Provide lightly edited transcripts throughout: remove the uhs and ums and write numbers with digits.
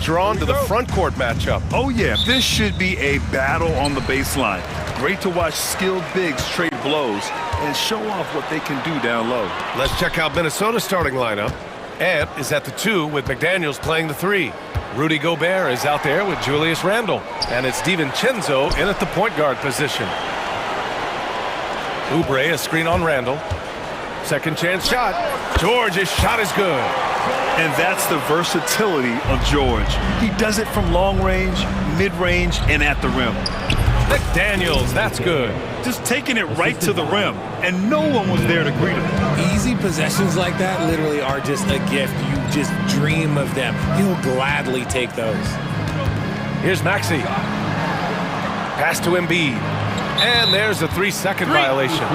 drawn to the front court matchup. Oh, yeah. This should be a battle on the baseline. Great to watch skilled bigs trade blows and show off what they can do down low. Let's check out Minnesota's starting lineup. Ant is at the 2 with McDaniels playing the 3. Rudy Gobert is out there with Julius Randle. And it's DiVincenzo in at the point guard position. Oubre, a screen on Randle. Second chance shot. George's shot is good. And that's the versatility of George. He does it from long range, mid-range, and at the rim. McDaniels, that's good. Just taking it right to the rim, and no one was there to greet him. Easy possessions like that literally are just a gift. You just dream of them. He'll gladly take those. Here's Maxey. Pass to Embiid. And there's a 3-second violation.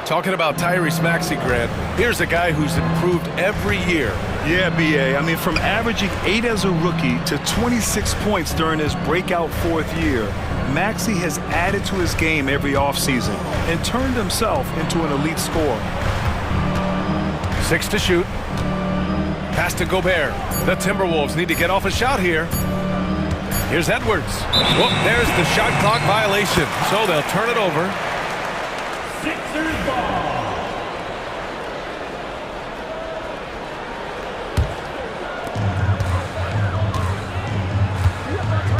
Talking about Tyrese Maxey, Grant, here's a guy who's improved every year. Yeah, B.A. I mean, from averaging 8 as a rookie to 26 points during his breakout 4th year, Maxey has added to his game every offseason and turned himself into an elite scorer. 6 to shoot. Pass to Gobert. The Timberwolves need to get off a shot here. Here's Edwards. Whoop, there's the shot clock violation. So they'll turn it over. Sixers ball.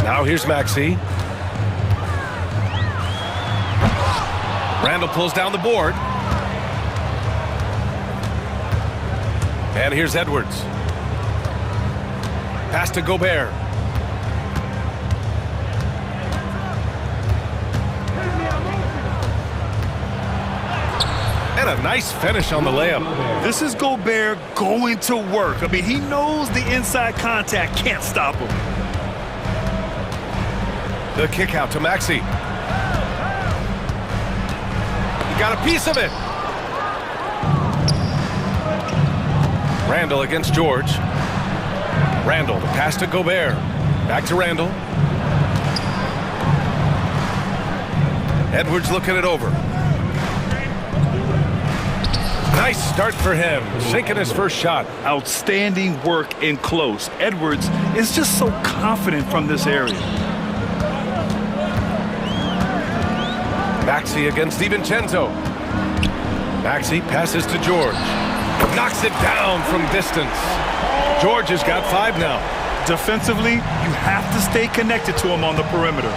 Now here's Maxey. Randle pulls down the board. And here's Edwards. Pass to Gobert. And a nice finish on the layup. This is Gobert going to work. I mean, he knows the inside contact can't stop him. The kick out to Maxey. He got a piece of it. Randle against George. Randle, the pass to Gobert. Back to Randle. Edwards looking it over. Nice start for him, sinking his first shot. Outstanding work in close. Edwards is just so confident from this area. Maxey against DiVincenzo. Maxey passes to George. Knocks it down from distance. George has got 5 now. Defensively, you have to stay connected to him on the perimeter.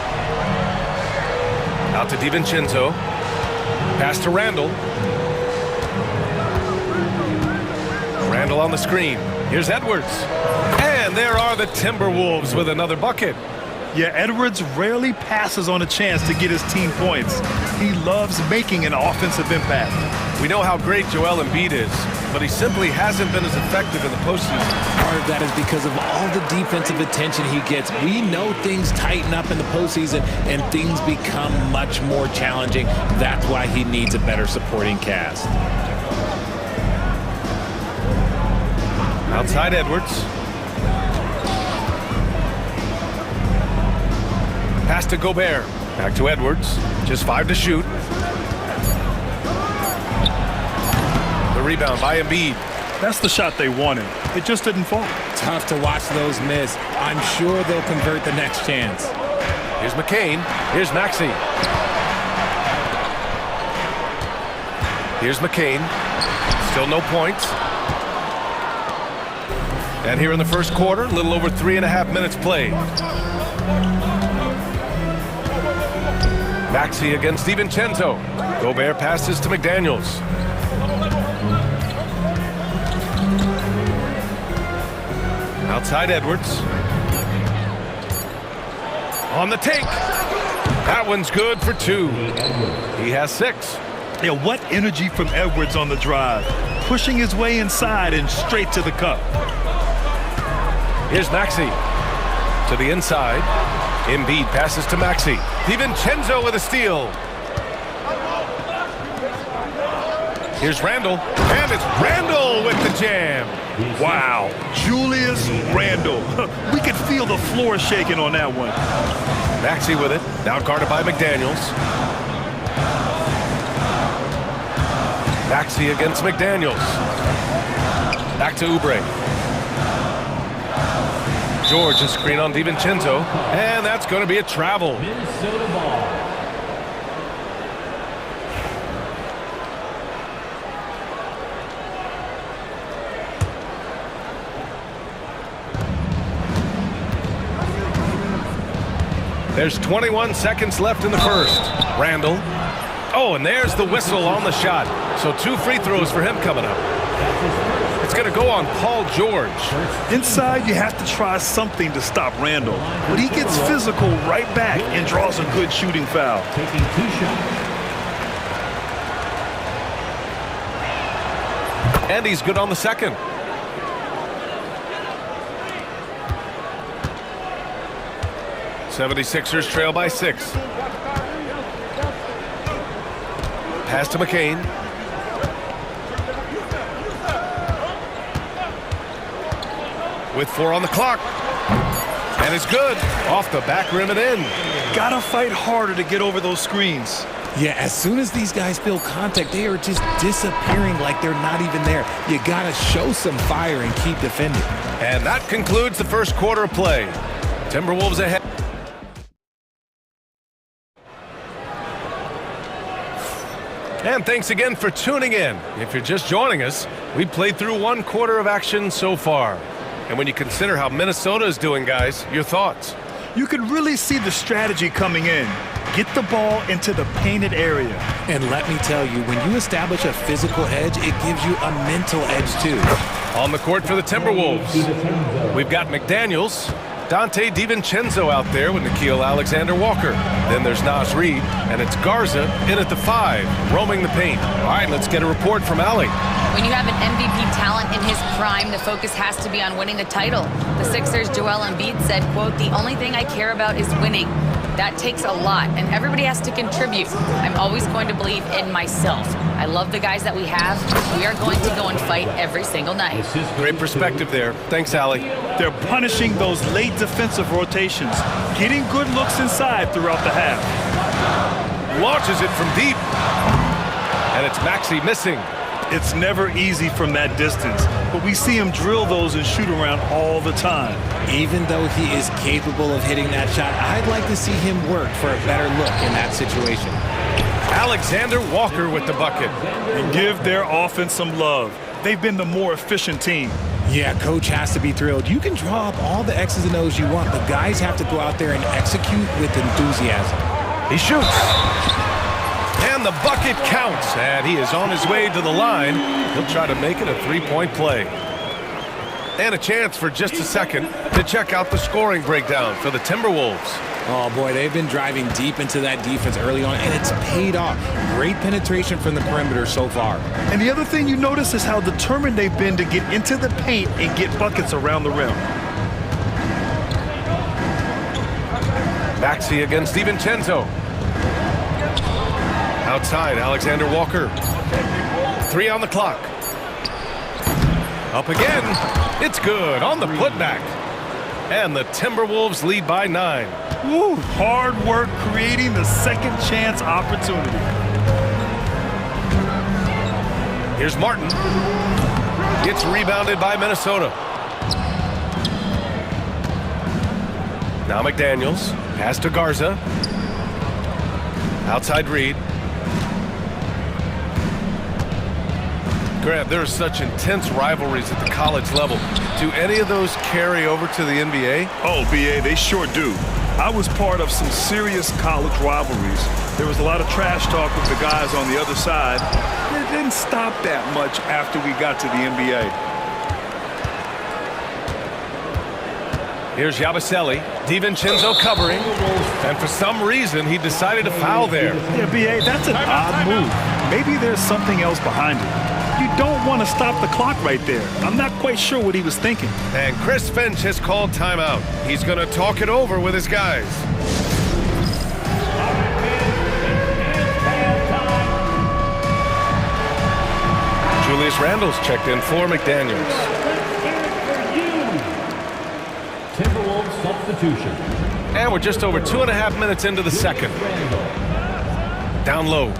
Out to DiVincenzo. Pass to Randle. Randle on the screen. Here's Edwards. And there are the Timberwolves with another bucket. Yeah, Edwards rarely passes on a chance to get his team points. He loves making an offensive impact. We know how great Joel Embiid is, but he simply hasn't been as effective in the postseason. Part of that is because of all the defensive attention he gets. We know things tighten up in the postseason and things become much more challenging. That's why he needs a better supporting cast. Outside Edwards. Pass to Gobert. Back to Edwards. Just 5 to shoot. The rebound by Embiid. That's the shot they wanted. It just didn't fall. Tough to watch those miss. I'm sure they'll convert the next chance. Here's McCain. Here's Maxey. Here's McCain. Still no points. And here in the first quarter, a little over 3.5 minutes played. Maxey against DiVincenzo. Gobert passes to McDaniels. Outside Edwards. On the take. That one's good for 2. He has 6. Yeah, what energy from Edwards on the drive. Pushing his way inside and straight to the cup. Here's Maxey. To the inside. Embiid passes to Maxey. DiVincenzo with a steal. Here's Randle. And it's Randle with the jam. Wow. Julius Randle. We could feel the floor shaking on that one. Maxey with it. Now guarded by McDaniels. Maxey against McDaniels. Back to Oubre. George, a screen on DiVincenzo, and that's going to be a travel. Minnesota ball. There's 21 seconds left in the first. Randall. Oh, and there's the whistle on the shot. So 2 free throws for him coming up. It's going to go on Paul George. Inside, you have to try something to stop Randall. But he gets physical right back and draws a good shooting foul. Taking 2 shots. And he's good on the second. '76ers trail by 6. Pass to McCain. With 4 on the clock. And it's good. Off the back rim and in. Gotta fight harder to get over those screens. Yeah, as soon as these guys feel contact, they are just disappearing like they're not even there. You gotta show some fire and keep defending. And that concludes the first quarter of play. Timberwolves ahead. And thanks again for tuning in. If you're just joining us, we've played through 1 quarter of action so far. And when you consider how Minnesota is doing, guys, your thoughts? You can really see the strategy coming in. Get the ball into the painted area. And let me tell you, when you establish a physical edge, it gives you a mental edge too. On the court for the Timberwolves, we've got McDaniels, Dante DiVincenzo out there with Nickeil Alexander-Walker. Then there's Naz Reid, and it's Garza in at the 5, roaming the paint. All right, let's get a report from Allie. When you have an MVP talent in his prime, the focus has to be on winning the title. The Sixers' Joel Embiid said, quote, "The only thing I care about is winning." That takes a lot, and everybody has to contribute. I'm always going to believe in myself. I love the guys that we have. We are going to go and fight every single night. Great perspective there. Thanks, Allie. They're punishing those late defensive rotations, getting good looks inside throughout the half. Launches it from deep. And it's Maxey missing. It's never easy from that distance, but we see him drill those and shoot around all the time. Even though he is capable of hitting that shot, I'd like to see him work for a better look in that situation. Alexander Walker with the bucket. And give their offense some love. They've been the more efficient team. Yeah, coach has to be thrilled. You can draw up all the X's and O's you want, but guys have to go out there and execute with enthusiasm. He shoots. And the bucket counts. And he is on his way to the line. He'll try to make it a 3-point play. And a chance for just a second to check out the scoring breakdown for the Timberwolves. Oh, boy, they've been driving deep into that defense early on, and it's paid off. Great penetration from the perimeter so far. And the other thing you notice is how determined they've been to get into the paint and get buckets around the rim. Maxey against DiVincenzo. Outside, Alexander Walker. 3 on the clock. Up again. It's good on the putback. And the Timberwolves lead by 9. Woo, hard work creating the second chance opportunity. Here's Martin. Gets rebounded by Minnesota. Now McDaniels. Pass to Garza. Outside Reid. Grant, there are such intense rivalries at the college level. Do any of those carry over to the NBA? Oh, BA, they sure do. I was part of some serious college rivalries. There was a lot of trash talk with the guys on the other side. It didn't stop that much after we got to the NBA. Here's Yabusele. DiVincenzo covering. And for some reason, he decided to foul there. Yeah, BA, that's an odd move. Maybe there's something else behind it. You don't want to stop the clock right there. I'm not quite sure what he was thinking. And Chris Finch has called timeout. He's going to talk it over with his guys. Julius Randle's checked in for McDaniels. Timberwolves substitution. And we're just over 2.5 minutes into the second. Down low.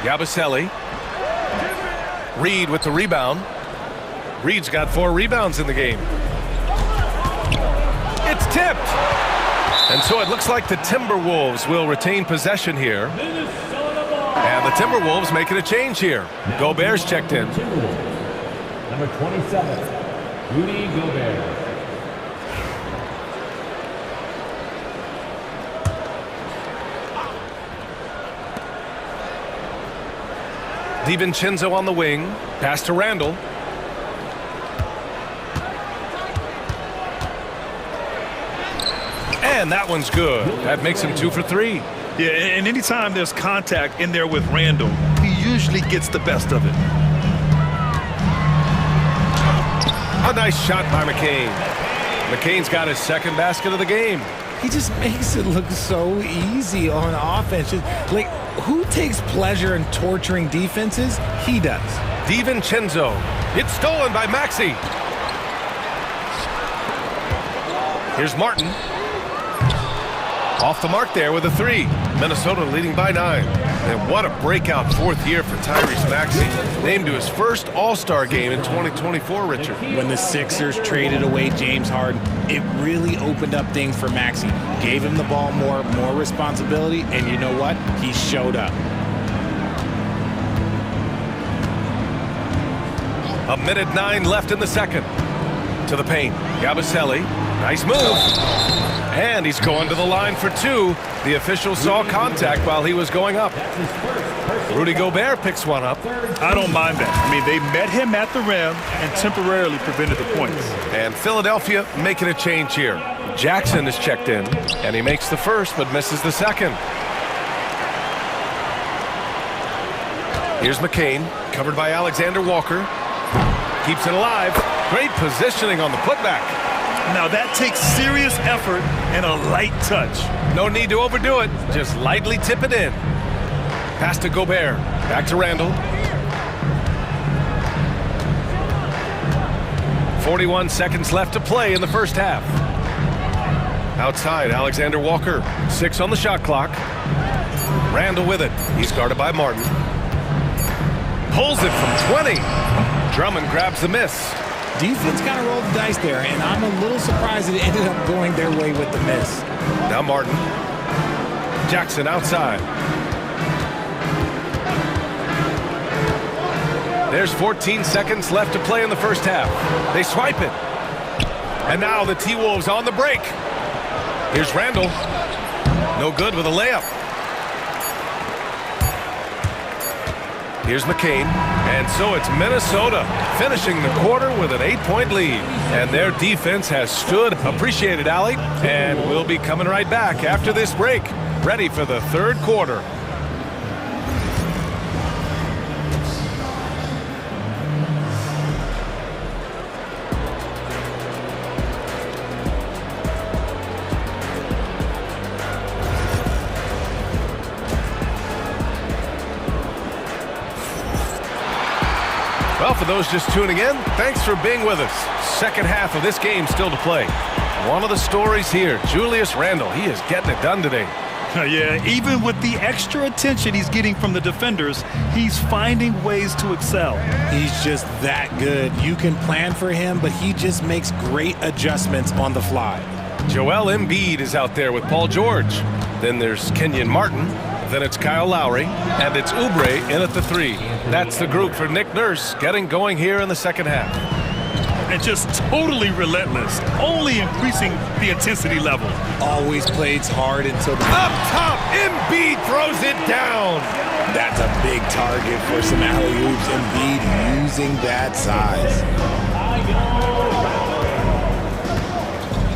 Yabusele. Reed with the rebound. Reed's got 4 rebounds in the game. It's tipped. And so it looks like the Timberwolves will retain possession here. And the Timberwolves making a change here. Gobert's checked in. Number 27, Rudy Gobert. DiVincenzo on the wing. Pass to Randall. And that one's good. That makes him 2 for 3. Yeah, and anytime there's contact in there with Randall, he usually gets the best of it. A nice shot by McCain. McCain's got his second basket of the game. He just makes it look so easy on offense. Like, who takes pleasure in torturing defenses? He does. DiVincenzo. It's stolen by Maxey. Here's Martin. Off the mark there with a 3. Minnesota leading by 9. And what a breakout 4th year for Tyrese Maxey. Named to his first All-Star game in 2024, Richard. When the Sixers traded away James Harden, it really opened up things for Maxey. Gave him the ball more responsibility, and you know what? He showed up. A minute 9 left in the second. To the paint. Yabusele. Nice move. And he's going to the line for 2. The official saw contact while he was going up. Rudy Gobert picks one up. I don't mind that. I mean, they met him at the rim and temporarily prevented the points. And Philadelphia making a change here. Jackson is checked in, and he makes the first but misses the second. Here's McCain, covered by Alexander Walker. Keeps it alive. Great positioning on the putback. Now that takes serious effort and a light touch. No need to overdo it. Just lightly tip it in. Pass to Gobert. Back to Randall. 41 seconds left to play in the first half. Outside, Alexander Walker. 6 on the shot clock. Randall with it. He's guarded by Martin. Pulls it from 20. Drummond grabs the miss. Defense kind of rolled the dice there, and I'm a little surprised it ended up going their way with the miss. Now Martin. Jackson outside. There's 14 seconds left to play in the first half. They swipe it. And now the T-Wolves on the break. Here's Randall. No good with a layup. Here's McCain. And so it's Minnesota finishing the quarter with an 8-point lead. And their defense has stood. Appreciate it, Allie. And we'll be coming right back after this break. Ready for the third quarter. Well, for those just tuning in, thanks for being with us. Second half of this game still to play. One of the stories here, Julius Randle. He is getting it done today. Yeah, even with the extra attention he's getting from the defenders, he's finding ways to excel. He's just that good. You can plan for him, but he just makes great adjustments on the fly. Joel Embiid is out there with Paul George. Then there's Kenyon Martin. Then it's Kyle Lowry, and it's Oubre in at the 3. That's the group for Nick Nurse getting going here in the second half. And just totally relentless, only increasing the intensity level. Always plays hard until the... Up top, Embiid throws it down. That's a big target for some alley-oops. Embiid using that size.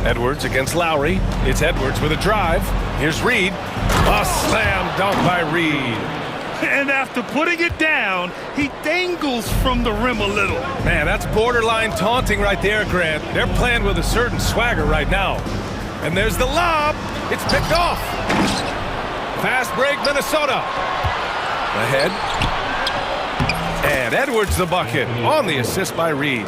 Edwards against Lowry. It's Edwards with a drive. Here's Reed. A slam dunk by Reed. And after putting it down, he dangles from the rim a little. Man, that's borderline taunting right there, Grant. They're playing with a certain swagger right now. And there's the lob. It's picked off. Fast break, Minnesota. Ahead. And Edwards the bucket on the assist by Reed.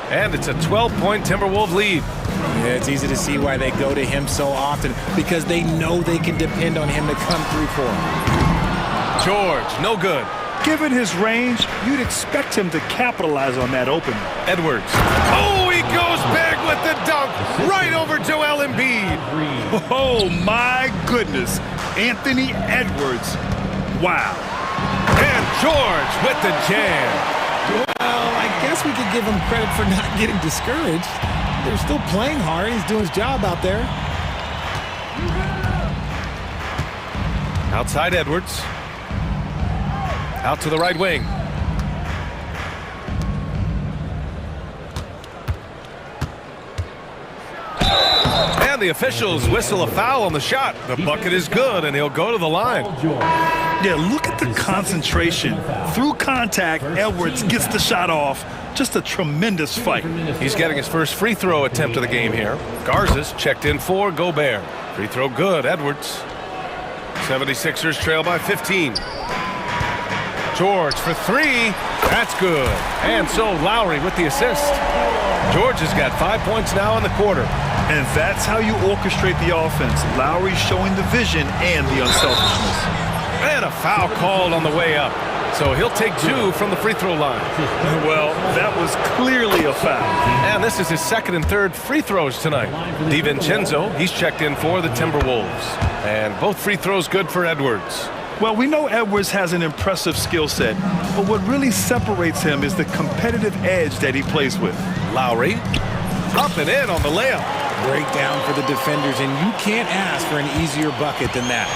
And it's a 12-point Timberwolves lead. Yeah, it's easy to see why they go to him so often, because they know they can depend on him to come through for them. George, no good. Given his range, you'd expect him to capitalize on that opening. Edwards. Oh, he goes big with the dunk right over Joel Embiid. Oh, my goodness. Anthony Edwards. Wow. And George with the jam. Well, I guess we could give him credit for not getting discouraged. They're still playing hard. He's doing his job out there. Outside Edwards. Out to the right wing. And the officials whistle a foul on the shot. The bucket is good, and he'll go to the line. Yeah, look at the concentration. Through contact, Edwards gets the shot off. Just a tremendous fight. He's getting his first free throw attempt of the game here. Garza's checked in for Gobert. Free throw good, Edwards. 76ers trail by 15. George for three. That's good. And so Lowry with the assist. George has got 5 points now in the quarter. And that's how you orchestrate the offense. Lowry showing the vision and the unselfishness. And a foul called on the way up. So he'll take two from the free throw line. Well, that was clearly a foul. And this is his second and third free throws tonight. DiVincenzo, he's checked in for the Timberwolves. And both free throws good for Edwards. Well, we know Edwards has an impressive skill set, but what really separates him is the competitive edge that he plays with. Lowry, up and in on the layup. Breakdown for the defenders, and you can't ask for an easier bucket than that.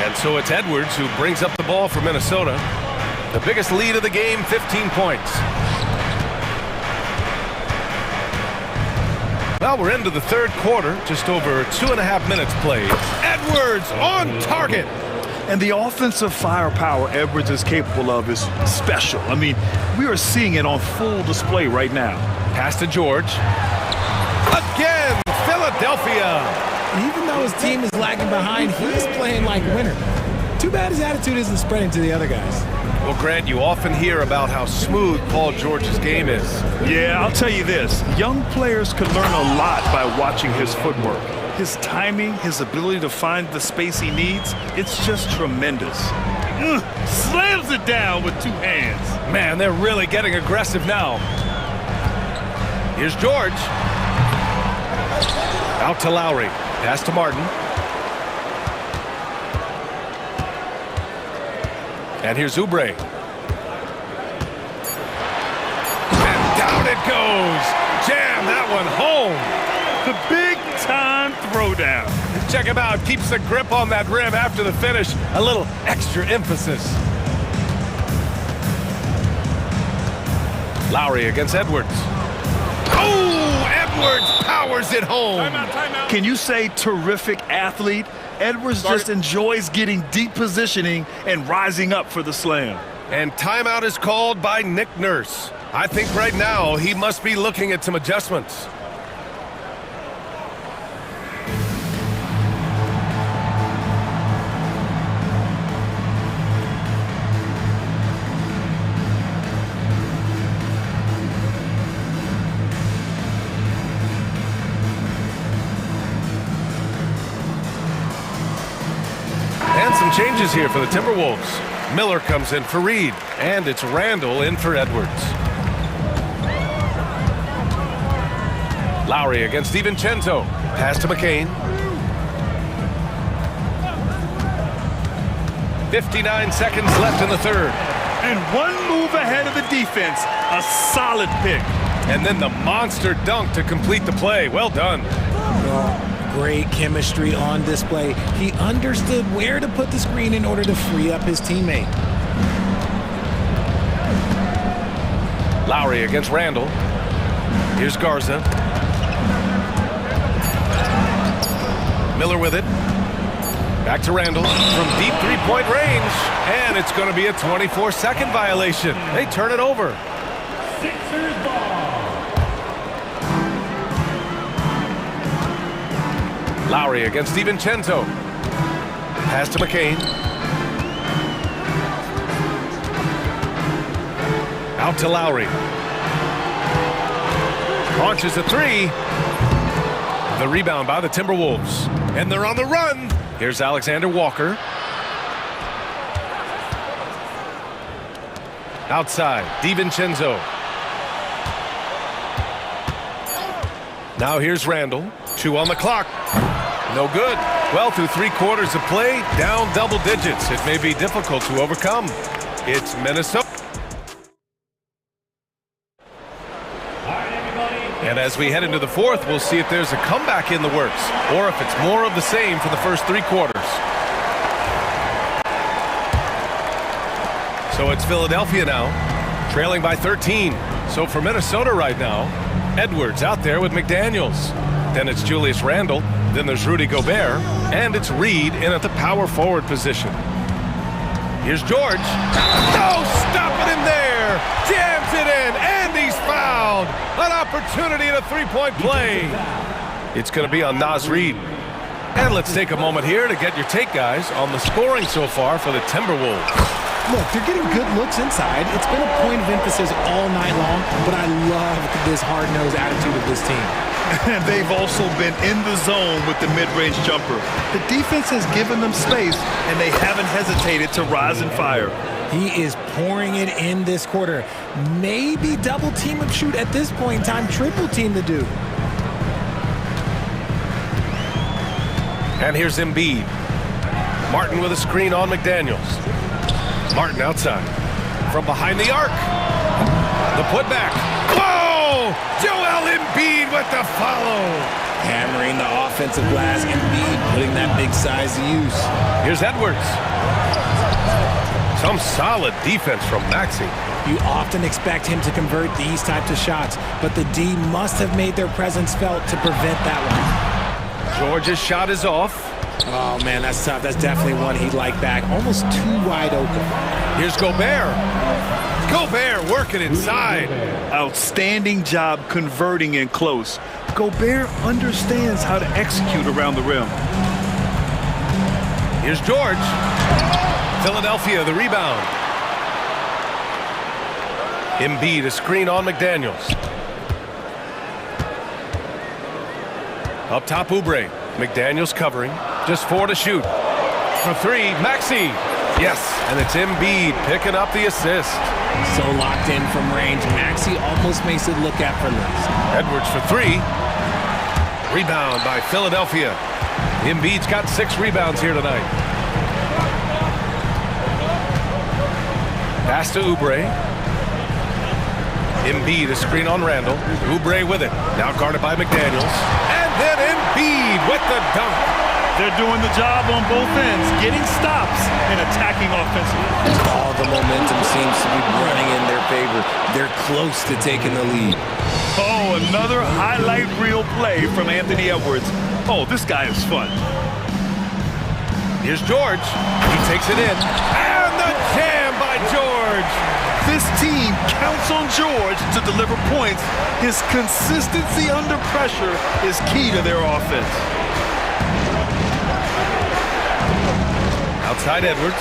And so it's Edwards who brings up the ball for Minnesota. The biggest lead of the game, 15 points. Well, we're into the third quarter, just over 2.5 minutes played. Edwards on target. And the offensive firepower Edwards is capable of is special. I mean, we are seeing it on full display right now. Pass to George. Again, Philadelphia. Even though his team is lagging behind, he's playing like a winner. Too bad his attitude isn't spreading to the other guys. Well, Grant, you often hear about how smooth Paul George's game is. Yeah, I'll tell you this. Young players can learn a lot by watching his footwork. His timing, his ability to find the space he needs, it's just tremendous. Slams it down with two hands. Man, they're really getting aggressive now. Here's George. Out to Lowry. Pass to Martin. And here's Oubre. And down it goes. Jam that one home. The big-time throwdown. Check him out. Keeps the grip on that rim after the finish. A little extra emphasis. Lowry against Edwards. Oh, Edwards powers it home. Timeout. Can you say terrific athlete? Edwards just enjoys getting deep positioning and rising up for the slam. And timeout is called by Nick Nurse. I think right now he must be looking at some adjustments. And some changes here for the Timberwolves. Miller comes in for Reed, and it's Randall in for Edwards. Lowry against DiVincenzo. Pass to McCain. 59 seconds left in the third. And one move ahead of the defense. A solid pick. And then the monster dunk to complete the play. Well done. Great chemistry on display. He understood where to put the screen in order to free up his teammate. Lowry against Randall. Here's Garza. Miller with it. Back to Randall from deep three-point range. And it's going to be a 24-second violation. They turn it over. Sixers ball. Lowry against DiVincenzo. Pass to McCain. Out to Lowry. Launches a three. The rebound by the Timberwolves. And they're on the run. Here's Alexander Walker. Outside, DiVincenzo. Now here's Randall. 2 on the clock. No good. Well, through 3 quarters of play, down double digits. It may be difficult to overcome. It's Minnesota. And as we head into the fourth, we'll see if there's a comeback in the works or if it's more of the same for the first 3 quarters. So it's Philadelphia now, trailing by 13. So for Minnesota right now, Edwards out there with McDaniels. Then it's Julius Randle. Then there's Rudy Gobert. And it's Reed in at the power forward position. Here's George. No, stopping him there. Jams it in, and he's fouled. An opportunity in a 3-point play. It's going to be on Naz Reid. And let's take a moment here to get your take, guys, on the scoring so far for the Timberwolves. Look, they're getting good looks inside. It's been a point of emphasis all night long, but I love this hard-nosed attitude of this team. And they've also been in the zone with the mid-range jumper. The defense has given them space, and they haven't hesitated to rise and fire. He is pouring it in this quarter. Maybe double team and shoot at this point in time, triple team to do. And here's Embiid. Martin with a screen on McDaniels. Martin outside. From behind the arc. The putback. Whoa! Joel Embiid with the follow. Hammering the offensive glass. Embiid putting that big size to use. Here's Edwards. Some solid defense from Maxey. You often expect him to convert these types of shots, but the D must have made their presence felt to prevent that one. George's shot is off. Oh, man, that's tough. That's definitely one he'd like back. Almost too wide open. Here's Gobert. Gobert working inside. Outstanding job converting in close. Gobert understands how to execute around the rim. Here's George. Philadelphia, the rebound. Embiid, a screen on McDaniels. Up top, Oubre. McDaniels covering. Just 4 to shoot. For 3, Maxey. Yes, and it's Embiid picking up the assist. So locked in from range, Maxey almost makes it look effortless. Edwards for 3. Rebound by Philadelphia. Embiid's got 6 rebounds here tonight. Pass to Oubre. Embiid, a screen on Randall. Oubre with it. Now guarded by McDaniels. And then Embiid with the dunk. They're doing the job on both ends, getting stops and attacking offensively. All the momentum seems to be running in their favor. They're close to taking the lead. Oh, another highlight reel play from Anthony Edwards. Oh, this guy is fun. Here's George. He takes it in. And the jam by George. This team counts on George to deliver points. His consistency under pressure is key to their offense. Outside Edwards.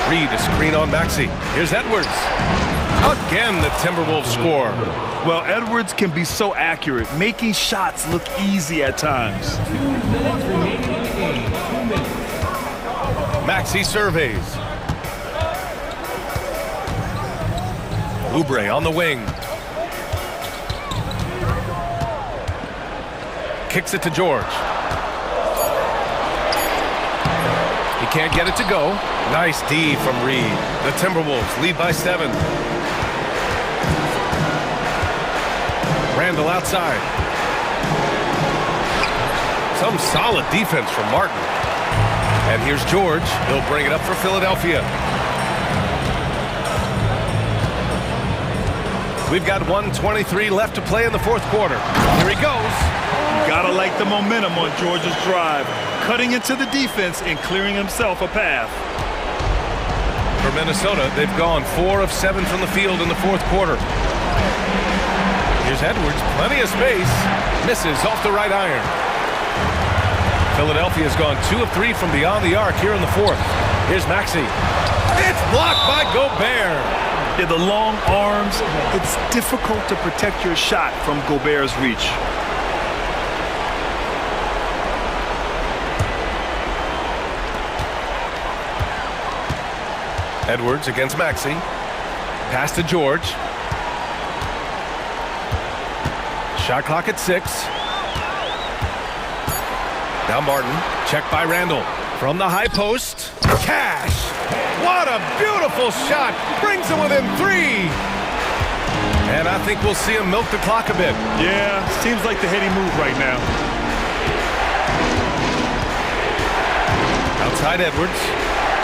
Reed, a screen on Maxey. Here's Edwards. Again, the Timberwolves score. Well, Edwards can be so accurate, making shots look easy at times. Maxey surveys. Oubre on the wing. Kicks it to George. He can't get it to go. Nice D from Reed. The Timberwolves lead by 7. Randall outside. Some solid defense from Martin. And here's George. He'll bring it up for Philadelphia. We've got 1:23 left to play in the fourth quarter. Here he goes. You gotta like the momentum on George's drive. Cutting into the defense and clearing himself a path. For Minnesota, they've gone 4 of 7 from the field in the fourth quarter. Here's Edwards, plenty of space. Misses off the right iron. Philadelphia's gone 2 of 3 from beyond the arc here in the fourth. Here's Maxey. It's blocked by Gobert. Yeah, the long arms, it's difficult to protect your shot from Gobert's reach. Edwards against Maxey. Pass to George. Shot clock at 6. Now Martin, checked by Randall. From the high post, Cash! What a beautiful shot! Brings him within 3! And I think we'll see him milk the clock a bit. Yeah, seems like the heady move right now. Outside Edwards,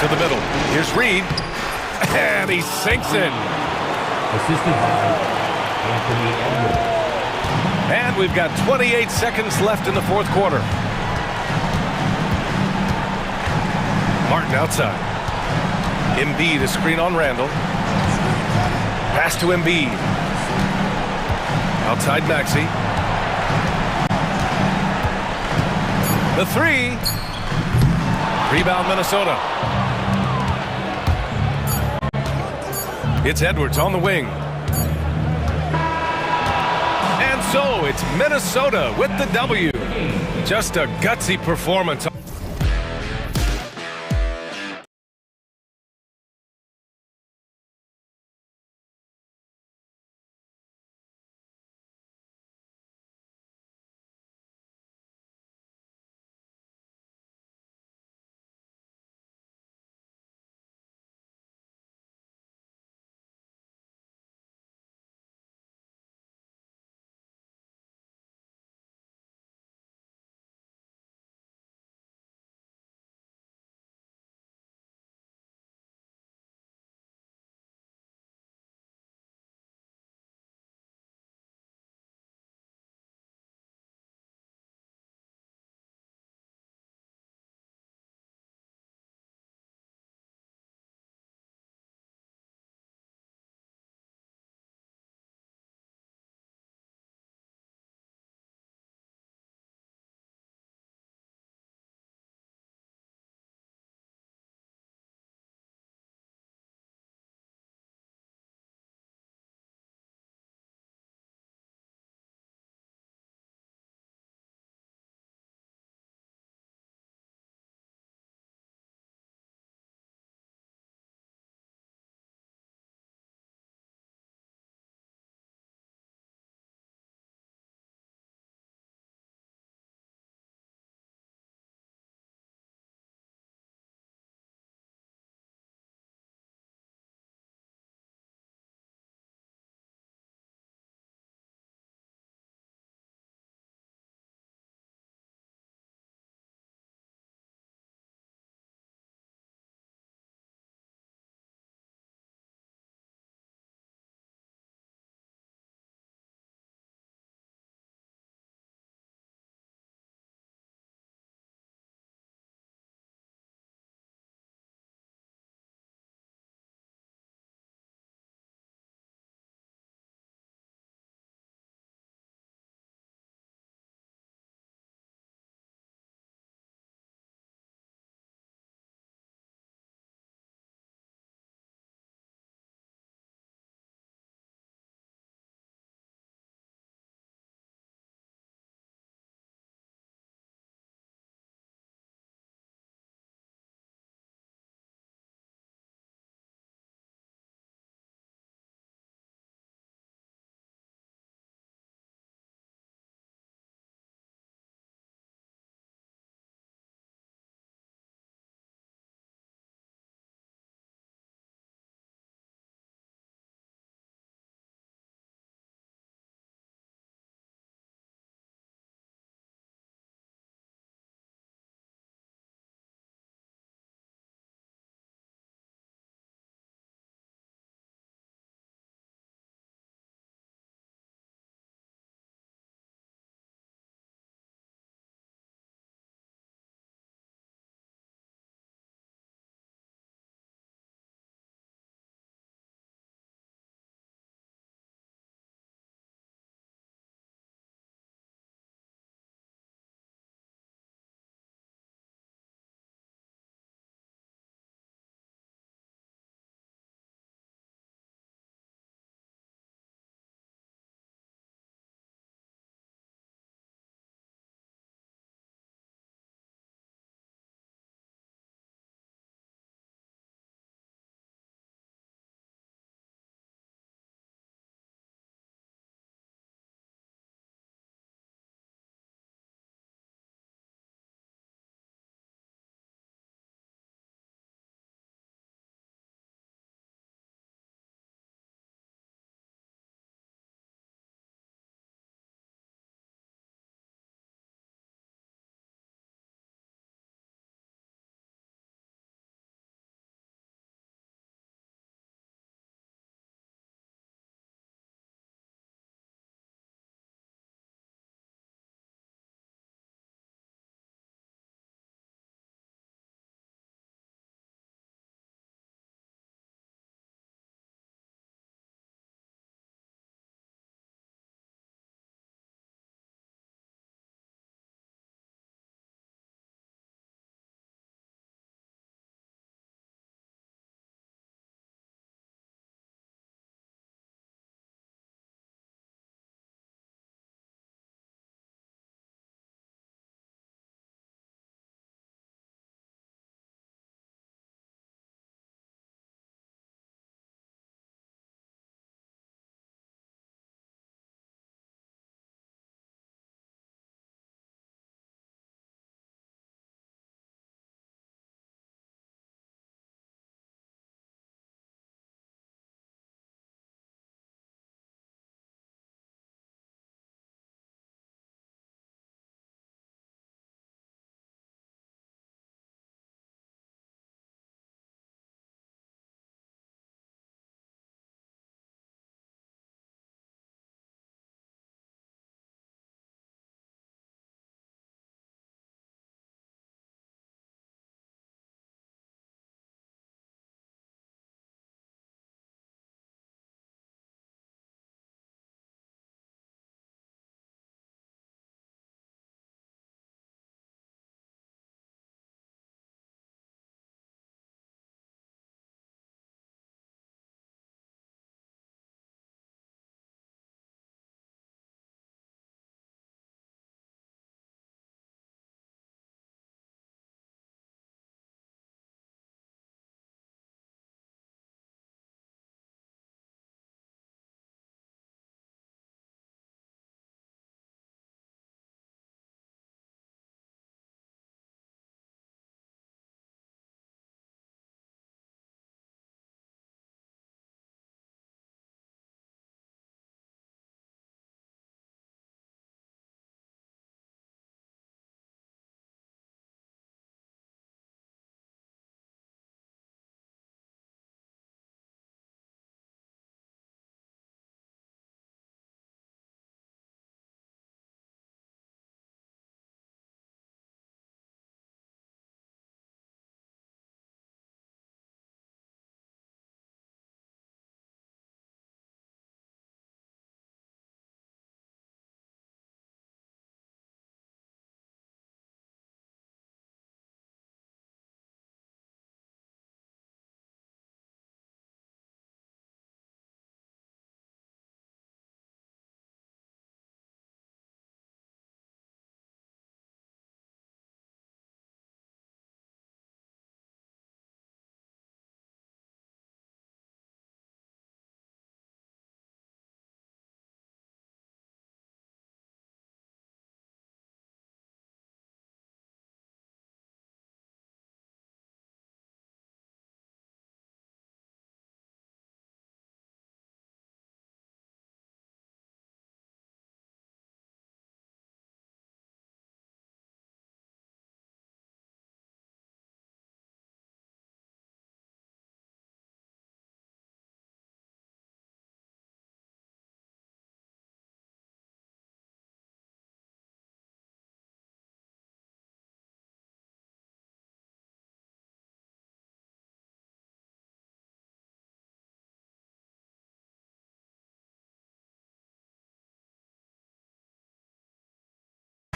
to the middle. Here's Reed, and he sinks in. Assisted by Anthony Edwards. And we've got 28 seconds left in the fourth quarter. Martin outside. Embiid, a screen on Randall. Pass to Embiid. Outside Maxey. The 3. Rebound Minnesota. It's Edwards on the wing. And so it's Minnesota with the W. Just a gutsy performance.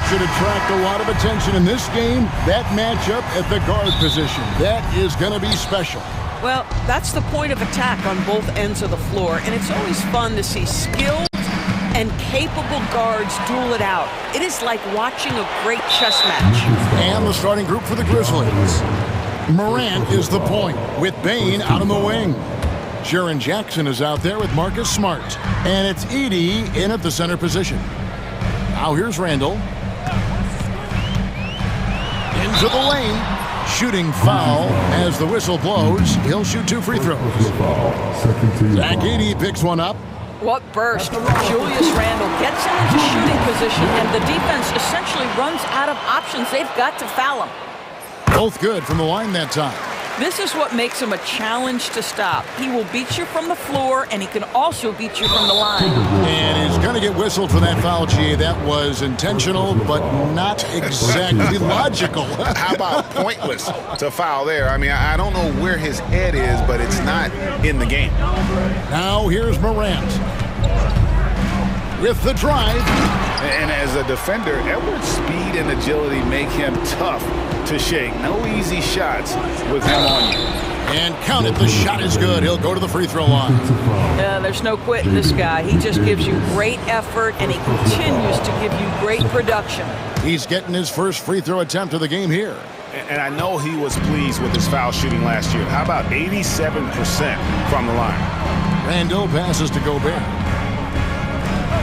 should attract a lot of attention in this game. That matchup at the guard position. That is going to be special. Well, that's the point of attack on both ends of the floor, and it's always fun to see skilled and capable guards duel it out. It is like watching a great chess match. And the starting group for the Grizzlies. Morant is the point, with Bane out on the wing. Jaren Jackson is out there with Marcus Smart. And it's Edey in at the center position. Now here's Randall. Into the lane. Shooting foul as the whistle blows. He'll shoot 2 free throws. Zach Edey picks one up. What burst. Julius Randle gets him into shooting position, and the defense essentially runs out of options. They've got to foul him. Both good from the line that time. This is what makes him a challenge to stop. He will beat you from the floor, and he can also beat you from the line. And he's going to get whistled for that foul, G. That was intentional, but not exactly logical. How about pointless to foul there? I mean, I don't know where his head is, but it's not in the game. Now here's Morant with the drive. And as a defender, Edwards' speed and agility make him tough to shake. No easy shots with him on you. And count it, the shot is good. He'll go to the free throw line. There's no quitting this guy. He just gives you great effort, and he continues to give you great production. He's getting his first free throw attempt of the game here. And I know he was pleased with his foul shooting last year. How about 87% from the line? Randall passes to Gobert.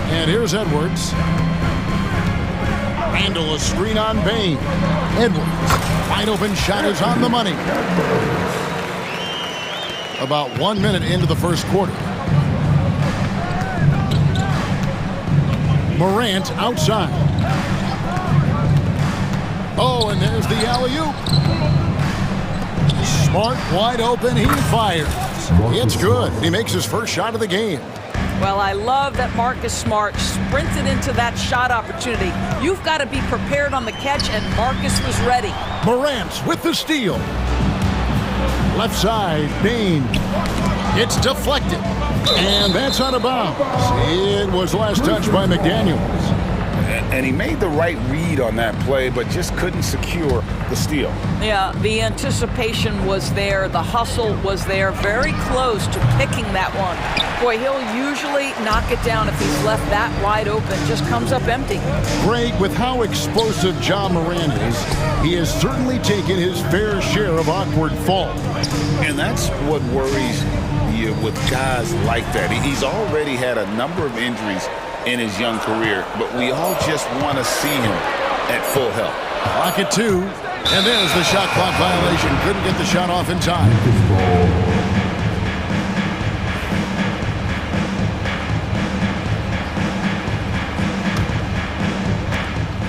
And here's Edwards. Randall, a screen on Bane. Edwards, wide open shot is on the money. About 1 minute into the first quarter. Morant outside. Oh, and there's the alley-oop. Smart, wide open, he fires. It's good. He makes his first shot of the game. Well, I love that Marcus Smart sprinted into that shot opportunity. You've got to be prepared on the catch, and Marcus was ready. Morant with the steal. Left side, Bane. It's deflected. And that's out of bounds. It was last touched by McDaniels. And he made the right read on that play, but just couldn't secure the steal. Yeah, the anticipation was there. The hustle was there. Very close to picking that one. Boy, he'll usually knock it down if he's left that wide open. Just comes up empty. Greg, with how explosive Ja Morant is, he has certainly taken his fair share of awkward falls. And that's what worries you with guys like that. He's already had a number of injuries in his young career, but we all just want to see him at full health. Clock at 2, and there's the shot clock violation. Couldn't get the shot off in time.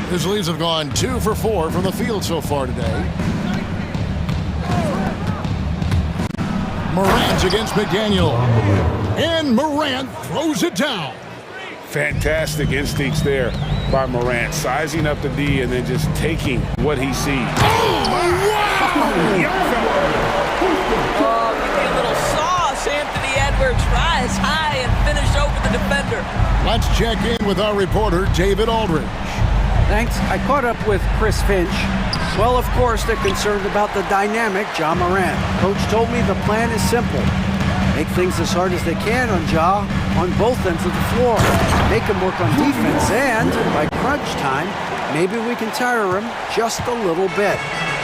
Grizzlies have gone 2 for 4 from the field so far today. Morant against McDaniel. And Morant throws it down. Fantastic instincts there by Morant, sizing up the D and then just taking what he sees. Oh, wow! Oh, give me a little sauce, Anthony Edwards. Rise high and finish over the defender. Let's check in with our reporter, David Aldridge. Thanks. I caught up with Chris Finch. Well, of course, they're concerned about the dynamic Ja Morant. Coach told me the plan is simple. Make things as hard as they can on Ja on both ends of the floor. Make him work on defense, and by crunch time, maybe we can tire him just a little bit.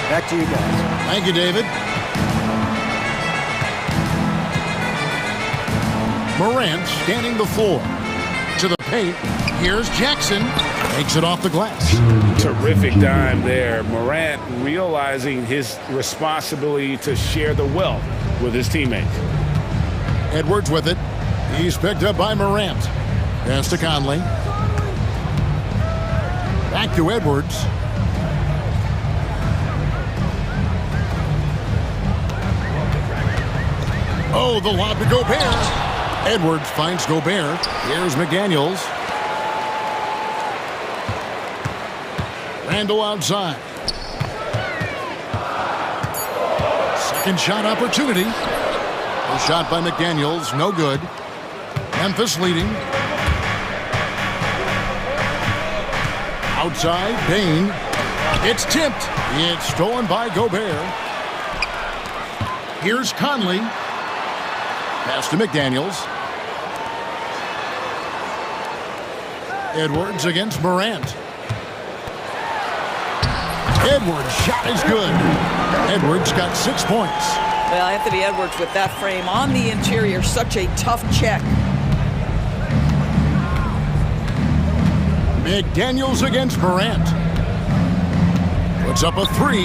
Back to you guys. Thank you, David. Morant scanning the floor. To the paint. Here's Jackson. Takes it off the glass. Terrific dime there. Morant realizing his responsibility to share the wealth with his teammates. Edwards with it. He's picked up by Morant. Pass to Conley. Back to Edwards. Oh, the lob to Gobert. Edwards finds Gobert. Here's McDaniels. Randall outside. Second shot opportunity. A shot by McDaniels, no good. Memphis leading. Outside, Bain. It's tipped. It's stolen by Gobert. Here's Conley. Pass to McDaniels. Edwards against Morant. Edwards' shot is good. Edwards got 6 points. Well, Anthony Edwards with that frame on the interior, such a tough check. McDaniels against Morant. Puts up a 3.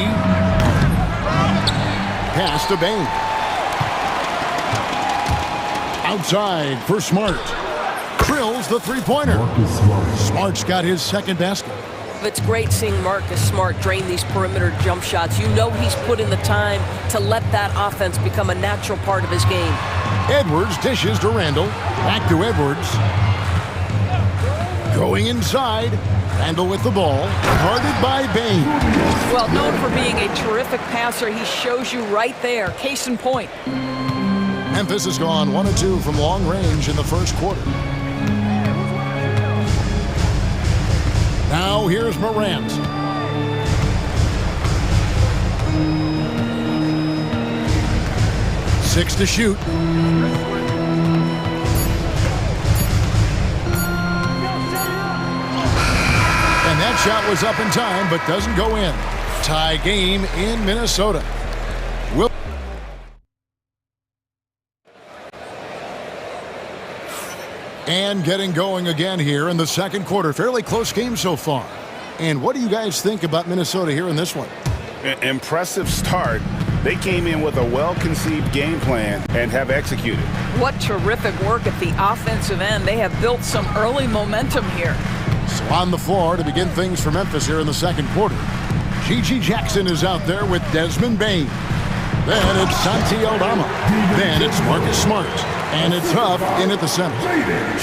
Pass to Bain. Outside for Smart. Drills the three-pointer. Smart's got his second basket. It's great seeing Marcus Smart drain these perimeter jump shots. You know he's put in the time to let that offense become a natural part of his game. Edwards dishes to Randall. Back to Edwards. Going inside. Randall with the ball. Guarded by Bain. Well, known for being a terrific passer, he shows you right there. Case in point. Memphis has gone 1 of 2 from long range in the first quarter. Now here's Morant. Six to shoot. And that shot was up in time, but doesn't go in. Tie game in Minnesota. And getting going again here in the second quarter. Fairly close game so far. And what do you guys think about Minnesota here in this one? Impressive start. They came in with a well-conceived game plan and have executed. What terrific work at the offensive end. They have built some early momentum here. So on the floor to begin things for Memphis here in the second quarter. Gigi Jackson is out there with Desmond Bain. Then it's Santi Aldama. Then it's Marcus Smart. And it's Huff in at the center.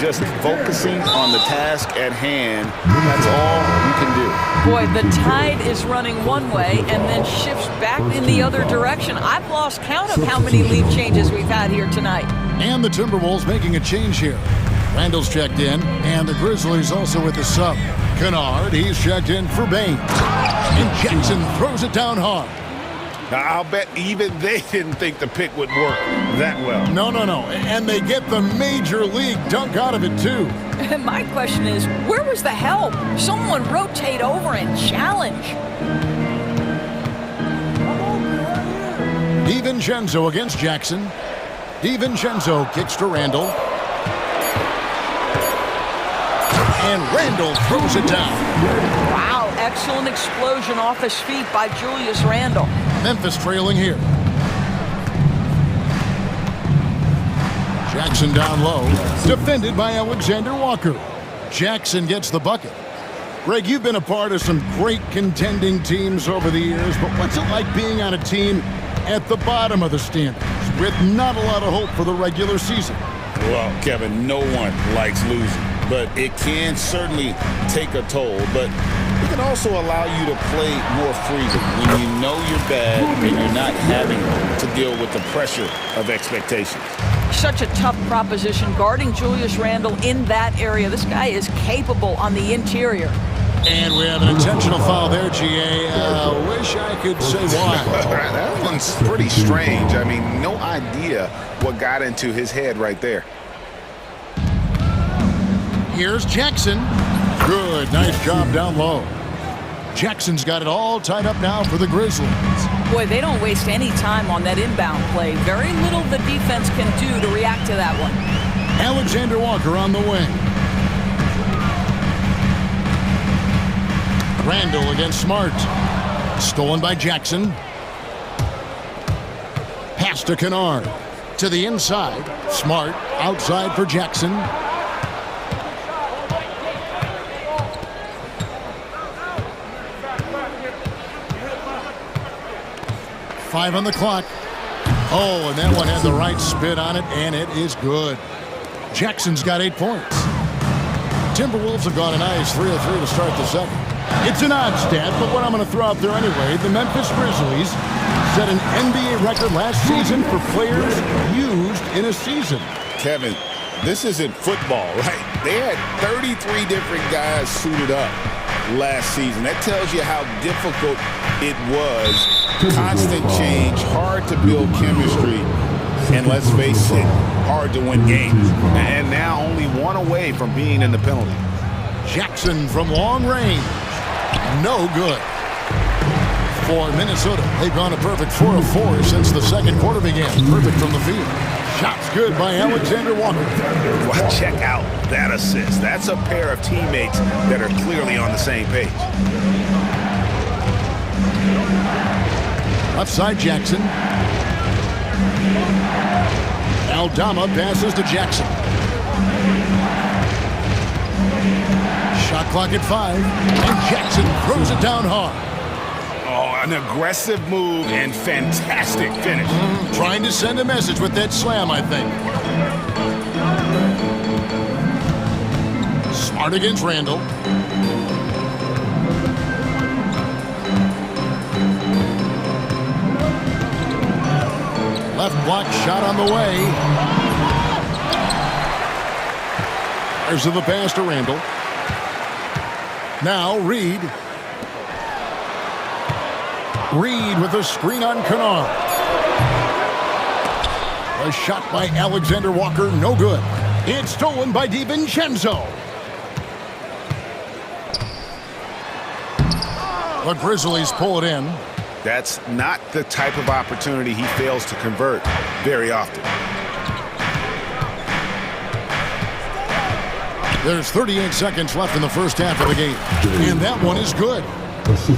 Just focusing on the task at hand, that's all you can do. Boy, the tide is running one way and then shifts back in the other direction. I've lost count of how many lead changes we've had here tonight. And the Timberwolves making a change here. Randall's checked in, and the Grizzlies also with the sub. Kennard, he's checked in for Bain. And Jackson throws it down hard. Now, I'll bet even they didn't think the pick would work that well. No. And they get the major league dunk out of it, too. My question is, where was the help? Someone rotate over and challenge. DiVincenzo against Jackson. DiVincenzo kicks to Randall. And Randall throws it down. Wow, excellent explosion off his feet by Julius Randall. Memphis trailing here. Jackson down low. Defended by Alexander Walker. Jackson gets the bucket. Greg, you've been a part of some great contending teams over the years, but what's it like being on a team at the bottom of the standings with not a lot of hope for the regular season? Well, Kevin, no one likes losing, but it can certainly take a toll. But it can also allow you to play more freely when you know you're bad and you're not having to deal with the pressure of expectations. Such a tough proposition guarding Julius Randall in that area. This guy is capable on the interior. And we have an intentional foul there, GA. Wish I could say why. That one's pretty strange. I mean, no idea what got into his head right there. Here's Jackson. Good, nice job down low. Jackson's got it all tied up now for the Grizzlies. Boy, they don't waste any time on that inbound play. Very little the defense can do to react to that one. Alexander Walker on the wing. Randall against Smart. Stolen by Jackson. Pass to Kennard. To the inside. Smart outside for Jackson. Five on the clock. Oh, and that one had the right spin on it, and it is good. Jackson's got 8 points. Timberwolves have gone a nice 3 of 3 to start the second. It's an odd stat, but what I'm going to throw out there anyway, the Memphis Grizzlies set an NBA record last season for players used in a season. Kevin, this isn't football, right? They had 33 different guys suited up. last season. That tells you how difficult it was. Constant change, hard to build chemistry, and let's face it, hard to win games. And now only one away from being in the penalty. Jackson from long range. No good. For Minnesota, they've gone a perfect 4 of 4 since the second quarter began. Perfect from the field. Shots good by Alexander Walker. Well, check out that assist. That's a pair of teammates that are clearly on the same page. Left side, Jackson. Aldama passes to Jackson. Shot clock at 5, and Jackson throws it down hard. Oh, an aggressive move and fantastic finish. Trying to send a message with that slam, I think. Smart against Randall. Left block shot on the way. There's the pass to Randall. Now Reed. Reed with a screen on Kennard. A shot by Alexander Walker, no good. It's stolen by DiVincenzo. The Grizzlies pull it in. That's not the type of opportunity he fails to convert very often. There's 38 seconds left in the first half of the game. And that one is good.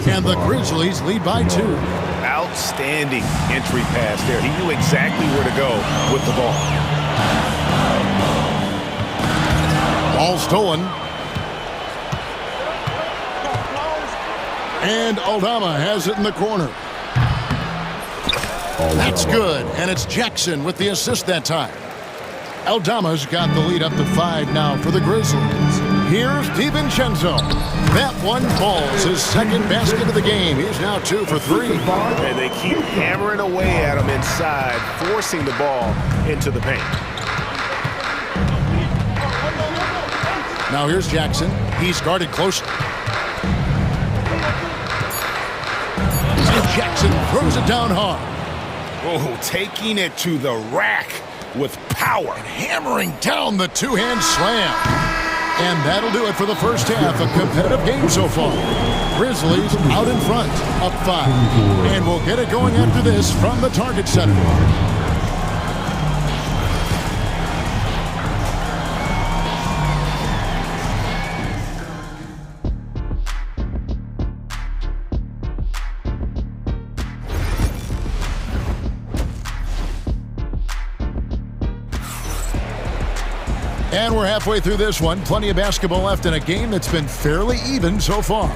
And the Grizzlies lead by 2. Outstanding entry pass there. He knew exactly where to go with the ball. Ball stolen. And Aldama has it in the corner. That's good. And it's Jackson with the assist that time. Aldama's got the lead up to 5 now for the Grizzlies. Here's DiVincenzo. That one falls his second basket of the game. He's now 2 for 3. And they keep hammering away at him inside, forcing the ball into the paint. Now here's Jackson. He's guarded closely. And Jackson throws it down hard. Oh, taking it to the rack with power. And hammering down the two-hand slam. And that'll do it for the first half. A competitive game so far. Grizzlies out in front, up 5. And we'll get it going after this from the Target Center. And we're halfway through this one. Plenty of basketball left in a game that's been fairly even so far.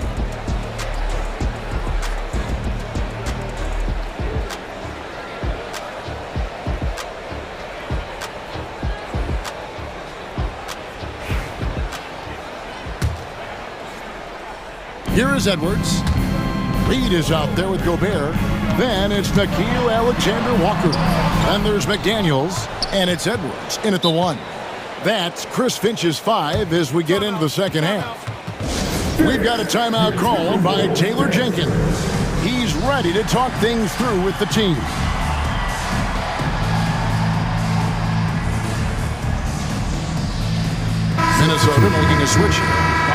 Here is Edwards. Reed is out there with Gobert. Then it's Nickeil Alexander-Walker. Then there's McDaniels. And it's Edwards in at the 1. That's Chris Finch's 5 as we get into the second half. We've got a timeout called by Taylor Jenkins. He's ready to talk things through with the team. Minnesota making a switch.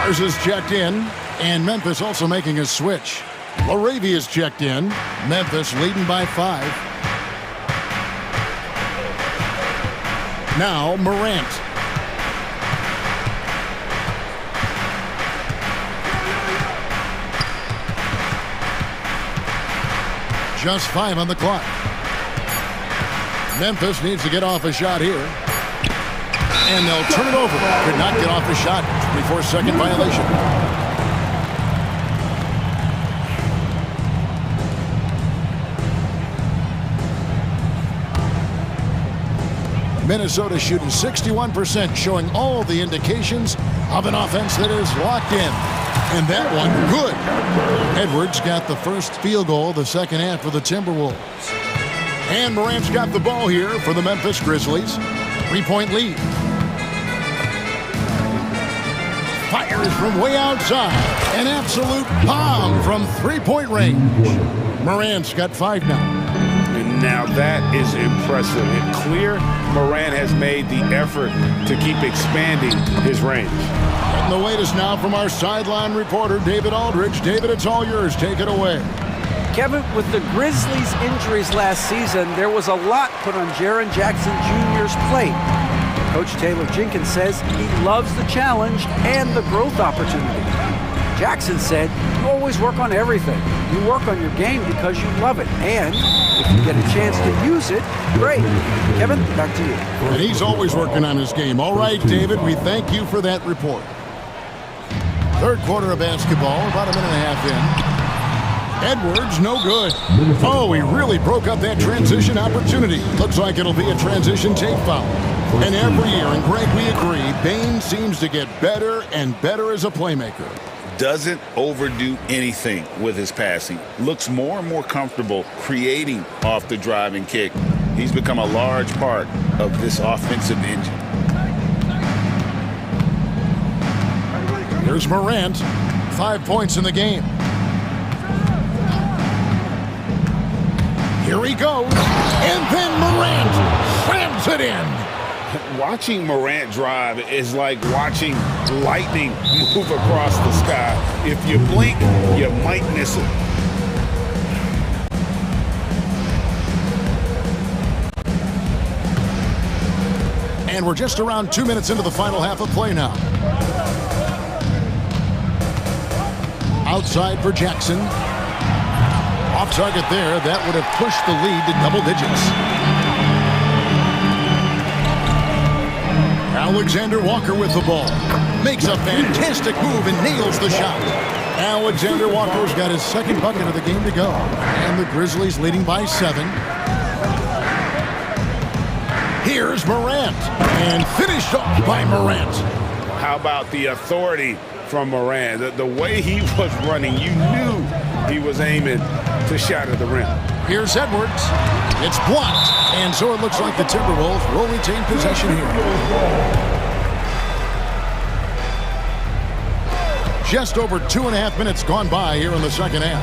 Ours is checked in, and Memphis also making a switch. Laravia's checked in. Memphis leading by 5. Now Morant. Just 5 on the clock. Memphis needs to get off a shot here. And they'll turn it over. Could not get off the shot. 24-second violation. Minnesota shooting 61%, showing all the indications of an offense that is locked in. And that one, good. Edwards got the first field goal of the second half for the Timberwolves. And Morant's got the ball here for the Memphis Grizzlies. 3-point lead. fires from way outside. An absolute bomb from three-point range. Morant's got 5 now. And now that is impressive. It's clear Morant has made the effort to keep expanding his range. And the latest now from our sideline reporter, David Aldridge. David, it's all yours. Take it away. Kevin, with the Grizzlies' injuries last season, there was a lot put on Jaren Jackson Jr.'s plate. Coach Taylor Jenkins says he loves the challenge and the growth opportunity. Jackson said, you always work on everything. You work on your game because you love it. And if you get a chance to use it, great. Kevin, back to you. And he's always working on his game. All right, David, we thank you for that report. Third quarter of basketball, about a minute and a half in. Edwards, no good. Oh, he really broke up that transition opportunity. Looks like it'll be a transition take foul. And every year, and Greg, we agree, Bane seems to get better and better as a playmaker. Doesn't overdo anything with his passing. Looks more and more comfortable creating off the driving kick. He's become a large part of this offensive engine. Here's Morant, 5 points in the game. Here he goes, and then Morant slams it in. Watching Morant drive is like watching lightning move across the sky. If you blink, you might miss it. And we're just around 2 minutes into the final half of play now. Outside for Jackson. Off target there. That would have pushed the lead to double digits. Alexander Walker with the ball. Makes a fantastic move and nails the shot. Alexander Walker's got his second bucket of the game to go. And the Grizzlies leading by 7. Here's Morant. And finished off by Morant. How about the authority from Morant? The way he was running, you knew he was aiming to shatter the rim. Here's Edwards. It's blocked. And so it looks like the Timberwolves will retain possession here. Just over 2.5 minutes gone by here in the second half.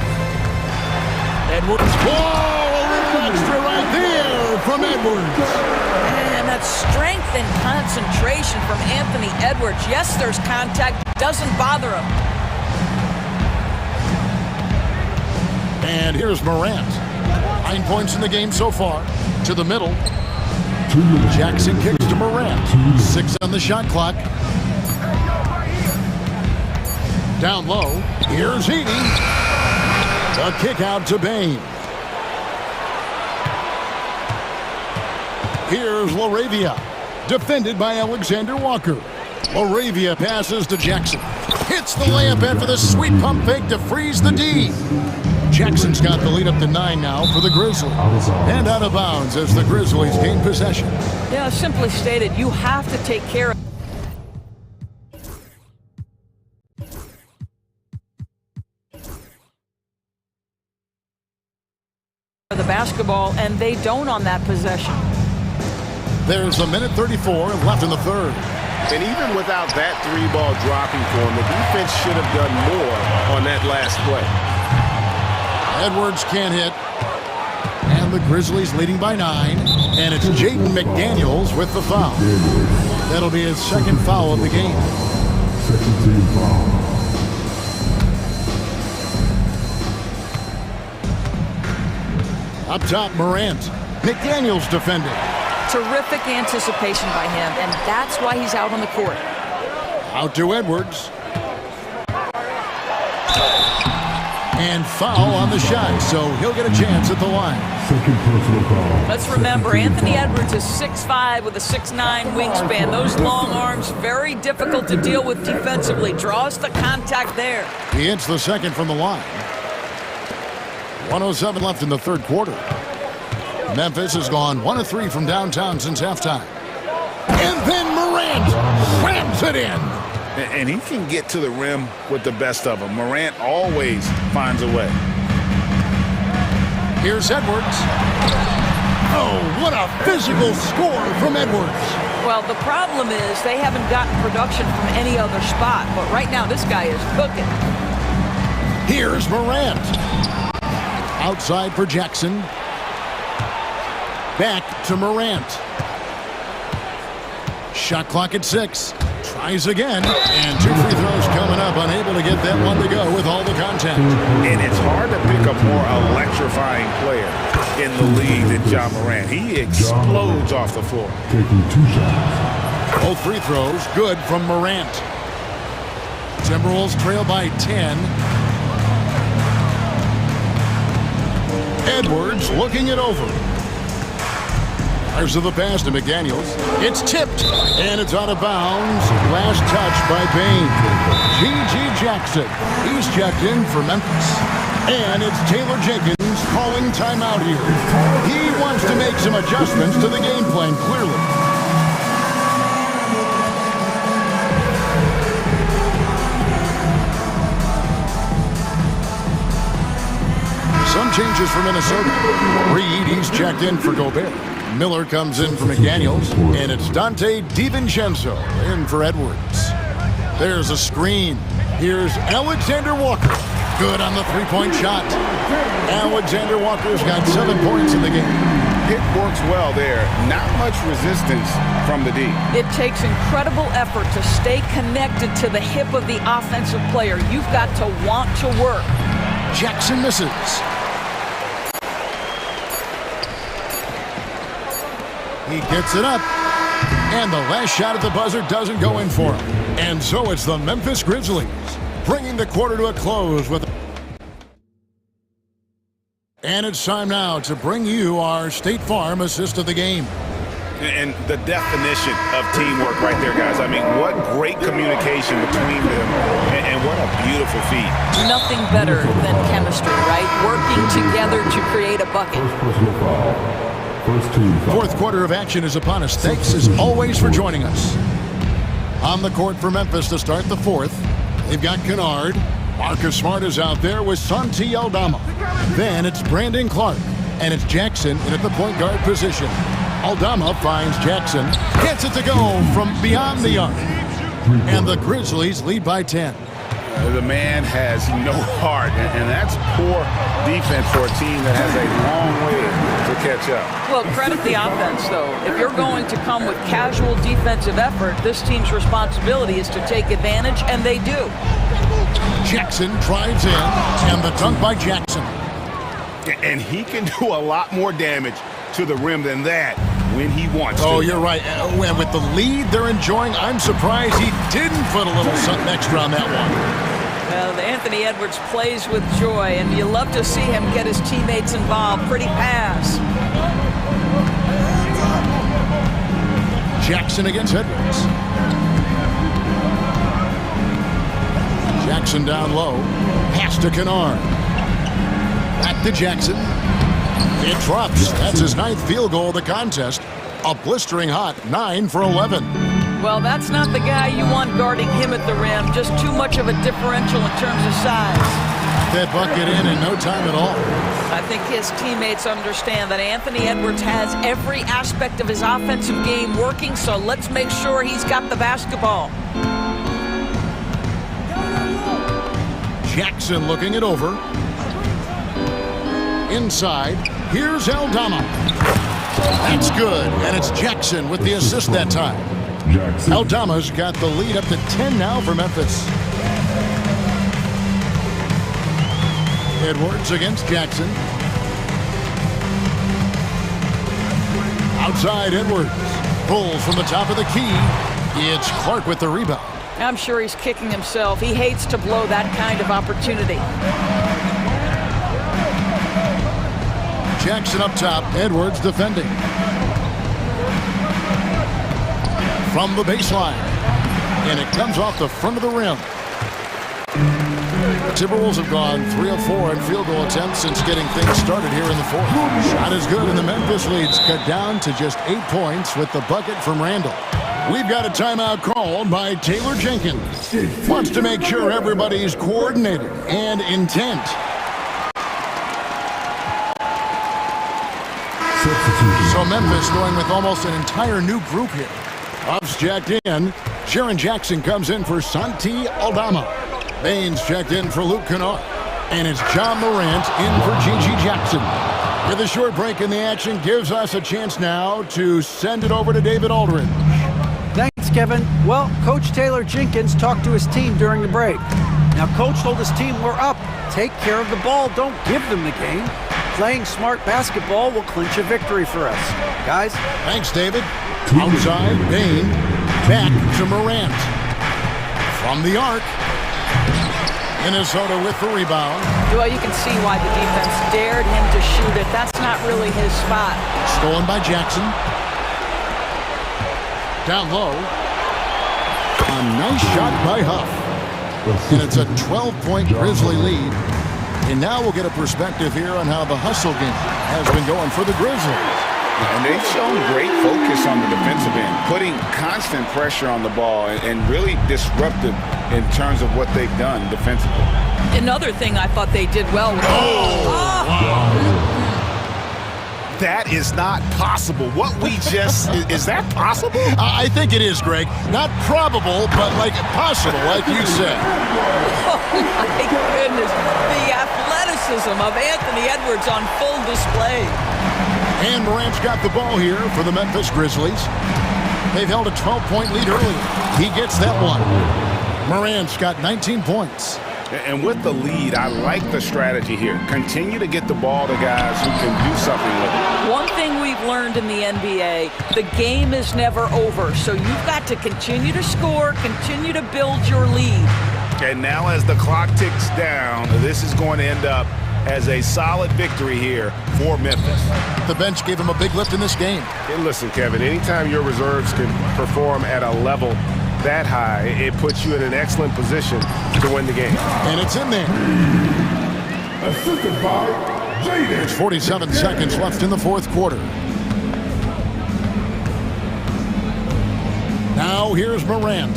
Edwards. Whoa! A little extra right there from Edwards. And that strength and concentration from Anthony Edwards. Yes, there's contact. Doesn't bother him. And here's Morant. 9 points in the game so far. To the middle. Jackson kicks to Morant. 6 on the shot clock. Down low. Here's Heaney. A kick out to Bane. Here's LaRavia. Defended by Alexander Walker. LaRavia passes to Jackson. Hits the layup after the sweet pump fake to freeze the D. Jackson's got the lead up to 9 now for the Grizzlies. And out of bounds as the Grizzlies gain possession. Yeah, simply stated, you have to take care of the basketball, and they don't on that possession. There's a minute 34 left in the third. And even without that 3-ball dropping for him, the defense should have done more on that last play. Edwards can't hit. And the Grizzlies leading by 9. And it's Jaden McDaniels with the foul. That'll be his second foul of the game. Second team foul. Up top, Morant. McDaniels defending. Terrific anticipation by him, and that's why he's out on the court. Out to Edwards. And foul on the shot, so he'll get a chance at the line. Second personal foul. Let's remember, Anthony Edwards is 6'5" with a 6'9" wingspan. Those long arms, very difficult to deal with defensively. Draws the contact there. He hits the second from the line. 1:07 left in the third quarter. Memphis has gone 1 of 3 from downtown since halftime. And then Morant slams it in. And he can get to the rim with the best of them. Morant always finds a way. Here's Edwards. Oh, what a physical score from Edwards. Well, the problem is they haven't gotten production from any other spot, but right now this guy is cooking. Here's Morant. Outside for Jackson. Back to Morant. Shot clock at 6. Tries again. And 2 free throws coming up. Unable to get that one to go with all the contact. And it's hard to pick a more electrifying player in the league than Ja Morant. He explodes off the floor. Taking 2 shots. Both free throws good from Morant. Timberwolves trail by 10. Edwards looking it over. Fires to the pass to McDaniels. It's tipped, and it's out of bounds. Last touch by Bain. G.G. Jackson. He's checked in for Memphis. And it's Taylor Jenkins calling timeout here. He wants to make some adjustments to the game plan, clearly. Some changes for Minnesota. Reed, he's checked in for Gobert. Miller comes in for McDaniels, and it's Dante DiVincenzo in for Edwards. There's a screen. Here's Alexander Walker. Good on the three-point shot. Alexander Walker's got 7 points in the game. It works well there. Not much resistance from the D. It takes incredible effort to stay connected to the hip of the offensive player. You've got to want to work. Jackson misses. He gets it up. And the last shot at the buzzer doesn't go in for him. And so it's the Memphis Grizzlies bringing the quarter to a close with... And it's time now to bring you our State Farm assist of the game. And the definition of teamwork right there, guys. I mean, what great communication between them, and what a beautiful feat. Nothing better than chemistry, right? Working together to create a bucket. First personal foul. First team foul. Fourth quarter of action is upon us. Thanks as always for joining us. On the court for Memphis to start the fourth, they've got Kennard. Marcus Smart is out there with Santi Aldama. Then it's Brandon Clark, and it's Jackson in at the point guard position. Aldama finds Jackson, gets it to go from beyond the arc. And the Grizzlies lead by 10. The man has no heart, and that's poor defense for a team that has a long way to catch up. Well, credit the offense, though. If you're going to come with casual defensive effort, this team's responsibility is to take advantage, and they do. Jackson drives in, and the dunk by Jackson. And he can do a lot more damage to the rim than that when he wants to. Oh, you're right. And with the lead they're enjoying, I'm surprised he didn't put a little something extra on that one. Well, Anthony Edwards plays with joy, and you love to see him get his teammates involved. Pretty pass. Jackson against Edwards. Jackson down low. Pass to Kennard. Back to Jackson. It drops. That's his 9th field goal of the contest. A blistering hot 9 for 11. Well, that's not the guy you want guarding him at the rim. Just too much of a differential in terms of size. That bucket in no time at all. I think his teammates understand that Anthony Edwards has every aspect of his offensive game working, so let's make sure he's got the basketball. Jackson looking it over. Inside, here's Aldama. That's good, and it's Jackson with the assist that time. Jackson. Aldama's got the lead up to 10 now for Memphis. Edwards against Jackson. Outside Edwards. Pulls from the top of the key. It's Clark with the rebound. I'm sure he's kicking himself. He hates to blow that kind of opportunity. Jackson up top, Edwards defending. From the baseline. And it comes off the front of the rim. The Timberwolves have gone 3 of 4 in field goal attempts since getting things started here in the fourth. Shot is good, and the Memphis lead's cut down to just 8 points with the bucket from Randall. We've got a timeout called by Taylor Jenkins. Wants to make sure everybody's coordinated and intent. So Memphis going with almost an entire new group here. Puff's checked in. Sharon Jackson comes in for Santi Aldama. Baines checked in for Luke Kennard. And it's John Morant in for Gigi Jackson. With a short break in the action gives us a chance now to send it over to David Aldridge. Thanks, Kevin. Well, Coach Taylor Jenkins talked to his team during the break. Now, Coach told his team, we're up. Take care of the ball. Don't give them the game. Playing smart basketball will clinch a victory for us. Guys? Thanks, David. Outside, Bain. Back to Morant. From the arc. Minnesota with the rebound. Well, you can see why the defense dared him to shoot it. That's not really his spot. Stolen by Jackson. Down low. A nice shot by Huff. And it's a 12-point Grizzly lead. And now we'll get a perspective here on how the hustle game has been going for the Grizzlies. And they've shown great focus on the defensive end, putting constant pressure on the ball and really disruptive in terms of what they've done defensively. Another thing I thought they did well with That is not possible. What we just, is that possible? I think it is, Greg. Not probable, but like possible, like you said. Oh, my goodness. The athleticism of Anthony Edwards on full display. And Morant's got the ball here for the Memphis Grizzlies. They've held a 12-point lead early. He gets that one. Morant's got 19 points. And with the lead, I like the strategy here. Continue to get the ball to guys who can do something with it. One thing we've learned in the NBA, the game is never over. So you've got to continue to score, continue to build your lead. And now as the clock ticks down, this is going to end up as a solid victory here for Memphis. The bench gave him a big lift in this game. And listen, Kevin, anytime your reserves can perform at a level that high, it puts you in an excellent position to win the game. And it's in there. Assisted by Jaden. There's 47 seconds left in the fourth quarter. Now here's Morant.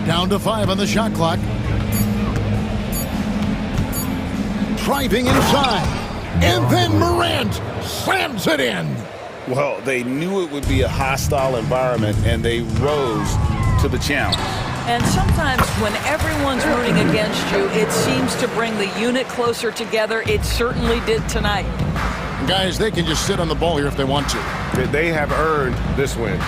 Down to 5 on the shot clock. Driving inside. And then Morant slams it in. Well, they knew it would be a hostile environment, and they rose to the challenge. And sometimes when everyone's rooting against you, it seems to bring the unit closer together. It certainly did tonight. Guys, they can just sit on the ball here if they want to. They have earned this win.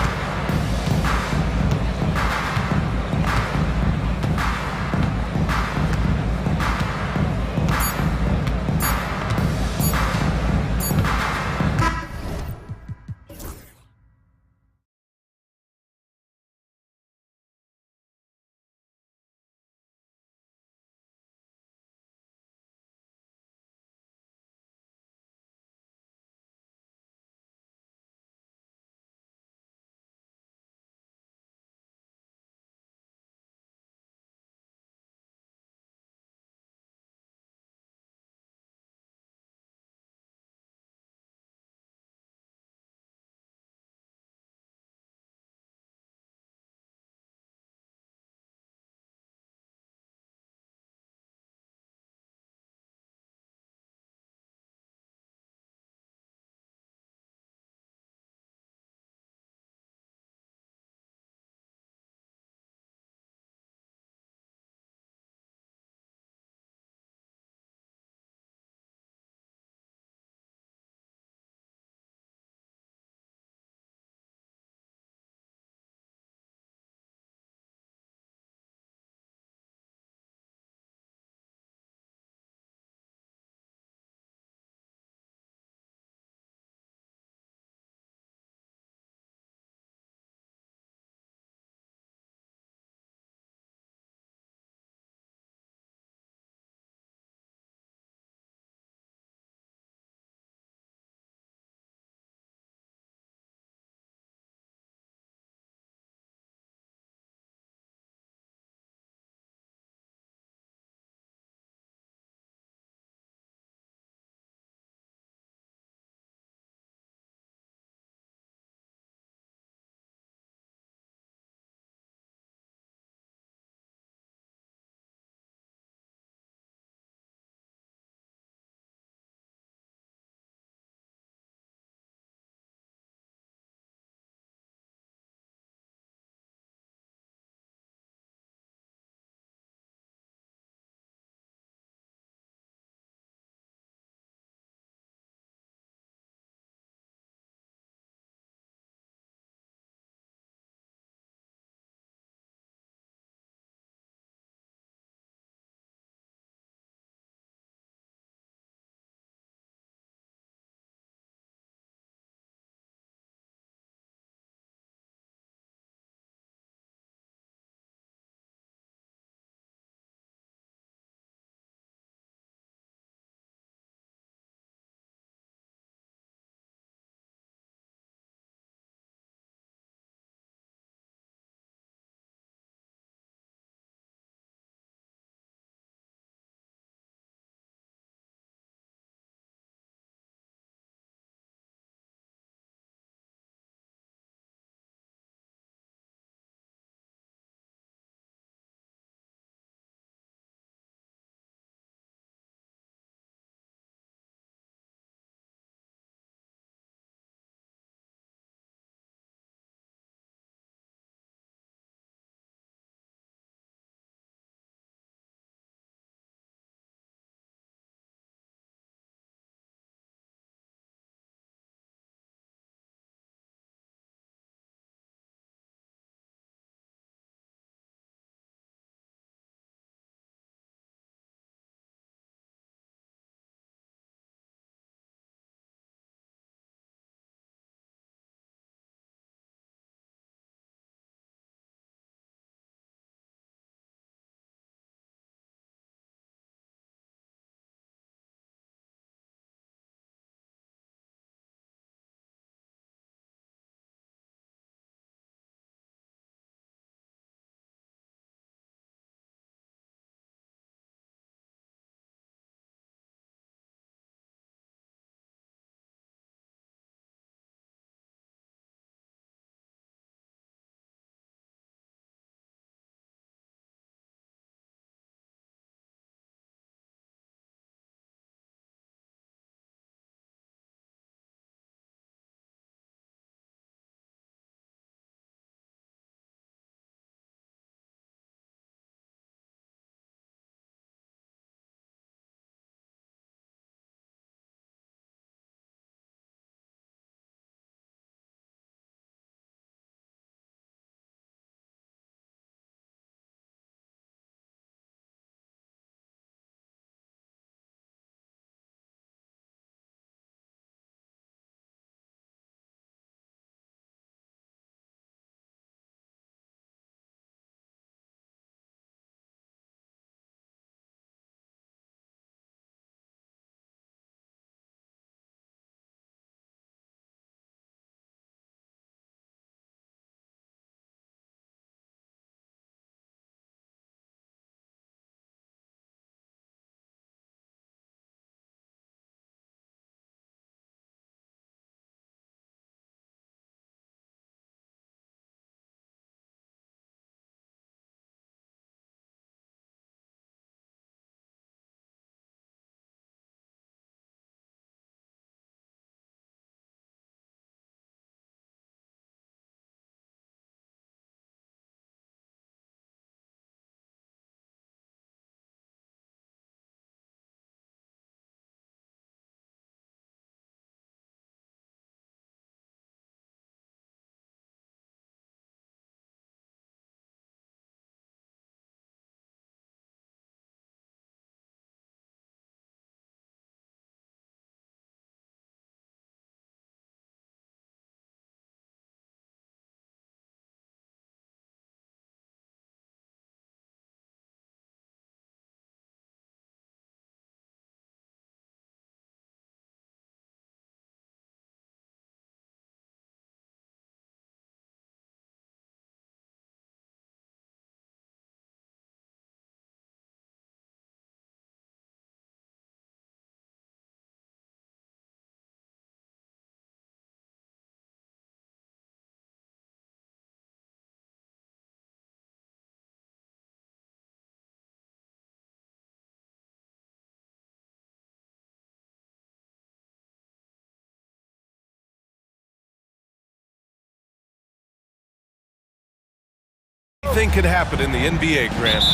anything could happen in the NBA, Grant.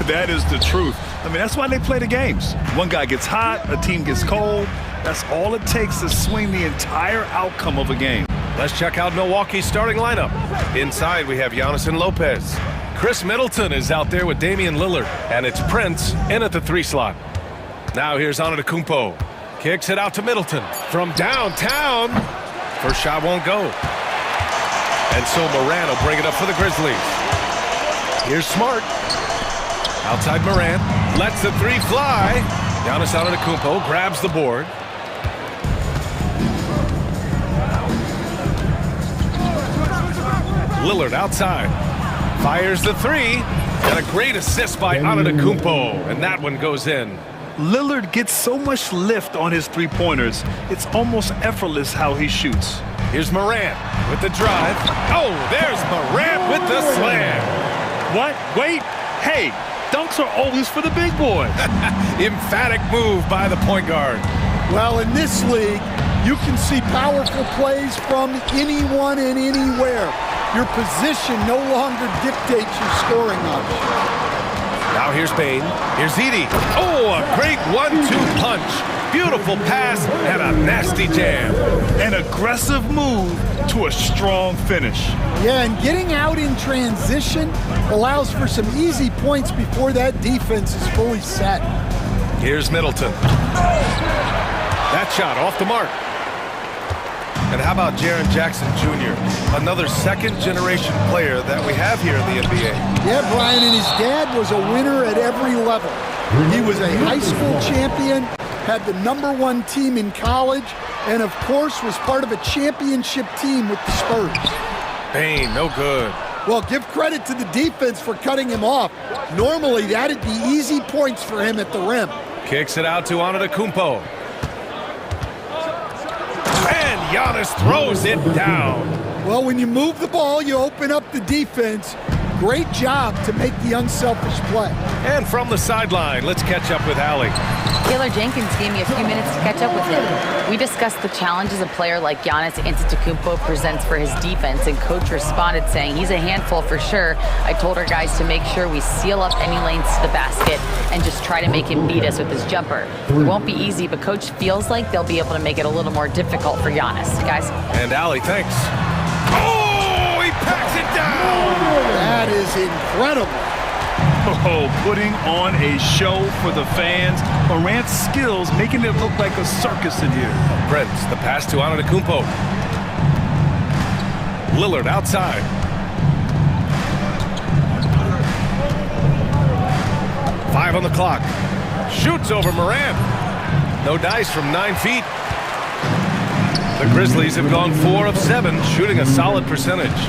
That is the truth. I mean, that's why they play the games. One guy gets hot, a team gets cold. That's all it takes to swing the entire outcome of a game. Let's check out Milwaukee's starting lineup. Inside, we have Giannis and Lopez. Chris Middleton is out there with Damian Lillard, and it's Prince in at the 3 slot. Now here's Antetokounmpo. Kicks it out to Middleton from downtown. First shot won't go. And so Morant will bring it up for the Grizzlies. Here's Smart. Outside Morant. Lets the 3 fly. Giannis Antetokounmpo grabs the board. Lillard outside. Fires the 3. And a great assist by Antetokounmpo. And that one goes in. Lillard gets so much lift on his three-pointers, it's almost effortless how he shoots. Here's Morant with the drive. Oh, there's Morant with the slam. What? Wait. Hey, dunks are always for the big boys. Emphatic move by the point guard. Well, in this league, you can see powerful plays from anyone and anywhere. Your position no longer dictates your scoring option. Now here's Bane. Here's Edey. Oh, a great 1-2 punch. Beautiful pass and a nasty jam. An aggressive move to a strong finish. Yeah, and getting out in transition allows for some easy points before that defense is fully set. Here's Middleton. That shot off the mark. And how about Jaren Jackson Jr., another second-generation player that we have here in the NBA? Yeah, Brian, and his dad was a winner at every level. He was a high school champion, had the #1 team in college, and of course was part of a championship team with the Spurs. Bane, no good. Well, give credit to the defense for cutting him off. Normally, that'd be easy points for him at the rim. Kicks it out to Antetokounmpo. And Giannis throws it down. Well, when you move the ball, you open up the defense. Great job to make the unselfish play. And from the sideline, let's catch up with Allie. Taylor Jenkins gave me a few minutes to catch up with him. We discussed the challenges a player like Giannis Antetokounmpo presents for his defense, and coach responded saying he's a handful for sure. I told our guys to make sure we seal up any lanes to the basket and just try to make him beat us with his jumper. It won't be easy, but coach feels like they'll be able to make it a little more difficult for Giannis. Guys? And Allie, thanks. Oh, he packs it down! That is incredible. Oh, putting on a show for the fans. Morant's skills making it look like a circus in here. Prince, the pass to Antetokounmpo. Lillard outside. Five on the clock. Shoots over Morant. No dice from 9 feet. The Grizzlies have gone 4 of 7, shooting a solid percentage.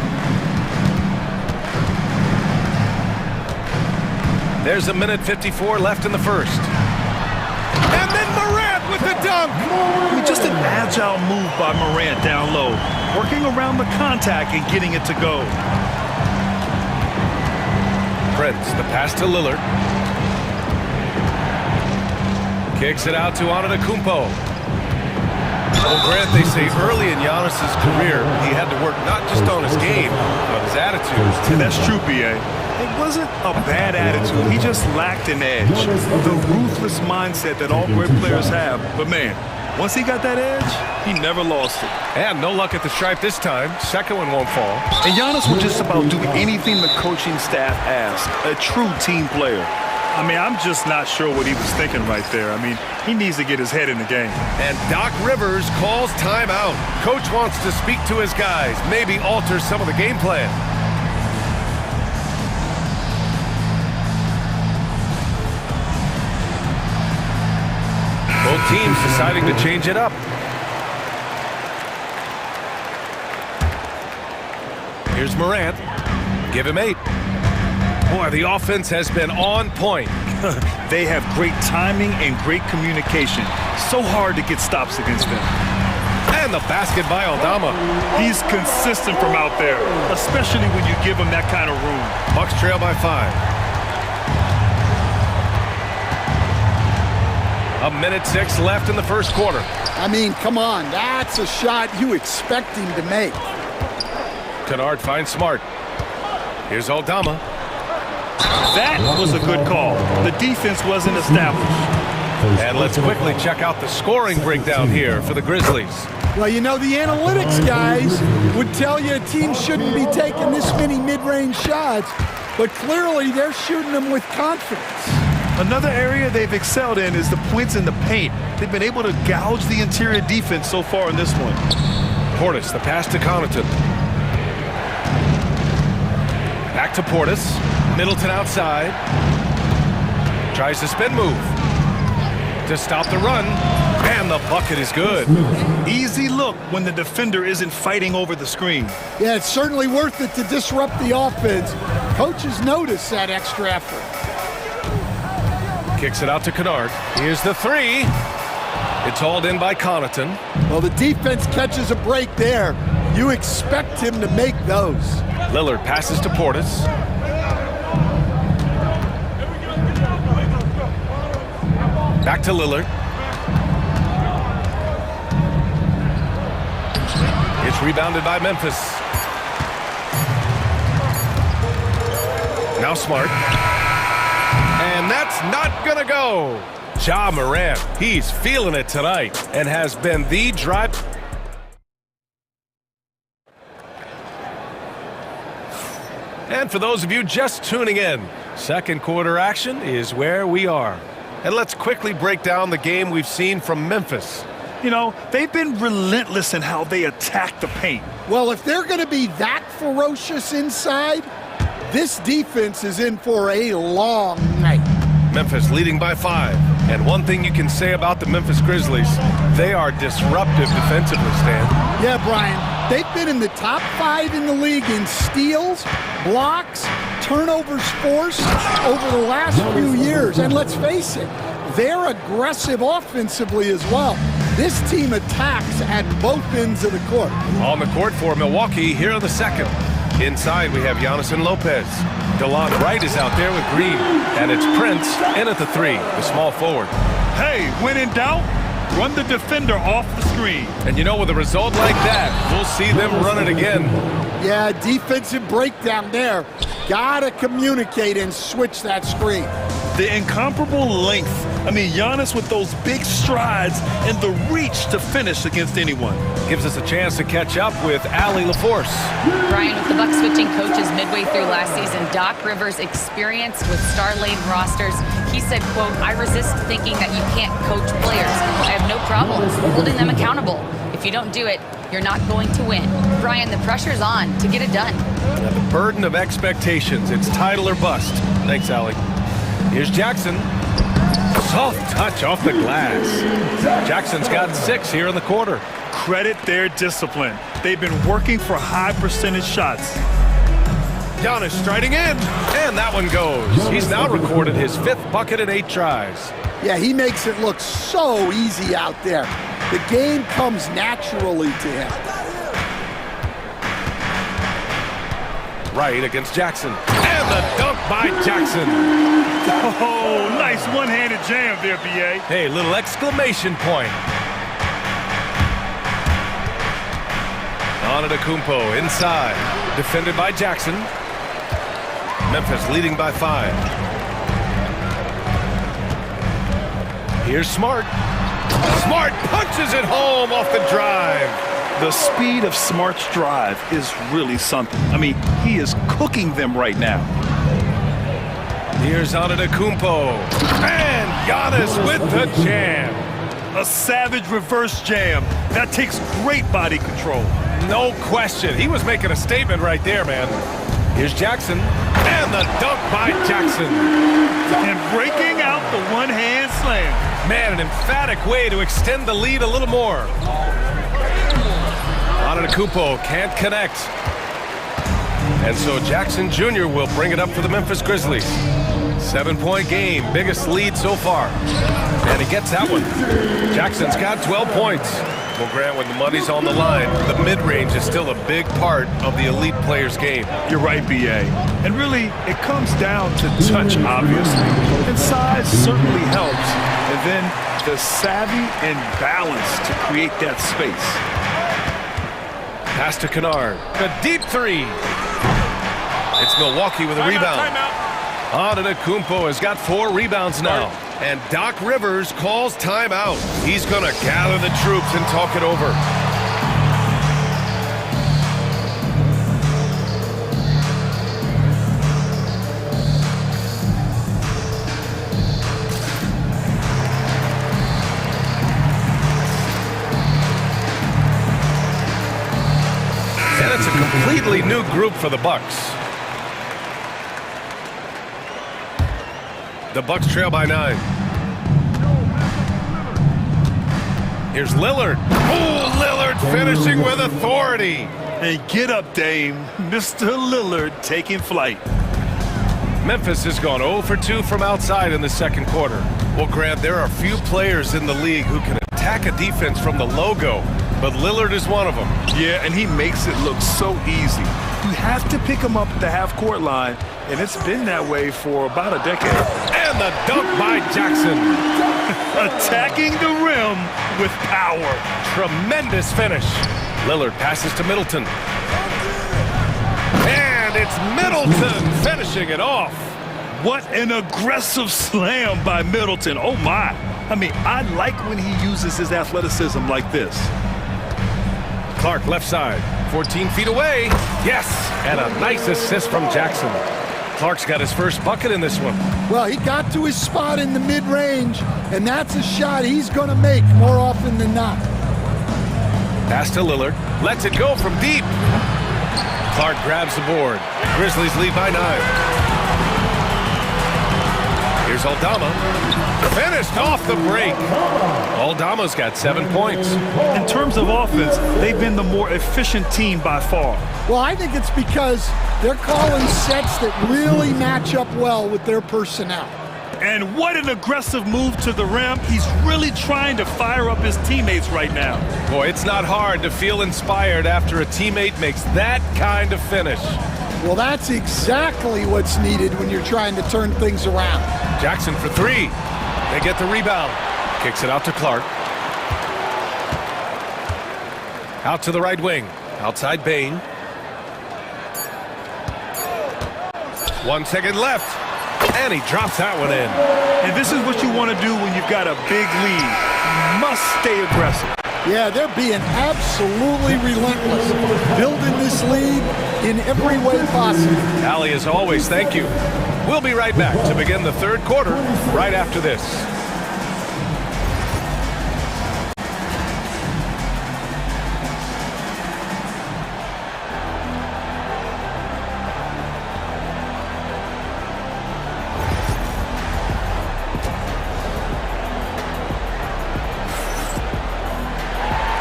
There's a minute 54 left in the first. And then Morant with the dunk! I mean, just an agile move by Morant down low, working around the contact and getting it to go. Prince, the pass to Lillard. Kicks it out to Antetokounmpo. Well, Grant, they say early in Giannis's career, he had to work not just on his game, but his attitude. And that's true, B.A. It wasn't a bad attitude. He just lacked an edge. The ruthless mindset that all great players have. But, man, once he got that edge, he never lost it. And no luck at the stripe this time. Second one won't fall. And Giannis will just about do anything the coaching staff asks. A true team player. I mean, I'm just not sure what he was thinking right there. I mean, he needs to get his head in the game. And Doc Rivers calls timeout. Coach wants to speak to his guys, maybe alter some of the game plan. Both teams deciding to change it up. Here's Morant. Give him 8. Boy, the offense has been on point. They have great timing and great communication. So hard to get stops against them. And the basket by Aldama. He's consistent from out there, especially when you give him that kind of room. Bucks trail by 5. A minute 6 left in the first quarter. I mean, come on. That's a shot you expect him to make. Kennard finds Smart. Here's Aldama. That was a good call. The defense wasn't established. And let's quickly check out the scoring breakdown here for the Grizzlies. Well, you know, the analytics guys would tell you a team shouldn't be taking this many mid-range shots, but clearly they're shooting them with confidence. Another area they've excelled in is the points in the paint. They've been able to gouge the interior defense so far in this one. Portis, the pass to Connaughton. Back to Portis. Middleton outside. Tries the spin move to stop the run, and the bucket is good. Easy look when the defender isn't fighting over the screen. Yeah, it's certainly worth it to disrupt the offense. Coaches notice that extra effort. Kicks it out to Kennard. Here's the three. It's hauled in by Connaughton. Well, the defense catches a break there. You expect him to make those. Lillard passes to Portis. Back to Lillard. It's rebounded by Memphis. Now Smart. And that's not gonna go. Ja Morant, he's feeling it tonight and has been the drive. And for those of you just tuning in, second quarter action is where we are. And let's quickly break down the game we've seen from Memphis. You know, they've been relentless in how they attack the paint. Well, if they're going to be that ferocious inside, this defense is in for a long night. Memphis leading by 5. And one thing you can say about the Memphis Grizzlies, they are disruptive defensively, Stan. Yeah, Brian. They've been in the top 5 in the league in steals, blocks, turnovers forced over the last few years. And let's face it, they're aggressive offensively as well. This team attacks at both ends of the court. On the court for Milwaukee here in the second. Inside we have Giannis and Lopez. DeLon Wright is out there with Green. And it's Prince in at the 3, the small forward. Hey, when in doubt, run the defender off the screen. And you know, with a result like that, we'll see them run it again. Yeah, defensive breakdown there. Gotta communicate and switch that screen. The incomparable length. I mean, Giannis with those big strides and the reach to finish against anyone. Gives us a chance to catch up with Allie LaForce. Brian, with the Bucks switching coaches midway through last season, Doc Rivers' experience with star-laden rosters, he said, quote, "I resist thinking that you can't coach players. I have no problem holding them accountable. If you don't do it, you're not going to win." Brian, the pressure's on to get it done. Now the burden of expectations. It's title or bust. Thanks, Allie. Here's Jackson. Soft touch off the glass. Jackson's got 6 here in the quarter. Credit their discipline. They've been working for high percentage shots. Giannis striding in, and that one goes. He's now recorded his 5th bucket in 8 tries. Yeah, he makes it look so easy out there. The game comes naturally to him. Right against Jackson. And the dunk by Jackson. Oh, nice one-handed jam there, B.A. Hey, little exclamation point. Antetokounmpo inside. Defended by Jackson. Memphis leading by 5. Here's Smart. Smart punches it home off the drive. The speed of Smart's drive is really something. I mean, he is cooking them right now. Here's Antetokounmpo. And Giannis with the jam. A savage reverse jam. That takes great body control. No question. He was making a statement right there, man. Here's Jackson. And the dunk by Jackson. And breaking out the one-hand slam. Man, an emphatic way to extend the lead a little more. Antetokounmpo can't connect. And so Jackson Jr. will bring it up for the Memphis Grizzlies. 7-point game, biggest lead so far. And he gets that one. Jackson's got 12 points. Well, Grant, when the money's on the line, the mid-range is still a big part of the elite player's game. You're right, B.A. And really, it comes down to touch, obviously. And size certainly helps. And then the savvy and balance to create that space. Pass to Kennard. A deep 3. It's Milwaukee with a rebound. Antetokounmpo has got 4 rebounds now. And Doc Rivers calls timeout. He's going to gather the troops and talk it over. And it's a completely new group for the Bucks. The Bucks trail by 9. Here's Lillard. Oh, Lillard finishing with authority. And get up, Dame. Mr. Lillard taking flight. Memphis has gone 0 for 2 from outside in the second quarter. Well, Grant, there are few players in the league who can attack a defense from the logo, but Lillard is one of them. Yeah, and he makes it look so easy. You have to pick him up at the half-court line, and it's been that way for about a decade. And the dunk by Jackson. Attacking the rim with power. Tremendous finish. Lillard passes to Middleton. And it's Middleton finishing it off. What an aggressive slam by Middleton. Oh, my. I mean, I like when he uses his athleticism like this. Clark left side, 14 feet away. Yes, and a nice assist from Jackson. Clark's got his first bucket in this one. Well, he got to his spot in the mid-range, and that's a shot he's going to make more often than not. Pass to Lillard, lets it go from deep. Clark grabs the board. Grizzlies lead by 9. Here's Aldama. Finished off the break. Aldama's got 7 points. In terms of offense, they've been the more efficient team by far. Well, I think it's because they're calling sets that really match up well with their personnel. And what an aggressive move to the rim. He's really trying to fire up his teammates right now. Boy, it's not hard to feel inspired after a teammate makes that kind of finish. Well, that's exactly what's needed when you're trying to turn things around. Jackson for 3. They get the rebound. Kicks it out to Clark. Out to the right wing. Outside Bain. 1 second left. And he drops that one in. And this is what you want to do when you've got a big lead. You must stay aggressive. Yeah, they're being absolutely relentless. Building this lead in every way possible. Allie, as always, thank you. We'll be right back to begin the third quarter right after this.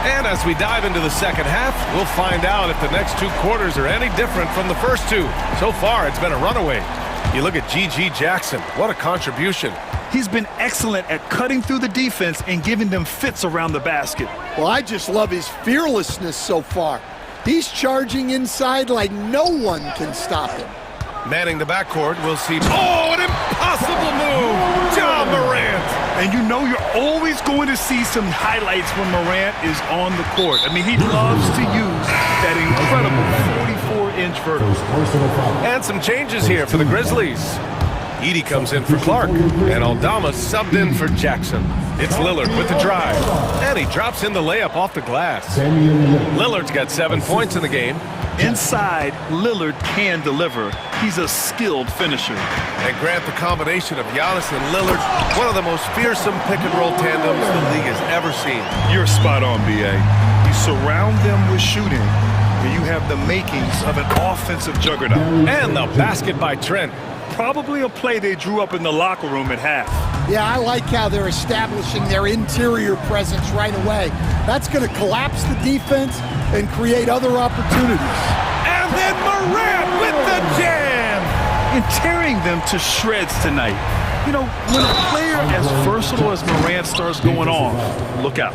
And as we dive into the second half, we'll find out if the next 2 quarters are any different from the first 2. So far, it's been a runaway. You look at G.G. Jackson. What a contribution. He's been excellent at cutting through the defense and giving them fits around the basket. Well, I just love his fearlessness so far. He's charging inside like no one can stop him. Manning the backcourt, we'll see. Oh, an impossible move! John Morant! And you know you're always going to see some highlights when Morant is on the court. I mean, he loves to use that incredible 44-inch vertical. And some changes here for the Grizzlies. Edey comes in for Clark, and Aldama subbed in for Jackson. It's Lillard with the drive, and he drops in the layup off the glass. Lillard's got 7 points in the game. Inside, Lillard can deliver. He's a skilled finisher. And Grant, the combination of Giannis and Lillard, one of the most fearsome pick-and-roll tandems the league has ever seen. You're spot on, B.A. You surround them with shooting, and you have the makings of an offensive juggernaut. And the basket by Trent. Probably a play they drew up in the locker room at half. Yeah, I like how they're establishing their interior presence right away. That's going to collapse the defense and create other opportunities. And then Morant with the jam! And tearing them to shreds tonight. You know, when a player as versatile as Morant starts going on, look out.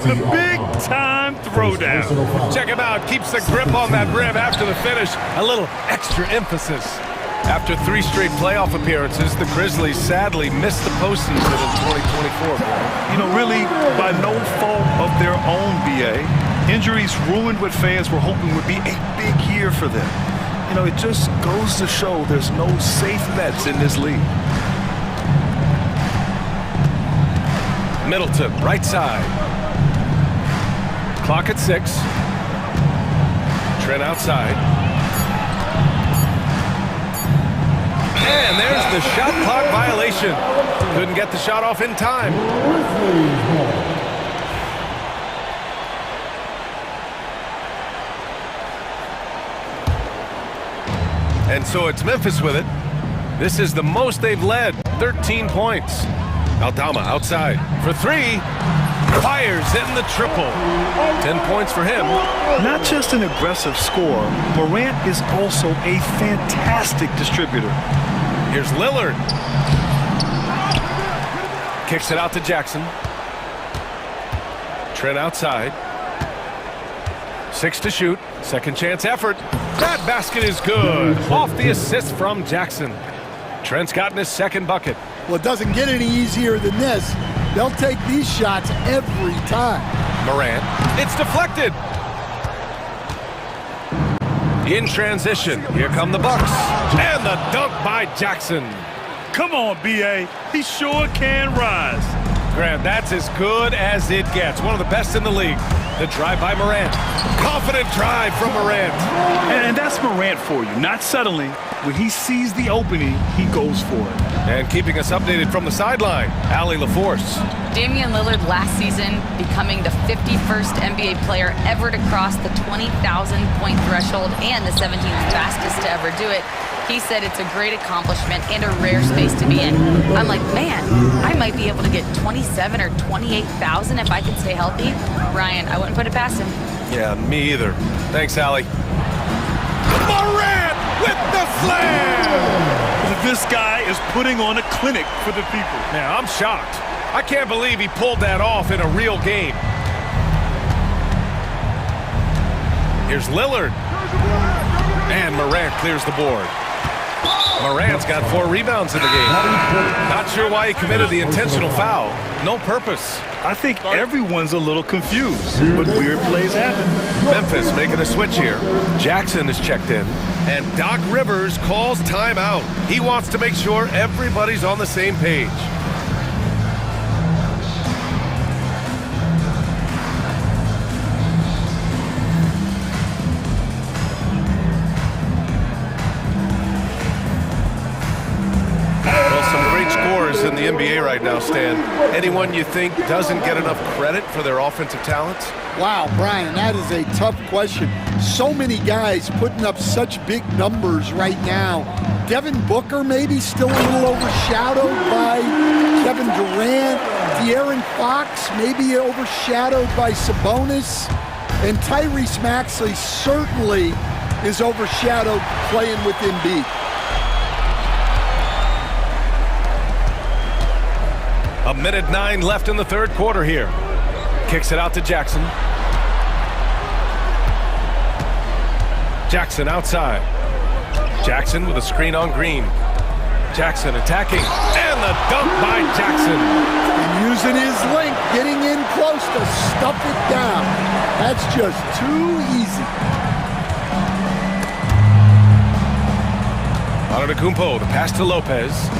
The big-time throwdown. Check him out. Keeps the grip on that rim after the finish. A little extra emphasis. After 3 straight playoff appearances, the Grizzlies sadly missed the postseason in 2024. You know, really, by no fault of their own, B.A. Injuries ruined what fans were hoping would be a big year for them. You know, it just goes to show there's no safe bets in this league. Middleton, right side. Clock at 6. Trent outside. And there's the shot clock violation. Couldn't get the shot off in time. And so it's Memphis with it. This is the most they've led, 13 points. Aldama outside for 3. Fires in the triple. 10 points for him. Not just an aggressive scorer, Morant is also a fantastic distributor. Here's Lillard. Kicks it out to Jackson. Trent outside. 6 to shoot. Second chance effort. That basket is good. Off the assist from Jackson. Trent's gotten his second bucket. Well, it doesn't get any easier than this. They'll take these shots every time. Morant. It's deflected. In transition. Here come the Bucks. And the dunk by Jackson. Come on, B.A. He sure can rise. Grant, that's as good as it gets. One of the best in the league. The drive by Morant. Confident drive from Morant. And that's Morant for you. Not settling. When he sees the opening, he goes for it. And keeping us updated from the sideline, Allie LaForce. Damian Lillard last season becoming the 51st NBA player ever to cross the 20,000-point threshold and the 17th fastest to ever do it. He said it's a great accomplishment and a rare space to be in. I'm like, man, I might be able to get 27 or 28,000 if I can stay healthy. Ryan, I wouldn't put it past him. Yeah, me either. Thanks, Allie. Morant with the slam! This guy is putting on a clinic for the people. Now, I'm shocked. I can't believe he pulled that off in a real game. Here's Lillard. And Morant clears the board. Morant's got 4 rebounds in the game. Not sure why he committed the intentional foul. No purpose. I think everyone's a little confused, but weird plays happen. Memphis making a switch here. Jackson is checked in. And Doc Rivers calls timeout. He wants to make sure everybody's on the same page. In the NBA right now, Stan. Anyone you think doesn't get enough credit for their offensive talents? Wow, Brian, that is a tough question. So many guys putting up such big numbers right now. Devin Booker maybe still a little overshadowed by Kevin Durant. De'Aaron Fox maybe overshadowed by Sabonis. And Tyrese Maxey certainly is overshadowed playing with Embiid. A minute 9 left in the third quarter here. Kicks it out to Jackson. Jackson outside. Jackson with a screen on Green. Jackson attacking. And the dunk by Jackson. And using his length, getting in close to stuff it down. That's just too easy. Antetokounmpo, the pass to Lopez.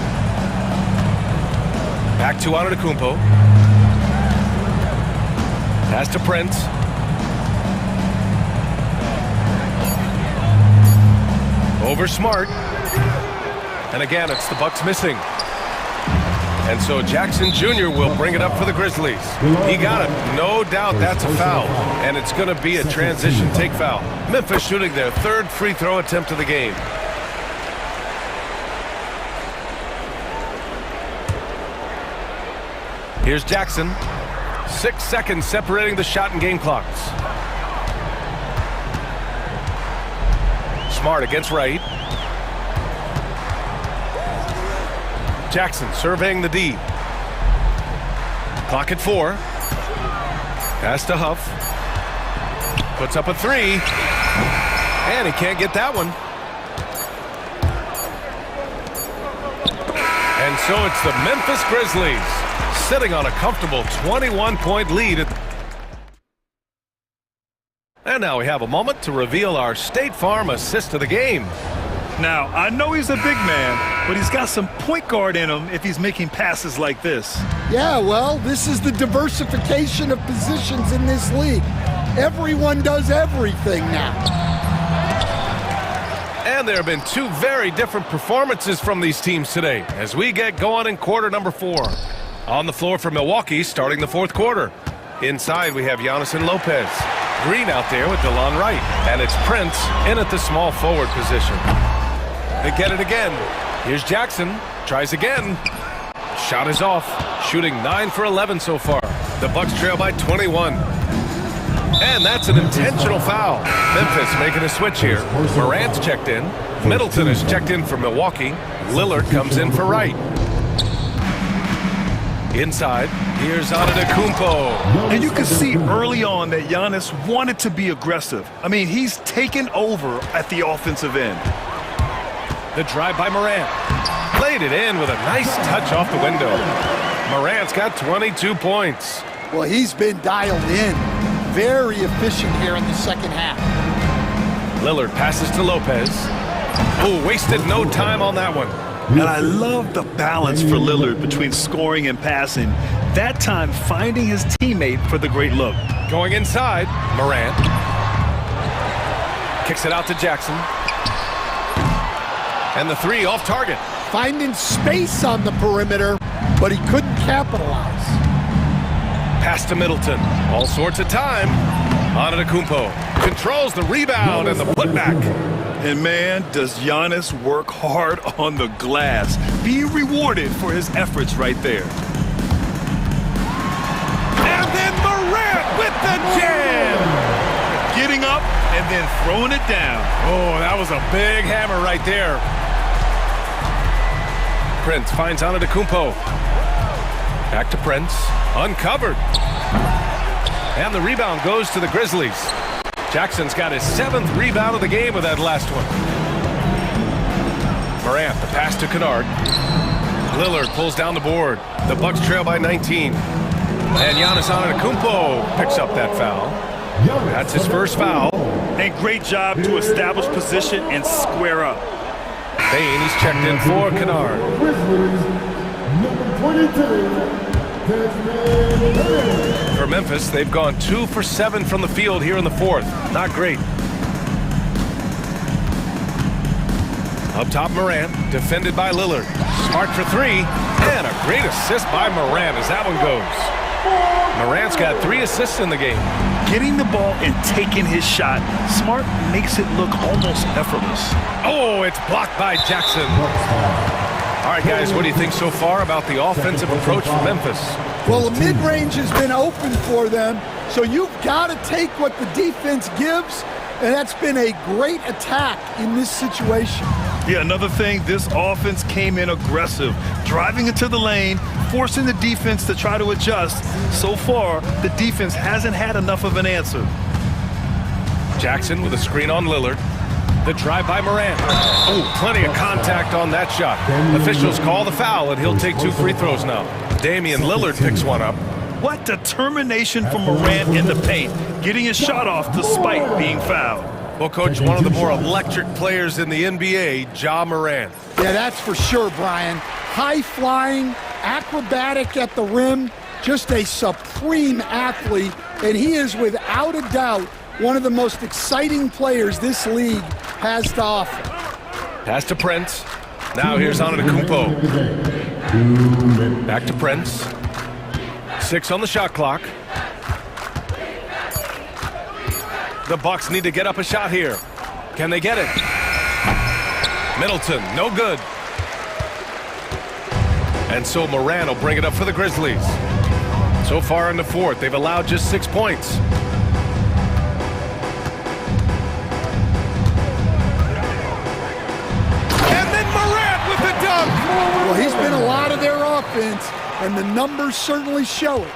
Back to Antetokounmpo. Pass to Prince. Over Smart. And again, it's the Bucks missing. And so Jackson Jr. will bring it up for the Grizzlies. He got it. No doubt that's a foul. And it's going to be a transition take foul. Memphis shooting their 3rd free throw attempt of the game. Here's Jackson. 6 seconds separating the shot and game clocks. Smart against Wright. Jackson surveying the D. Clock at 4. Pass to Huff. Puts up a 3. And he can't get that one. And so it's the Memphis Grizzlies sitting on a comfortable 21-point lead. And now we have a moment to reveal our State Farm assist of the game. Now, I know he's a big man, but he's got some point guard in him if he's making passes like this. Yeah, well, this is the diversification of positions in this league. Everyone does everything now. And there have been two very different performances from these teams today as we get going in quarter number 4. On the floor for Milwaukee starting the fourth quarter. Inside we have Giannis and Lopez. Green out there with DeLon Wright. And it's Prince in at the small forward position. They get it again. Here's Jackson. Tries again. Shot is off. Shooting 9 for 11 so far. The Bucks trail by 21. And that's an intentional foul. Memphis making a switch here. Morant's checked in. Middleton is checked in for Milwaukee. Lillard comes in for Wright. Inside, here's Antetokounmpo. And you can see early on that Giannis wanted to be aggressive. I mean, he's taken over at the offensive end. The drive by Morant. Played it in with a nice touch off the window. Morant's got 22 points. Well, he's been dialed in. Very efficient here in the second half. Lillard passes to Lopez. Oh, wasted no time on that one. And I love the balance for Lillard between scoring and passing. That time finding his teammate for the great look. Going inside, Morant. Kicks it out to Jackson. And the three off target. Finding space on the perimeter, but he couldn't capitalize. Pass to Middleton. All sorts of time. Antetokounmpo controls the rebound and the putback. And man, does Giannis work hard on the glass. Be rewarded for his efforts right there. And then Morant with the jam. Getting up and then throwing it down. Oh, that was a big hammer right there. Prince finds Antetokounmpo. Back to Prince. Uncovered. And the rebound goes to the Grizzlies. Jackson's got his 7th rebound of the game with that last one. Morant, the pass to Kennard. Lillard pulls down the board. The Bucks trail by 19. And Giannis Antetokounmpo picks up that foul. That's his first foul. And great job to establish position and square up. Bain, he's checked in for Kennard. Number 22. For Memphis, they've gone 2 for 7 from the field here in the fourth. Not great. Up top, Morant, defended by Lillard. Smart for 3, and a great assist by Morant as that one goes. Morant's got 3 assists in the game. Getting the ball and taking his shot. Smart makes it look almost effortless. Oh, it's blocked by Jackson. All right, guys, what do you think so far about the offensive approach for Memphis? Well, the mid-range has been open for them, so you've got to take what the defense gives, and that's been a great attack in this situation. Yeah, another thing, this offense came in aggressive, driving into the lane, forcing the defense to try to adjust. So far, the defense hasn't had enough of an answer. Jackson with a screen on Lillard. The drive by Morant. Oh, plenty of contact on that shot. Officials call the foul, and he'll take 2 free throws now. Damian Lillard picks one up. What determination from Morant in the paint, getting his shot off despite being fouled. Well, Coach, one of the more electric players in the NBA, Ja Morant. Yeah, that's for sure, Brian. High-flying, acrobatic at the rim, just a supreme athlete, and he is without a doubt one of the most exciting players this league has to offer. Pass to Prince. Now here's Antetokounmpo. Back to Prince. 6 on the shot clock. The Bucks need to get up a shot here. Can they get it? Middleton, no good. And so Morant will bring it up for the Grizzlies. So far in the fourth, they've allowed just 6 points. Well, he's been a lot of their offense, and the numbers certainly show it.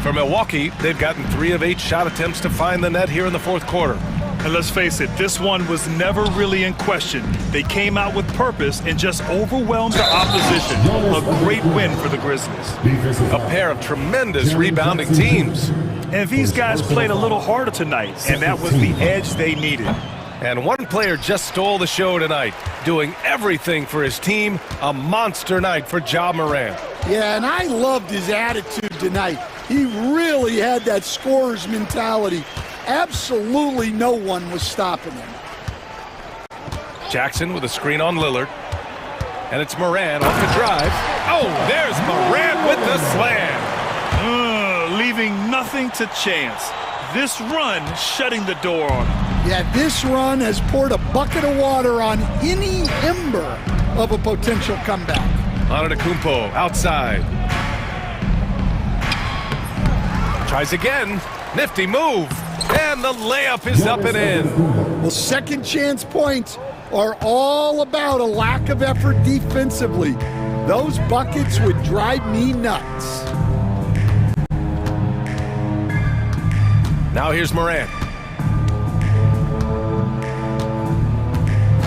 For Milwaukee, they've gotten 3 of 8 shot attempts to find the net here in the fourth quarter. And let's face it, this one was never really in question. They came out with purpose and just overwhelmed the opposition. A great win for the Grizzlies. A pair of tremendous rebounding teams. And these guys played a little harder tonight, and that was the edge they needed. And one player just stole the show tonight, doing everything for his team. A monster night for Ja Morant. Yeah, and I loved his attitude tonight. He really had that scorer's mentality. Absolutely no one was stopping him. Jackson with a screen on Lillard. And it's Morant off the drive. Oh, there's Morant with the slam. Leaving nothing to chance. This run shutting the door on him. Yeah, this run has poured a bucket of water on any ember of a potential comeback. Antetokounmpo outside. Tries again. Nifty move. And the layup is up and in. Well, second chance points are all about a lack of effort defensively. Those buckets would drive me nuts. Now here's Morant.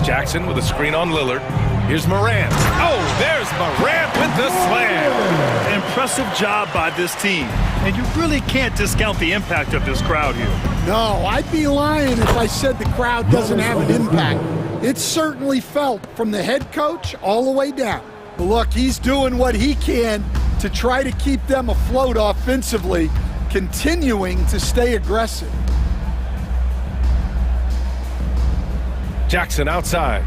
Jackson with a screen on Lillard. Here's Morant. Oh, there's Morant with the slam. Impressive job by this team. And you really can't discount the impact of this crowd here. No, I'd be lying if I said the crowd doesn't have an impact. It's certainly felt from the head coach all the way down. But look, he's doing what he can to try to keep them afloat offensively, continuing to stay aggressive. Jackson outside.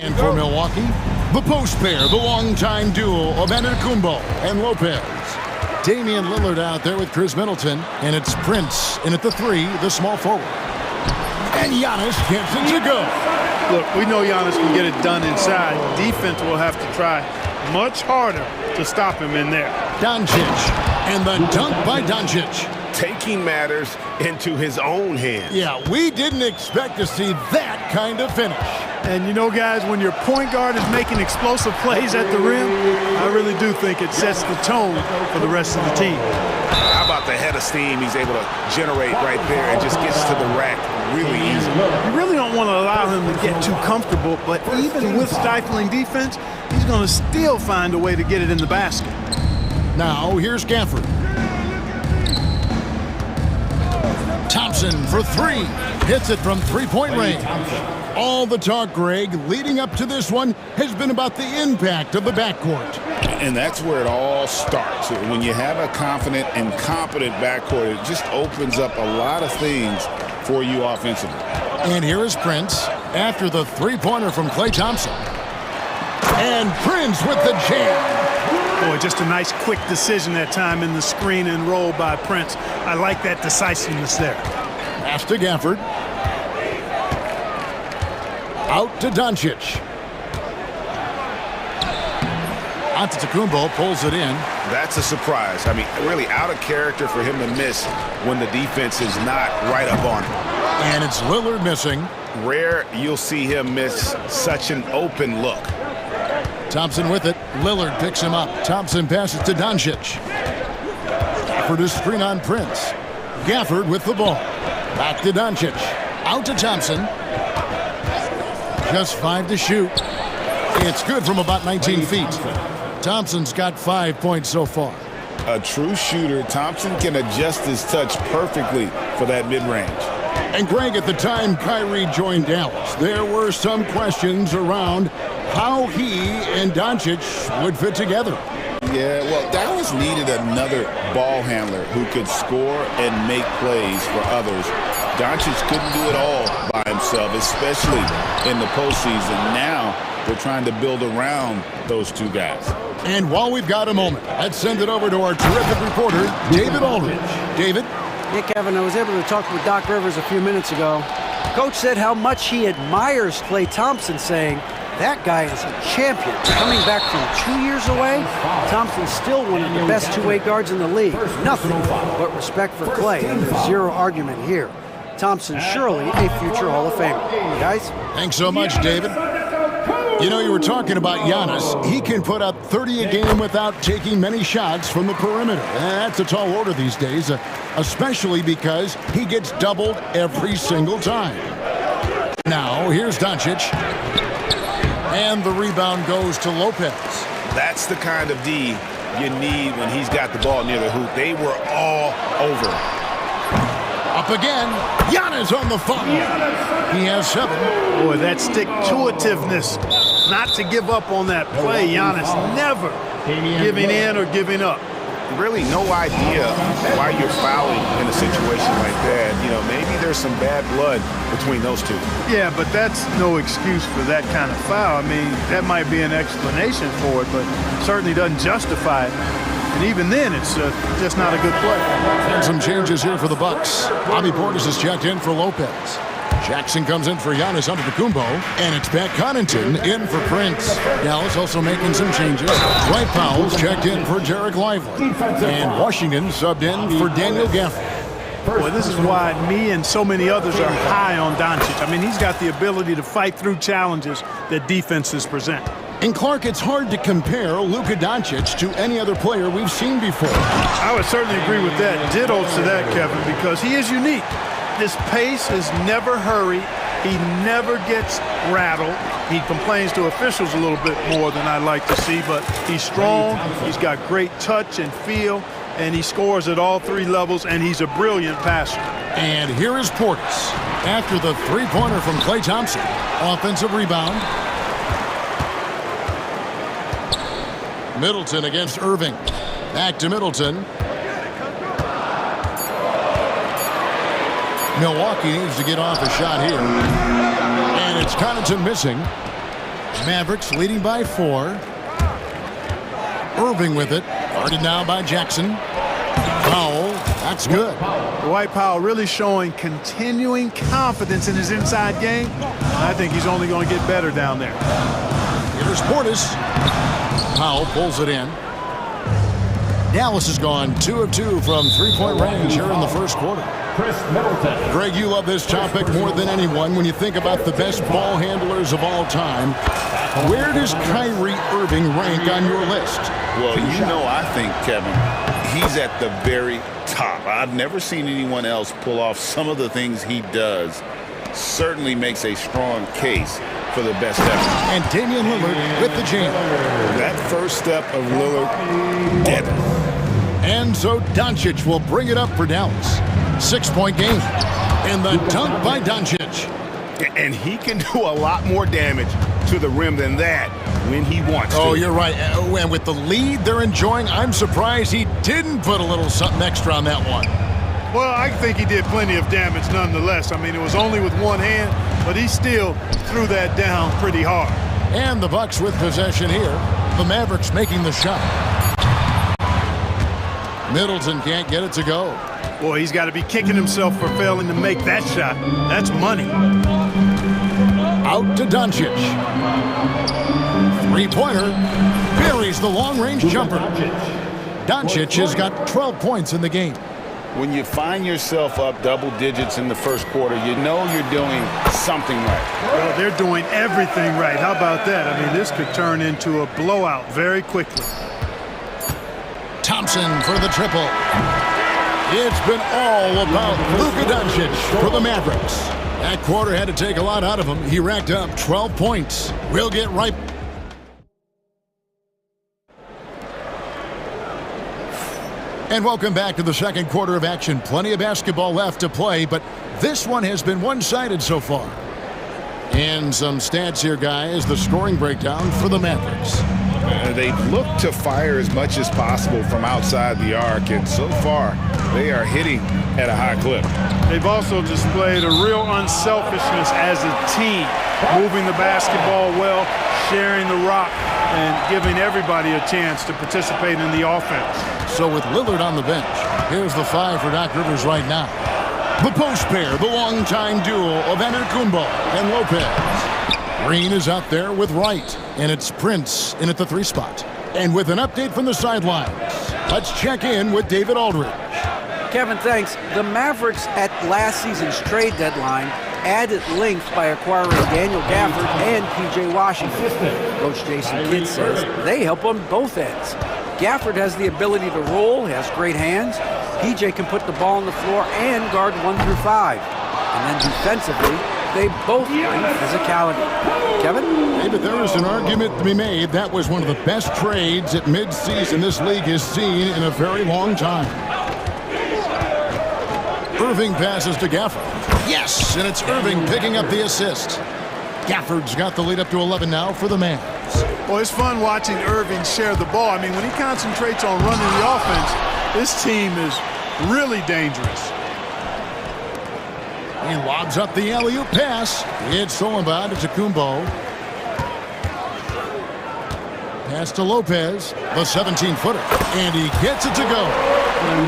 And for Milwaukee, the post pair, the longtime duo of Antetokounmpo and Lopez. Damian Lillard out there with Chris Middleton, and it's Prince in at the 3, the small forward. And Giannis gets it to go. Look, we know Giannis can get it done inside. Defense will have to try much harder to stop him in there. Doncic, and the dunk by Doncic. Taking matters into his own hands. Yeah, we didn't expect to see that kind of finish. And you know, guys, when your point guard is making explosive plays at the rim, I really do think it sets the tone for the rest of the team. How about the head of steam he's able to generate right there and just gets to the rack really easy. You really don't want to allow him to get too comfortable, but even with stifling defense, he's going to still find a way to get it in the basket. Now, here's Gafford. Thompson for 3. Hits it from three-point range. All the talk, Greg, leading up to this one has been about the impact of the backcourt. And that's where it all starts. When you have a confident and competent backcourt, it just opens up a lot of things for you offensively. And here is Prince after the three-pointer from Klay Thompson. And Prince with the jam. Boy, just a nice quick decision that time in the screen and roll by Prince. I like that decisiveness there. Pass to Gafford. Out to Doncic. Antetokounmpo pulls it in. That's a surprise. I mean, really out of character for him to miss when the defense is not right up on him. And it's Lillard missing. Rare you'll see him miss such an open look. Thompson with it. Lillard picks him up. Thompson passes to Doncic. Gafford is screen on Prince. Gafford with the ball. Back to Doncic. Out to Thompson. Just 5 to shoot. It's good from about 19 feet. Thompson's got 5 points so far. A true shooter, Thompson can adjust his touch perfectly for that mid-range. And Greg, at the time Kyrie joined Dallas, there were some questions around how he and Doncic would fit together. Yeah, well, Dallas needed another ball handler who could score and make plays for others. Doncic couldn't do it all by himself, especially in the postseason. Now they're trying to build around those two guys. And while we've got a moment, let's send it over to our terrific reporter, David Aldridge. David? Yeah, Kevin, I was able to talk with Doc Rivers a few minutes ago. Coach said how much he admires Klay Thompson, saying, that guy is a champion. Coming back from 2 years away, Thompson's still one of the best two-way guards in the league. Nothing but respect for Klay, and there's zero argument here. Thompson surely a future Hall of Famer. Guys? Thanks so much, David. You know, you were talking about Giannis. He can put up 30 a game without taking many shots from the perimeter. That's a tall order these days, especially because he gets doubled every single time. Now, here's Doncic. And the rebound goes to Lopez. That's the kind of D you need when he's got the ball near the hoop. They were all over. Up again. Giannis on the foul. He has 7. Boy, that stick-to-itiveness, not to give up on that play. Giannis never giving in or giving up. Really no idea why you're fouling in a situation like that. You know, maybe there's some bad blood between those two. Yeah, but that's no excuse for that kind of foul. I mean, that might be an explanation for it, but certainly doesn't justify it. And even then, it's just not a good play. And some changes here for the Bucks. Bobby Portis is checked in for Lopez. Jackson comes in for Giannis Antetokounmpo, and it's Pat Connaughton in for Prince. Dallas also making some changes. Dwight Powell's checked in for Jarek Lively, and Washington subbed in for Daniel Gafford. Boy, this is why me and so many others are high on Doncic. I mean, he's got the ability to fight through challenges that defenses present. And Clark, it's hard to compare Luka Doncic to any other player we've seen before. I would certainly agree with that. Ditto to that, Kevin, because he is unique. His pace is never hurried. He never gets rattled. He complains to officials a little bit more than I'd like to see, but he's strong. He's got great touch and feel, and he scores at all 3 levels, and he's a brilliant passer. And here is Portis after the three-pointer from Klay Thompson. Offensive rebound. Middleton against Irving. Back to Middleton. Milwaukee needs to get off a shot here. And it's Connaughton missing. Mavericks leading by 4. Irving with it. Guarded now by Jackson. Powell. That's good. Dwight Powell really showing continuing confidence in his inside game. I think he's only going to get better down there. Here's Portis. Powell pulls it in. Dallas has gone 2 of 2 from three-point range here in the first quarter. Greg, you love this topic more than anyone. When you think about the best ball handlers of all time, where does Kyrie Irving rank on your list? Well, you know, I think, Kevin, he's at the very top. I've never seen anyone else pull off some of the things he does. Certainly makes a strong case for the best ever. And Damian Lillard with the jam. That first step of Lillard, deadly. And so Doncic will bring it up for Dallas. 6-point game. And the dunk by Doncic. And he can do a lot more damage to the rim than that when he wants to. Oh, you're right. And with the lead they're enjoying, I'm surprised he didn't put a little something extra on that one. Well, I think he did plenty of damage nonetheless. I mean, it was only with one hand, but he still threw that down pretty hard. And the Bucks with possession here. The Mavericks making the shot. Middleton can't get it to go. Boy, he's got to be kicking himself for failing to make that shot. That's money. Out to Doncic. Three-pointer. Buries the long-range jumper. Doncic has got 12 points in the game. When you find yourself up double digits in the first quarter, you know you're doing something right. Well, they're doing everything right. How about that? I mean, this could turn into a blowout very quickly. Thompson for the triple. It's been all about Luka Doncic for the Mavericks. That quarter had to take a lot out of him. He racked up 12 points. We'll get right. And welcome back to the second quarter of action. Plenty of basketball left to play, but this one has been one-sided so far. And some stats here, guys. The scoring breakdown for the Mavericks. They look to fire as much as possible from outside the arc, and so far they are hitting at a high clip. They've also displayed a real unselfishness as a team, moving the basketball well, sharing the rock, and giving everybody a chance to participate in the offense. So with Lillard on the bench, here's the 5 for Doc Rivers right now. The post pair, the longtime duo of Antetokounmpo and Lopez. Green is out there with Wright, and it's Prince in at the 3 spot. And with an update from the sidelines, let's check in with David Aldridge. Kevin, thanks. The Mavericks at last season's trade deadline added length by acquiring Daniel Gafford and P.J. Washington. Coach Jason Kidd says they help on both ends. Gafford has the ability to roll, has great hands. P.J. can put the ball on the floor and guard 1 through 5. And then defensively, they both bring physicality. Kevin? David, there is an argument to be made. That was one of the best trades at midseason this league has seen in a very long time. Irving passes to Gafford. Yes, and it's Irving picking up the assist. Gafford's got the lead up to 11 now for the Mavs. Well, it's fun watching Irving share the ball. I mean, when he concentrates on running the offense, this team is really dangerous. He lobs up the alley-oop pass. It's stolen by Antetokounmpo. Pass to Lopez, the 17-footer, and he gets it to go.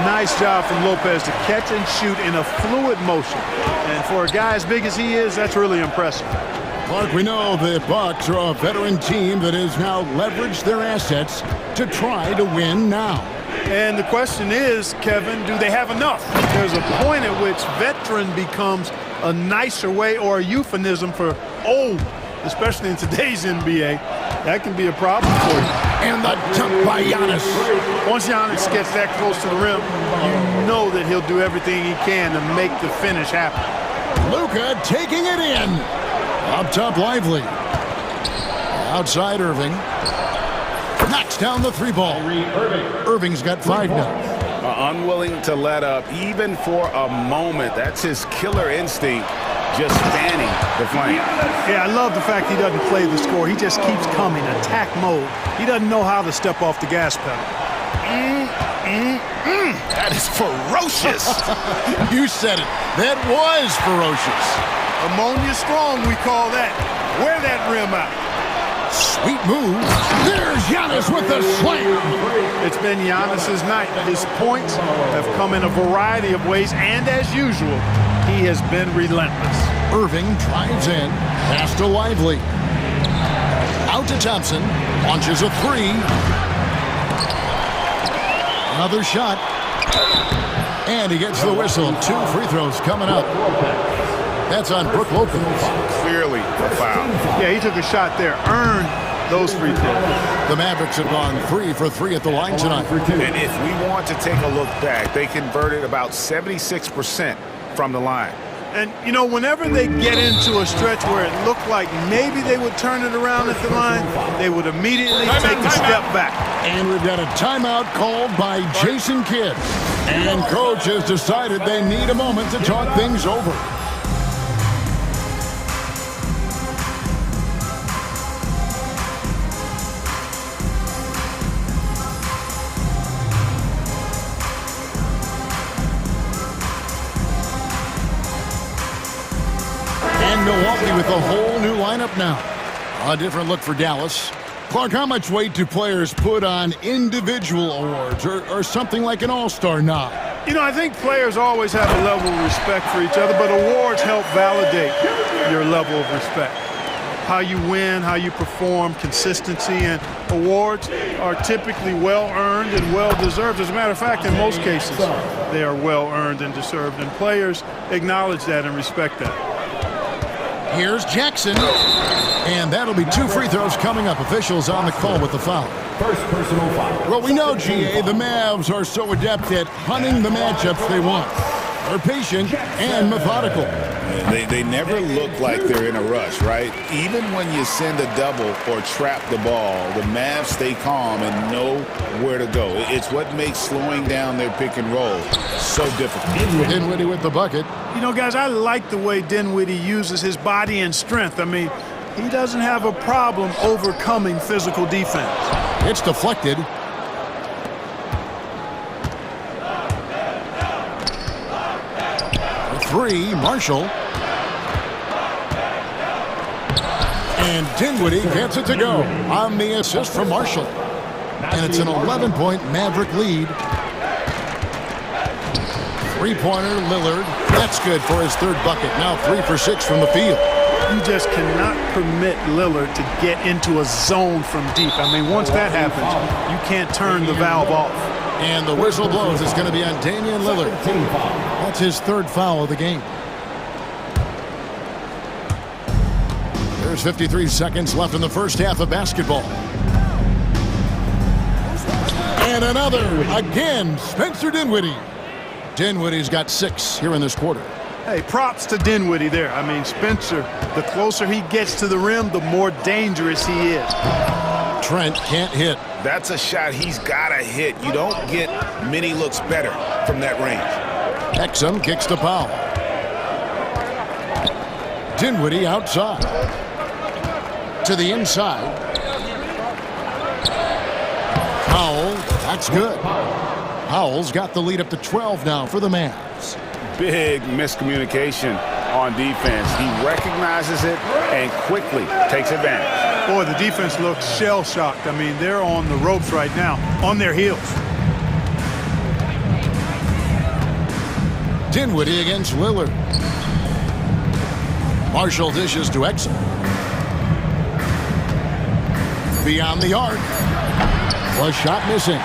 Nice job from Lopez to catch and shoot in a fluid motion. And for a guy as big as he is, that's really impressive. Clark, we know the Bucks are a veteran team that has now leveraged their assets to try to win now. And the question is, Kevin, do they have enough? There's a point at which veteran becomes a nicer way or a euphemism for old, especially in today's NBA. That can be a problem for you. And the jump by Giannis. Once Giannis gets that close to the rim, you know that he'll do everything he can to make the finish happen. Luka taking it in. Up top, Lively. Outside, Irving. Knocks down the 3 ball. Irving's got 5 now. Unwilling to let up even for a moment. That's his killer instinct, just fanning the flame. Yeah, I love the fact he doesn't play the score. He just keeps coming, attack mode. He doesn't know how to step off the gas pedal. That is ferocious. You said it. That was ferocious. Ammonia strong, we call that. Wear that rim out. Sweet move. There's Giannis with the slam. It's been Giannis's night. His points have come in a variety of ways, and as usual, he has been relentless. Irving drives in. Pass to Lively. Out to Thompson. Launches a three. Another shot. And he gets the whistle. 2 free throws coming up. That's on Brook Lopez. Clearly a foul. Yeah, he took a shot there, earned those free throws. The Mavericks have gone 3 for 3 at the line tonight. And if we want to take a look back, they converted about 76% from the line. And, you know, whenever they get into a stretch where it looked like maybe they would turn it around at the line, they would immediately take a step back. And we've got a timeout called by Jason Kidd. And coach has decided they need a moment to talk things over. Milwaukee with a whole new lineup now. A different look for Dallas. Clark, how much weight do players put on individual awards or something like an all-star nod? You know, I think players always have a level of respect for each other, but awards help validate your level of respect. How you win, how you perform, consistency, and awards are typically well-earned and well-deserved. As a matter of fact, in most cases, they are well-earned and deserved, and players acknowledge that and respect that. Here's Jackson, and that'll be 2 free throws coming up. Officials on the call with the foul. First personal foul. Well, we know, GA, the Mavs are so adept at hunting the matchups they want. They're patient and methodical. They never look like they're in a rush, right? Even when you send a double or trap the ball, the Mavs stay calm and know where to go. It's what makes slowing down their pick and roll so difficult. Dinwiddie with the bucket. You know, guys, I like the way Dinwiddie uses his body and strength. I mean, he doesn't have a problem overcoming physical defense. It's deflected. Three, Marshall. And Dinwiddie gets it to go on the assist from Marshall. And it's an 11-point Maverick lead. Three-pointer, Lillard. That's good for his 3rd bucket. Now 3 for 6 from the field. You just cannot permit Lillard to get into a zone from deep. I mean, once that happens, you can't turn the valve off. And the whistle blows. It's going to be on Damian Lillard. That's his 3rd foul of the game. There's 53 seconds left in the first half of basketball. And another. Again, Spencer Dinwiddie. Dinwiddie's got 6 here in this quarter. Hey, props to Dinwiddie there. I mean, Spencer, the closer he gets to the rim, the more dangerous he is. Trent can't hit. That's a shot he's got to hit. You don't get many looks better from that range. Exum kicks to Powell. Dinwiddie outside. To the inside. Powell, that's good. Powell's got the lead up to 12 now for the Mavs. Big miscommunication on defense. He recognizes it and quickly takes advantage. Boy, the defense looks shell-shocked. I mean, they're on the ropes right now, on their heels. Dinwiddie against Lillard. Marshall dishes to Exum. Beyond the arc. Flush shot missing.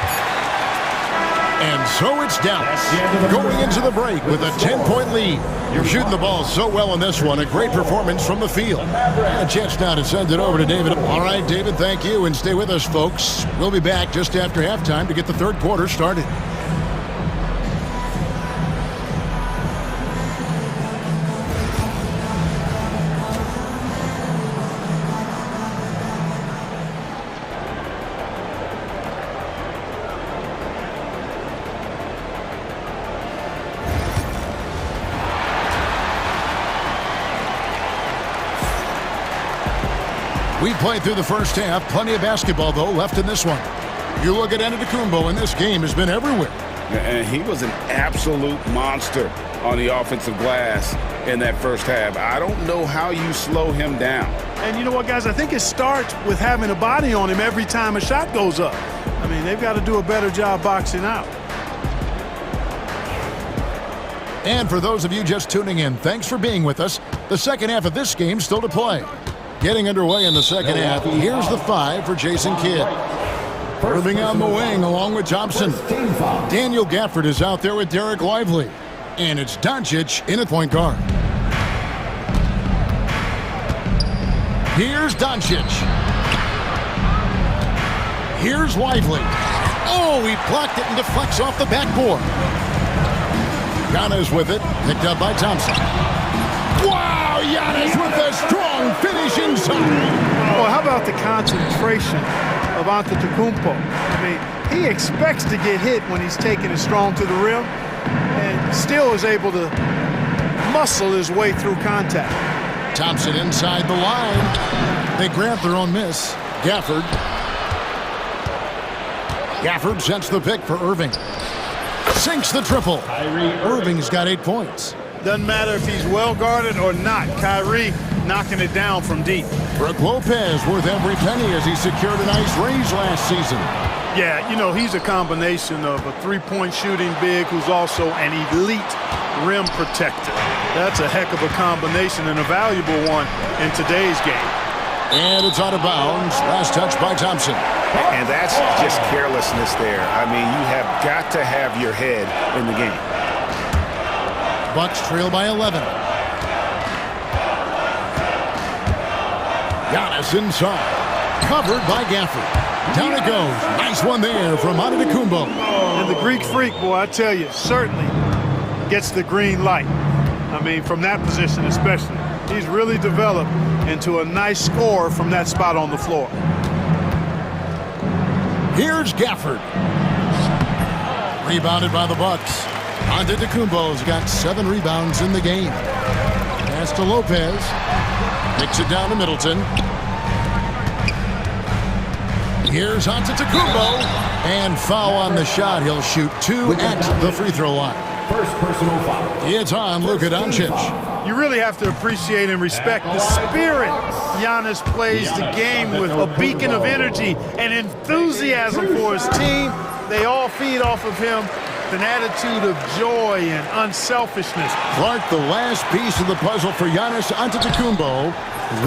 And so it's Dallas going into the break with a 10-point lead. You're shooting the ball so well in this one. A great performance from the field. And a chance now to send it over to David. All right, David, thank you. And stay with us, folks. We'll be back just after halftime to get the 3rd quarter started. We played through the first half. Plenty of basketball, though, left in this one. You look at Antetokounmpo, and this game has been everywhere. And he was an absolute monster on the offensive glass in that first half. I don't know how you slow him down. And you know what, guys? I think it starts with having a body on him every time a shot goes up. I mean, they've got to do a better job boxing out. And for those of you just tuning in, thanks for being with us. The second half of this game still to play. Getting underway in the second half, here's the 5 for Jason Kidd. Irving on the wing along with Thompson. Daniel Gafford is out there with Derek Lively. And it's Doncic in at point guard. Here's Doncic. Here's Lively. Oh, he blocked it and deflects off the backboard. Giannis with it, picked up by Thompson. Wow, Giannis with a strong finish inside. Well, how about the concentration of Antetokounmpo? I mean, he expects to get hit when he's taking it strong to the rim and still is able to muscle his way through contact. Thompson inside the line. They grab their own miss. Gafford sets the pick for Irving. Sinks the triple. Irving's got 8 points. Doesn't matter if he's well guarded or not. Kyrie knocking it down from deep. Brook Lopez worth every penny as he secured a nice raise last season. Yeah, you know, he's a combination of a three-point shooting big who's also an elite rim protector. That's a heck of a combination and a valuable one in today's game. And it's out of bounds. Last touch by Thompson. And that's just carelessness there. I mean, you have got to have your head in the game. Bucks trail by 11. Giannis inside. Covered by Gafford. Down it goes. Nice one there from Antetokounmpo. And the Greek Freak, boy, I tell you, certainly gets the green light. I mean, from that position especially. He's really developed into a nice scorer from that spot on the floor. Here's Gafford. Rebounded by the Bucks. Antetokounmpo's got 7 rebounds in the game. Pass to Lopez. Kicks it down to Middleton. Here's Antetokounmpo. And foul on the shot. He'll shoot 2 at the free throw line. First personal foul. It's on Luka Doncic. You really have to appreciate and respect the spirit Giannis plays the game with, a beacon of energy and enthusiasm for his team. They all feed off of him, an attitude of joy and unselfishness. Clark, the last piece of the puzzle for Giannis Antetokounmpo,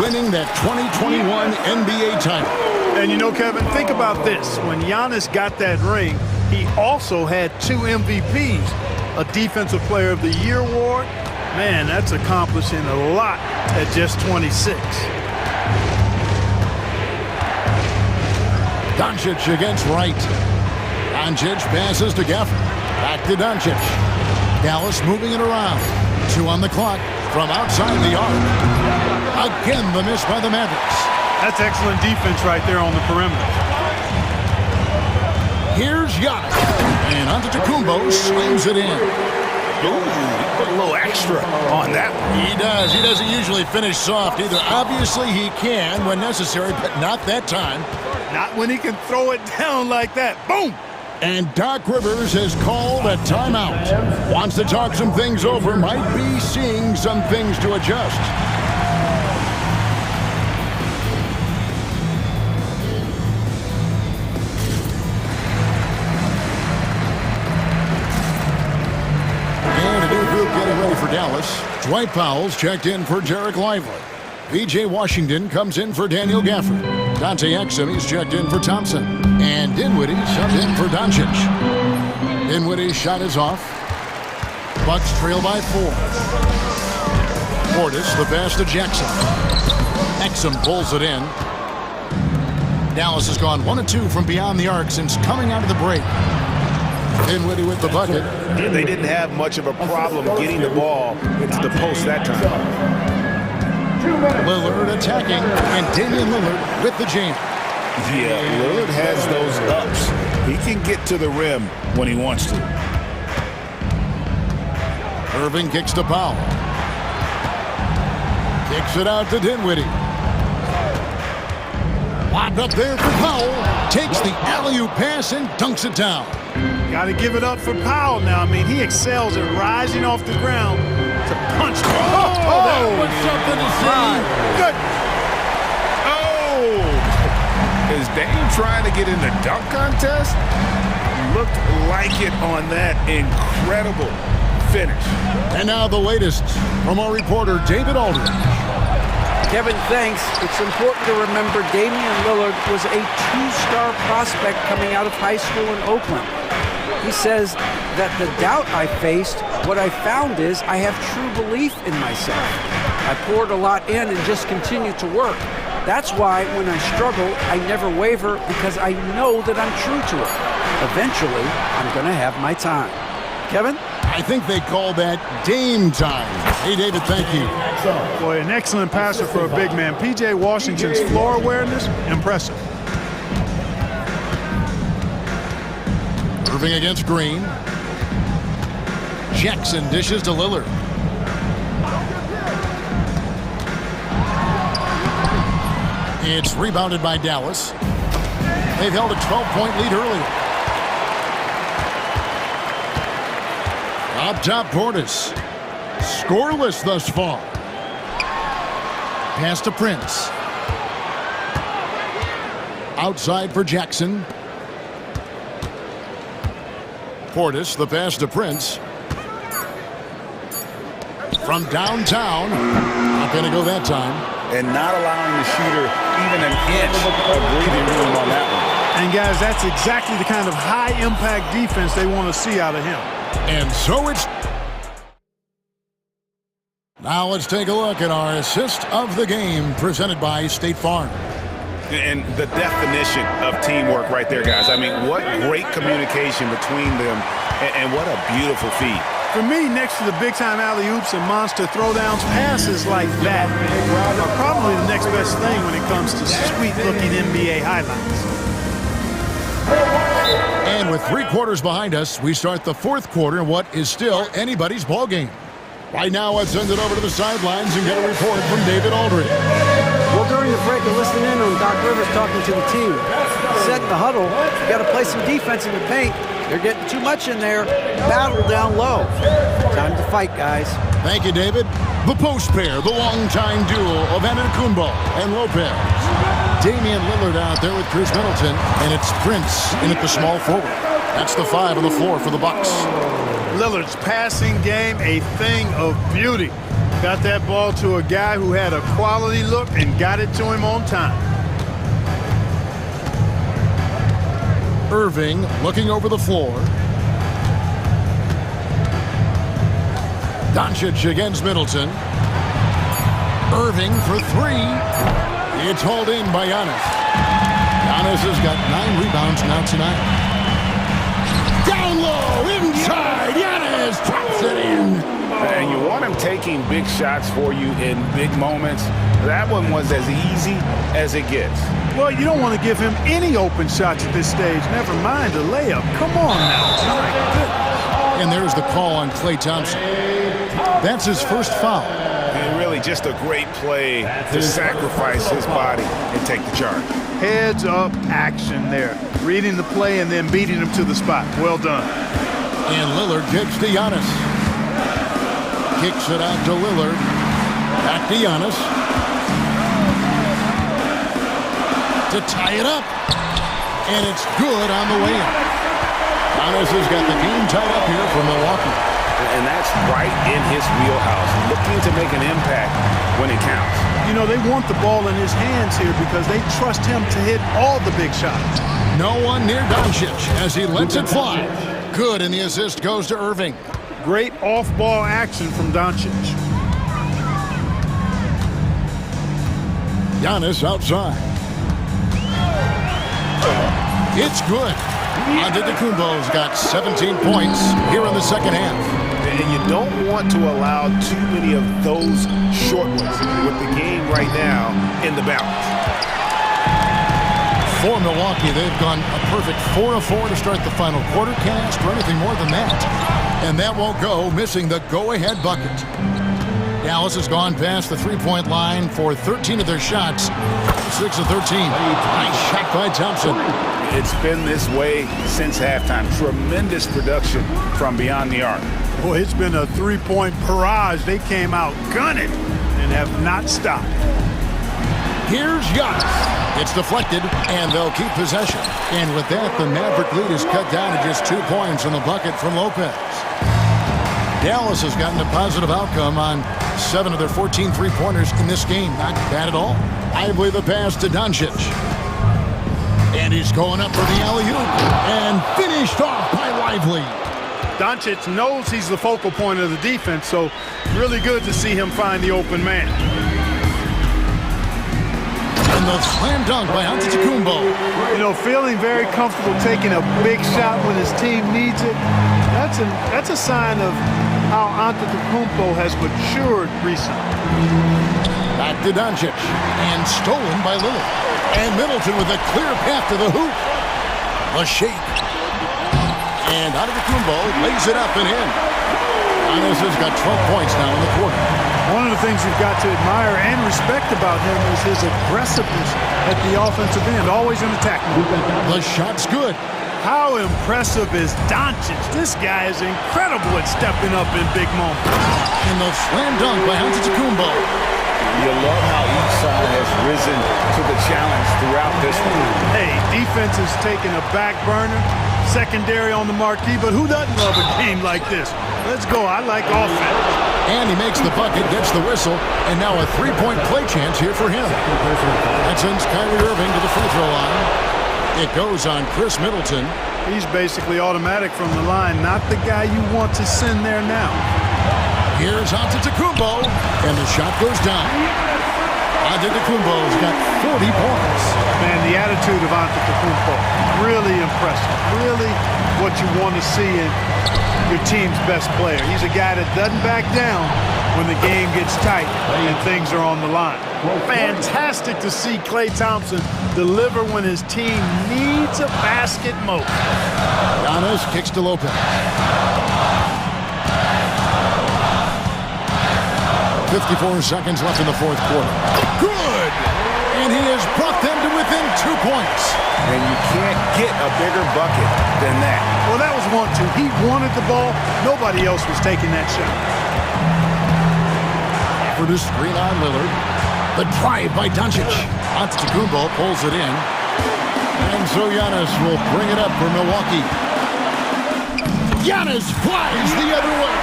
winning that 2021 NBA title. And you know, Kevin, think about this. When Giannis got that ring, he also had 2 MVPs, a Defensive Player of the Year award. Man, that's accomplishing a lot at just 26. Doncic against Wright. Doncic passes to Gafford. Back to Doncic. Dallas moving it around. 2 on the clock from outside the arc. Again, the miss by the Mavericks. That's excellent defense right there on the perimeter. Here's Giannis. And Antetokounmpo slams it in. Ooh, he put a little extra on that one. He does. He doesn't usually finish soft either. Obviously, he can when necessary, but not that time. Not when he can throw it down like that. Boom! And Doc Rivers has called a timeout. Wants to talk some things over. Might be seeing some things to adjust. For Dallas, Dwight Powell's checked in for Derek Lively. V.J. Washington comes in for Daniel Gafford. Dante Exum is checked in for Thompson. And Dinwiddie subbed in for Doncic. Dinwiddie's shot is off. Bucks trail by 4. Portis, the pass to Jackson. Exum pulls it in. Dallas has gone 1 of 2 from beyond the arc since coming out of the break. Dinwiddie with the bucket. They didn't have much of a problem getting the ball into the post that time. Lillard attacking, and Damian Lillard with the jam. Yeah, Lillard has those ups. He can get to the rim when he wants to. Irving kicks to Powell. Kicks it out to Dinwiddie. Lobbed up there for Powell. Takes the alley-oop pass and dunks it down. Got to give it up for Powell now. I mean, he excels at rising off the ground to punch. That was something to see. Good. Oh! Is Dame trying to get in the dunk contest? Looked like it on that incredible finish. And now the latest from our reporter, David Aldridge. Kevin, thanks. It's important to remember Damian Lillard was a two-star prospect coming out of high school in Oakland. He says that the doubt I faced, what I found is I have true belief in myself. I poured a lot in and just continued to work. That's why when I struggle, I never waver because I know that I'm true to it. Eventually, I'm going to have my time. Kevin? I think they call that Dame time. Hey, David, thank you. Boy, an excellent passer for a big man. P.J. Washington's floor awareness, impressive. Irving against Green. Jackson dishes to Lillard. It's rebounded by Dallas. They've held a 12-point lead earlier. Up top, Portis. Scoreless thus far. Pass to Prince. Outside for Jackson. Portis, the pass to Prince. From downtown. Not going to go that time. And not allowing the shooter even an inch of breathing room on that one. And guys, that's exactly the kind of high-impact defense they want to see out of him. And so it's... Now let's take a look at our assist of the game presented by State Farm. And the definition of teamwork right there, guys. I mean, what great communication between them, and what a beautiful feed. For me, next to the big-time alley-oops and monster throwdowns, passes like that are probably the next best thing when it comes to sweet-looking NBA highlights. And with 3 quarters behind us, we start the 4th quarter in what is still anybody's ball game. Right now, let's send it over to the sidelines and get a report from David Aldridge. Well, during the break, I listened in on Doc Rivers talking to the team. He said in the huddle, you got to play some defense in the paint. They're getting too much in there. Battle down low. Time to fight, guys. Thank you, David. The post pair, the longtime duo of Antetokounmpo and Lopez. Damian Lillard out there with Chris Middleton, and it's Prince in at the small forward. That's the 5 on the floor for the Bucks. Lillard's passing game, a thing of beauty. Got that ball to a guy who had a quality look and got it to him on time. Irving looking over the floor. Doncic against Middleton. Irving for 3. It's hauled in by Giannis. Giannis has got 9 rebounds now tonight. Down low, inside, Giannis drops it in. And you want him taking big shots for you in big moments. That one was as easy as it gets. Well, you don't want to give him any open shots at this stage. Never mind a layup. Come on now. And there's the call on Klay Thompson. That's his first foul. And really just a great play to sacrifice his body and take the charge. Heads up action there. Reading the play and then beating him to the spot. Well done. And Lillard kicks to Giannis. Kicks it out to Lillard. Back to Giannis. To tie it up. And it's good on the way up. Giannis has got the game tied up here for Milwaukee. And that's right in his wheelhouse. Looking to make an impact when it counts. You know, they want the ball in his hands here because they trust him to hit all the big shots. No one near Doncic as he lets it fly. Good, and the assist goes to Irving. Great off-ball action from Doncic. Giannis outside. It's good. Antetokounmpo's got 17 points here in the second half. And you don't want to allow too many of those short ones with the game right now in the balance. For Milwaukee, they've gone a perfect 4 of 4 to start the final quarter. Can't ask for anything more than that. And that won't go, missing the go-ahead bucket. Dallas has gone past the three-point line for 13 of their shots. 6 of 13. Nice shot by Thompson. It's been this way since halftime. Tremendous production from beyond the arc. Boy, it's been a three-point barrage. They came out gunning and have not stopped. Here's Giannis. It's deflected, and they'll keep possession. And with that, the Maverick lead is cut down to just 2 points in the bucket from Lopez. Dallas has gotten a positive outcome on 7 of their 14 three-pointers in this game. Not bad at all. Lively the pass to Doncic. And he's going up for the alley-oop. And finished off by Lively. Doncic knows he's the focal point of the defense, so really good to see him find the open man. And the slam dunk by Antetokounmpo. You know, feeling very comfortable taking a big shot when his team needs it. That's a sign of how Antetokounmpo has matured recently. Back to Doncic. And stolen by Lillard. And Middleton with a clear path to the hoop. A shake. And Antetokounmpo lays it up and in. Giannis has got 12 points now in the quarter. One of the things you've got to admire and respect about him is his aggressiveness at the offensive end, always in attack mode. The shot's good. How impressive is Doncic? This guy is incredible at stepping up in big moments. And the slam dunk by Antetokounmpo. You love how each side has risen to the challenge throughout this one. Hey, defense is taking a back burner, secondary on the marquee, but who doesn't love a game like this? Let's go. I like offense. And he makes the bucket, gets the whistle, and now a three-point play chance here for him. That sends Kyrie Irving to the free throw line. It goes on Chris Middleton. He's basically automatic from the line, not the guy you want to send there now. Here's Antetokounmpo, and the shot goes down. Antetokounmpo's got 40 points. Man, the attitude of Antetokounmpo, really impressive. Really what you want to see in your team's best player. He's a guy that doesn't back down when the game gets tight and things are on the line. Fantastic to see Klay Thompson deliver when his team needs a basket most. Giannis kicks to Lopez. 54 seconds left in the fourth quarter. Good! And he has brought them to within 2 points. And you can't get a bigger bucket than that. Well, that was 1-2. He wanted the ball. Nobody else was taking that shot. For the screen on Lillard. The drive by Doncic. Antetokounmpo pulls it in. And so Giannis will bring it up for Milwaukee. Giannis flies the other way.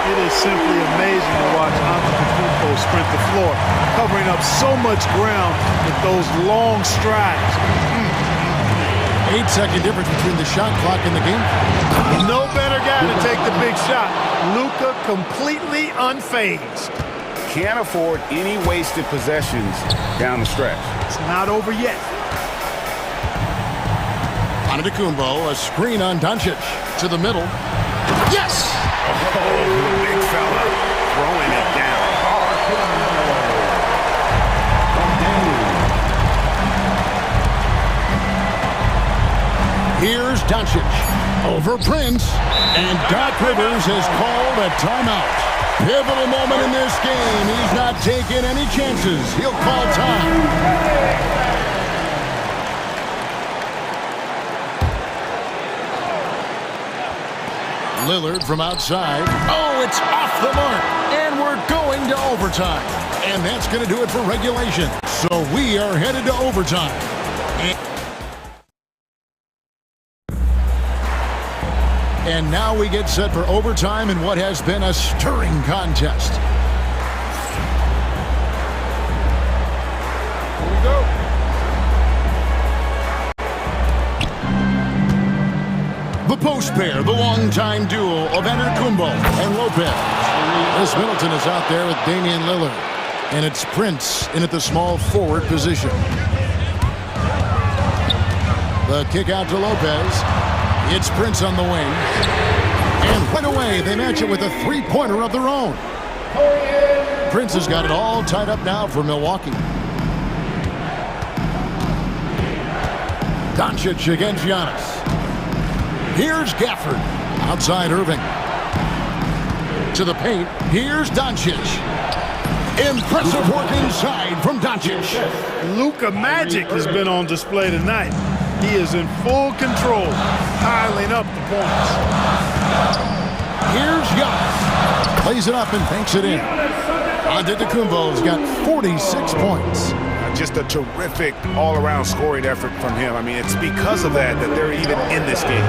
It is simply amazing to watch Antetokounmpo sprint the floor, covering up so much ground with those long strides. 8-second difference between the shot clock and the game. No better guy to take the big shot. Luka completely unfazed. Can't afford any wasted possessions down the stretch. It's not over yet. Antetokounmpo, a screen on Doncic to the middle. Yes! Oh, big fella throwing it down. Here's Doncic over Prince, and Doc Rivers has called a timeout. Pivotal moment in this game. He's not taking any chances. He'll call time. Lillard from outside. Oh, it's off the mark. And we're going to overtime. And that's going to do it for regulation. So we are headed to overtime. And now we get set for overtime in what has been a stirring contest. Here we go. The post pair, the longtime duo of Antetokounmpo and Lopez. Chris Middleton is out there with Damian Lillard. And it's Prince in at the small forward position. The kick out to Lopez. It's Prince on the wing. And right away, they match it with a three-pointer of their own. Prince has got it all tied up now for Milwaukee. Doncic against Giannis. Here's Gafford. Outside Irving. To the paint. Here's Doncic. Impressive work inside from Doncic. Luka magic has been on display tonight. He is in full control, piling up the points. Here's Giannis. Plays it up and banks it in. Antetokounmpo's got 46 points. Just a terrific all-around scoring effort from him. I mean, it's because of that they're even in this game.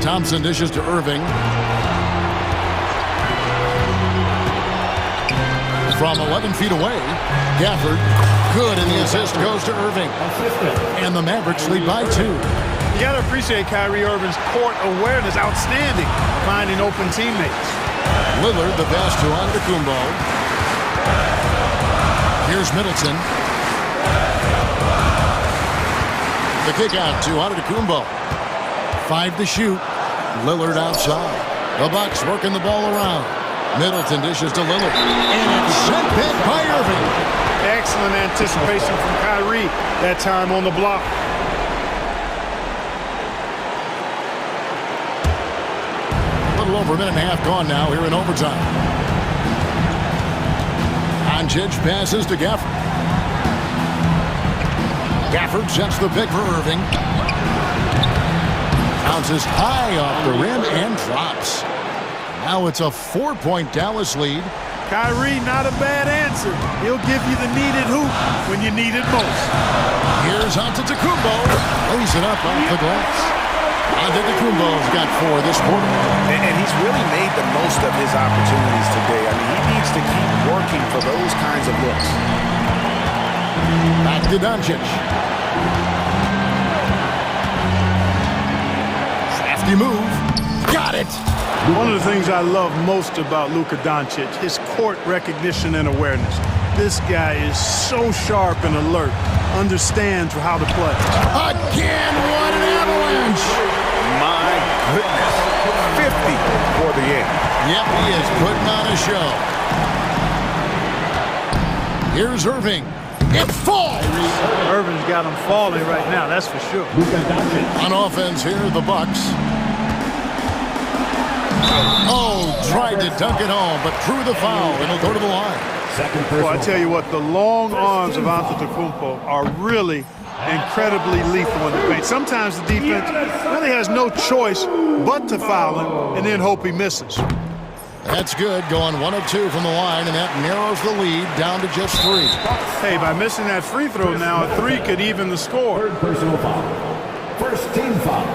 Thompson dishes to Irving. From 11 feet away, Gafford, good, and the assist goes to Irving. And the Mavericks lead by 2. You got to appreciate Kyrie Irving's court awareness, outstanding, finding open teammates. Lillard, the pass to Antetokounmpo. Here's Middleton. The kick out to Antetokounmpo. 5 to shoot. Lillard outside. The Bucks working the ball around. Middleton dishes to Lillard. And it's sent back by Irving. Excellent anticipation from Kyrie that time on the block. A little over a minute and a half gone now here in overtime. Doncic passes to Gafford. Gafford sets the pick for Irving. Bounces high off the rim and drops. Now it's a 4-point Dallas lead. Kyrie, not a bad answer. He'll give you the needed hoop when you need it most. Here's Antetokounmpo. Lays it up off the glass. Antetokounmpo's got 4 this quarter. And he's really made the most of his opportunities today. I mean, he needs to keep working for those kinds of looks. Back to Doncic. Crafty move. Got it. One of the things I love most about Luka Doncic, his court recognition and awareness. This guy is so sharp and alert, understands how to play. Again, what an avalanche! My goodness. 50 for the end. Yep, he is putting on a show. Here's Irving. It falls! Irving's got him falling right now, that's for sure. On offense here, the Bucks. Oh, tried to dunk it home, but drew the foul, and he'll go to the line. Well, I tell you what, the long arms of Antetokounmpo are really incredibly lethal in the paint. Sometimes the defense really has no choice but to foul him and then hope he misses. That's good, going 1 of 2 from the line, and that narrows the lead down to just 3. Hey, by missing that free throw now, a 3 could even the score. Third personal foul. First team foul.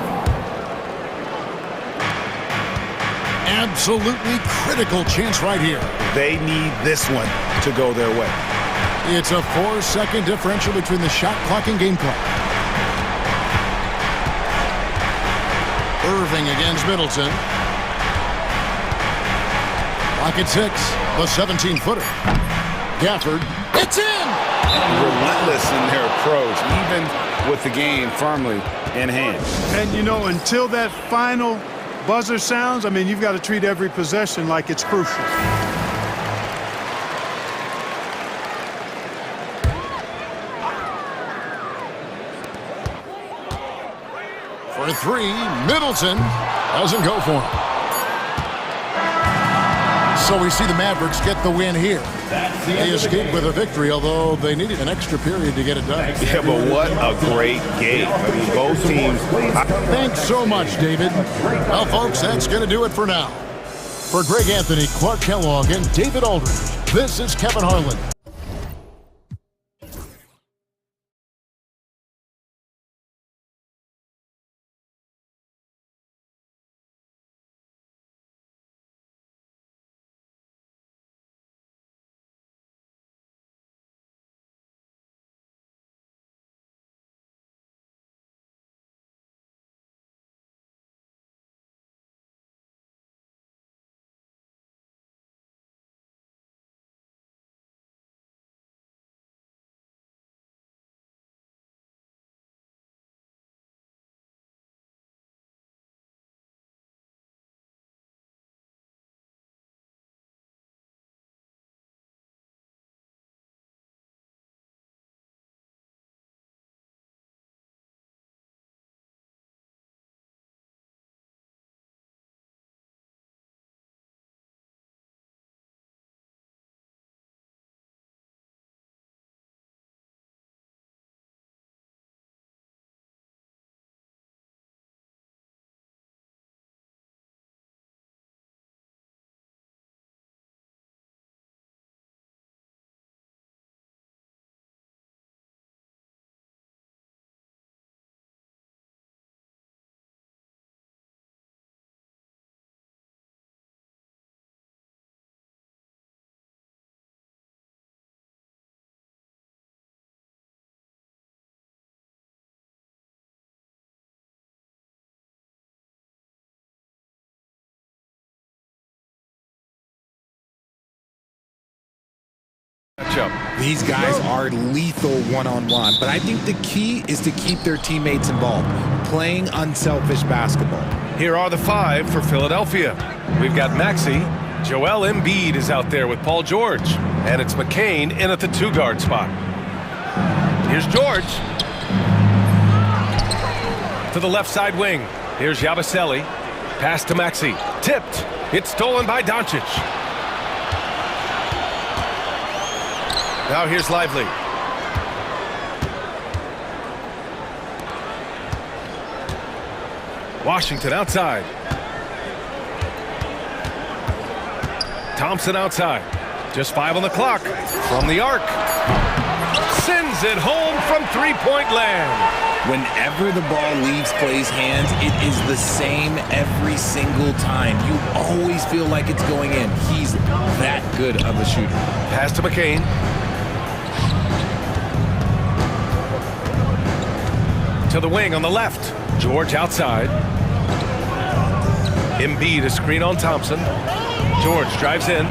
Absolutely critical chance right here. They need this one to go their way. It's a 4-second differential between the shot clock and game clock. Irving against Middleton. Clock at 6. The 17-footer. Gafford. It's in! Relentless in their approach, even with the game firmly in hand. And, you know, until that final buzzer sounds, I mean, you've got to treat every possession like it's crucial. For 3, Middleton doesn't go for him. So we see the Mavericks get the win here. They escaped with a victory, although they needed an extra period to get it done. Yeah, but what a great game. I mean, both teams. Thanks so much, David. Well, folks, that's going to do it for now. For Greg Anthony, Clark Kellogg, and David Aldridge, this is Kevin Harlan. These guys are lethal one-on-one, but I think the key is to keep their teammates involved, playing unselfish basketball. Here are the 5 for Philadelphia. We've got Maxey. Joel Embiid is out there with Paul George. And it's McCain in at the 2-guard spot. Here's George. To the left side wing. Here's Yabusele. Pass to Maxey. Tipped. It's stolen by Doncic. Now here's Lively. Washington outside. Thompson outside. Just 5 on the clock. From the arc. Sends it home from three-point land. Whenever the ball leaves Clay's hands, it is the same every single time. You always feel like it's going in. He's that good of a shooter. Pass to McCain. To the wing on the left. George outside. Embiid a screen on Thompson. George drives in.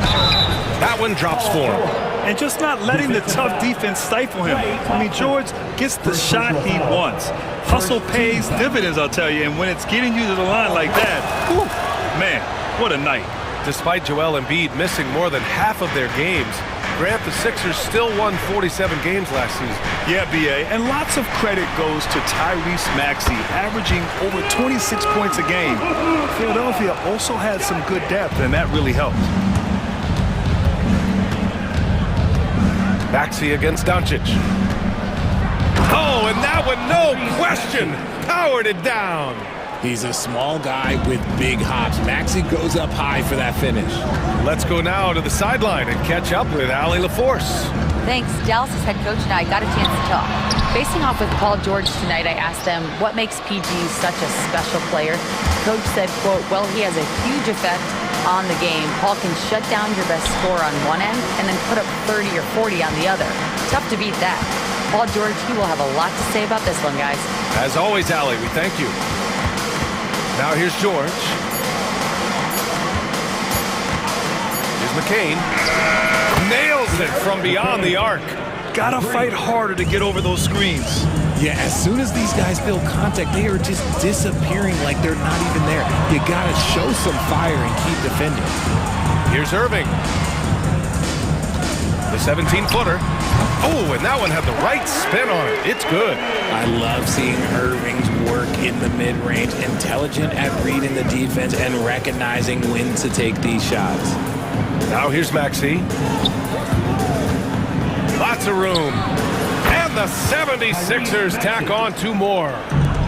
That one drops for him. And just not letting the tough defense stifle him. I mean, George gets the shot he wants. Hustle pays dividends, I'll tell you. And when it's getting you to the line like that, whew, man, what a night. Despite Joel Embiid missing more than half of their games, Grant, the Sixers still won 47 games last season. Yeah, B.A., and lots of credit goes to Tyrese Maxey, averaging over 26 points a game. Philadelphia also had some good depth, and that really helped. Maxey against Doncic. Oh, and that one, no question, powered it down. He's a small guy with big hops. Maxey goes up high for that finish. Let's go now to the sideline and catch up with Allie LaForce. Thanks. Dallas's head coach and I got a chance to talk. Facing off with Paul George tonight, I asked them what makes PG such a special player. Coach said, quote, well, he has a huge effect on the game. Paul can shut down your best scorer on one end and then put up 30 or 40 on the other. Tough to beat that. Paul George, he will have a lot to say about this one, guys. As always, Allie, we thank you. Now here's George. Here's McCain. Nails it from beyond the arc. Gotta fight harder to get over those screens. Yeah, as soon as these guys feel contact, they are just disappearing like they're not even there. You gotta show some fire and keep defending. Here's Irving. The 17-footer. Oh, and that one had the right spin on it. It's good. I love seeing Irving's work in the mid-range, intelligent at reading the defense and recognizing when to take these shots. Now here's Maxey. Lots of room. And the 76ers tack on 2 more.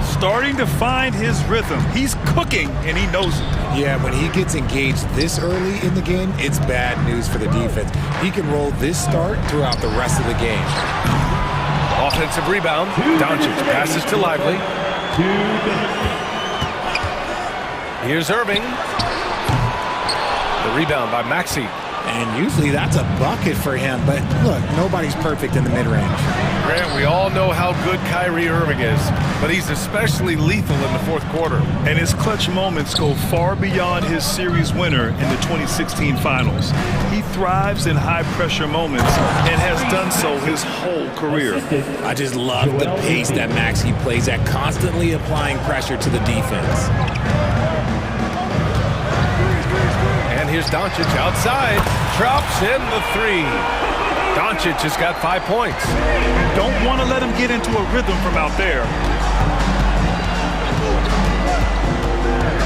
Starting to find his rhythm. He's cooking, and he knows it. Yeah, when he gets engaged this early in the game, it's bad news for the defense. He can roll this start throughout the rest of the game. Offensive rebound. Doncic passes to Lively. Here's Irving. The rebound by Maxey. And usually that's a bucket for him, but look, nobody's perfect in the mid-range. Grant, we all know how good Kyrie Irving is, but he's especially lethal in the fourth quarter. And his clutch moments go far beyond his series winner in the 2016 finals. He thrives in high-pressure moments and has done so his whole career. I just love the pace that Maxey plays at, constantly applying pressure to the defense. And here's Doncic outside. Drops in the 3. Doncic has got 5 points. Don't want to let him get into a rhythm from out there.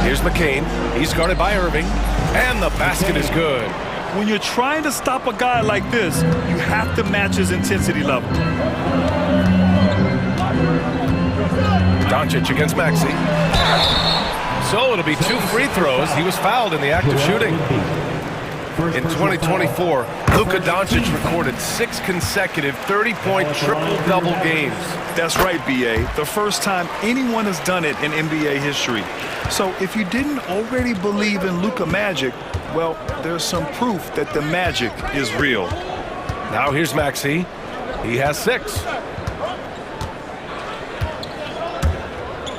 Here's McCain. He's guarded by Irving. And the basket is good. When you're trying to stop a guy like this, you have to match his intensity level. Doncic against Maxey. So it'll be 2 free throws. He was fouled in the act of shooting. In 2024, Luka Doncic recorded 6 consecutive 30-point triple-double games. That's right, B.A. The first time anyone has done it in NBA history. So if you didn't already believe in Luka magic, well, there's some proof that the magic is real. Now here's Maxey. He has 6.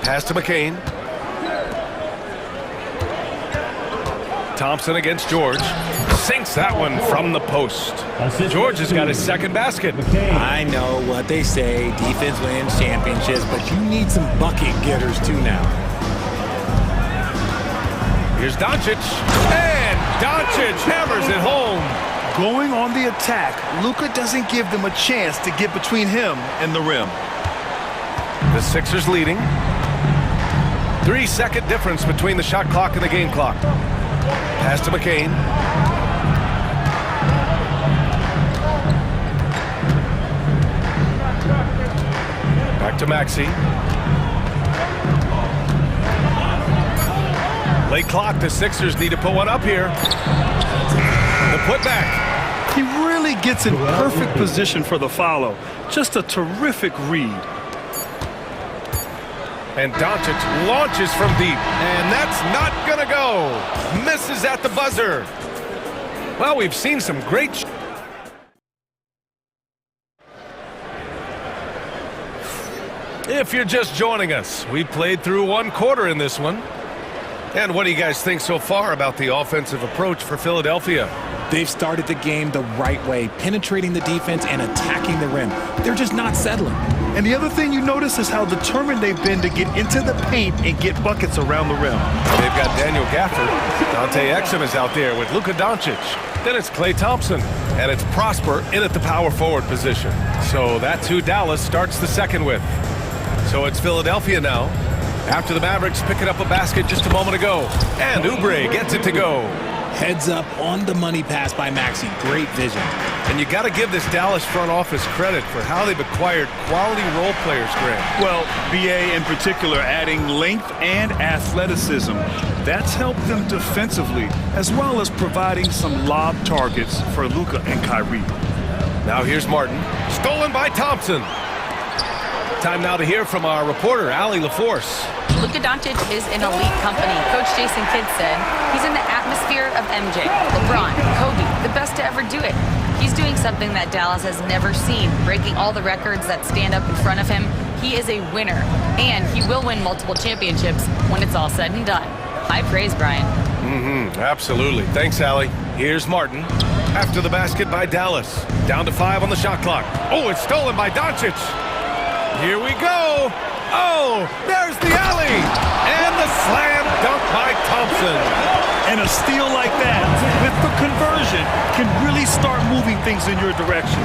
Pass to McCain. Thompson against George. Sinks that one from the post. George has got his second basket. I know what they say, defense wins championships, but you need some bucket getters too now. Here's Doncic, and Doncic hammers it home. Going on the attack, Luka doesn't give them a chance to get between him and the rim. The Sixers leading. 3-second difference between the shot clock and the game clock. Pass to McCain. Back to Maxey. Late clock, the Sixers need to put one up here. The putback. He really gets in perfect position for the follow. Just a terrific read. And Doncic launches from deep. And that's not gonna go. Misses at the buzzer. Well, we've seen some great... If you're just joining us, we played through one quarter in this one. And what do you guys think so far about the offensive approach for Philadelphia? They've started the game the right way, penetrating the defense and attacking the rim. They're just not settling. And the other thing you notice is how determined they've been to get into the paint and get buckets around the rim. They've got Daniel Gafford. Dante Exum is out there with Luka Doncic. Then it's Klay Thompson. And it's Prosper in at the power forward position. So that's who Dallas starts the second with. So it's Philadelphia now. After the Mavericks picking up a basket just a moment ago. And Oubre gets it to go. Heads up on the money pass by Maxey. Great vision. And you got to give this Dallas front office credit for how they've acquired quality role players, Grant. Well, BA in particular adding length and athleticism. That's helped them defensively, as well as providing some lob targets for Luka and Kyrie. Now here's Martin. Stolen by Thompson. Time now to hear from our reporter, Allie LaForce. Luka Doncic is in elite company. Coach Jason Kidd said he's in the atmosphere of MJ, LeBron, Kobe, the best to ever do it. He's doing something that Dallas has never seen, breaking all the records that stand up in front of him. He is a winner, and he will win multiple championships when it's all said and done. High praise, Brian. Absolutely. Thanks, Allie. Here's Martin. After the basket by Dallas. Down to 5 on the shot clock. Oh, it's stolen by Doncic. Here we go. Oh, there's the alley. And the slam dunk by Thompson. And a steal like that, with the conversion, can really start moving things in your direction.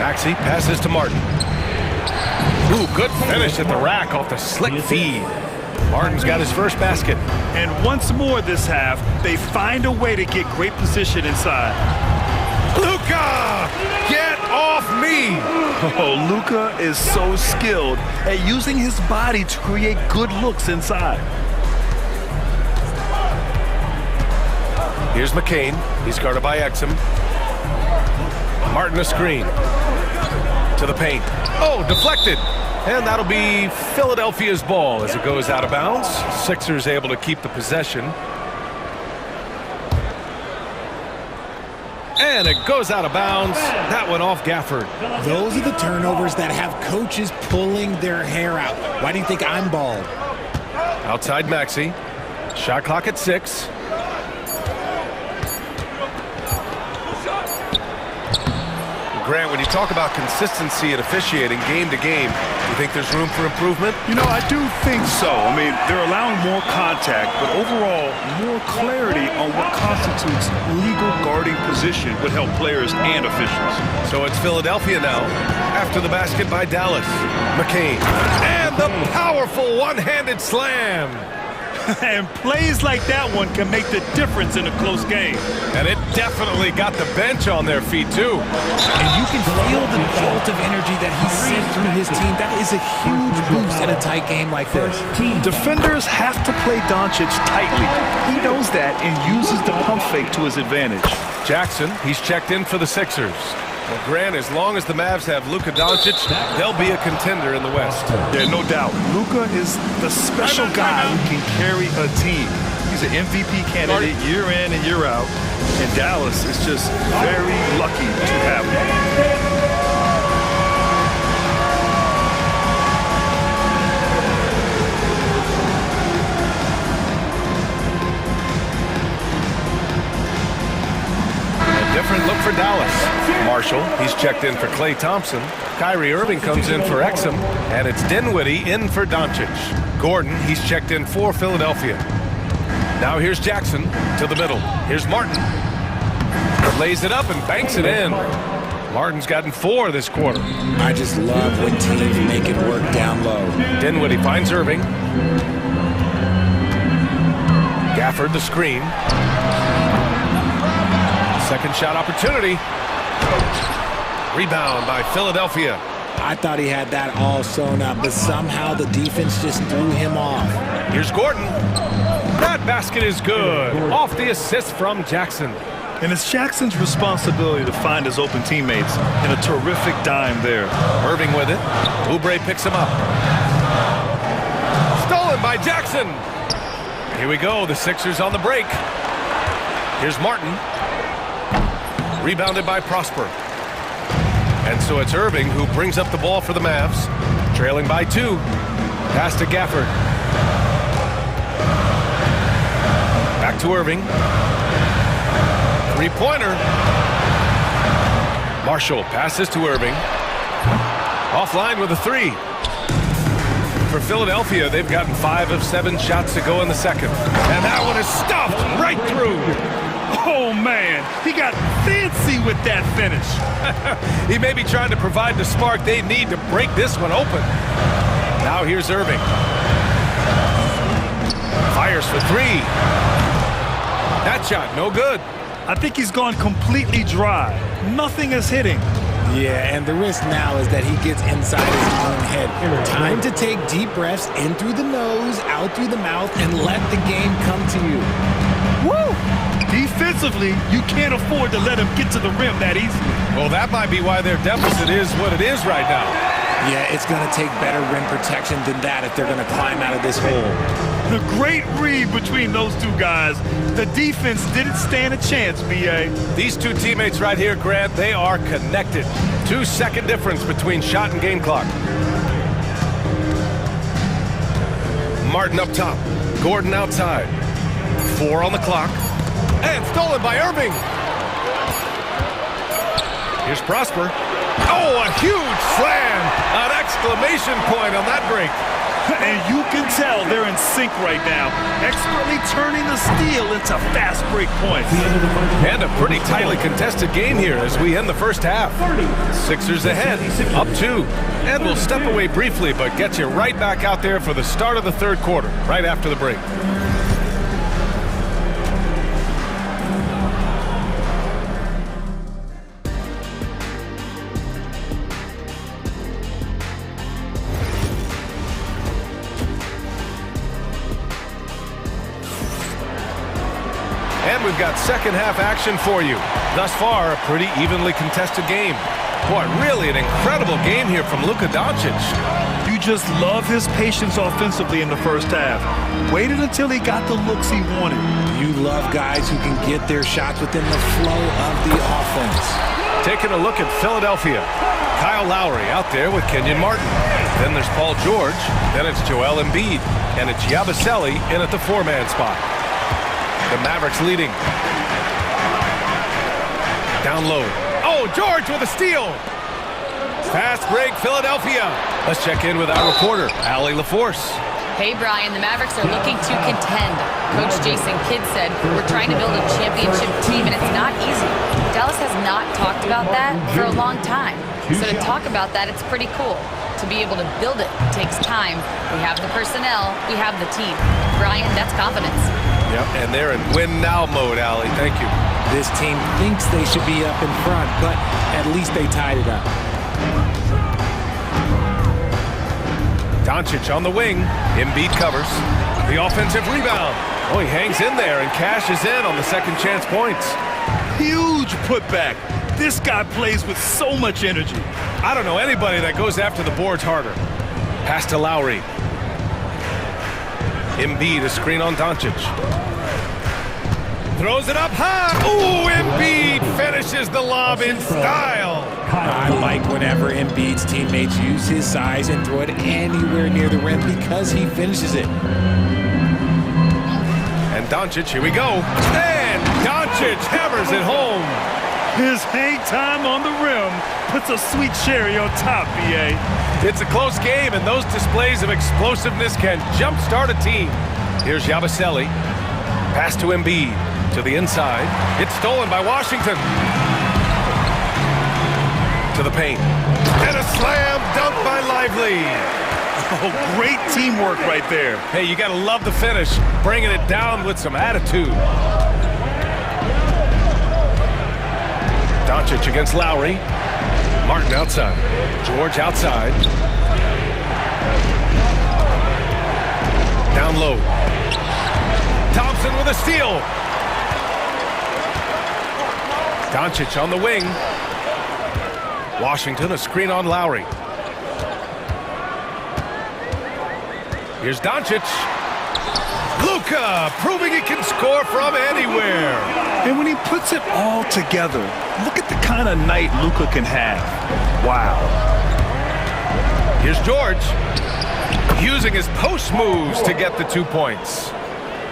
Maxey passes to Martin. Ooh, good finish at the rack off the slick feed. Martin's got his first basket. And once more this half, they find a way to get great position inside. Luka! Get off me! Oh, Luka is so skilled at using his body to create good looks inside. Here's McCain. He's guarded by Exum. Martin a screen. To the paint. Oh, deflected. And that'll be Philadelphia's ball as it goes out of bounds. Sixers able to keep the possession. And it goes out of bounds. That went off Gafford. Those are the turnovers that have coaches pulling their hair out. Why do you think I'm bald? Outside Maxey. Shot clock at 6. Grant, when you talk about consistency and officiating game to game, do you think there's room for improvement? You know, I do think so. I mean, they're allowing more contact, but overall, more clarity on what constitutes legal guarding position would help players and officials. So it's Philadelphia now, after the basket by Dallas. McCain. And the powerful one-handed slam. And plays like that one can make the difference in a close game. And it definitely got the bench on their feet, too. And you can feel the jolt of energy that he sent through his team. That is a huge boost in a tight game like this. Defenders have to play Doncic tightly. He knows that and uses the pump fake to his advantage. Jackson, he's checked in for the Sixers. Well, Grant, as long as the Mavs have Luka Doncic, they'll be a contender in the West. Yeah, no doubt. Luka is the special guy who can carry a team. He's an MVP candidate year in and year out. And Dallas is just very lucky to have him. for Dallas. Marshall, he's checked in for Klay Thompson. Kyrie Irving comes in for Exum. And it's Dinwiddie in for Doncic. Gordon, he's checked in for Philadelphia. Now here's Jackson to the middle. Here's Martin. Lays it up and banks it in. Martin's gotten 4 this quarter. I just love when teams make it work down low. Dinwiddie finds Irving. Gafford the screen. Second shot opportunity. Rebound by Philadelphia. I thought he had that all sewn up, but somehow the defense just threw him off. Here's Gordon. That basket is good. Off the assist from Jackson. And it's Jackson's responsibility to find his open teammates, and a terrific dime there. Irving with it. Oubre picks him up. Stolen by Jackson. Here we go. The Sixers on the break. Here's Martin. Rebounded by Prosper. And so it's Irving who brings up the ball for the Mavs. Trailing by 2. Pass to Gafford. Back to Irving. Three-pointer. Marshall passes to Irving. Offline with a 3. For Philadelphia, they've gotten 5 of 7 shots to go in the second. And that one is stuffed right through. Oh, man, he got fancy with that finish. He may be trying to provide the spark they need to break this one open. Now here's Irving. Fires for 3. That shot, no good. I think he's gone completely dry. Nothing is hitting. Yeah, and the risk now is that he gets inside his own head. Time to take deep breaths in through the nose, out through the mouth, and let the game come to you. Woo! Defensively, you can't afford to let him get to the rim that easily. Well, that might be why their deficit is what it is right now. Yeah, it's going to take better rim protection than that if they're going to climb out of this hole. The great read between those two guys. The defense didn't stand a chance, B.A. These two teammates right here, Grant, they are connected. 2-second difference between shot and game clock. Martin up top. Gordon outside. 4 on the clock. And stolen by Irving. Here's Prosper. Oh, a huge slam! An exclamation point on that break. And you can tell they're in sync right now, expertly turning the steal into fast break points. And a pretty tightly contested game here as we end the first half. Sixers ahead, up 2. And we'll step away briefly, but get you right back out there for the start of the third quarter, right after the break. And we've got second half action for you. Thus far, a pretty evenly contested game. Boy, really an incredible game here from Luka Doncic. You just love his patience offensively in the first half. Waited until he got the looks he wanted. You love guys who can get their shots within the flow of the offense. Taking a look at Philadelphia. Kyle Lowry out there with Kenyon Martin. Then there's Paul George. Then it's Joel Embiid. And it's Yabusele in at the 4-man spot. The Mavericks leading. Down low. Oh, George with a steal. Fast break, Philadelphia. Let's check in with our reporter, Allie LaForce. Hey, Brian, the Mavericks are looking to contend. Coach Jason Kidd said, we're trying to build a championship team, and it's not easy. Dallas has not talked about that for a long time. So to talk about that, it's pretty cool. To be able to build it takes time. We have the personnel, we have the team. Brian, that's confidence. Yep, and they're in win-now mode, Allie. Thank you. This team thinks they should be up in front, but at least they tied it up. Doncic on the wing. Embiid covers. The offensive rebound. Oh, he hangs in there and cashes in on the second chance points. Huge putback. This guy plays with so much energy. I don't know anybody that goes after the boards harder. Pass to Lowry. Embiid, a screen on Doncic. Throws it up high. Ooh, Embiid finishes the lob in style. I like whenever Embiid's teammates use his size and throw it anywhere near the rim because he finishes it. And Doncic, here we go. And Doncic hammers it home. His hang time on the rim puts a sweet cherry on top, BA. It's a close game, and those displays of explosiveness can jumpstart a team. Here's Yabusele. Pass to Embiid. To the inside. It's stolen by Washington. To the paint. And a slam dunk by Lively. Oh, great teamwork right there. Hey, you got to love the finish. Bringing it down with some attitude. Doncic against Lowry. Martin outside. George outside. Down low. Thompson with a steal. Doncic on the wing. Washington, a screen on Lowry. Here's Doncic. Luka proving he can score from anywhere. And when he puts it all together, look at the kind of night Luka can have. Wow. Here's George. Using his post moves to get the 2 points.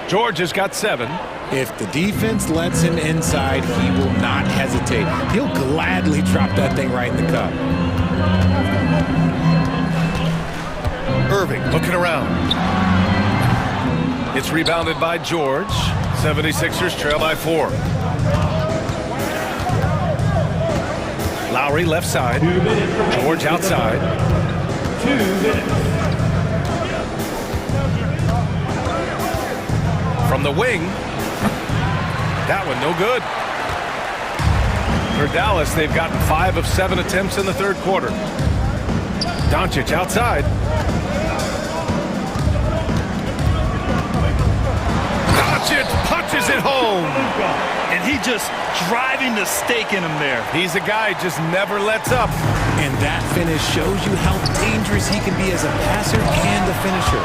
George has got 7. If the defense lets him inside, he will not hesitate. He'll gladly drop that thing right in the cup. Irving looking around. It's rebounded by George. 76ers trail by 4. Lowry left side. George outside. 2 minutes. From the wing. That one no good. For Dallas, they've gotten 5 of 7 attempts in the third quarter. Doncic outside. Doncic punches it home. And he just driving the stake in him there. He's a guy just never lets up. And that finish shows you how dangerous he can be as a passer and a finisher.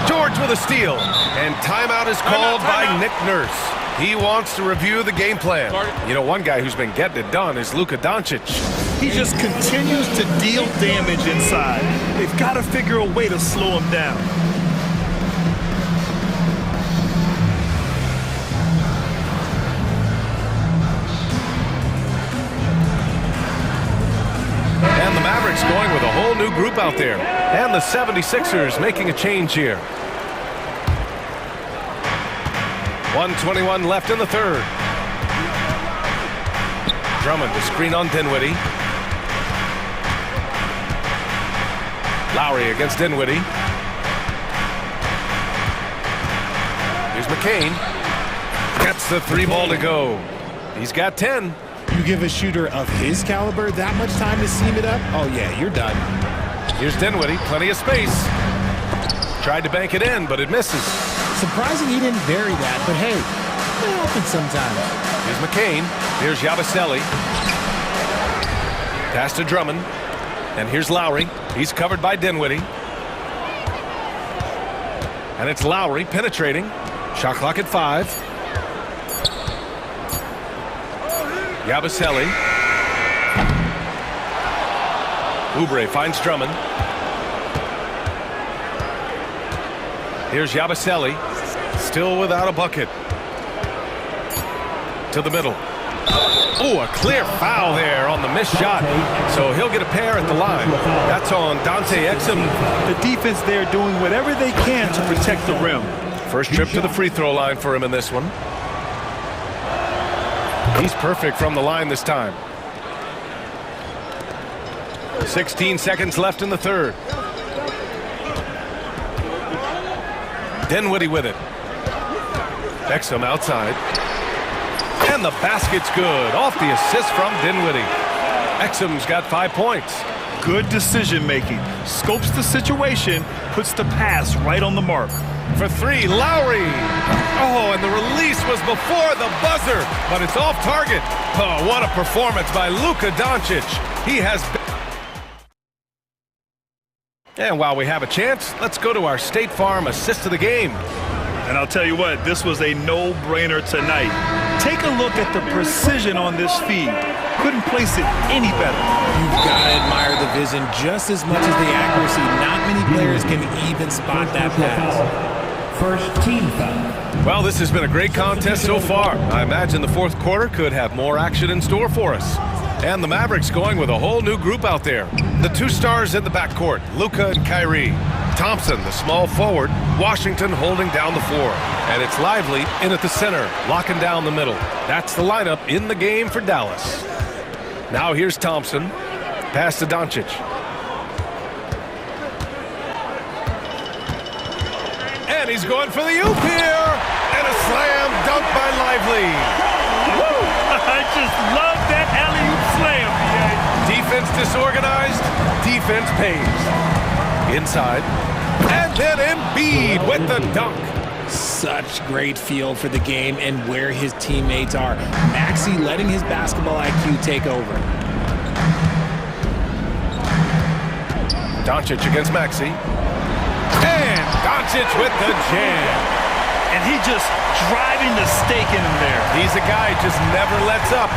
George with a steal. And timeout is called by Nick Nurse. He wants to review the game plan. You know, one guy who's been getting it done is Luka Doncic. He just continues to deal damage inside. They've got to figure a way to slow him down. And the Mavericks going with a whole new group out there. And the 76ers making a change here. 1:21 left in the third. Drummond to screen on Dinwiddie. Lowry against Dinwiddie. Here's McCain. Gets the 3 ball to go. He's got 10. You give a shooter of his caliber that much time to seam it up? Oh, yeah, you're done. Here's Dinwiddie. Plenty of space. Tried to bank it in, but it misses. Surprising he didn't bury that, but hey, it happens sometimes. Here's McCain. Here's Yabusele. Pass to Drummond. And here's Lowry. He's covered by Dinwiddie. And it's Lowry penetrating. Shot clock at 5. Yabusele. Oubre finds Drummond. Here's Yabusele. Still without a bucket. To the middle. Oh, a clear foul there on the missed shot. So he'll get a pair at the line. That's on Dante Exum. The defense there doing whatever they can to protect the rim. First trip to the free throw line for him in this one. He's perfect from the line this time. 16 seconds left in the third. Dinwiddie with it. Exum outside. And the basket's good. Off the assist from Dinwiddie. Exum's got 5 points. Good decision making. Scopes the situation, puts the pass right on the mark. For 3, Lowry. Oh, and the release was before the buzzer, but it's off target. Oh, what a performance by Luka Doncic. He has been... And while we have a chance, let's go to our State Farm assist of the game. And I'll tell you what, this was a no-brainer tonight. Take a look at the precision on this feed. Couldn't place it any better. You've got to admire the vision just as much as the accuracy. Not many players can even spot that pass. First team foul. Well, this has been a great contest so far. I imagine the fourth quarter could have more action in store for us. And the Mavericks going with a whole new group out there. The two stars in the backcourt, Luka and Kyrie. Thompson, the small forward, Washington holding down the floor. And it's Lively in at the center, locking down the middle. That's the lineup in the game for Dallas. Now here's Thompson. Pass to Doncic. And he's going for the oop here. And a slam dunk by Lively. Woo! I just love that alley-oop slam. Defense disorganized, defense pays. Inside, and then Embiid with the dunk. Such great feel for the game and where his teammates are. Maxey letting his basketball IQ take over. Doncic against Maxey. And Doncic with the jam. And he just driving the stake in him there. He's a guy who just never lets up.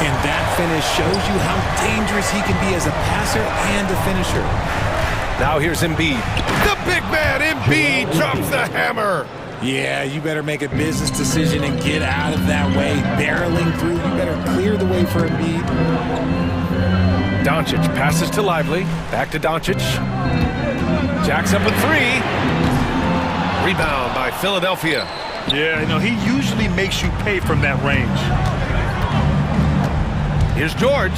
And that finish shows you how dangerous he can be as a passer and a finisher. Now here's Embiid. The big man, Embiid, drops the hammer. Yeah, you better make a business decision and get out of that way. Barreling through, you better clear the way for Embiid. Doncic passes to Lively. Back to Doncic. Jacks up a three. Rebound by Philadelphia. Yeah, you know, he usually makes you pay from that range. Here's George.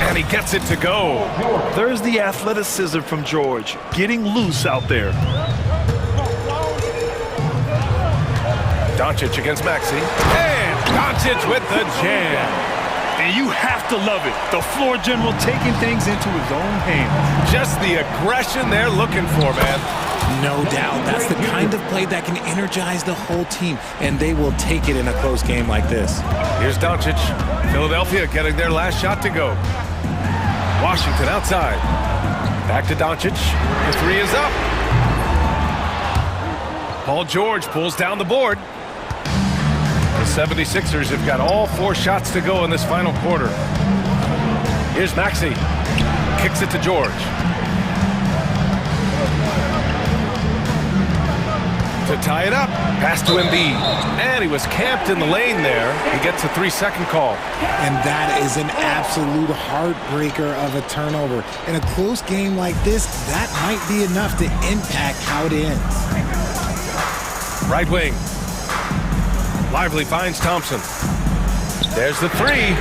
And he gets it to go. There's the athleticism from George, getting loose out there. Doncic against Maxey. And Doncic with the jam. And you have to love it. The floor general taking things into his own hands. Just the aggression they're looking for, man. No doubt. That's the kind of play that can energize the whole team, and they will take it in a close game like this. Here's Doncic. Philadelphia getting their last shot to go. Washington outside. Back to Doncic. The three is up. Paul George pulls down the board. The 76ers have got all four shots to go in this final quarter. Here's Maxey. Kicks it to George. To tie it up. Pass to Embiid. And he was camped in the lane there. He gets a 3-second call. And that is an absolute heartbreaker of a turnover. In a close game like this, that might be enough to impact how it ends. Right wing. Lively finds Thompson. There's the three.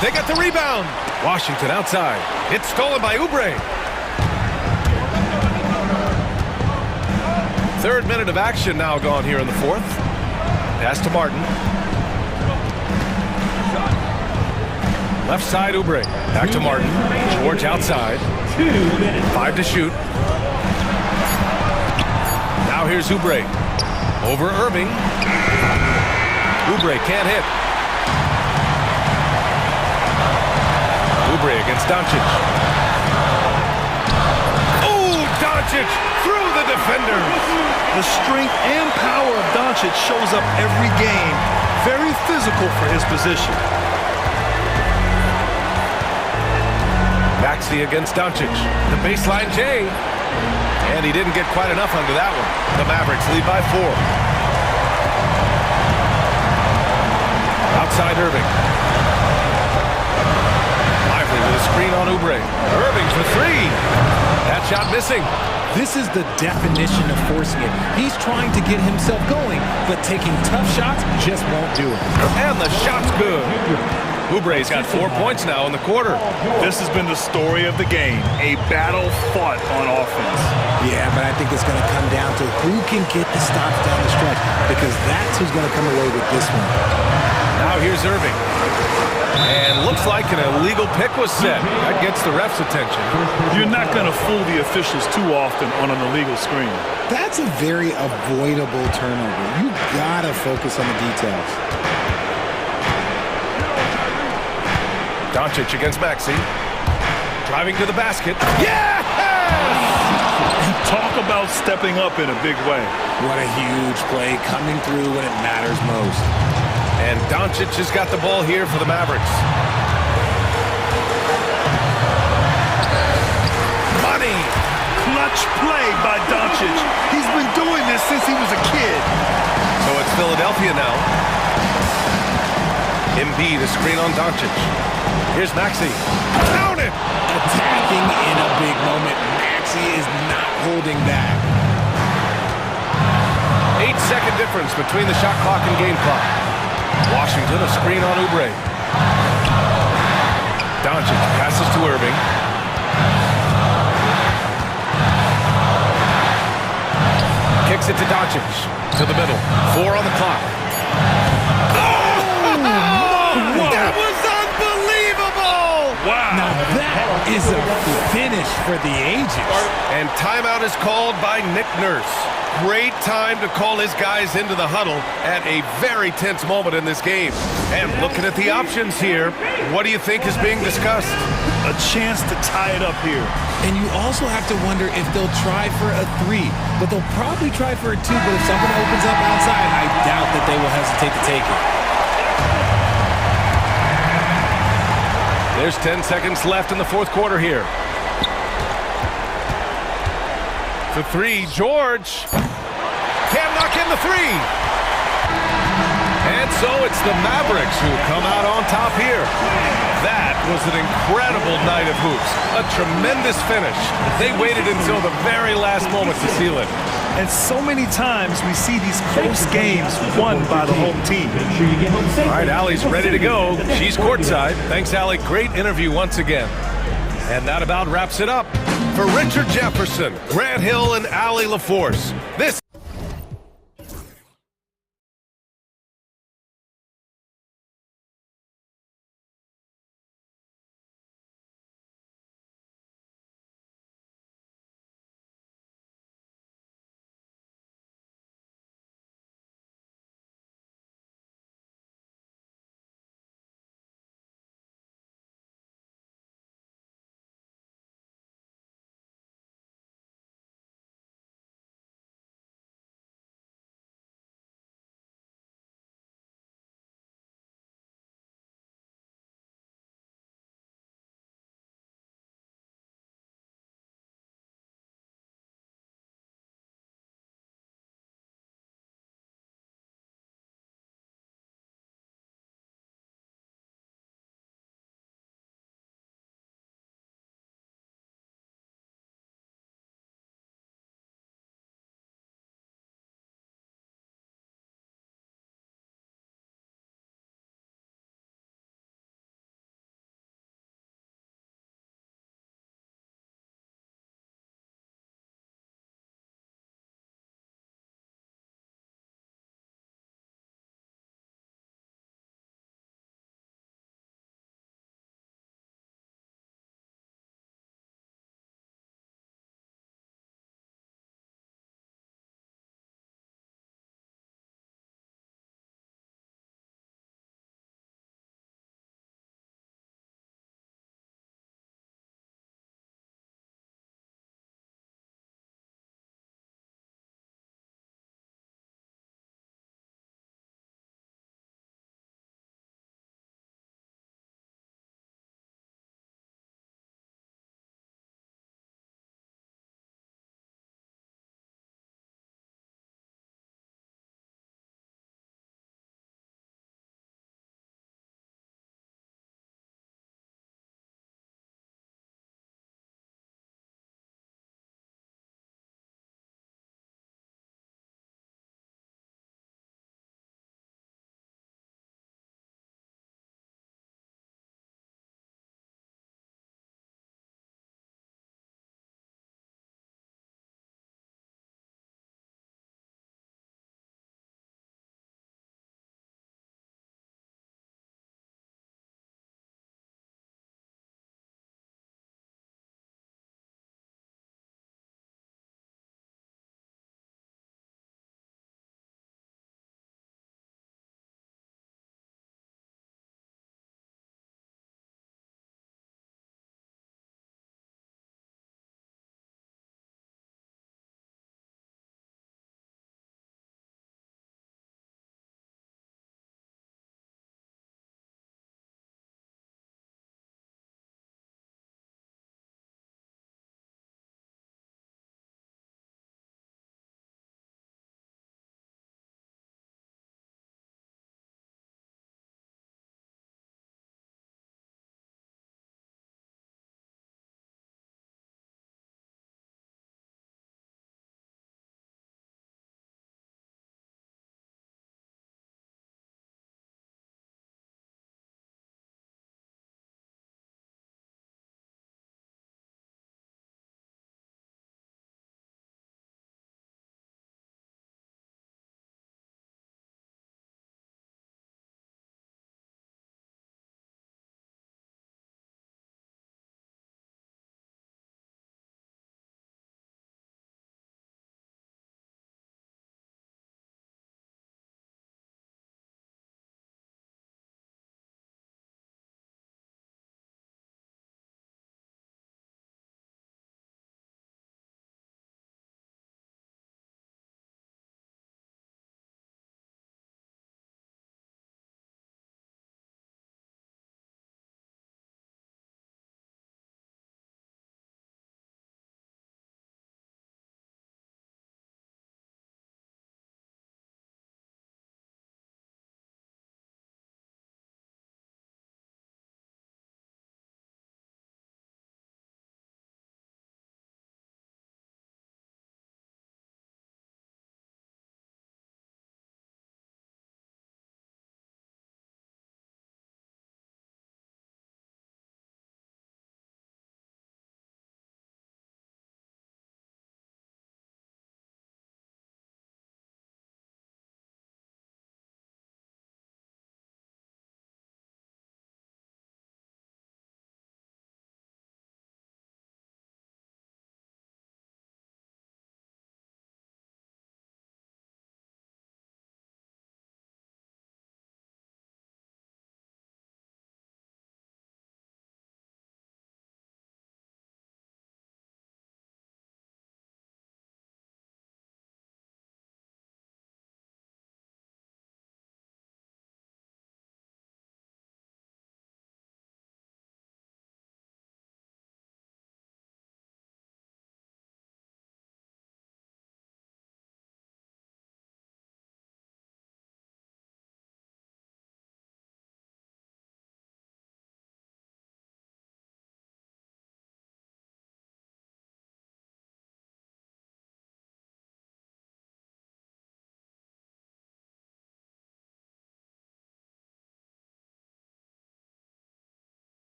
They got the rebound. Washington outside. It's stolen by Oubre. Third minute of action now gone here in the fourth. Pass to Martin. Left side, Oubre. Back to Martin. George outside. 5 to shoot. Now here's Oubre. Over Irving. Oubre can't hit. Oubre against Doncic. Oh, Doncic through the defenders. The strength and power of Doncic shows up every game. Very physical for his position. Maxey against Doncic. The baseline J. And he didn't get quite enough under that one. The Mavericks lead by 4. Outside Irving. Lively with a screen on Oubre. Irving for 3. That shot missing. This is the definition of forcing it. He's trying to get himself going, but taking tough shots just won't do it. And the shot's good. Oubre's got 4 points now in the quarter. This has been the story of the game. A battle fought on offense. Yeah, but I think it's going to come down to who can get the stops down the stretch, because that's who's going to come away with this one. Now here's Irving. And looks like an illegal pick was set. That gets the ref's attention. You're not going to fool the officials too often on an illegal screen. That's a very avoidable turnover. You got to focus on the details. Doncic against Maxey. Driving to the basket. Yes! Talk about stepping up in a big way. What a huge play coming through when it matters most. And Doncic has got the ball here for the Mavericks. Money. Clutch play by Doncic. He's been doing this since he was a kid. So it's Philadelphia now. Embiid, a screen on Doncic. Here's Maxey. Count it! Attacking in a big moment. Maxey is not holding back. 8-second difference between the shot clock and game clock. Washington, a screen on Oubre. Doncic passes to Irving. Kicks it to Doncic. To the middle. 4 on the clock. That was unbelievable! Wow. Now that is a finish for the ages. And timeout is called by Nick Nurse. Great time to call his guys into the huddle at a very tense moment in this game. And looking at the options here, what do you think is being discussed? A chance to tie it up here. And you also have to wonder if they'll try for a 3. But they'll probably try for a 2. But if something opens up outside, I doubt that they will hesitate to take it. There's 10 seconds left in the fourth quarter here. For 3, George. Can't knock in the 3. And so it's the Mavericks who come out on top here. That was an incredible night of hoops. A tremendous finish. They waited until the very last moment to seal it. And so many times we see these close games won by the home team. All right, Allie's ready to go. She's courtside. Thanks, Allie. Great interview once again. And that about wraps it up. For Richard Jefferson, Grant Hill, and Allie LaForce, this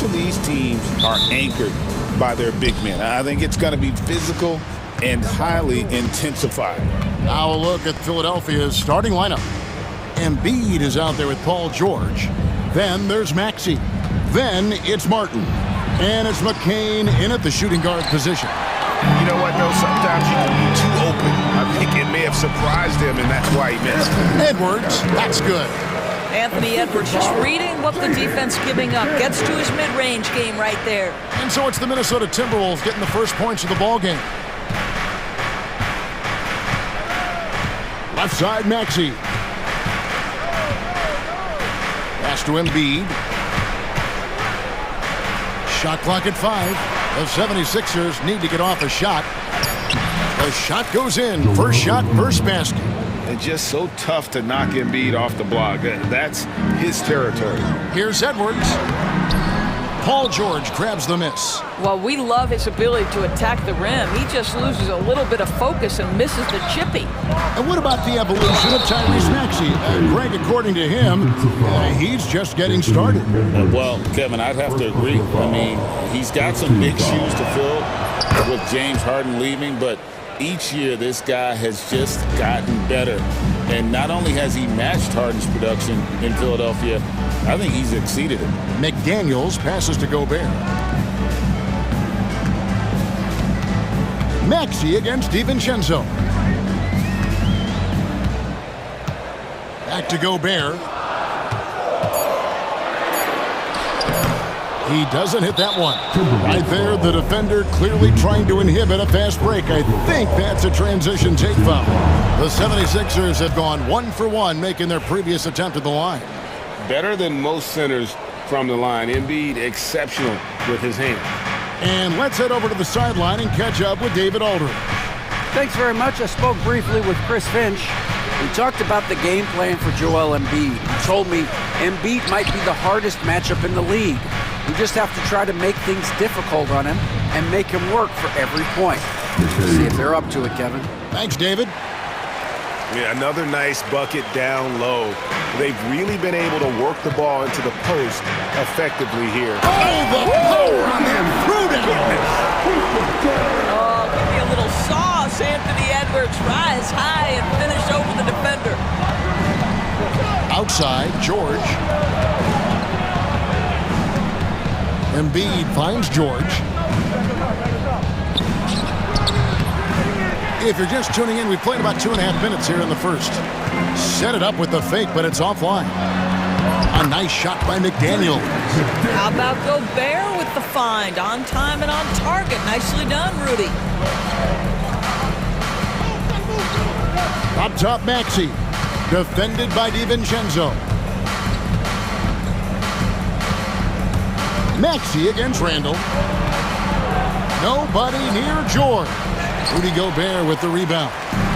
of these teams are anchored by their big men. I think it's going to be physical and highly intensified. Now a look at Philadelphia's starting lineup. Embiid is out there with Paul George. Then there's Maxey. Then it's Martin. And it's McCain in at the shooting guard position. You know what, though? Sometimes you can be too open. I think it may have surprised him, and that's why he missed. Edwards, that's good. Anthony Edwards just reading what the defense giving up. Gets to his mid-range game right there. And so it's the Minnesota Timberwolves getting the first points of the ball game. Left side, Maxey. Pass to Embiid. Shot clock at 5. The 76ers need to get off a shot. The shot goes in. First shot, first basket. It's just so tough to knock Embiid off the block. That's his territory. Here's Edwards. Paul George grabs the miss. Well, we love his ability to attack the rim. He just loses a little bit of focus and misses the chippy. And what about the evolution of Tyrese Maxey? Greg, according to him, he's just getting started. Well, Kevin, I'd have to agree. I mean, he's got some big shoes to fill with James Harden leaving, but each year this guy has just gotten better. And not only has he matched Harden's production in Philadelphia, I think he's exceeded it. McDaniels passes to Gobert. Maxey against DiVincenzo. Back to Gobert. He doesn't hit that one. Right there, the defender clearly trying to inhibit a fast break. I think that's a transition take foul. The 76ers have gone 1 for 1, making their previous attempt at the line. Better than most centers from the line. Embiid exceptional with his hand. And let's head over to the sideline and catch up with David Aldridge. Thanks very much. I spoke briefly with Chris Finch. We talked about the game plan for Joel Embiid. He told me Embiid might be the hardest matchup in the league. We just have to try to make things difficult on him and make him work for every point. See if they're up to it, Kevin. Thanks, David. Yeah, another nice bucket down low. They've really been able to work the ball into the post effectively here. Oh, the power on him. Threw down. Oh, give me a little sauce. Anthony Edwards rise high and finish over the defender. Outside, George. Embiid finds George. If you're just tuning in, we played about 2.5 minutes here in the first. Set it up with the fake, but it's offline. A nice shot by McDaniel. How about Gobert with the find? On time and on target. Nicely done, Rudy. Up top, Maxey. Defended by DiVincenzo. Maxey against Randall. Nobody near George. Rudy Gobert with the rebound.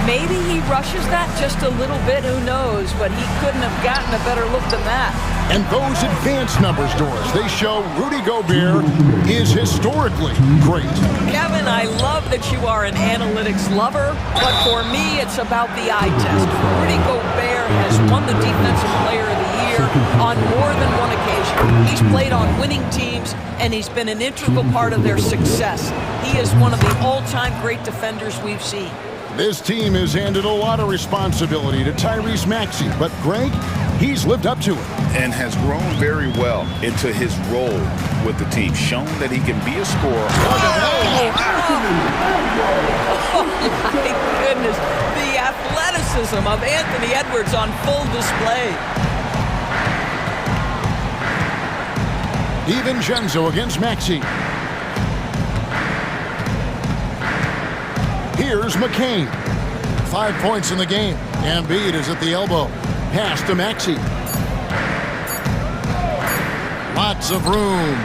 Maybe he rushes that just a little bit, who knows, but he couldn't have gotten a better look than that. And those advanced numbers, Doris, they show Rudy Gobert is historically great. Kevin, I love that you are an analytics lover, but for me, it's about the eye test. Rudy Gobert has won the Defensive Player of the Year on more than one occasion. He's played on winning teams, and he's been an integral part of their success. He is one of the all-time great defenders we've seen. This team has handed a lot of responsibility to Tyrese Maxey, but Greg, he's lived up to it. And has grown very well into his role with the team, shown that he can be a scorer. Oh, my goodness. The athleticism of Anthony Edwards on full display. DiVincenzo against Maxey. Here's McCain. 5 points in the game. Embiid is at the elbow. Pass to Maxey. Lots of room.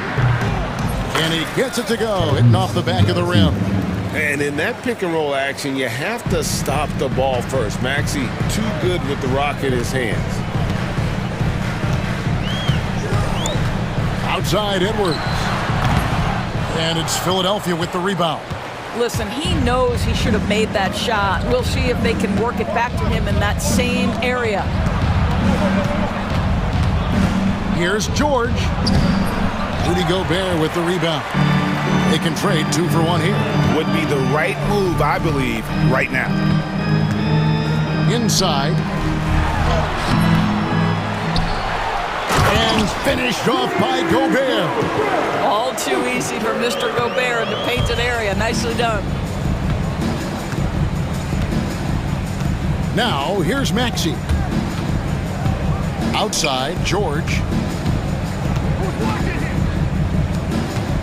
And he gets it to go, hitting off the back of the rim. And in that pick and roll action, you have to stop the ball first. Maxey too good with the rock in his hands. Outside Edwards. And it's Philadelphia with the rebound. Listen, he knows he should have made that shot. We'll see if they can work it back to him in that same area. Here's George. Rudy Gobert with the rebound. They can trade 2 for 1 here. Would be the right move, I believe, right now. Inside. And finished off by Gobert. All too easy for Mr. Gobert in the painted area. Nicely done. Now, here's Maxey. Outside, George.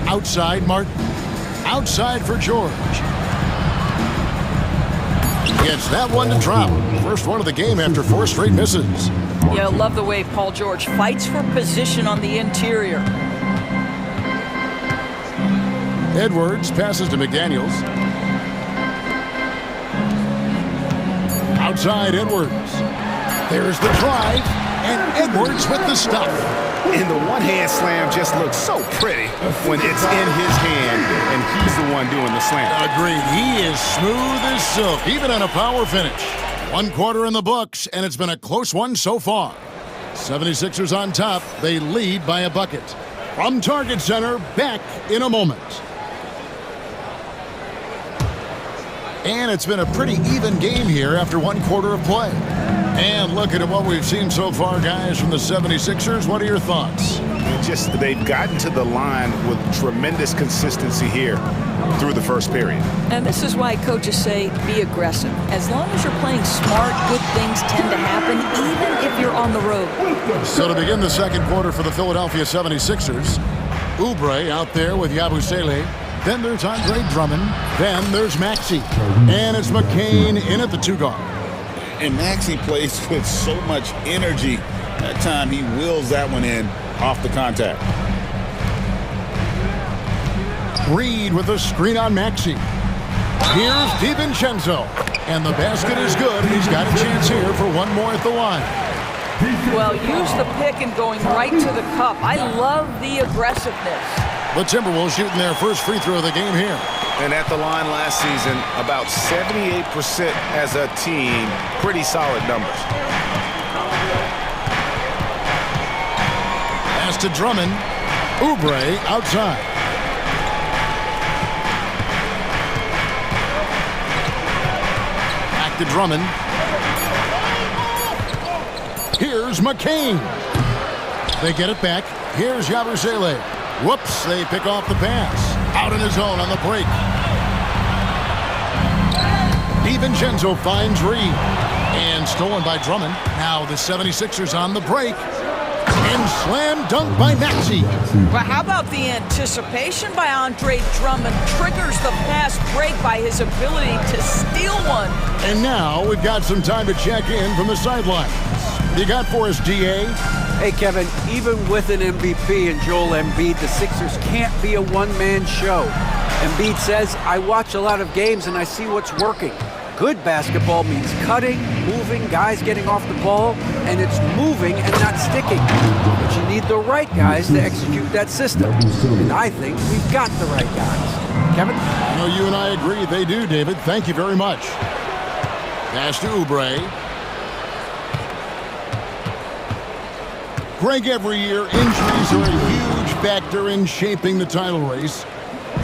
Outside, Martin. Outside for George. Gets that one to drop. First one of the game after 4 straight misses. Yeah, love the way Paul George fights for position on the interior. Edwards passes to McDaniels. Outside, Edwards. There's the drive, and Edwards with the stuff. And the one-hand slam just looks so pretty when it's in his hand and he's the one doing the slam. Agreed. He is smooth as silk, even on a power finish. 1 quarter in the books, and it's been a close one so far. 76ers on top. They lead by a bucket. From Target Center, back in a moment. And it's been a pretty even game here after 1 quarter of play. And looking at what we've seen so far, guys, from the 76ers, what are your thoughts? They've gotten to the line with tremendous consistency here through the first period. And this is why coaches say be aggressive. As long as you're playing smart, good things tend to happen, even if you're on the road. So to begin the second quarter for the Philadelphia 76ers, Oubre out there with Yabusele. Then there's Andre Drummond. Then there's Maxey. And it's McCain in at the 2 guard. And Maxey plays with so much energy. That time he wheels that one in off the contact. Reed with a screen on Maxey. Here's DiVincenzo. And the basket is good. He's got a chance here for 1 more at the line. Well, use the pick and going right to the cup. I love the aggressiveness. The Timberwolves shooting their first free throw of the game here. And at the line last season, about 78% as a team. Pretty solid numbers. Pass to Drummond. Oubre outside. Back to Drummond. Here's McCain. They get it back. Here's Yabusele. Whoops, they pick off the pass. Out in his own on the break. DiVincenzo finds Reed. And stolen by Drummond. Now the 76ers on the break. And slam dunk by Maxey. Well, how about the anticipation by Andre Drummond triggers the fast break by his ability to steal one. And now we've got some time to check in from the sidelines. You got for us, DA? Hey, Kevin, even with an MVP and Joel Embiid, the Sixers can't be a one-man show. Embiid says, I watch a lot of games and I see what's working. Good basketball means cutting, moving, guys getting off the ball, and it's moving and not sticking. But you need the right guys to execute that system. And I think we've got the right guys. Kevin? I know you and I agree they do, David. Thank you very much. Pass to Oubre. Greg, every year, injuries are a huge factor in shaping the title race.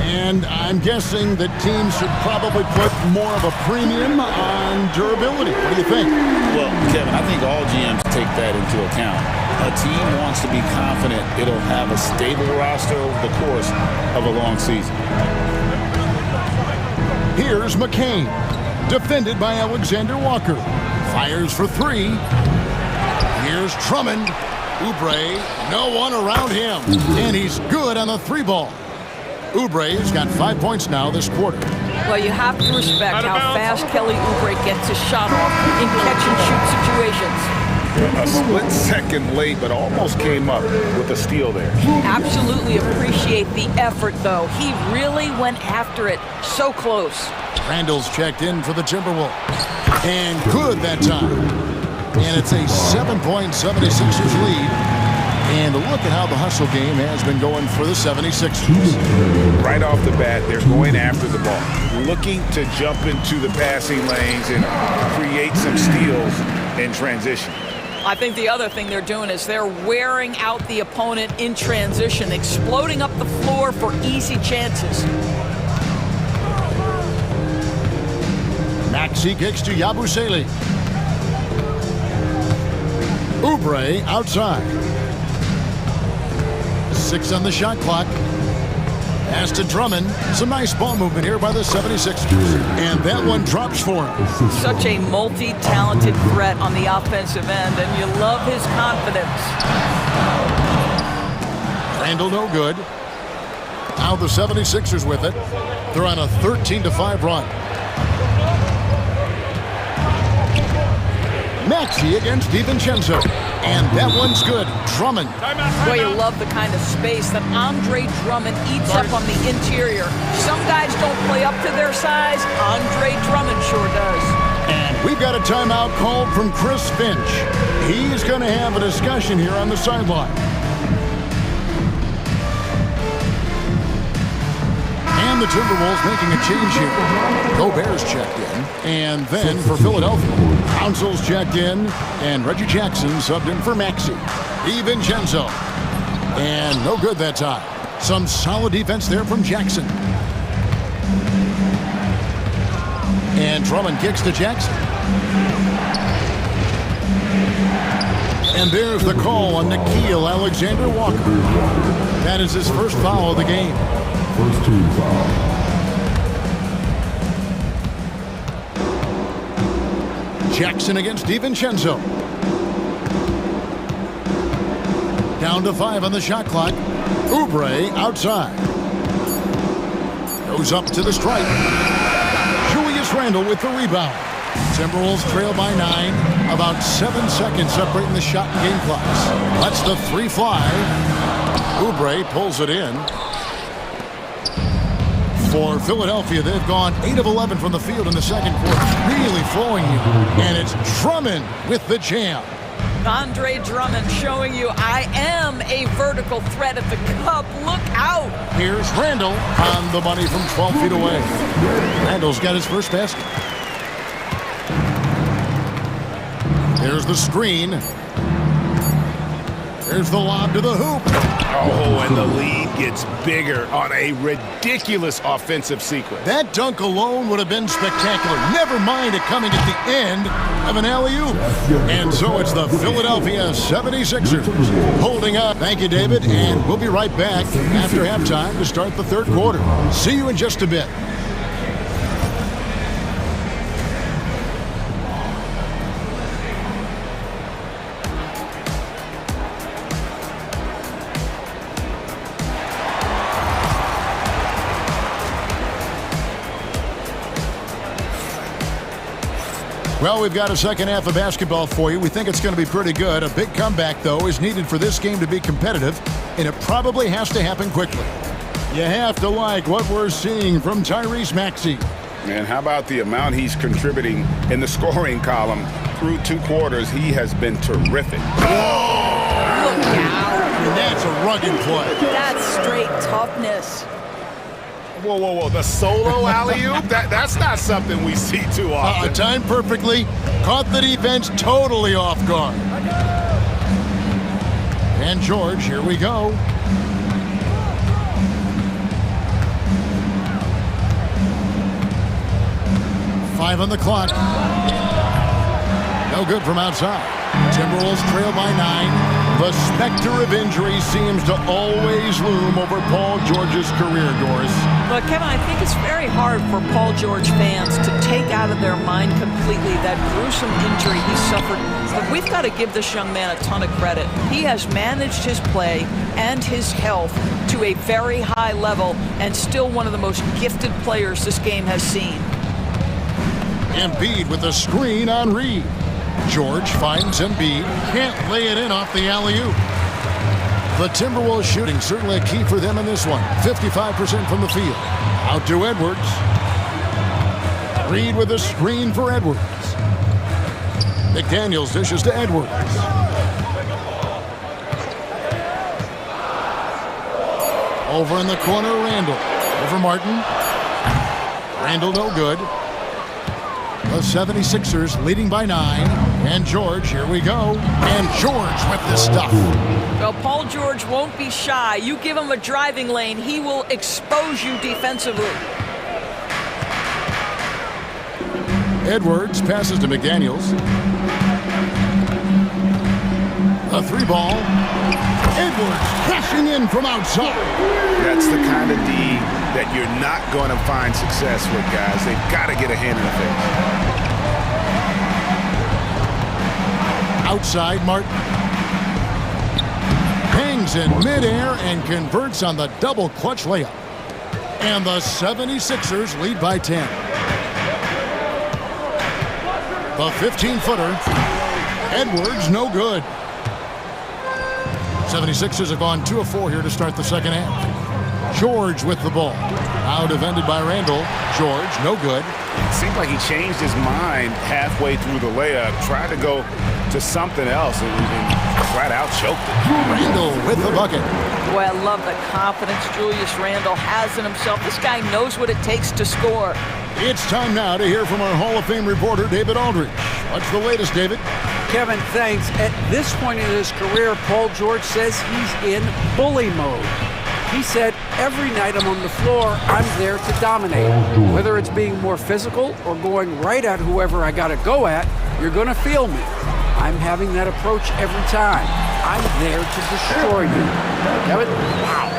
And I'm guessing that teams should probably put more of a premium on durability. What do you think? Well, Kevin, I think all GMs take that into account. A team wants to be confident it'll have a stable roster over the course of a long season. Here's McCain, defended by Alexander Walker. Fires for 3. Here's Drummond. Oubre, no one around him. And he's good on the 3 ball. Oubre's got 5 points now this quarter. Well, you have to respect how fast Kelly Oubre gets his shot off in catch-and-shoot situations. A split second late, but almost came up with a steal there. Absolutely appreciate the effort, though. He really went after it. So close. Randall's checked in for the Timberwolves. And good that time. And it's a 7-point 76ers lead. And look at how the hustle game has been going for the 76ers. Right off the bat, they're going after the ball, looking to jump into the passing lanes and create some steals in transition. I think the other thing they're doing is they're wearing out the opponent in transition, exploding up the floor for easy chances. Maxey kicks to Yabusele. Oubre outside. 6 on the shot clock. Pass to Drummond. Some nice ball movement here by the 76ers. And that one drops for him. Such a multi-talented threat on the offensive end, and you love his confidence. Randall no good. Now the 76ers with it. They're on a 13-5 run. Maxey against DiVincenzo. And that one's good. Drummond. Well, you love the kind of space that Andre Drummond eats up on the interior. Some guys don't play up to their size. Andre Drummond sure does. And we've got a timeout called from Chris Finch. He's going to have a discussion here on the sideline. And the Timberwolves making a change here. Gobert's checked in. And then for Philadelphia, Council's checked in. And Reggie Jackson subbed in for Maxey. DiVincenzo. And no good that time. Some solid defense there from Jackson. And Drummond kicks to Jackson. And there's the call on Nickeil Alexander-Walker. That is his first foul of the game. First team foul. Jackson against DiVincenzo. Down to 5 on the shot clock. Oubre outside. Goes up to the stripe. Julius Randle with the rebound. Timberwolves trail by 9. About 7 seconds separating the shot and game clocks. Lets the 3 fly. Oubre pulls it in. For Philadelphia, they've gone 8 of 11 from the field in the second quarter. Really flowing you. And it's Drummond with the jam. Andre Drummond showing you I am a vertical threat at the cup. Look out. Here's Randle on the money from 12 feet away. Randle's got his first basket. There's the screen. There's the lob to the hoop. Oh, and the lead gets bigger on a ridiculous offensive sequence. That dunk alone would have been spectacular. Never mind it coming at the end of an alley-oop. And so it's the Philadelphia 76ers holding up. Thank you, David. And we'll be right back after halftime to start the third quarter. See you in just a bit. Well, we've got a second half of basketball for you. We think it's going to be pretty good. A big comeback, though, is needed for this game to be competitive, and it probably has to happen quickly. You have to like what we're seeing from Tyrese Maxey. And how about the amount he's contributing in the scoring column through 2 quarters? He has been terrific. Oh! Look out. And that's a rugged play. That's straight toughness. Whoa, whoa, whoa. The solo alley-oop? That's not something we see too often. Timed perfectly. Caught the defense totally off guard. And George, here we go. Five on the clock. No good from outside. Timberwolves trail by 9. The specter of injury seems to always loom over Paul George's career, Doris. But Kevin, I think it's very hard for Paul George fans to take out of their mind completely that gruesome injury he suffered. But we've got to give this young man a ton of credit. He has managed his play and his health to a very high level and still one of the most gifted players this game has seen. Embiid with a screen on Reed. George finds Embiid. Can't lay it in off the alley-oop. The Timberwolves shooting certainly a key for them in this one. 55% from the field. Out to Edwards. Reed with a screen for Edwards. McDaniels dishes to Edwards. Over in the corner, Randle. Over Martin. Randle no good. The 76ers leading by 9. And George, here we go. And George with the stuff. Well, Paul George won't be shy. You give him a driving lane, he will expose you defensively. Edwards passes to McDaniels. A three ball. Edwards crashing in from outside. That's the kind of D that you're not going to find success with, guys. They've got to get a hand in the face. Outside, Martin. Hangs in midair and converts on the double clutch layup. And the 76ers lead by 10. The 15-footer. Edwards, no good. 76ers have gone 2 of 4 here to start the second half. George with the ball. Now defended by Randall. George, no good. It seemed like he changed his mind halfway through the layup, tried to go to something else, and flat out choked it. Randall with the bucket. Boy, I love the confidence Julius Randle has in himself. This guy knows what it takes to score. It's time now to hear from our Hall of Fame reporter, David Aldridge. What's the latest, David? Kevin, thanks. At this point in his career, Paul George says he's in bully mode. He said, every night I'm on the floor, I'm there to dominate. Whether it's being more physical or going right at whoever I got to go at, you're going to feel me. I'm having that approach every time. I'm there to destroy you. Kevin? Wow.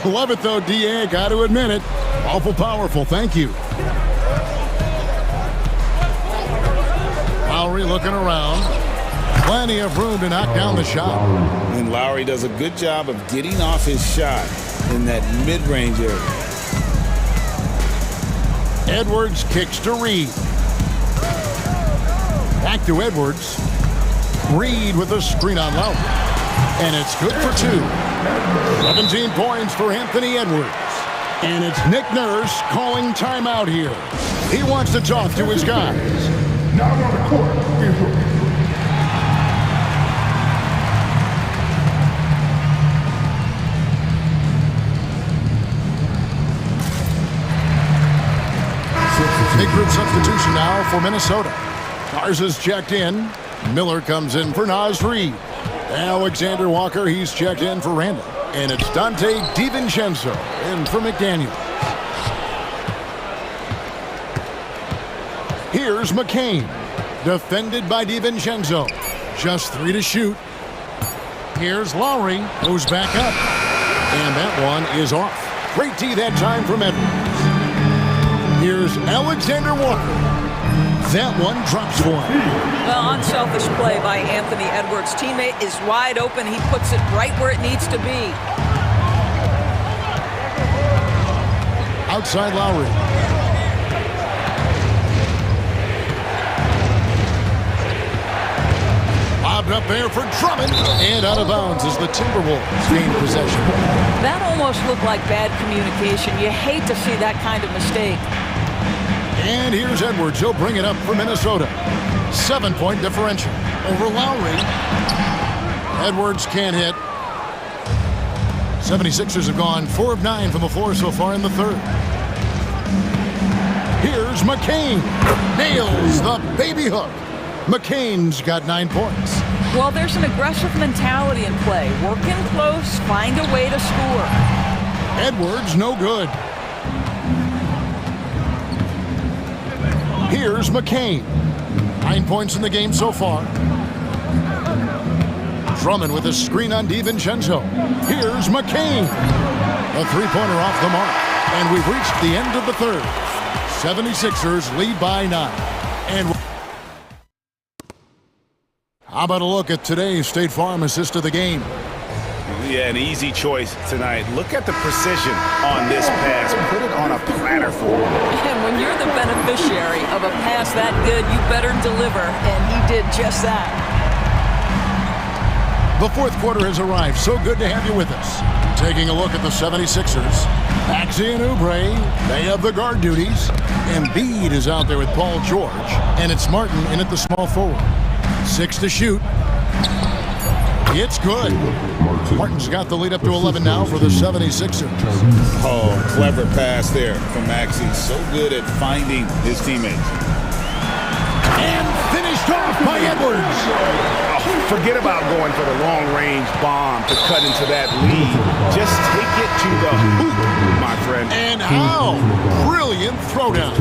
I love it, though, D.A. Got to admit it. Awful powerful. Thank you. Lowry looking around. Plenty of room to knock down the shot. And Lowry does a good job of getting off his shot in that mid-range area. Edwards kicks to Reed. Back to Edwards. Reed with a screen on Lowry. And it's good for 2. 17 points for Anthony Edwards. And it's Nick Nurse calling timeout here. He wants to talk to his guys. Now on the court is rookie. Big group substitution now for Minnesota. Garza's checked in. Miller comes in for Naz Reid. Alexander Walker, he's checked in for Randall. And it's Dante DiVincenzo in for McDaniel. Here's McCain. Defended by DiVincenzo. Just 3 to shoot. Here's Lowry. Goes back up. And that one is off. Great D that time from Edwards. Here's Alexander Walker. That one drops one. Well, unselfish play by Anthony Edwards. Teammate is wide open. He puts it right where it needs to be. Outside Lowry. Lobbed up there for Drummond. And out of bounds as the Timberwolves gain possession. That almost looked like bad communication. You hate to see that kind of mistake. And here's Edwards. He'll bring it up for Minnesota. 7-point differential over Lowry. Edwards can't hit. 76ers have gone 4 of 9 from the floor so far in the third. Here's McCain. Nails the baby hook. McCain's got 9 points. Well, there's an aggressive mentality in play. Work in close, find a way to score. Edwards, no good. Here's McCain. 9 points in the game so far. Drummond with a screen on DiVincenzo. Here's McCain. A three-pointer off the mark. And we've reached the end of the third. 76ers lead by 9. And how about a look at today's State Farm assist of the game? Yeah, an easy choice tonight. Look at the precision on this pass. Put it on a platter for him. And when you're the beneficiary of a pass that good, you better deliver, and he did just that. The fourth quarter has arrived. So good to have you with us. Taking a look at the 76ers. Maxey and Oubre, they have the guard duties. Embiid is out there with Paul George. And it's Martin in at the small forward. 6 to shoot. It's good. Martin's got the lead up to 11 now for the 76ers. Oh, clever pass there from Maxey. So good at finding his teammates. And finished off by Edwards. Forget about going for the long-range bomb to cut into that lead. Just take it to the hoop, my friend. And how brilliant throwdown.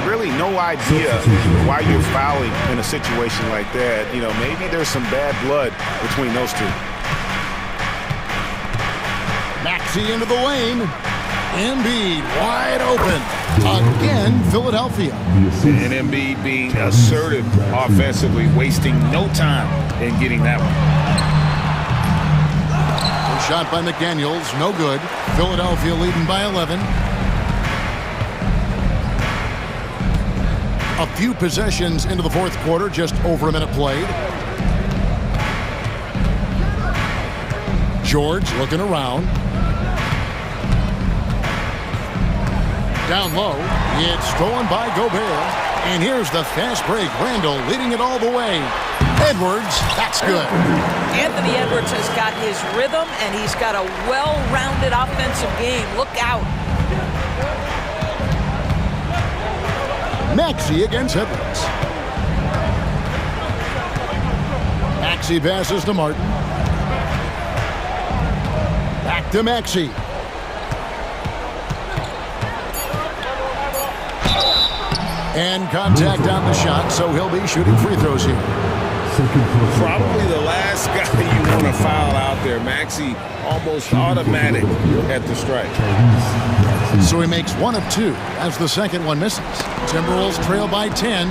Really no idea why you're fouling in a situation like that. You know, maybe there's some bad blood between those two. Maxey into the lane. Embiid wide open. Again, Philadelphia. And Embiid being assertive offensively, wasting no time in getting that one. A shot by McDaniels, no good. Philadelphia leading by 11. A few possessions into the fourth quarter, just over a minute played. George looking around. Down low, it's stolen by Gobert. And here's the fast break. Randall leading it all the way. Edwards, that's good. Anthony Edwards has got his rhythm, and he's got a well-rounded offensive game. Look out. Maxey against Edwards. Maxey passes to Martin. Back to Maxey. And contact on the shot, so he'll be shooting free throws here. Probably the last guy you want to foul out there. Maxey almost automatic at the strike. So he makes one of two as the second one misses. Timberwolves trail by 10.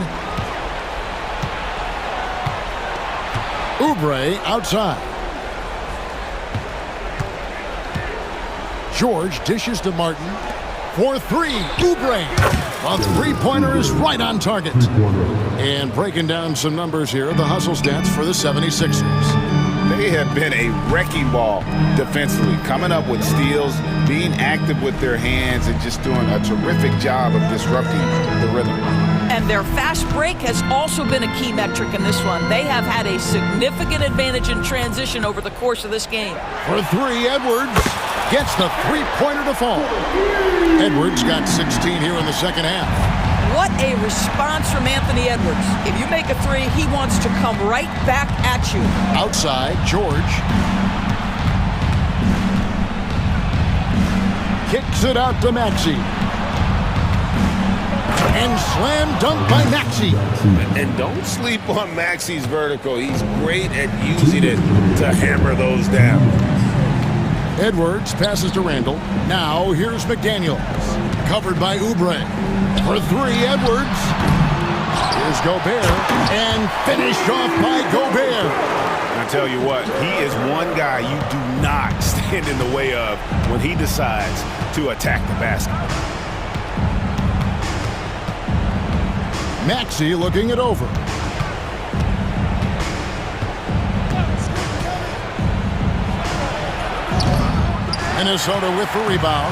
Oubre outside. George dishes to Martin. For three, Oubre. A three-pointer is right on target. And breaking down some numbers here, the hustle stats for the 76ers. They have been a wrecking ball defensively, coming up with steals, being active with their hands, and just doing a terrific job of disrupting the rhythm. And their fast break has also been a key metric in this one. They have had a significant advantage in transition over the course of this game. For three, Edwards gets the three-pointer to fall. Edwards got 16 here in the second half. What a response from Anthony Edwards. If you make a three, he wants to come right back at you. Outside, George. Kicks it out to Maxey. And slam dunk by Maxey. And don't sleep on Maxey's vertical. He's great at using it to hammer those down. Edwards passes to Randall. Now here's McDaniels. Covered by Oubre. For three, Edwards. Here's Gobert. And finished off by Gobert. I tell you what, he is one guy you do not stand in the way of when he decides to attack the basket. Maxey looking it over. Minnesota with the rebound.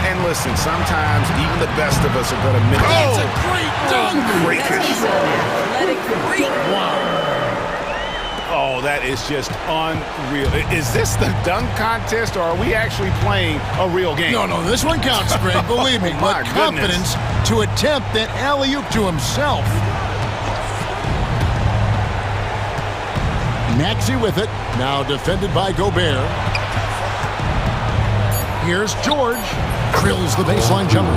And listen, sometimes even the best of us are going to miss. That's a great dunk! Great control. Let it creep. Oh, that is just unreal. Is this the dunk contest, or are we actually playing a real game? No, this one counts, Greg, believe me. My But confidence to attempt that alley-oop to himself. Maxey with it. Now defended by Gobert. Here's George. Drills the baseline jumper.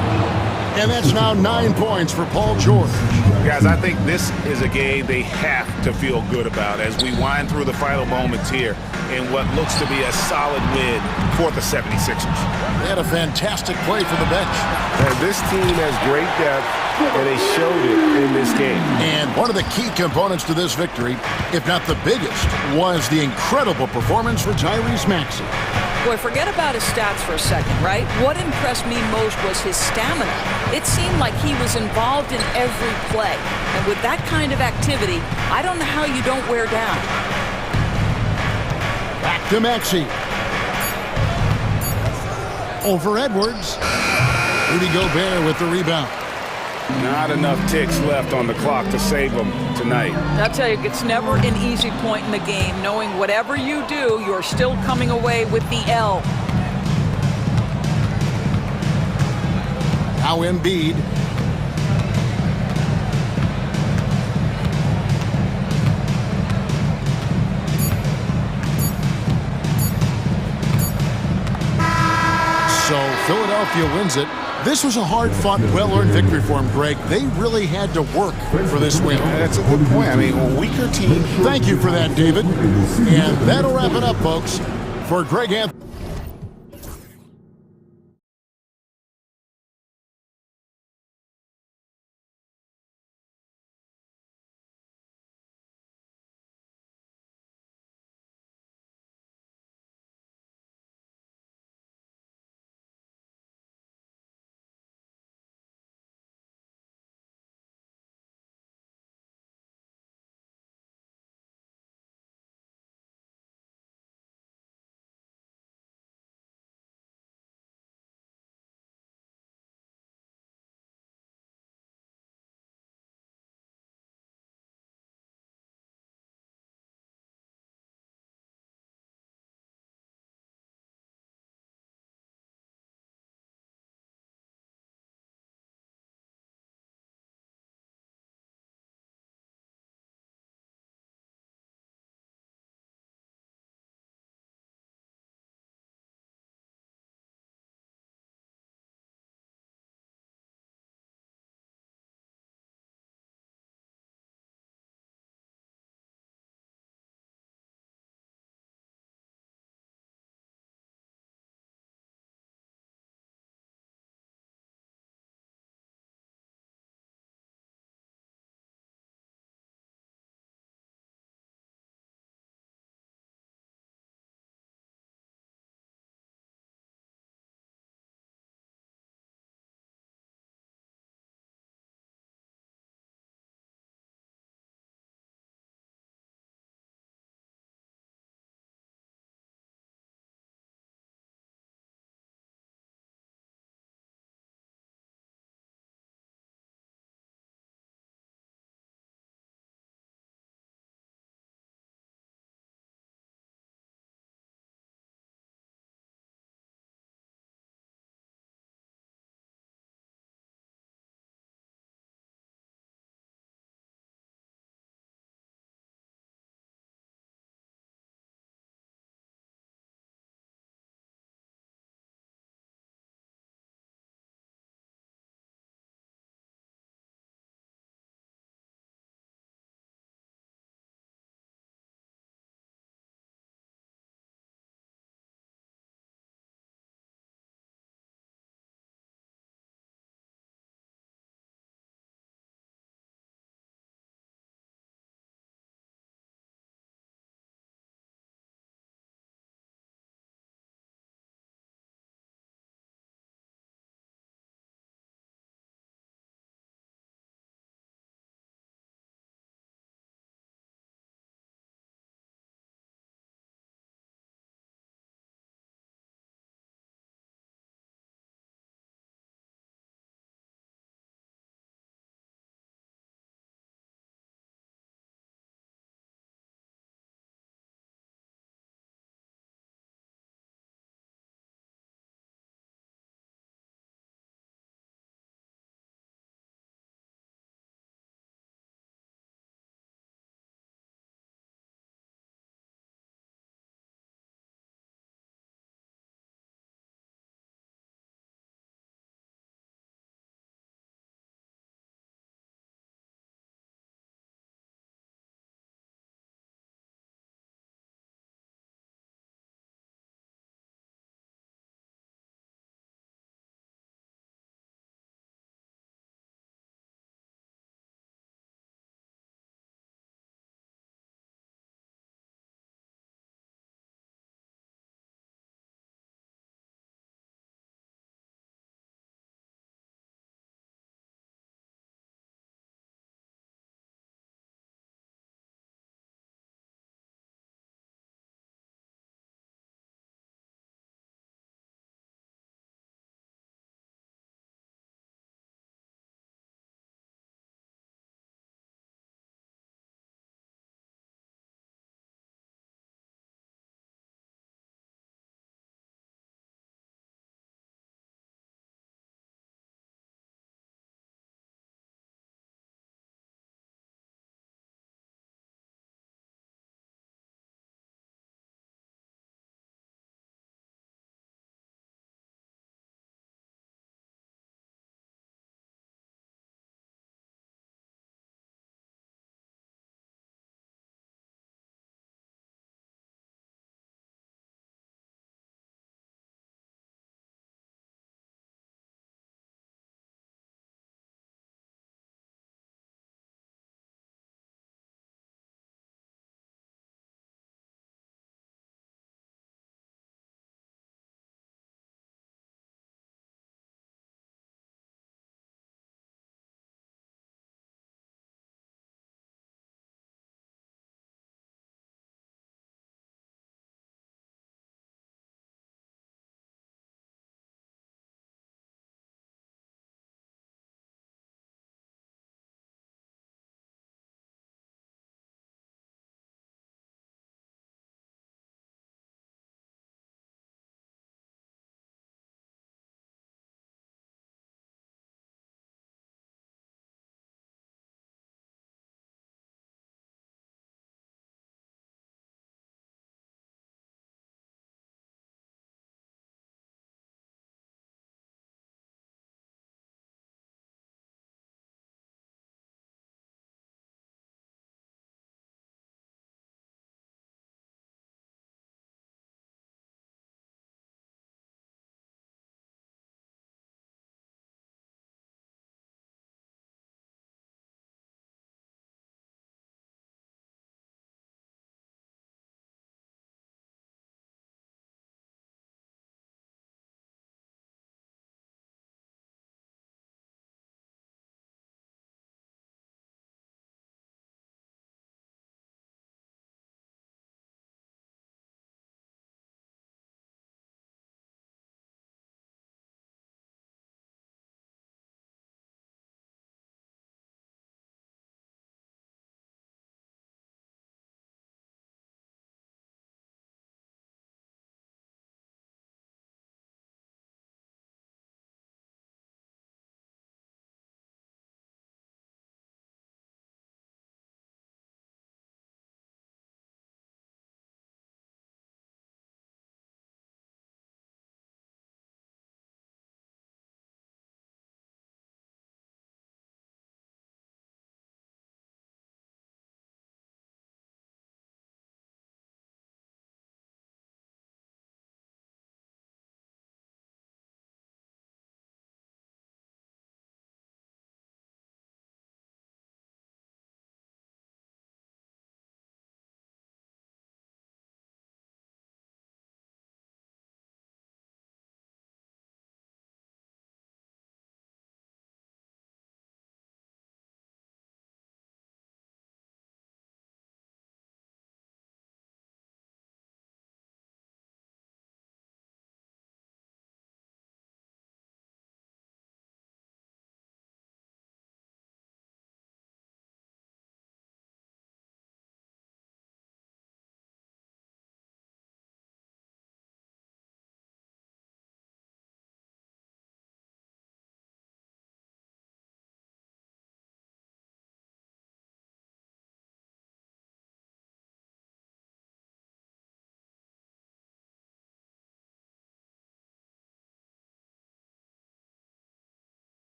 And that's now 9 points for Paul George. Guys, I think this is a game they have to feel good about as we wind through the final moments here in what looks to be a solid win for the 76ers. They had a fantastic play for the bench. And this team has great depth, and they showed it in this game. And one of the key components to this victory, if not the biggest, was the incredible performance for Tyrese Maxey. Boy, forget about his stats for a second, right? What impressed me most was his stamina. It seemed like he was involved in every play. And with that kind of activity, I don't know how you don't wear down. Back to Maxey. Over Edwards. Rudy Gobert with the rebound. Not enough ticks left on the clock to save them tonight. I'll tell you, it's never an easy point in the game, knowing whatever you do, you're still coming away with the L. Now Embiid. Philadelphia wins it. This was a hard-fought, well-earned victory for him, Greg. They really had to work for this win. That's a good point. I mean, a weaker team. Thank you for that, David. And that'll wrap it up, folks. For Greg Anthony.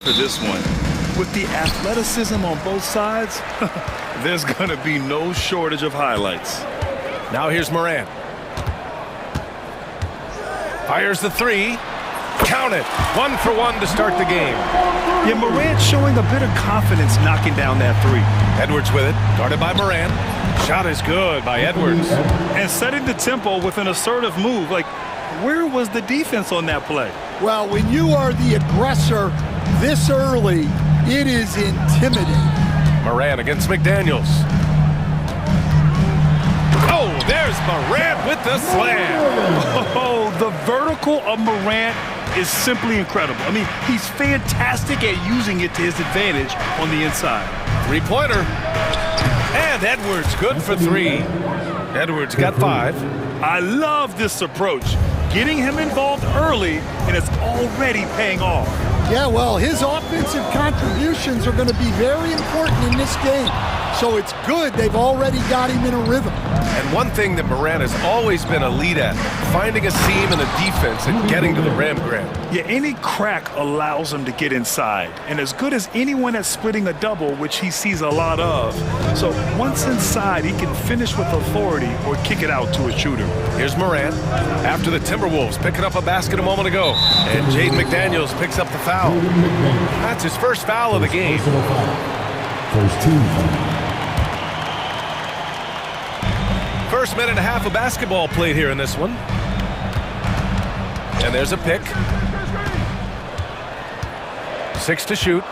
for this one. With the athleticism on both sides, there's going to be no shortage of highlights. Now here's Morant. Fires the three. Count it. 1 for 1 to start the game. Yeah, Morant showing a bit of confidence knocking down that three. Edwards with it. Guarded by Morant. Shot is good by Edwards. And setting the tempo with an assertive move. Like, where was the defense on that play? Well, when you are the aggressor this early, it is intimidating. Morant against McDaniels. Oh, there's Morant with the slam. Oh, the vertical of Morant is simply incredible. I mean, he's fantastic at using it to his advantage on the inside. Three-pointer. And Edwards good for 3. Edwards got 5. I love this approach. Getting him involved early, and it's already paying off. Yeah, well, his offensive contributions are going to be very important in this game. So it's good they've already got him in a rhythm. And one thing that Morant has always been a lead at, finding a seam in the defense and getting to the rim, Grant. Yeah, any crack allows him to get inside. And as good as anyone at splitting a double, which he sees a lot of. So once inside, he can finish with authority or kick it out to a shooter. Here's Morant after the Timberwolves picking up a basket a moment ago. And Jaden McDaniels picks up the foul. That's his first foul of the game. First team foul. First minute and a half of basketball played here in this one. And there's a pick. 6 to shoot.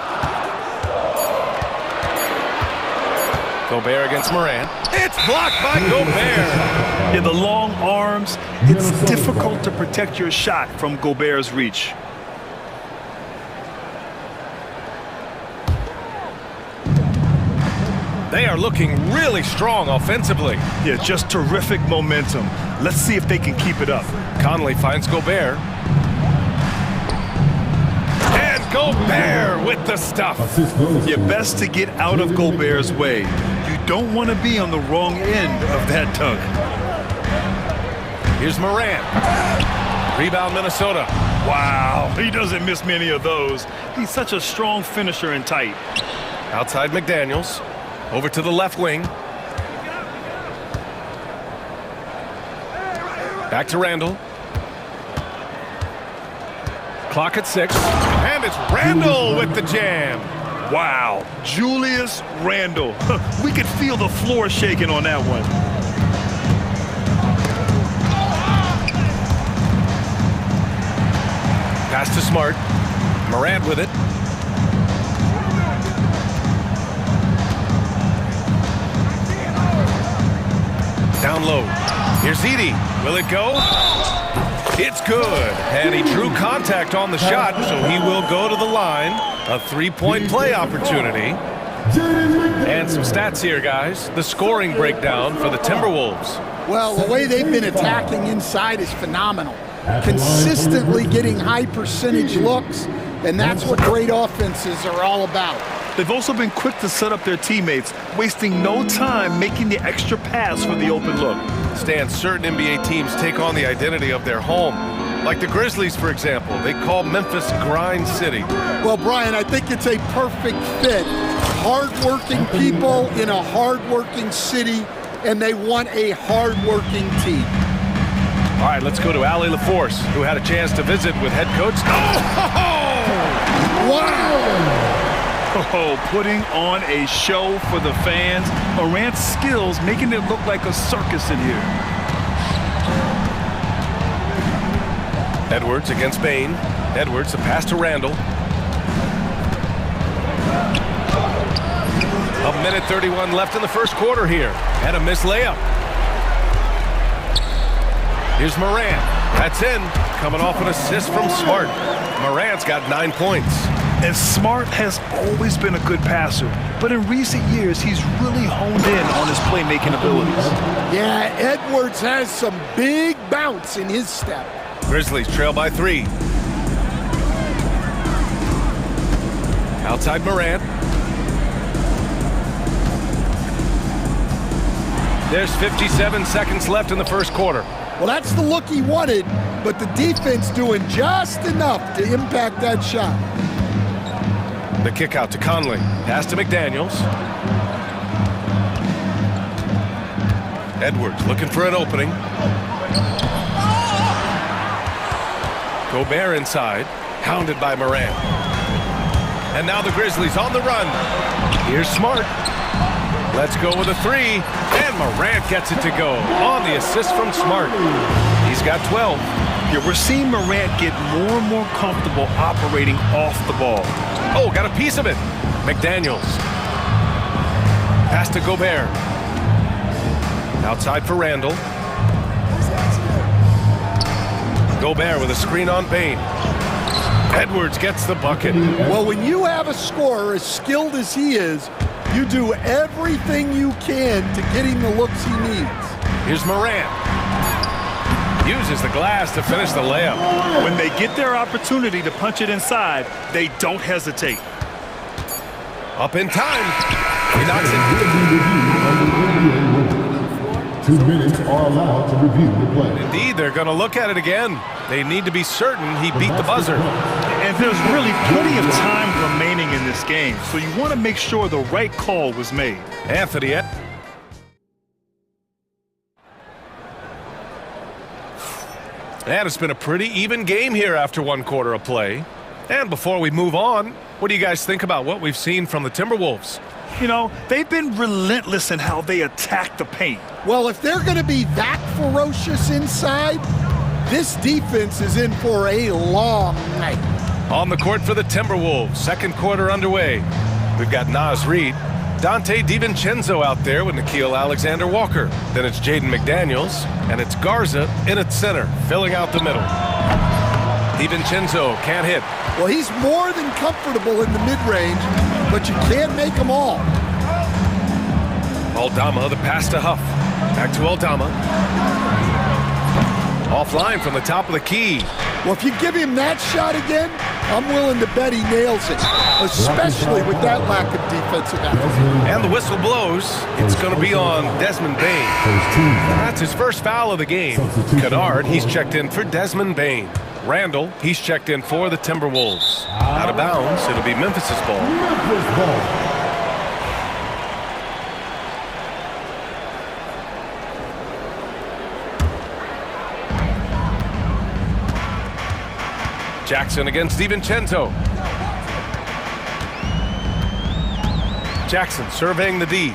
Gobert against Morant. It's blocked by Gobert. Yeah, the long arms, it's difficult to protect your shot from Gobert's reach. They are looking really strong offensively. Yeah, just terrific momentum. Let's see if they can keep it up. Conley finds Gobert. And Gobert with the stuff. Yeah, best to get out of Gobert's way. You don't want to be on the wrong end of that dunk. Here's Morant. Rebound Minnesota. Wow, he doesn't miss many of those. He's such a strong finisher and tight. Outside McDaniels. Over to the left wing. Back to Randall. Clock at 6. And it's Randall with the jam. Wow, Julius Randle. We could feel the floor shaking on that one. Pass to Smart. Morant with it. Down low. Here's Edie. Will it go? It's good. And he drew contact on the shot, so he will go to the line. A 3-point play opportunity. And some stats here, guys. The scoring breakdown for the Timberwolves. Well, the way they've been attacking inside is phenomenal. Consistently getting high percentage looks, and that's what great offenses are all about. They've also been quick to set up their teammates, wasting no time making the extra pass for the open look. Stan, certain NBA teams take on the identity of their home. Like the Grizzlies, for example. They call Memphis Grind City. Well, Brian, I think it's a perfect fit. Hard-working people in a hard-working city, and they want a hard-working team. All right, let's go to Allie LaForce, who had a chance to visit with head coach. Oh! Wow! Oh, putting on a show for the fans. Morant's skills making it look like a circus in here. Edwards against Bain. Edwards, a pass to Randall. A minute 31 left in the first quarter here. And a missed layup. Here's Morant. That's in. Coming off an assist from Smart. Morant's got 9 points. And Smart has always been a good passer, but in recent years, he's really honed in on his playmaking abilities. Yeah, Edwards has some big bounce in his step. Grizzlies trail by 3. Outside Morant. There's 57 seconds left in the first quarter. Well, that's the look he wanted, but the defense doing just enough to impact that shot. The kick out to Conley. Pass to McDaniels. Edwards looking for an opening. Gobert inside, hounded by Morant. And now the Grizzlies on the run. Here's Smart. Let's go with a three. And Morant gets it to go on the assist from Smart. He's got 12. Yeah, we're seeing Morant get more and more comfortable operating off the ball. Oh, got a piece of it. McDaniels. Pass to Gobert. Outside for Randall. Gobert with a screen on Bain. Edwards gets the bucket. Well, when you have a scorer as skilled as he is, you do everything you can to get him the looks he needs. Here's Morant. Uses the glass to finish the layup. When they get their opportunity to punch it inside, they don't hesitate. Up in time. He knocks it. 2 minutes are allowed to review the play. Indeed, they're going to look at it again. They need to be certain he beat the buzzer. And there's really plenty of time remaining in this game, so you want to make sure the right call was made. Anthony. And it's been a pretty even game here after 1 quarter of play. And before we move on, what do you guys think about what we've seen from the Timberwolves? You know, they've been relentless in how they attack the paint. Well, if they're going to be that ferocious inside, this defense is in for a long night. On the court for the Timberwolves, 2nd quarter underway. We've got Naz Reid, Dante DiVincenzo out there with Nickeil Alexander-Walker. Then it's Jaden McDaniels, and it's Garza in at center, filling out the middle. DiVincenzo can't hit. Well, he's more than comfortable in the mid-range, but you can't make them all. Aldama, the pass to Huff. Back to Aldama. Offline from the top of the key. Well, if you give him that shot again, I'm willing to bet he nails it, especially with that lack of defensive effort. And the whistle blows. It's going to be on Desmond Bain. That's his first foul of the game. Kennard, he's checked in for Desmond Bain. Randall, he's checked in for the Timberwolves. Out of bounds, it'll be Memphis's ball. Jackson against DiVincenzo. Jackson surveying the D.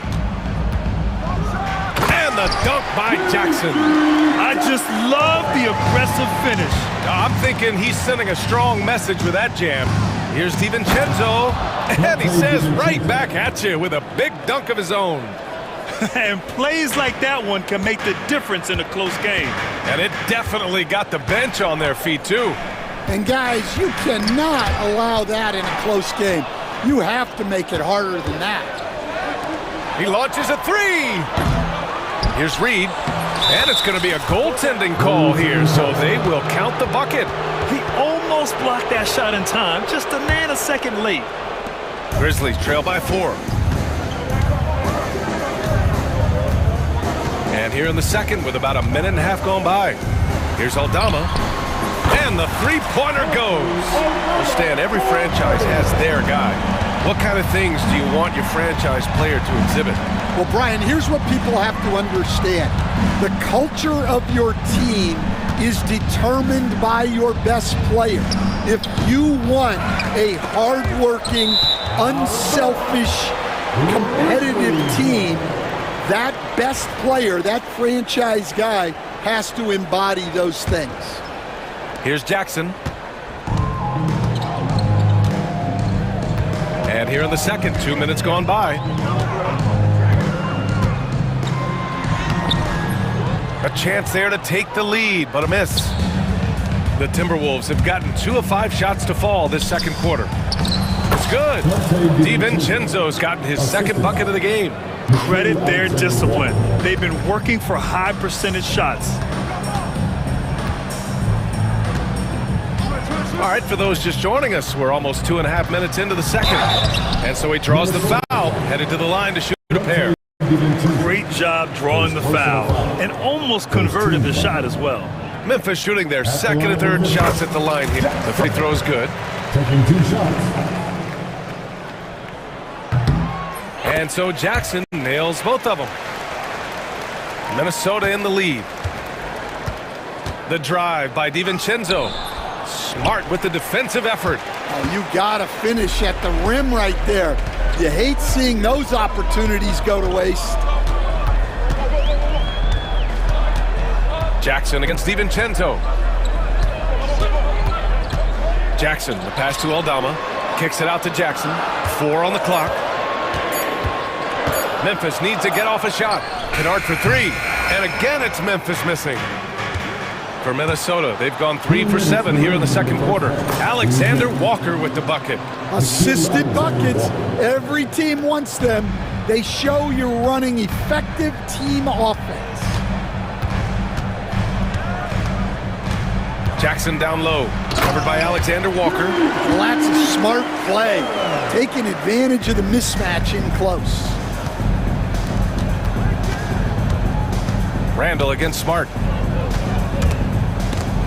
And the dunk by Jackson. I just love the aggressive finish. I'm thinking he's sending a strong message with that jam. Here's DiVincenzo, and he says right back at you with a big dunk of his own. And plays like that one can make the difference in a close game. And it definitely got the bench on their feet, too. And guys, you cannot allow that in a close game. You have to make it harder than that. He launches a three. Here's Reid. And it's going to be a goaltending call here, so they will count the bucket. He almost blocked that shot in time, just a nanosecond late. Grizzlies trail by 4. And here in the second with about a minute and a half gone by. Here's Aldama. And the three-pointer goes. Well, Stan, every franchise has their guy. What kind of things do you want your franchise player to exhibit? Well, Brian, here's what people have to understand. The culture of your team is determined by your best player. If you want a hard-working, unselfish, competitive team, that best player, that franchise guy, has to embody those things. Here's Jackson. And here in the second, 2 minutes gone by. A chance there to take the lead, but a miss. The Timberwolves have gotten 2 of 5 shots to fall this second quarter. It's good. DiVincenzo's gotten his second bucket of the game. Credit their discipline. They've been working for high percentage shots. All right, for those just joining us, we're almost 2.5 minutes into the second. And so he draws the foul, headed to the line to shoot a pair. Great job drawing the foul, and almost converted the shot as well. Memphis shooting their second and third shots at the line here. The free throw is good. Taking 2 shots. And so Jackson nails both of them. Minnesota in the lead. The drive by DiVincenzo. Smart with the defensive effort. Oh, you gotta finish at the rim right there. You hate seeing those opportunities go to waste. Jackson against DiVincenzo. Jackson, the pass to Aldama. Kicks it out to Jackson. 4 on the clock. Memphis needs to get off a shot. Kennard for 3. And again, it's Memphis missing. For Minnesota, they've gone 3 for 7 here in the second quarter. Alexander Walker with the bucket. Assisted buckets. Every team wants them. They show you're running effective team offense. Jackson down low. Covered by Alexander Walker. Well, that's a smart play. Taking advantage of the mismatch in close. Randall against Smart.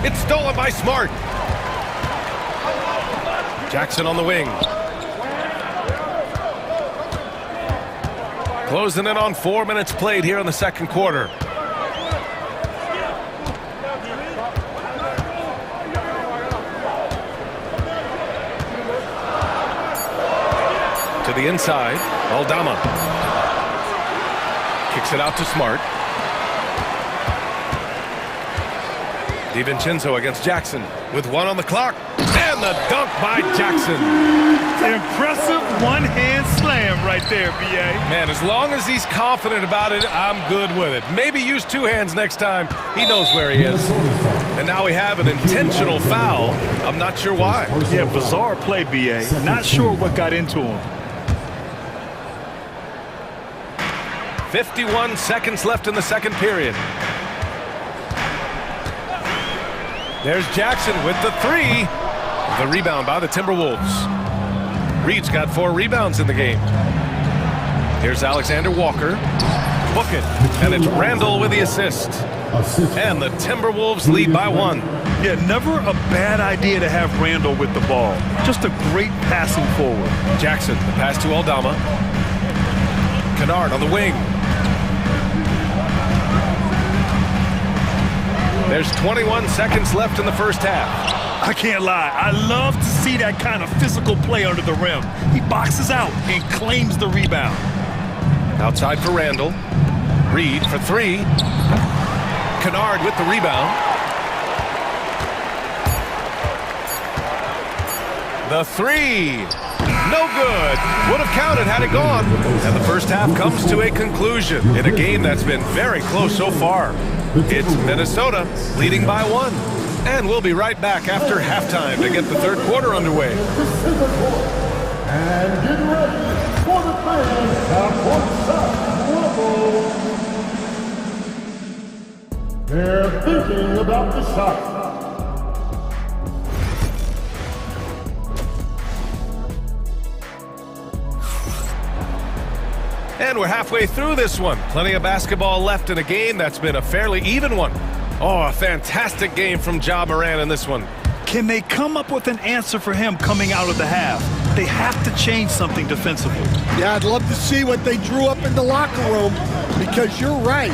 It's stolen by Smart. Jackson on the wing. Closing in on 4 minutes played here in the second quarter. To the inside, Aldama. Kicks it out to Smart. DiVincenzo against Jackson with 1 on the clock. And the dunk by Jackson. Impressive one-hand slam right there, B.A. Man, as long as he's confident about it, I'm good with it. Maybe use 2 hands next time. He knows where he is. And now we have an intentional foul. I'm not sure why. Yeah, bizarre play, B.A. Not sure what got into him. 51 seconds left in the second period. There's Jackson with the 3. The rebound by the Timberwolves. Reed's got 4 rebounds in the game. Here's Alexander Walker. Book it. And it's Randall with the assist. And the Timberwolves lead by 1. Yeah, never a bad idea to have Randall with the ball. Just a great passing forward. Jackson, the pass to Aldama. Kennard on the wing. There's 21 seconds left in the first half. I can't lie. I love to see that kind of physical play under the rim. He boxes out and claims the rebound. Outside for Randall. Reed for 3. Kennard with the rebound. The 3. No good. Would have counted had it gone. And the first half comes to a conclusion in a game that's been very close so far. It's Minnesota leading by 1. And we'll be right back after halftime to get the third quarter underway. And get ready for the fans at courtside. They're thinking about the shot. And we're halfway through this one. Plenty of basketball left in a game that's been a fairly even one. Oh, a fantastic game from Ja Morant in this one. Can they come up with an answer for him coming out of the half? They have to change something defensively. Yeah, I'd love to see what they drew up in the locker room, because you're right.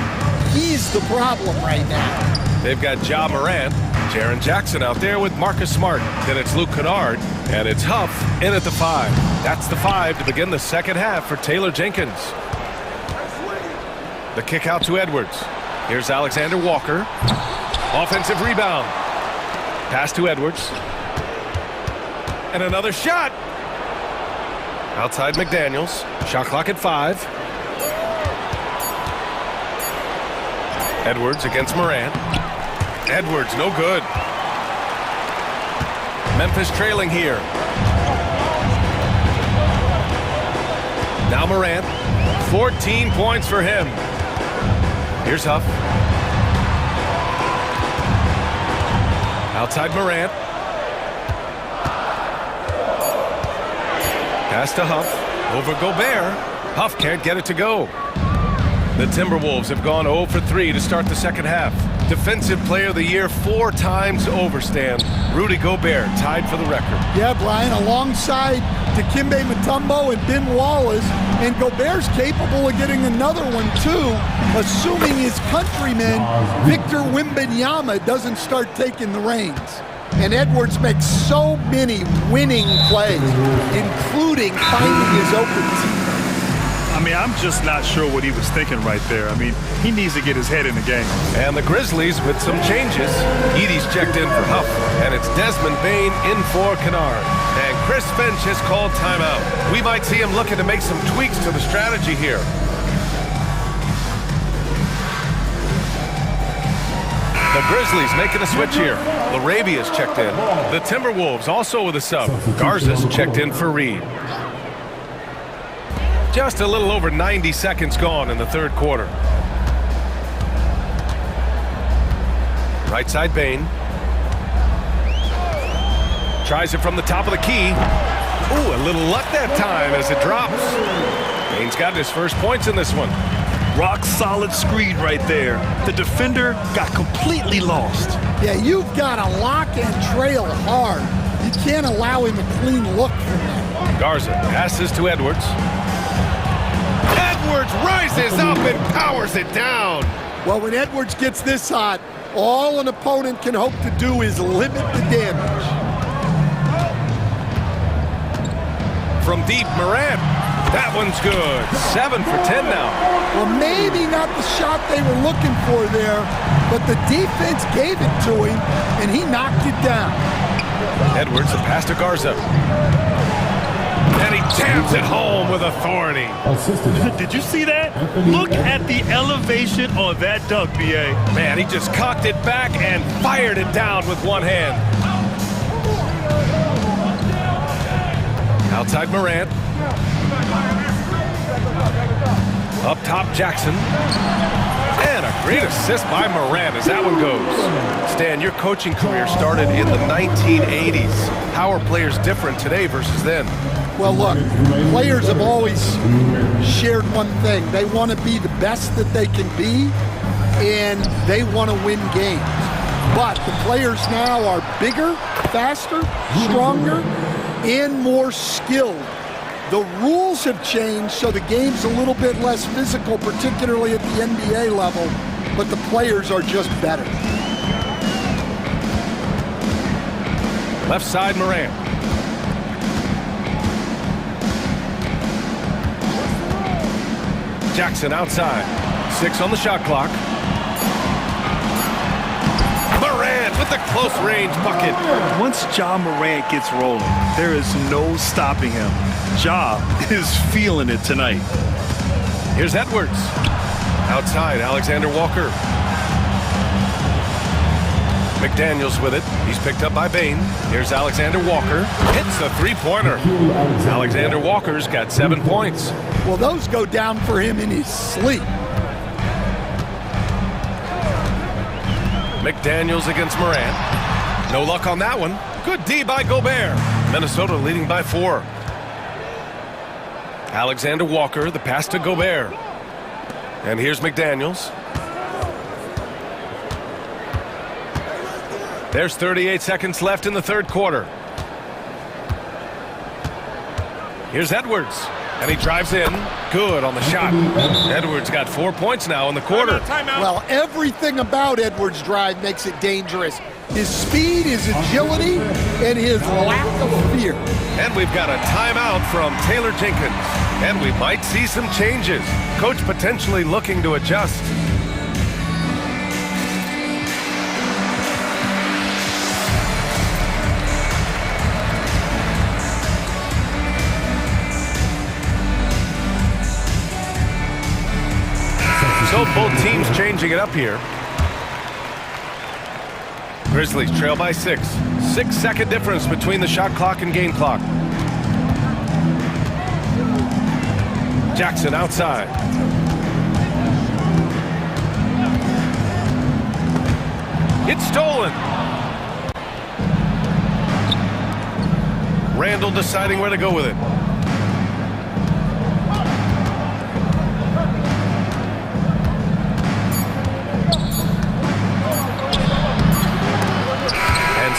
He's the problem right now. They've got Ja Morant, Jaren Jackson out there with Marcus Smart. Then it's Luke Kennard, and it's Huff in at the 5. That's the 5 to begin the second half for Taylor Jenkins. The kick out to Edwards. Here's Alexander Walker. Offensive rebound. Pass to Edwards. And another shot. Outside McDaniels. Shot clock at 5. Edwards against Morant. Edwards, no good. Memphis trailing here. Now Morant. 14 points for him. Here's Huff. Outside Morant. Pass to Huff. Over Gobert. Huff can't get it to go. The Timberwolves have gone 0 for 3 to start the second half. Defensive Player of the Year 4 times over, Stan. Rudy Gobert tied for the record. Yeah, Brian, alongside Dikembe Mutombo and Ben Wallace, and Gobert's capable of getting another one too, assuming his countryman Victor Wembanyama doesn't start taking the reins. And Edwards makes so many winning plays, including finding his open teammate. I mean, I'm just not sure what he was thinking right there. I mean, he needs to get his head in the game. And the Grizzlies with some changes. Edie's checked in for Huff, and it's Desmond Bane in for Kennard. And Chris Finch has called timeout. We might see him looking to make some tweaks to the strategy here. The Grizzlies making a switch here. Larabia's checked in. The Timberwolves also with a sub. Garza's checked in for Reed. Just a little over 90 seconds gone in the third quarter. Right side Bane. Tries it from the top of the key. Ooh, a little luck that time as it drops. Bane's got his first points in this one. Rock solid screen right there. The defender got completely lost. Yeah, you've got to lock and trail hard. You can't allow him a clean look from that. Garza passes to Edwards. Edwards rises up and powers it down. Well, when Edwards gets this hot, all an opponent can hope to do is limit the damage. From deep, Morant. That one's good. 7 for 10 now. Well, maybe not the shot they were looking for there, but the defense gave it to him, and he knocked it down. Edwards, the pass to Garza. And he jams it home with authority. Did you see that? Look at the elevation on that dunk, B.A. Man, he just cocked it back and fired it down with one hand. Outside Morant. Up top, Jackson. And a great assist by Morant as that one goes. Stan, your coaching career started in the 1980s. How are players different today versus then? Well, look, players have always shared one thing. They want to be the best that they can be, and they want to win games. But the players now are bigger, faster, stronger, and more skilled. The rules have changed, so the game's a little bit less physical, particularly at the NBA level, but the players are just better. Left side, Morant. Jackson outside. 6 on the shot clock. Morant with the close range bucket. Once Ja Morant gets rolling, there is no stopping him. Ja is feeling it tonight. Here's Edwards. Outside, Alexander Walker. McDaniels with it. He's picked up by Bane. Here's Alexander Walker. Hits the three-pointer. Alexander Walker's got 7 points. Well, those go down for him in his sleep. McDaniels against Morant. No luck on that one. Good D by Gobert. Minnesota leading by 4. Alexander Walker, the pass to Gobert. And here's McDaniels. There's 38 seconds left in the third quarter. Here's Edwards. And he drives in. Good on the shot. Edwards got 4 points now in the quarter. Well, everything about Edwards' drive makes it dangerous. His speed, his agility, and his lack of fear. And we've got a timeout from Taylor Jenkins. And we might see some changes. Coach potentially looking to adjust. So both teams changing it up here. Grizzlies trail by 6. 6-second difference between the shot clock and game clock. Jackson outside. It's stolen. Randall deciding where to go with it.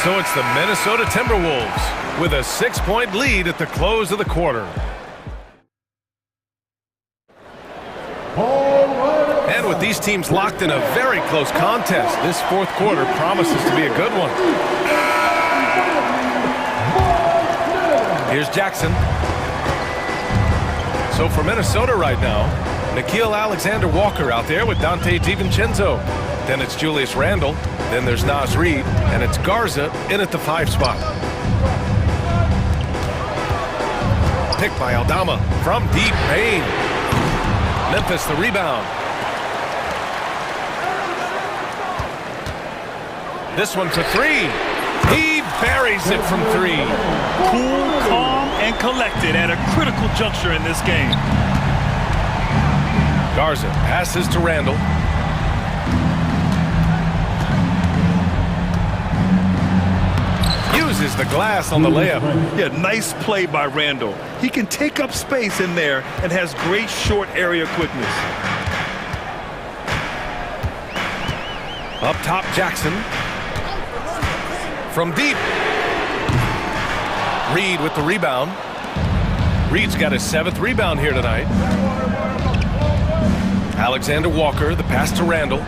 so it's the Minnesota Timberwolves with a 6-point lead at the close of the quarter. And with these teams locked in a very close contest, this fourth quarter promises to be a good one. Here's Jackson. So for Minnesota right now, Nickeil Alexander-Walker out there with Dante DiVincenzo. Then it's Julius Randle. Then there's Naz Reid. And it's Garza in at the 5 spot. Picked by Aldama from deep Payne. Memphis the rebound. This one for 3. He buries it from 3. Cool, calm, and collected at a critical juncture in this game. Garza passes to Randle. Uses the glass on the layup. Yeah, nice play by Randle. He can take up space in there and has great short area quickness. Up top, Jackson. From deep. Reid with the rebound. Reid's got his 7th rebound here tonight. Alexander-Walker, the pass to Randle.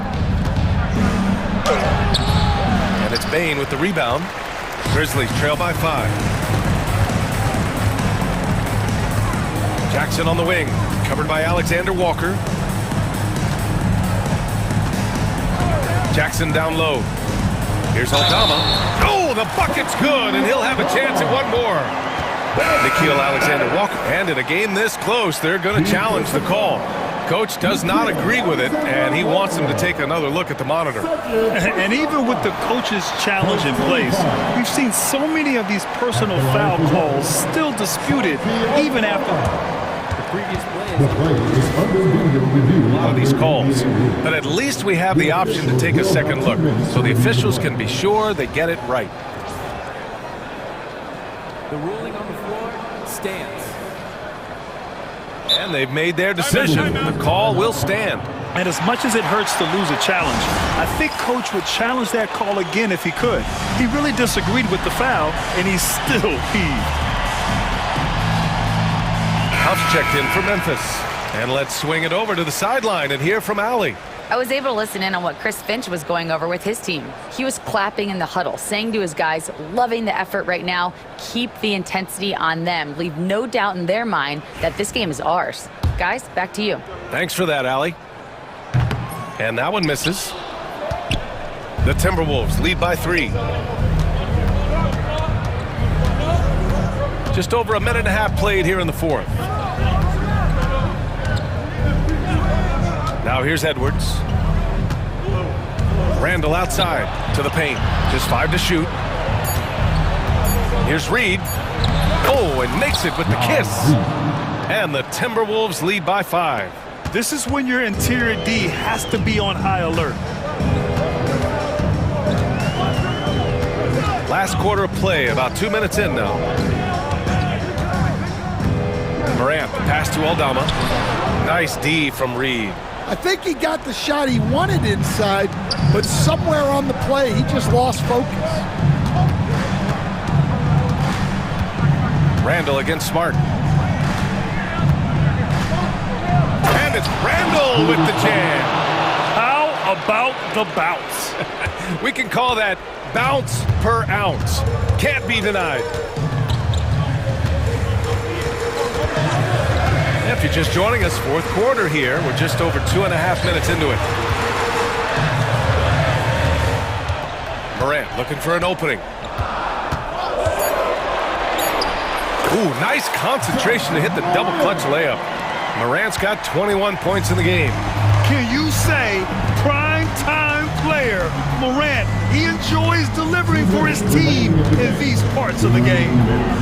And it's Bane with the rebound. Grizzlies trail by 5. Jackson on the wing, covered by Alexander-Walker. Jackson down low. Here's Aldama. Oh, the bucket's good, and he'll have a chance at one more. Nickeil Alexander-Walker. And in a game this close, they're going to challenge the call. Coach does not agree with it, and he wants him to take another look at the monitor. And even with the coach's challenge in place, we've seen so many of these personal foul calls still disputed even after the previous play. A lot of these calls, but at least we have the option to take a second look, so the officials can be sure they get it right. The ruling on the floor stands. And they've made their decision. The call will stand. And as much as it hurts to lose a challenge, I think Coach would challenge that call again if he could. He really disagreed with the foul, and he's still heaved. Huff's checked in for Memphis. And let's swing it over to the sideline and hear from Allie. I was able to listen in on what Chris Finch was going over with his team. He was clapping in the huddle, saying to his guys, loving the effort right now, keep the intensity on them. Leave no doubt in their mind that this game is ours. Guys, back to you. Thanks for that, Allie. And that one misses. The Timberwolves lead by 3. Just over a minute and a half played here in the 4th. Now here's Edwards. Randle outside to the paint. Just 5 to shoot. Here's Reid. Oh, and makes it with the kiss. And the Timberwolves lead by 5. This is when your interior D has to be on high alert. Last quarter of play, about 2 minutes in now. Morant, pass to Aldama. Nice D from Reid. I think he got the shot he wanted inside, but somewhere on the play, he just lost focus. Randle against Smart. And it's Randle with the jam. How about the bounce? We can call that bounce per ounce. Can't be denied. If you're just joining us, 4th quarter here. We're just over 2.5 minutes into it. Morant looking for an opening. Ooh, nice concentration to hit the double clutch layup. Morant's got 21 points in the game. Can you say prime time player Morant? He enjoys delivering for his team in these parts of the game.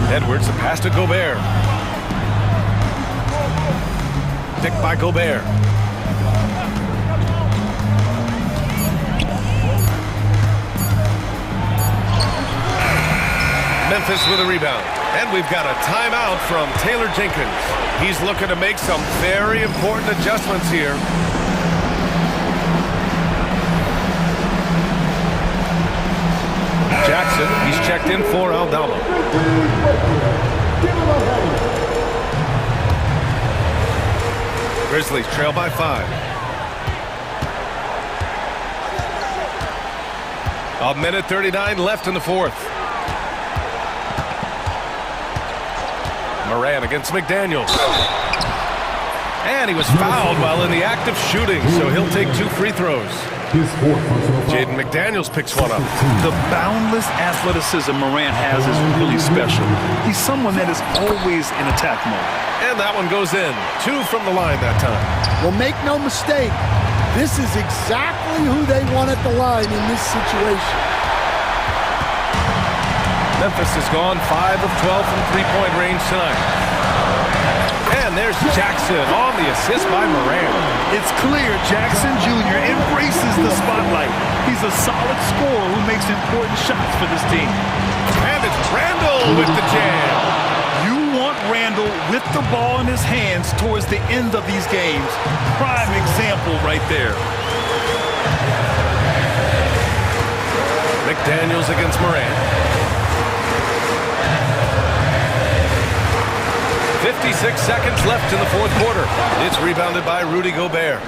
Edwards, the pass to Gobert. Picked by Gobert. Memphis with a rebound. And we've got a timeout from Taylor Jenkins. He's looking to make some very important adjustments here. Jackson checked in for Aldama. Grizzlies trail by 5. A minute 39 left in the fourth. Moran against McDaniels. And he was fouled while in the act of shooting, so he'll take 2 free throws. Jaden McDaniels picks one up. The boundless athleticism Morant has is really special. He's someone that is always in attack mode. And that one goes in. 2 from the line that time. Well, make no mistake, this is exactly who they want at the line in this situation. Memphis has gone 5 of 12 from three-point range tonight. And there's Jackson on the assist by Moran. It's clear Jackson Jr. embraces the spotlight. He's a solid scorer who makes important shots for this team. And it's Randall with the jam. You want Randall with the ball in his hands towards the end of these games. Prime example right there. McDaniels against Moran. 56 seconds left in the fourth quarter. It's rebounded by Rudy Gobert.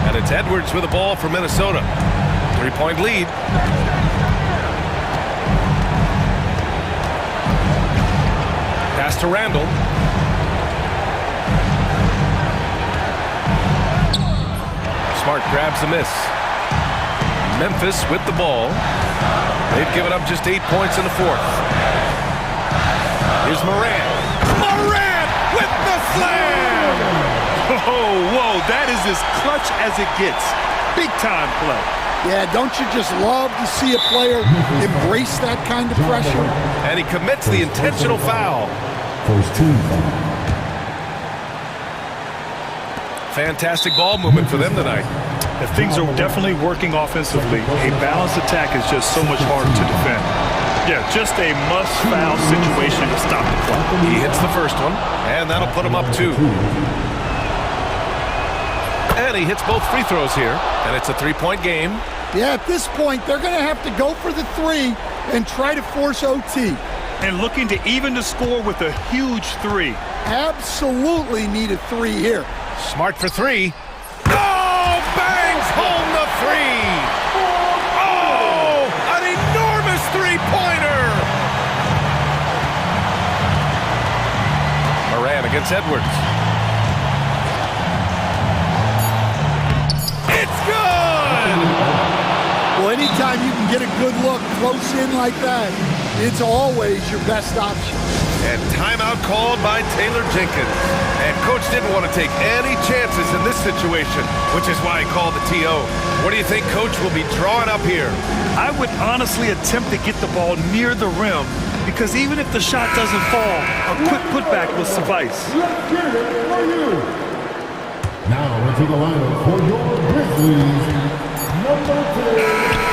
And it's Edwards with the ball for Minnesota. 3-point lead. Pass to Randall. Smart grabs a miss. Memphis with the ball. They've given up just 8 points in the fourth. Here's Moran. Moran with the slam! Oh, whoa, that is as clutch as it gets. Big time play. Yeah, don't you just love to see a player embrace that kind of pressure? And he commits the intentional foul. First team foul. Fantastic ball movement for them tonight. If things are definitely working offensively, a balanced attack is just so much harder to defend. Yeah, just a must-foul situation to stop the clock. He hits the first one, and that'll put him up 2. And he hits both free throws here, and it's a 3-point game. Yeah, at this point, they're going to have to go for the 3 and try to force OT. And looking to even the score with a huge 3. Absolutely need a 3 here. Smart for 3. Oh, bangs home the 3! Oh, an enormous three-pointer! Moran against Edwards. It's good! Well, anytime you can get a good look close in like that, it's always your best option. And timeout called by Taylor Jenkins. And coach didn't want to take any chances in this situation, which is why he called the TO. What do you think coach will be drawing up here? I would honestly attempt to get the ball near the rim, because even if the shot doesn't fall, a quick putback will suffice. Let's get it for you. Now into the lineup for your Grizzlies. Number 10.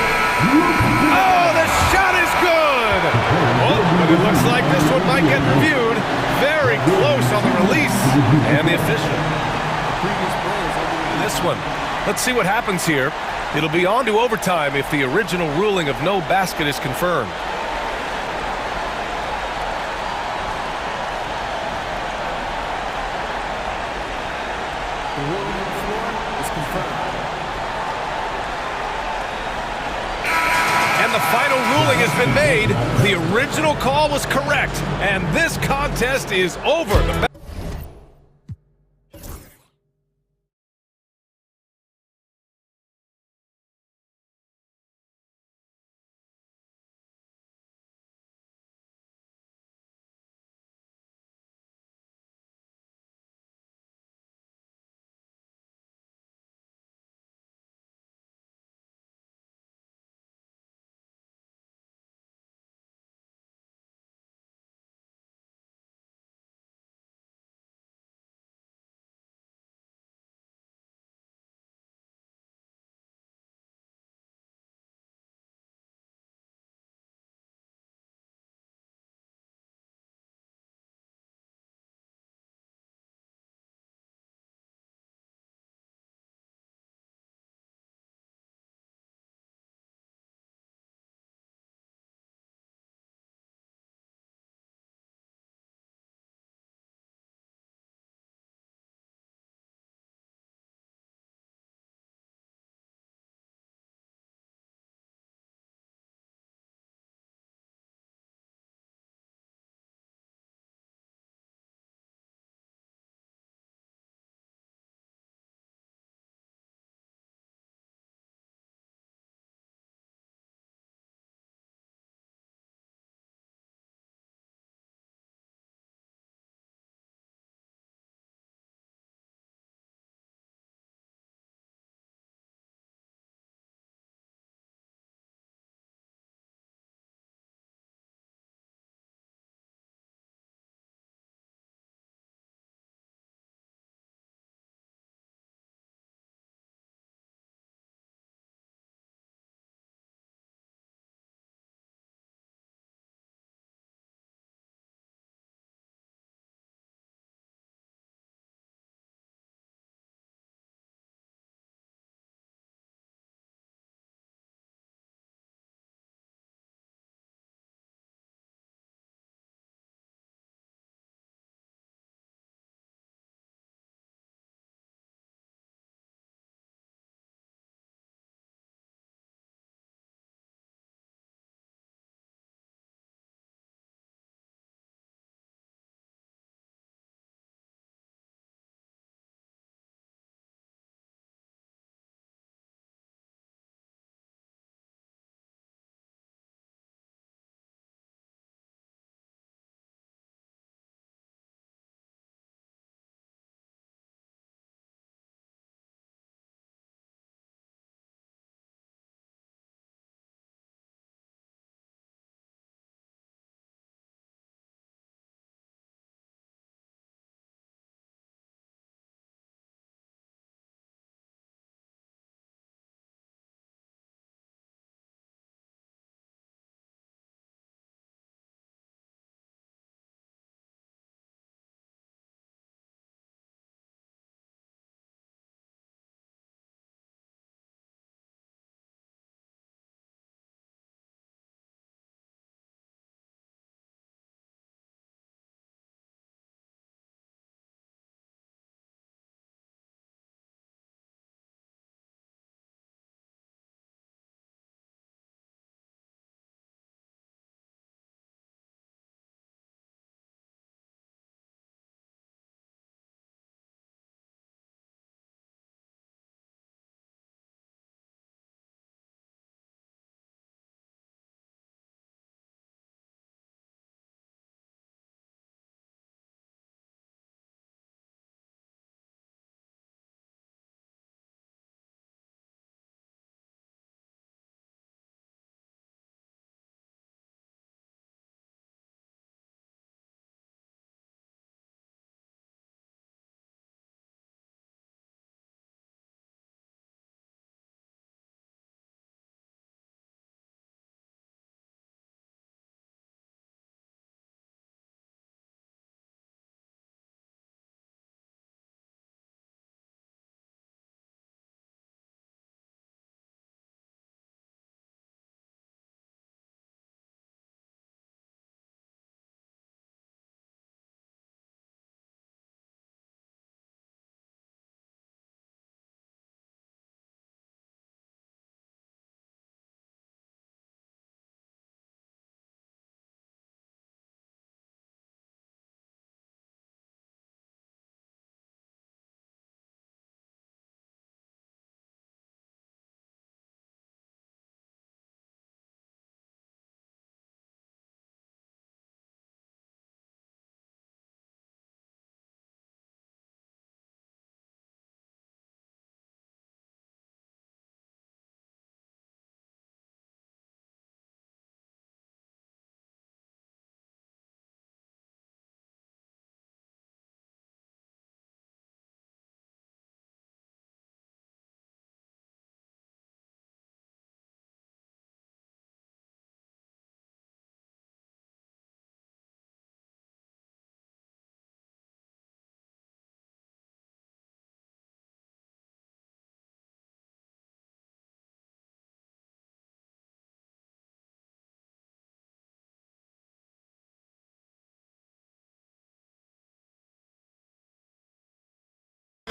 Oh, the shot is good! Oh, but it looks like this one might get reviewed. Very close on the release. And the official. This one. Let's see what happens here. It'll be on to overtime if the original ruling of no basket is confirmed. The ruling on the floor is confirmed. And the final ruling has been made. The original call was correct, and this contest is over.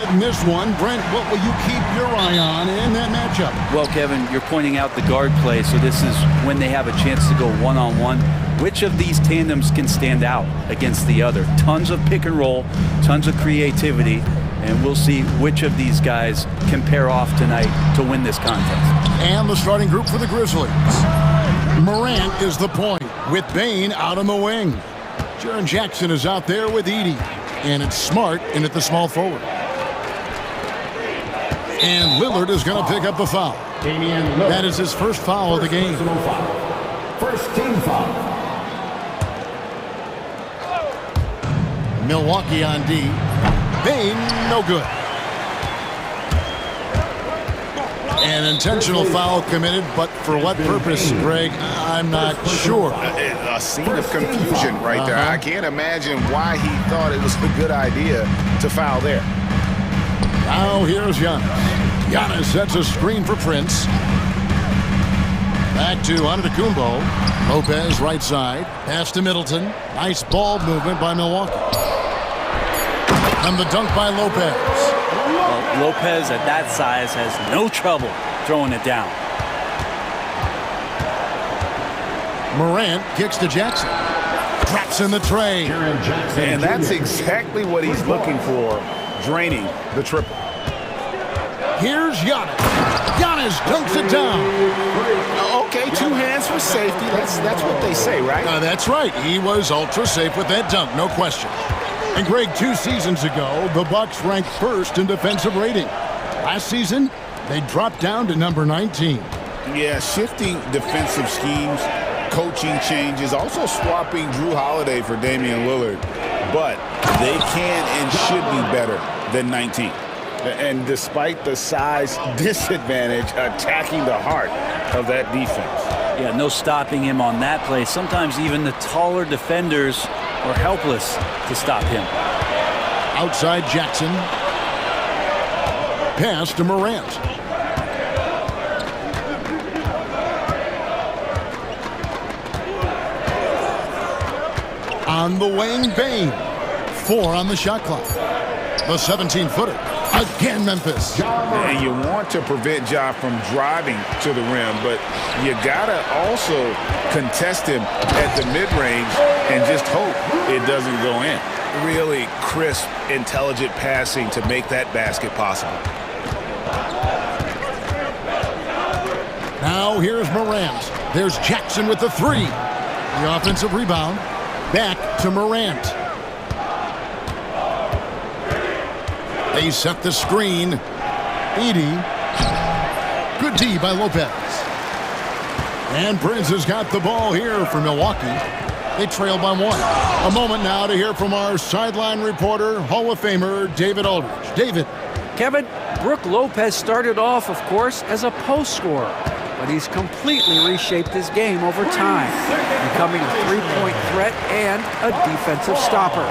In this one, Brent, what will you keep your eye on in that matchup? Well, Kevin, you're pointing out the guard play, so this is when they have a chance to go one-on-one. Which of these tandems can stand out against the other? Tons of pick and roll, tons of creativity, and we'll see which of these guys can pair off tonight to win this contest. And the starting group for the Grizzlies. Morant is the point, with Bane out on the wing. Jaren Jackson is out there with Edey. And it's Smart in at the small forward. And Lillard is going to pick up the foul. That is his first foul of the game. First team foul. Milwaukee on D. Bane, no good. An intentional foul committed, but for what purpose, Greg, I'm not sure. A scene of confusion right there. I can't imagine why he thought it was a good idea to foul there. Now here's Giannis. Giannis sets a screen for Prince. Back to Antetokounmpo. Lopez right side. Pass to Middleton. Nice ball movement by Milwaukee. And the dunk by Lopez. Well, Lopez at that size has no trouble throwing it down. Morant kicks to Jackson. Drops in the tray. And that's exactly what he's looking for, draining the triple. Here's Giannis. Giannis dunks it down. Okay, 2 hands for safety. That's what they say, right? That's right. He was ultra safe with that dunk, no question. And Greg, 2 seasons ago, the Bucks ranked first in defensive rating. Last season, they dropped down to number 19. Yeah, shifting defensive schemes, coaching changes, also swapping Drew Holiday for Damian Lillard. But they can and should be better than 19. And despite the size disadvantage, attacking the heart of that defense. Yeah, no stopping him on that play. Sometimes even the taller defenders are helpless to stop him. Outside Jackson. Pass to Morant. On the wing, Bane. 4 on the shot clock. The 17-footer. Again, Memphis. And you want to prevent Ja from driving to the rim, but you gotta also contest him at the mid-range and just hope it doesn't go in. Really crisp, intelligent passing to make that basket possible. Now here's Morant. There's Jackson with the 3. The offensive rebound. Back to Morant. They set the screen. Edey. Good D by Lopez. And Prince has got the ball here for Milwaukee. They trail by 1. A moment now to hear from our sideline reporter, Hall of Famer David Aldridge. David. Kevin, Brook Lopez started off, of course, as a post scorer, but he's completely reshaped his game over time, becoming a three-point threat and a defensive stopper.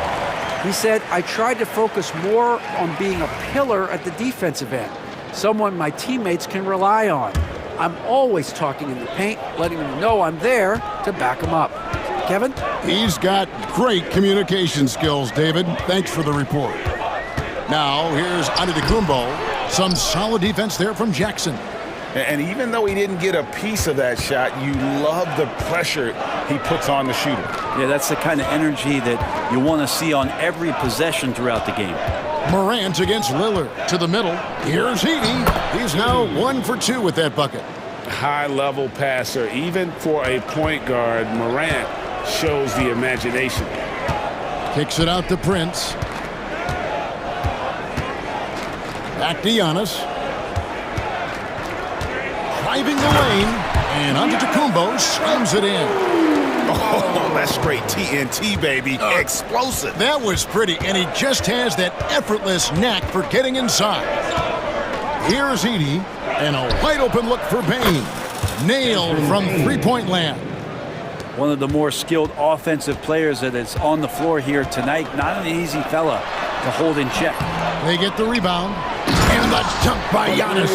He said, I tried to focus more on being a pillar at the defensive end, someone my teammates can rely on. I'm always talking in the paint, letting them know I'm there to back them up. Kevin? He's got great communication skills, David. Thanks for the report. Now, here's Antetokounmpo. Some solid defense there from Jackson. And even though he didn't get a piece of that shot, you love the pressure he puts on the shooter. Yeah, that's the kind of energy that you want to see on every possession throughout the game. Morant against Lillard to the middle. Here's Edey. He's now 1 for 2 with that bucket. High-level passer. Even for a point guard, Morant shows the imagination. Kicks it out to Prince. Back to Giannis. Driving the lane, and Antetokounmpo slams it in. Oh, that's straight TNT, baby. Explosive. That was pretty, and he just has that effortless knack for getting inside. Here's Edey, and a wide-open look for Bane. Nailed from three-point land. One of the more skilled offensive players that is on the floor here tonight. Not an easy fella to hold in check. They get the rebound, and the dunk by Giannis.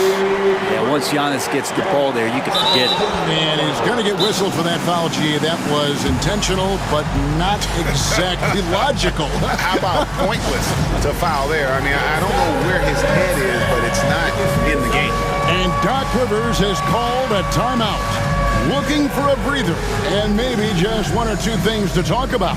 Yeah, once Giannis gets the ball there, you can forget it. And he's going to get whistled for that foul, G. That was intentional, but not exactly logical. How about pointless to foul there? I mean, I don't know where his head is, but it's not in the game. And Doc Rivers has called a timeout, looking for a breather and maybe just one or two things to talk about.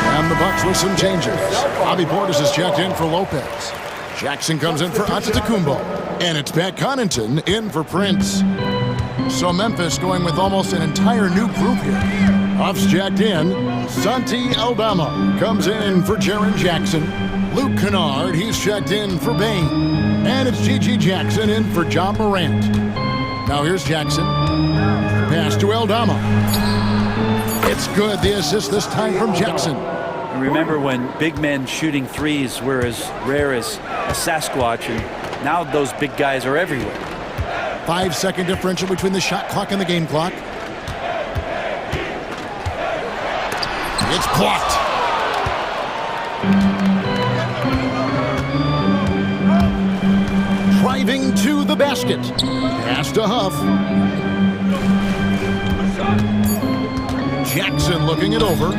And the Bucks with some changes. Bobby Portis is checked in for Lopez. Jackson comes in for Antetokounmpo. And it's Pat Connaughton in for Prince. So Memphis going with almost an entire new group here. Huff's jacked in. Santi Aldama comes in for Jaren Jackson. Luke Kennard, he's checked in for Bane. And it's G.G. Jackson in for John Morant. Now here's Jackson. Pass to Aldama. It's good. The assist this time from Jackson. Remember when big men shooting threes were as rare as a Sasquatch, and now those big guys are everywhere. 5-second differential between the shot clock and the game clock. It's blocked. Driving to the basket. Pass to Huff. Jackson looking it over.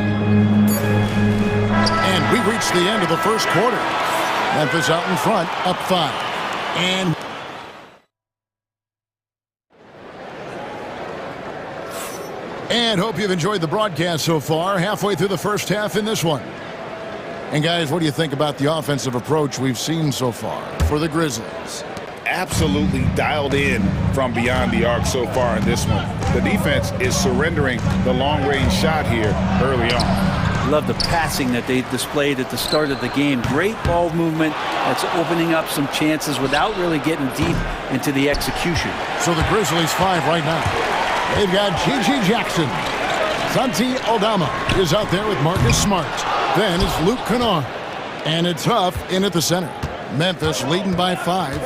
And we reach the end of the first quarter. Memphis out in front, up 5. And hope you've enjoyed the broadcast so far. Halfway through the first half in this one. And guys, what do you think about the offensive approach we've seen so far for the Grizzlies? Absolutely dialed in from beyond the arc so far in this one. The defense is surrendering the long-range shot here early on. Love the passing that they displayed at the start of the game. Great ball movement that's opening up some chances without really getting deep into the execution. So the Grizzlies 5 right now. They've got G.G. Jackson. Santi Aldama is out there with Marcus Smart. Then it's Luke Kennard. And it's Huff in at the center. Memphis leading by 5.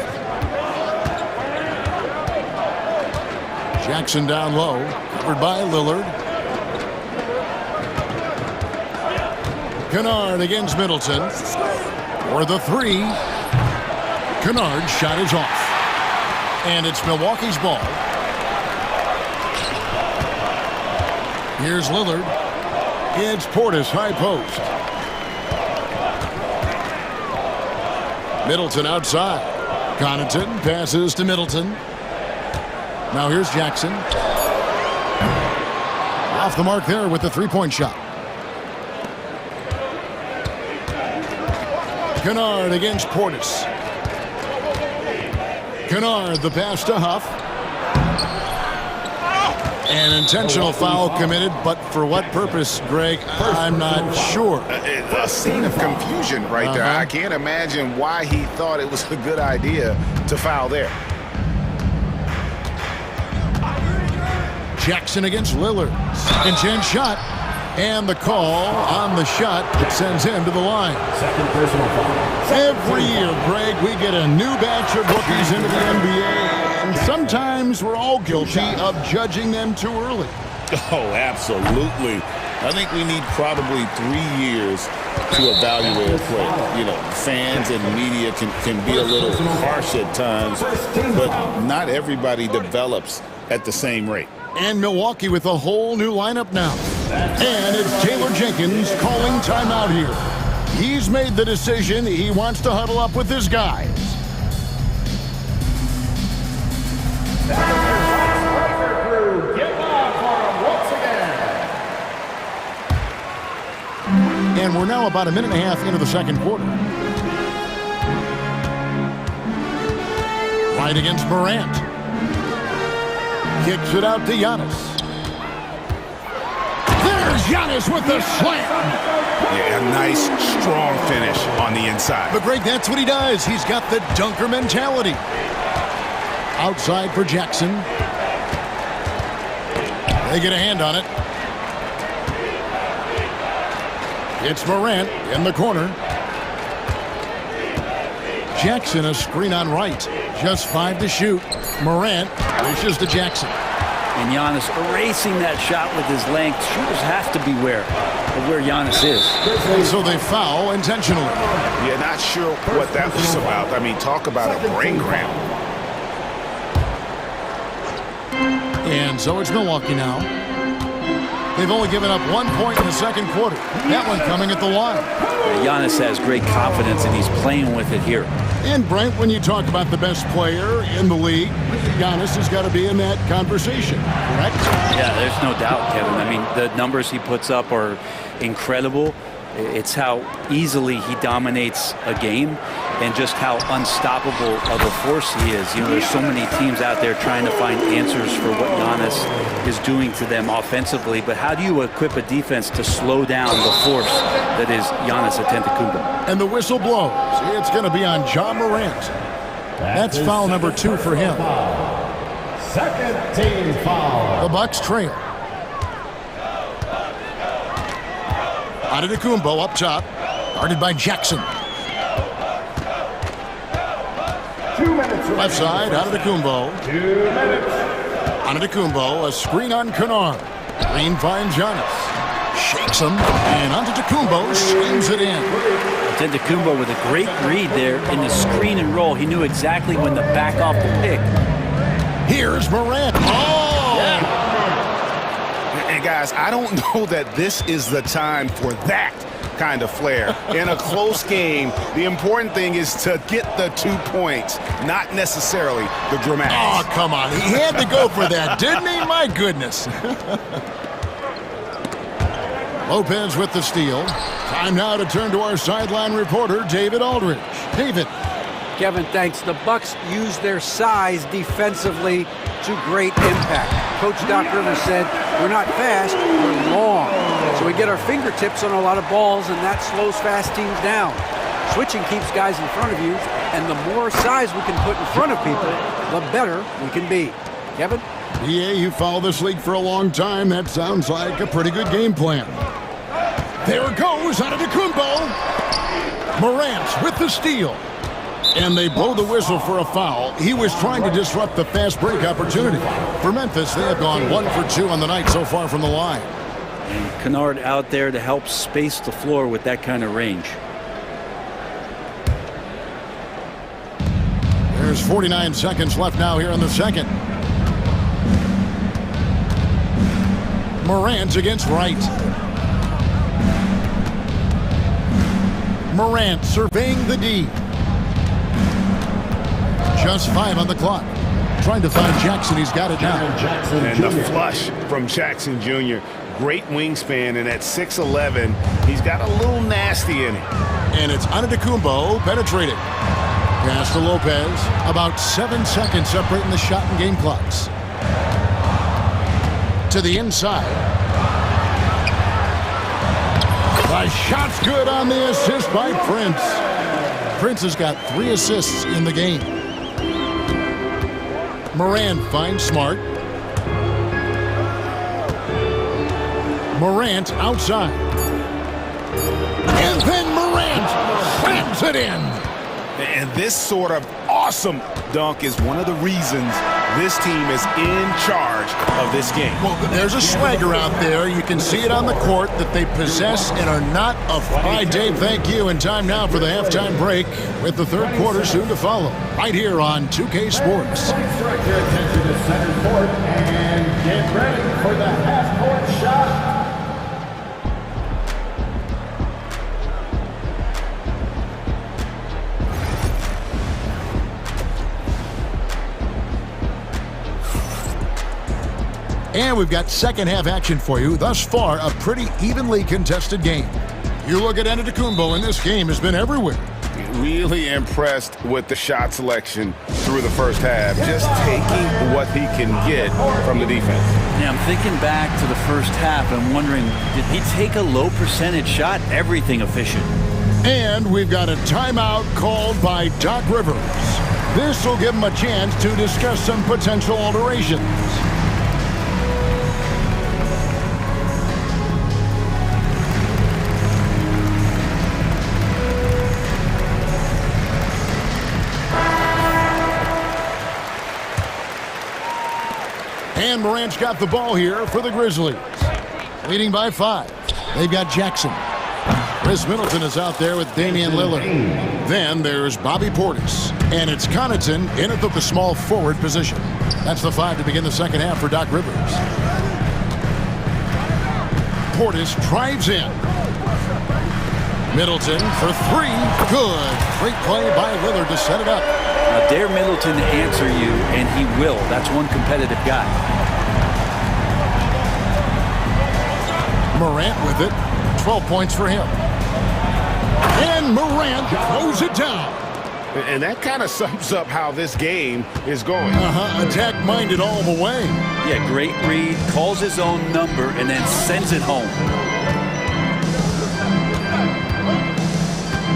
Jackson down low, covered by Lillard. Kennard against Middleton. For the 3. Kennard's shot is off. And it's Milwaukee's ball. Here's Lillard. It's Portis, high post. Middleton outside. Connaughton passes to Middleton. Now here's Jackson. Off the mark there with the three-point shot. Kennard against Portis. Kennard, the pass to Huff. An intentional foul committed, but for what purpose, Greg? I'm not sure. A scene of confusion right there. I can't imagine why he thought it was a good idea to foul there. Jackson against Lillard. Second chance shot. And the call on the shot that sends him to the line. Second personal foul. Every year, Greg, we get a new batch of rookies into the NBA. And sometimes we're all guilty of judging them too early. Oh, absolutely. I think we need probably 3 years to evaluate a player. You know, fans and media can be a little harsh at times, but not everybody develops at the same rate. And Milwaukee with a whole new lineup now. And it's Taylor Jenkins calling timeout here. He's made the decision he wants to huddle up with his guys. And we're now about a minute and a half into the second quarter. Right against Morant. Kicks it out to Giannis. There's Giannis with the slam. Yeah, a nice, strong finish on the inside. But Greg, that's what he does. He's got the dunker mentality. Outside for Jackson. They get a hand on it. It's Morant in the corner. Jackson a screen on right. Just 5 to shoot. Morant dishes to Jackson. And Giannis erasing that shot with his length. Shooters have to beware of where Giannis is. So they foul intentionally. Yeah, not sure what that was about. I mean, talk about a brain cramp. And so it's Milwaukee now. They've only given up 1 point in the second quarter. That one coming at the line. Giannis has great confidence, and he's playing with it here. And Brent, when you talk about the best player in the league, Giannis has got to be in that conversation, correct? Yeah, there's no doubt, Kevin. I mean, the numbers he puts up are incredible. It's how easily he dominates a game and just how unstoppable of a force he is. You know, there's so many teams out there trying to find answers for what Giannis is doing to them offensively, but how do you equip a defense to slow down the force that is Giannis Antetokounmpo? And the whistle blows. It's going to be on Ja Morant. That's foul number 2 for him. Second team foul. The Bucks trail. Antetokounmpo up top, guarded by Jackson. 2 minutes. Left side, Antetokounmpo. 2 minutes. Antetokounmpo, a screen on Kennard. Green finds Giannis. Shakes him, and Antetokounmpo slams it in. Antetokounmpo with a great read there in the screen and roll. He knew exactly when to back off the pick. Here's Morant. Oh! Yeah. And guys, I don't know that this is the time for that kind of flair. In a close game, the important thing is to get the 2 points, not necessarily the dramatics. Oh, come on. He had to go for that, didn't he? My goodness. Lopez with the steal. Time now to turn to our sideline reporter, David Aldridge. David. Kevin, thanks. The Bucks use their size defensively to great impact. Coach Doc Rivers said, we're not fast, we're long. So we get our fingertips on a lot of balls, and that slows fast teams down. Switching keeps guys in front of you, and the more size we can put in front of people, the better we can be. Kevin? Yeah, you follow this league for a long time. That sounds like a pretty good game plan. There it goes, Antetokounmpo. Morant with the steal. And they blow the whistle for a foul. He was trying to disrupt the fast break opportunity. For Memphis, they have gone 1 for 2 on the night so far from the line. And Kennard out there to help space the floor with that kind of range. There's 49 seconds left now here in the second. Morant against Wright. Morant surveying the D. Just 5 on the clock. Trying to find Jackson. He's got it now. And the flush from Jackson Jr. Great wingspan, and at 6'11", he's got a little nasty in him. And it's Antetokounmpo penetrating. Pass to Lopez. About 7 seconds separating the shot and game clocks. To the inside. The shot's good on the assist by Prince. Prince has got 3 assists in the game. Morant finds Smart. Morant outside. And then Morant slams it in. And this sort of awesome dunk is one of the reasons this team is in charge of this game. Well, there's a swagger out there. You can see it on the court that they possess and are not afraid. Hi, Dave, thank you. And time now for the halftime break with the third quarter soon to follow. Right here on 2K Sports. Direct your attention to center court and get ready for the half-court shot. And we've got second half action for you. Thus far, a pretty evenly contested game. You look at Antetokounmpo, and this game has been everywhere. Really impressed with the shot selection through the first half. Just taking what he can get from the defense. Yeah, I'm thinking back to the first half and wondering, did he take a low percentage shot? Everything efficient. And we've got a timeout called by Doc Rivers. This will give him a chance to discuss some potential alterations. And Morant's got the ball here for the Grizzlies. Leading by 5. They've got Jackson. Chris Middleton is out there with Damian Lillard. Then there's Bobby Portis. And it's Connaughton in at the small forward position. That's the 5 to begin the second half for Doc Rivers. Portis drives in. Middleton for 3. Good. Great play by Lillard to set it up. Now, dare Middleton to answer you, and he will. That's one competitive guy. Morant with it. 12 points for him. And Morant throws it down. And that kind of sums up how this game is going. Attack-minded all the way. Yeah, great read, calls his own number, and then sends it home.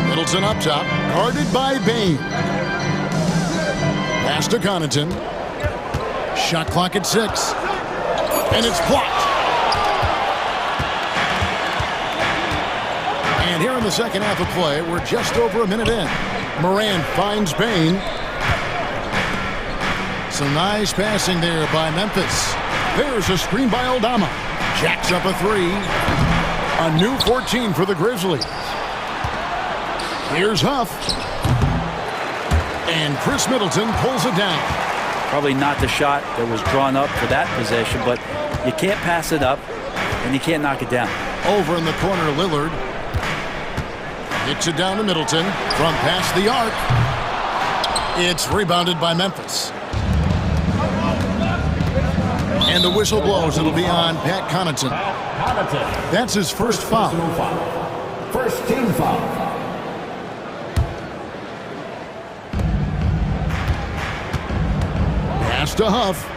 Middleton up top, guarded by Bane. Pass to Connaughton. Shot clock at 6. And it's blocked. And here in the second half of play, we're just over a minute in. Morant finds Bane. Some nice passing there by Memphis. There's a screen by Aldama. Jacks up a 3. A new 14 for the Grizzlies. Here's Huff. And Chris Middleton pulls it down. Probably not the shot that was drawn up for that possession, but you can't pass it up, and you can't knock it down. Over in the corner, Lillard. Hits it down to Middleton from past the arc. It's rebounded by Memphis. And the whistle blows. It'll be on Pat Connaughton. That's his first foul. First team foul. Pass to Huff.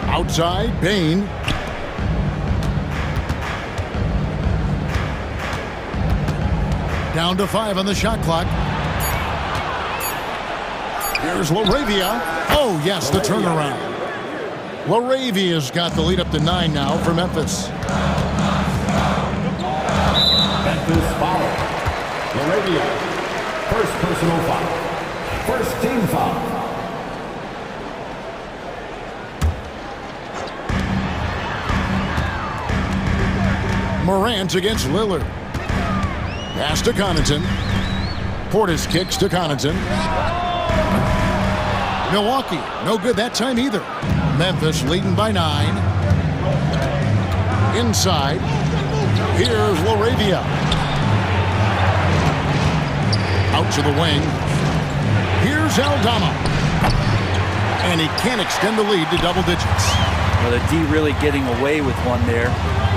Outside, Bane. Down to 5 on the shot clock. Here's LaRavia. Oh, yes, the turnaround. LaRavia's got the lead up to 9 now for Memphis. Memphis foul. LaRavia. First personal foul. First team foul. Morant against Lillard. Pass to Connaughton. Portis kicks to Connaughton. Milwaukee, no good that time either. Memphis leading by 9. Inside. Here's LaRavia. Out to the wing. Here's Aldama. And he can't extend the lead to double digits. Well, the D really getting away with one there.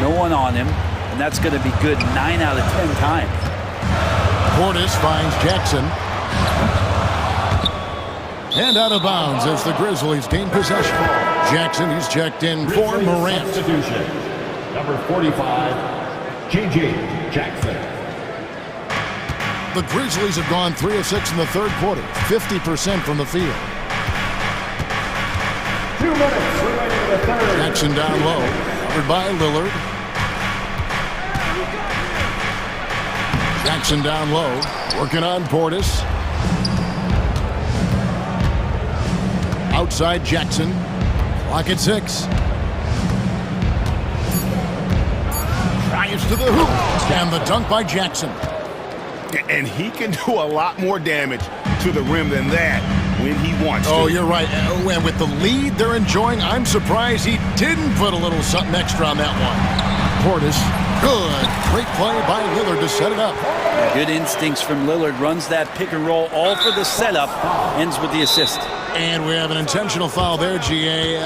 No one on him. And that's going to be good 9 out of 10 times. Portis finds Jackson. And out of bounds as the Grizzlies gain possession. Jackson, he's checked in for Morant. Substitution. Number 45, J.J. Jackson. The Grizzlies have gone 3 of 6 in the third quarter. 50% from the field. 2 minutes remaining in the third. Jackson down low. Covered by Lillard. Jackson down low. Working on Portis. Outside Jackson. Clock at 6. Drives to the hoop. And the dunk by Jackson. And he can do a lot more damage to the rim than that when he wants to. Oh, you're right. And with the lead they're enjoying, I'm surprised he didn't put a little something extra on that one. Portis. Good. Great play by Lillard to set it up. Good instincts from Lillard. Runs that pick and roll all for the setup. Ends with the assist. And we have an intentional foul there, GA.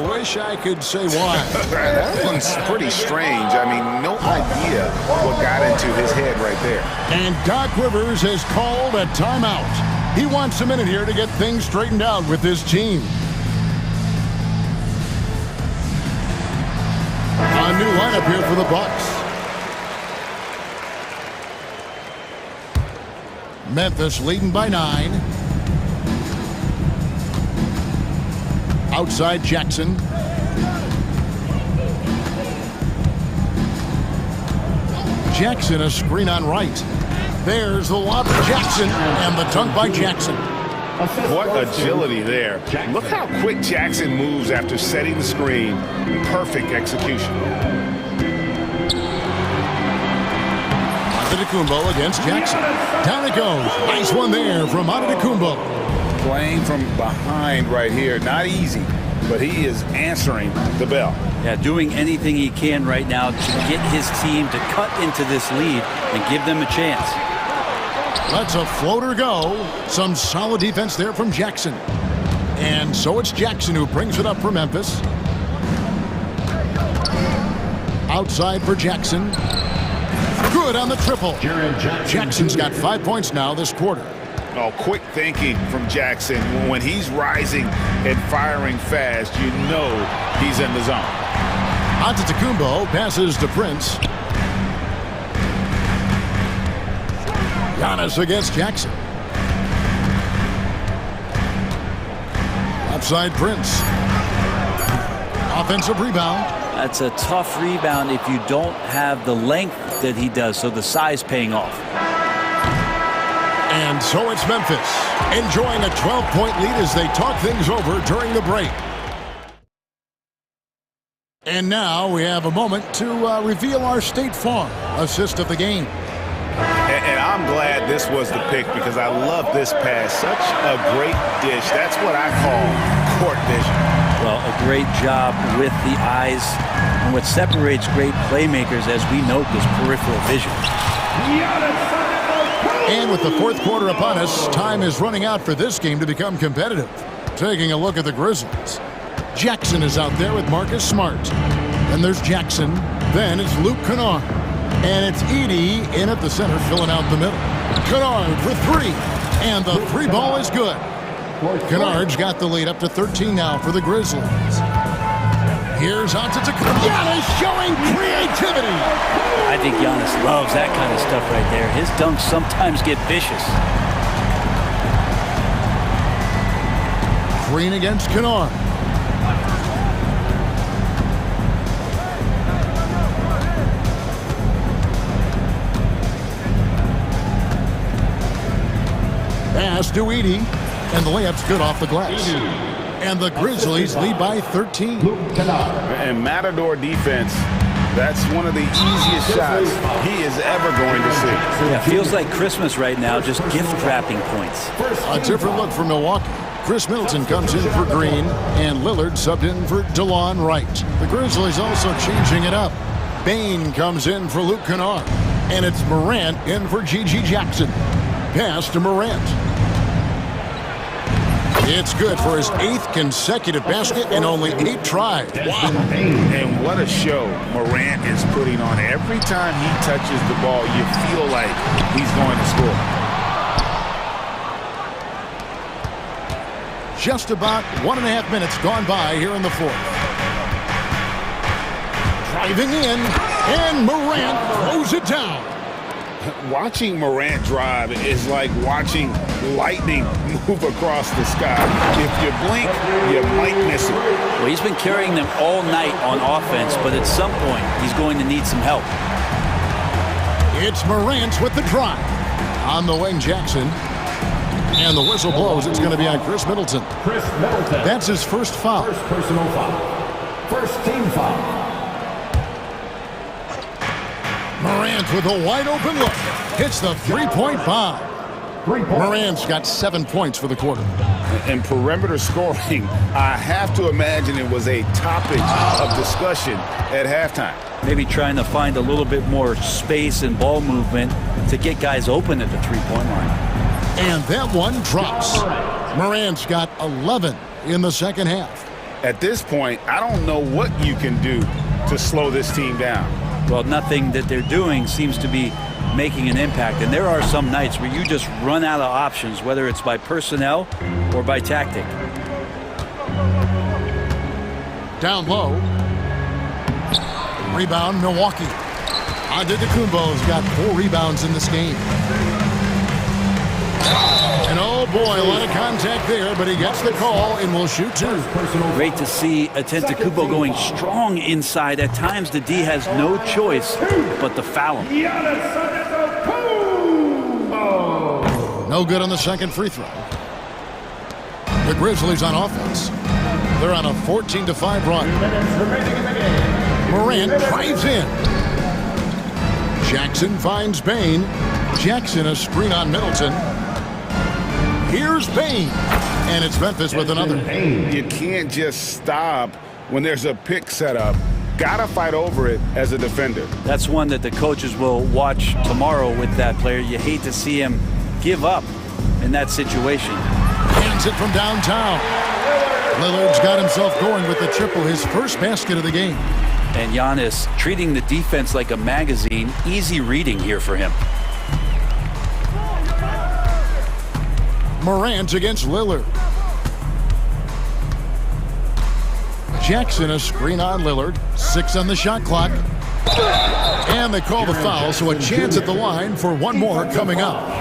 Wish I could say why. That one's pretty strange. I mean, no idea what got into his head right there. And Doc Rivers has called a timeout. He wants a minute here to get things straightened out with his team. A new lineup here for the Bucks. Memphis leading by 9. Outside Jackson. Jackson, a screen on right. There's the lob to Jackson, and the dunk by Jackson. What agility there. Look how quick Jackson moves after setting the screen. Perfect execution. Antetokounmpo against Jackson. Down it goes. Nice one there from Antetokounmpo. Playing from behind right here. Not easy, but he is answering the bell. Yeah, doing anything he can right now to get his team to cut into this lead and give them a chance. Lets a floater go. Some solid defense there from Jackson. And so it's Jackson who brings it up for Memphis. Outside for Jackson. Good on the triple. Jackson's got 5 points now this quarter. Oh, quick thinking from Jackson. When he's rising and firing fast, you know he's in the zone. Antetokounmpo passes to Prince. Giannis against Jackson. Outside Prince. Offensive rebound. That's a tough rebound if you don't have the length that he does, so the size paying off. And so it's Memphis, enjoying a 12-point lead as they talk things over during the break. And now we have a moment to reveal our State Farm assist of the game. And I'm glad this was the pick because I love this pass. Such a great dish. That's what I call court vision. Well, a great job with the eyes. And what separates great playmakers, as we note, is peripheral vision. And with the fourth quarter upon us, time is running out for this game to become competitive. Taking a look at the Grizzlies. Jackson is out there with Marcus Smart. Then there's Jackson. Then it's Luke Kennard. And it's Edey in at the center, filling out the middle. Kennard for three. And the three ball is good. Kennard's got the lead up to 13 now for the Grizzlies. Here's Antetokounmpo. Giannis showing creativity. I think Giannis loves that kind of stuff right there. His dunks sometimes get vicious. Green against Kennard. Pass to Edey, and the layup's good off the glass. And the Grizzlies lead by 13. And Matador defense, that's one of the easiest shots he is ever going to see. Yeah, feels like Christmas right now, just gift wrapping points. A different look for Milwaukee. Chris Middleton comes in for Green, and Lillard subbed in for DeLon Wright. The Grizzlies also changing it up. Bane comes in for Luke Kennard, and it's Morant in for G.G. Jackson. Pass to Morant. It's good for his 8th consecutive basket in only 8 tries. Wow. And what a show Morant is putting on. Every time he touches the ball, you feel like he's going to score. Just about 1.5 minutes gone by here in the fourth. Driving in, and Morant throws it down. Watching Morant drive is like watching lightning move across the sky. If you blink, you might miss it. Well, he's been carrying them all night on offense, but at some point, he's going to need some help. It's Morant with the drive. On the wing, Jackson. And the whistle blows. It's going to be on Chris Middleton. That's his first foul. First personal foul. First team foul. Morant with a wide open look. Hits the three-point bomb. Morant's got 7 points for the quarter. And perimeter scoring, I have to imagine it was a topic of discussion at halftime. Maybe trying to find a little bit more space and ball movement to get guys open at the three-point line. And that one drops. Morant's got 11 in the second half. At this point, I don't know what you can do to slow this team down. Well, nothing that they're doing seems to be making an impact. And there are some nights where you just run out of options, whether it's by personnel or by tactic. Down low. Rebound, Milwaukee. Antetokounmpo's got 4 rebounds in this game. And oh boy, a lot of contact there, but he gets the call and will shoot 2. Great to see Antetokounmpo going strong inside. At times, the D has no choice but to foul him. No good on the second free throw. The Grizzlies on offense. They're on a 14-5 run. Morant drives in. Jackson finds Bain. Jackson a screen on Middleton. Here's Bain. And it's Memphis with another. You can't just stop when there's a pick set up. Gotta fight over it as a defender. That's one that the coaches will watch tomorrow with that player. You hate to see him give up in that situation. Hands it from downtown. Lillard's got himself going with the triple, his first basket of the game. And Giannis treating the defense like a magazine. Easy reading here for him. Morant against Lillard. Jackson a screen on Lillard. 6 on the shot clock. And they call the foul, so a chance at the line for one more coming up.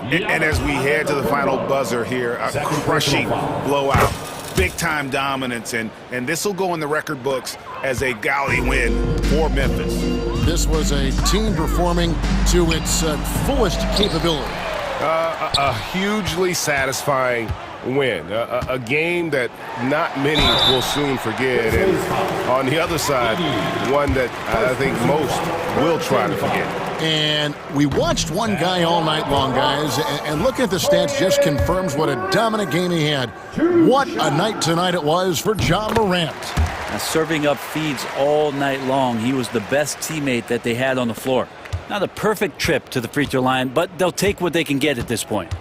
And as we head to the final buzzer here, a crushing blowout. Big-time dominance, and this will go in the record books as a galley win for Memphis. This was a team performing to its fullest capability. A hugely satisfying win. A game that not many will soon forget. And on the other side, one that I think most will try to forget. And we watched one guy all night long, guys, and looking at the stats just confirms what a dominant game he had. What a night tonight it was for Ja Morant. Now, serving up feeds all night long. He was the best teammate that they had on the floor. Not a perfect trip to the free throw line, but they'll take what they can get at this point.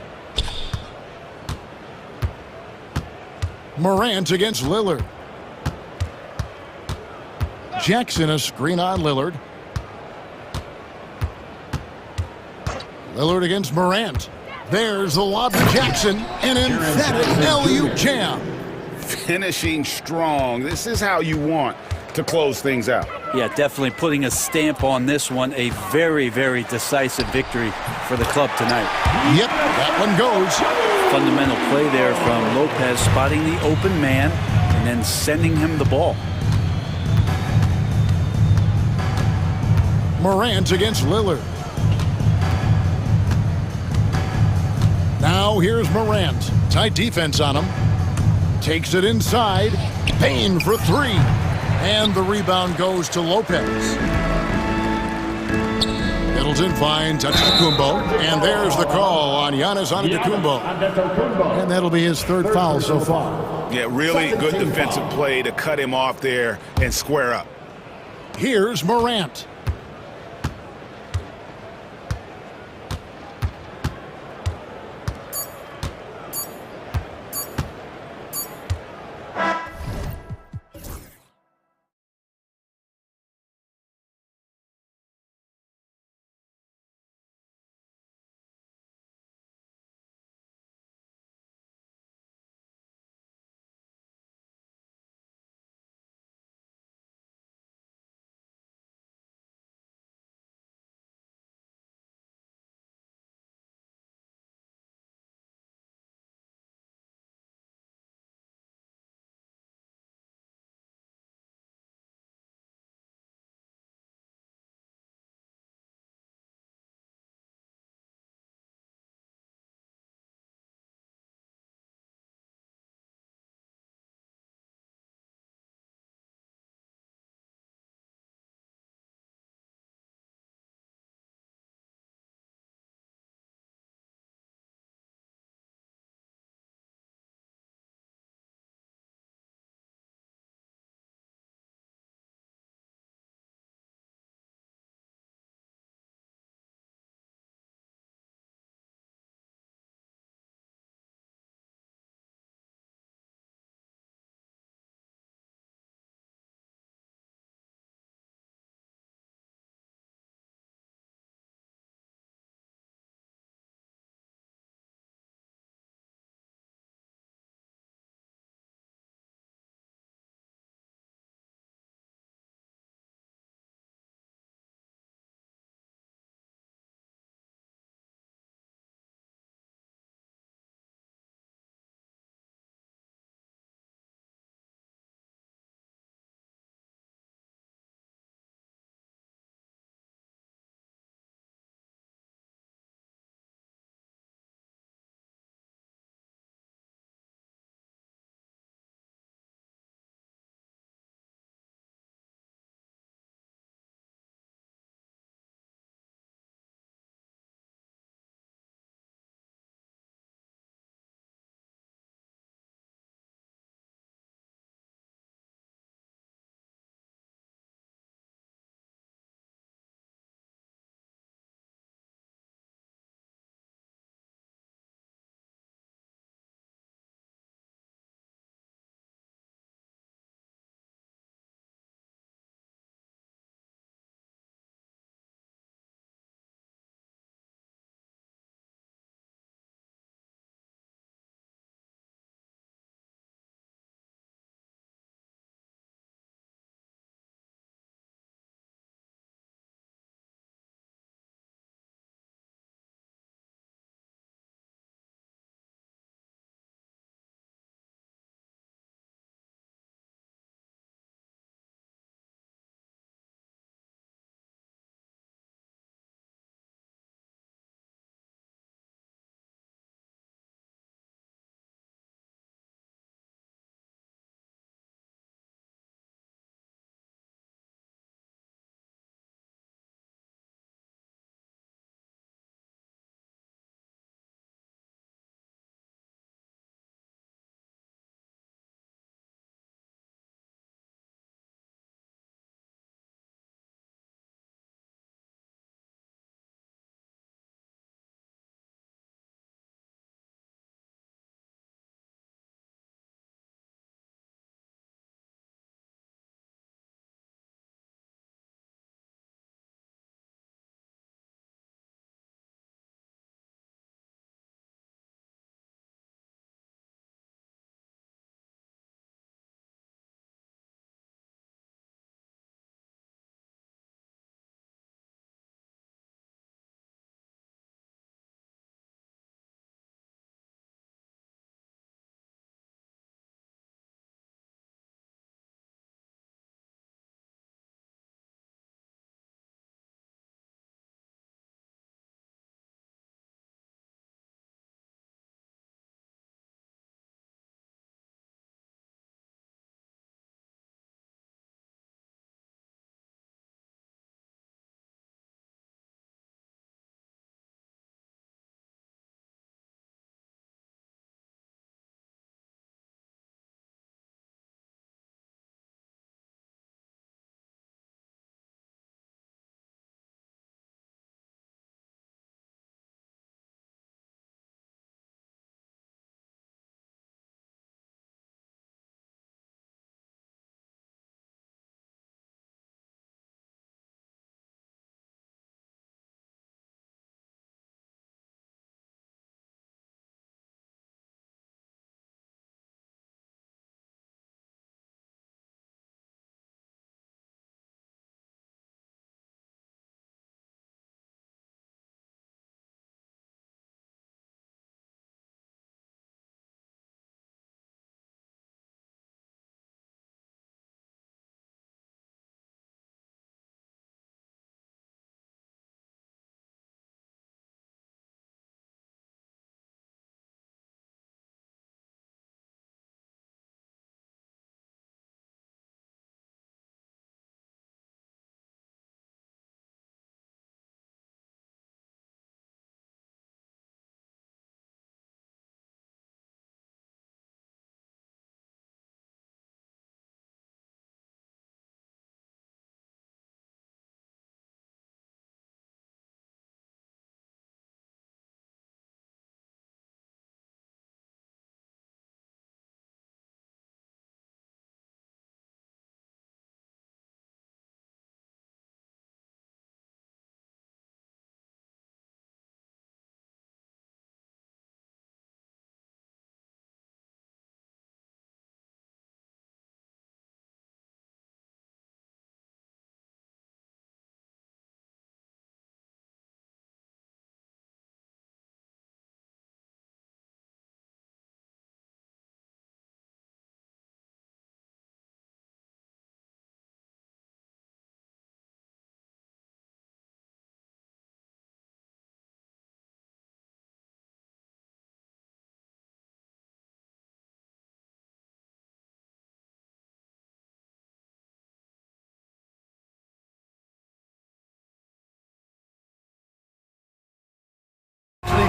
Morant against Lillard. Jackson a screen on Lillard. Lillard against Morant. There's the lob to Jackson. An emphatic LU jam. Finishing strong. This is how you want to close things out. Yeah, definitely putting a stamp on this one. A very, very decisive victory for the club tonight. Yep, that one goes. Fundamental play there from Lopez, spotting the open man and then sending him the ball. Morant against Lillard. Now here's Morant. Tight defense on him. Takes it inside. Payne for 3. And the rebound goes to Lopez. Middleton finds Antetokounmpo. And there's the call on Giannis Antetokounmpo. And that'll be his 3rd foul so far. Yeah, really good defensive play to cut him off there and square up. Here's Morant.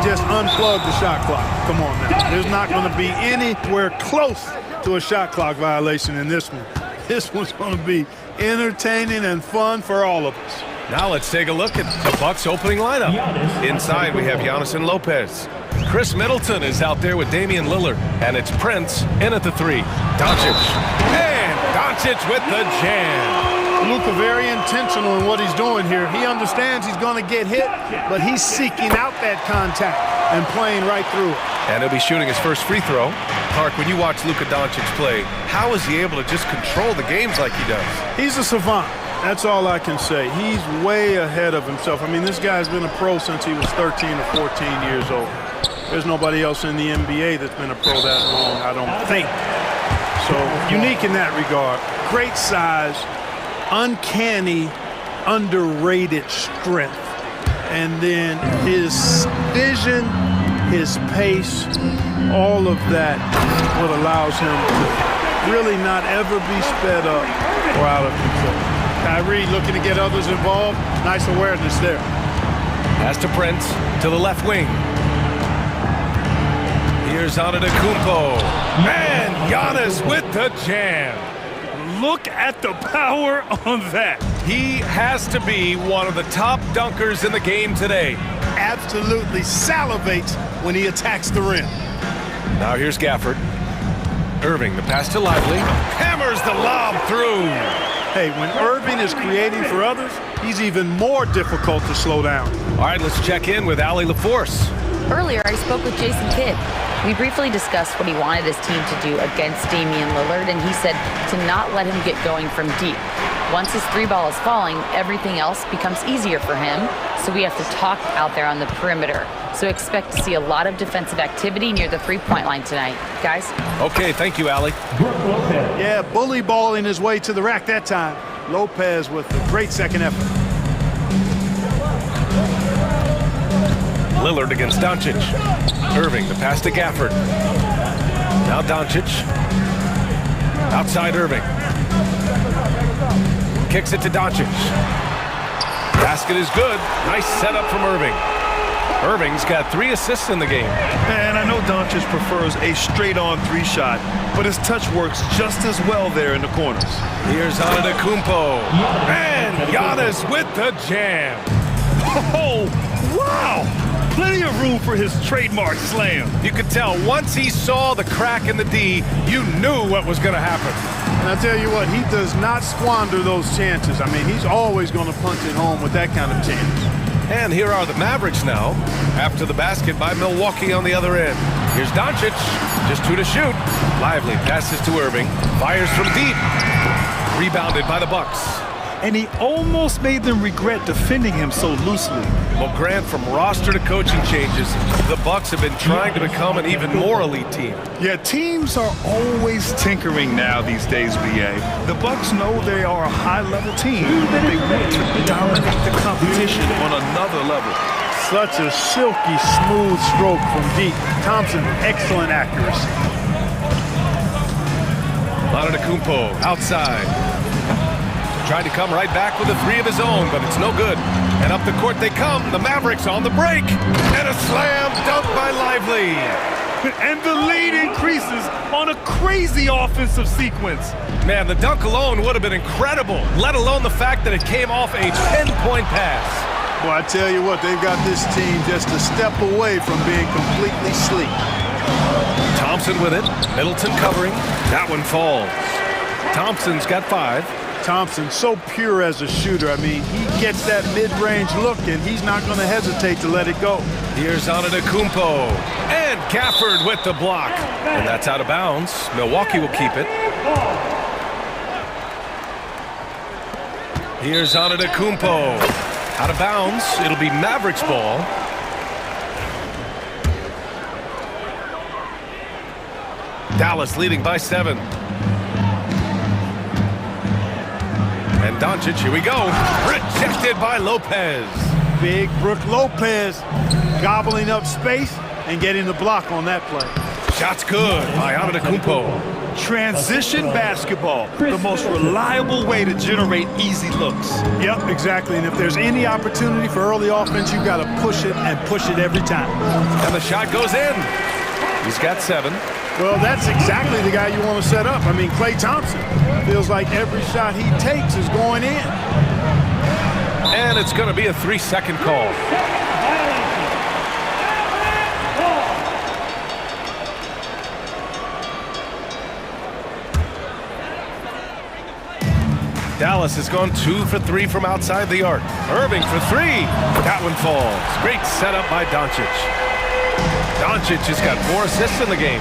just unplug the shot clock. Come on now. There's not going to be anywhere close to a shot clock violation in this one. This one's going to be entertaining and fun for all of us. Now let's take a look at the Bucks' opening lineup. Inside, we have Giannis and Lopez. Chris Middleton is out there with Damian Lillard. And it's Prince in at the 3. Doncic. And Doncic with the jam. Luka very intentional in what he's doing here. He understands he's going to get hit, but he's seeking out that contact and playing right through it. And he'll be shooting his first free throw. Clark, when you watch Luka Doncic play, how is he able to just control the games like he does? He's a savant. That's all I can say. He's way ahead of himself. I mean, this guy's been a pro since he was 13 or 14 years old. There's nobody else in the NBA that's been a pro that long, I don't think. So unique in that regard. Great size, uncanny, underrated strength. And then his vision, his pace, all of that, what allows him to really not ever be sped up or out of control. Kyrie looking to get others involved. Nice awareness there. Pass to Prince to the left wing. Here's Antetokounmpo. Man, Giannis with the jam. Look at the power on that. He has to be one of the top dunkers in the game today. Absolutely salivates when he attacks the rim. Now here's Gafford. Irving, the pass to Lively. Hammers the lob through. Hey, when Irving is creating for others, he's even more difficult to slow down. All right, let's check in with Allie LaForce. Earlier, I spoke with Jason Kidd. We briefly discussed what he wanted his team to do against Damian Lillard, and he said to not let him get going from deep. Once his 3-ball is falling, everything else becomes easier for him, so we have to talk out there on the perimeter. So expect to see a lot of defensive activity near the 3-point line tonight. Guys? Okay, thank you, Allie. Yeah, bully balling his way to the rack that time. Lopez with a great second effort. Lillard against Doncic. Irving, the pass to Gafford. Now Doncic. Outside Irving. Kicks it to Doncic. Basket is good. Nice setup from Irving. Irving's got 3 assists in the game. And I know Doncic prefers a straight-on 3 shot, but his touch works just as well there in the corners. Here's Antetokounmpo. And Giannis with the jam. Oh, wow! Plenty of room for his trademark slam. You could tell once he saw the crack in the D, you knew what was going to happen. And I tell you what, he does not squander those chances. I mean, he's always going to punch it home with that kind of chance. And here are the Mavericks now, after the basket by Milwaukee on the other end. Here's Doncic, just 2 to shoot. Lively passes to Irving, fires from deep. Rebounded by the Bucks. And he almost made them regret defending him so loosely. Well, Grant, from roster to coaching changes, the Bucks have been trying to become an even more elite team. Yeah, teams are always tinkering now these days, BA. The Bucks know they are a high-level team. They want to dominate the competition on another level. Such a silky, smooth stroke from deep. Thompson, excellent accuracy. Antetokounmpo outside. Tried to come right back with a 3 of his own, but it's no good. And up the court they come. The Mavericks on the break. And a slam dunk by Lively. And the lead increases on a crazy offensive sequence. Man, the dunk alone would have been incredible, let alone the fact that it came off a 10-point pass. Well, I tell you what, they've got this team just a step away from being completely sleek. Thompson with it. Middleton covering. That one falls. Thompson's got 5. Thompson, so pure as a shooter. I mean, he gets that mid-range look, and he's not going to hesitate to let it go. Here's Antetokounmpo. And Gafford with the block. And that's out of bounds. Milwaukee will keep it. Here's Antetokounmpo. Out of bounds. It'll be Mavericks ball. Dallas leading by 7. And Doncic, here we go. Rejected by Lopez. Big Brook Lopez gobbling up space and getting the block on that play. Shot's good by Antetokounmpo. Transition basketball, the most reliable way to generate easy looks. Yep, exactly. And if there's any opportunity for early offense, you've got to push it and push it every time. And the shot goes in. He's got 7. Well, that's exactly the guy you want to set up. I mean, Klay Thompson feels like every shot he takes is going in. And it's going to be a 3-second call. Dallas has gone 2 for 3 from outside the arc. Irving for 3. That one falls. Great setup by Doncic. Doncic has got 4 assists in the game.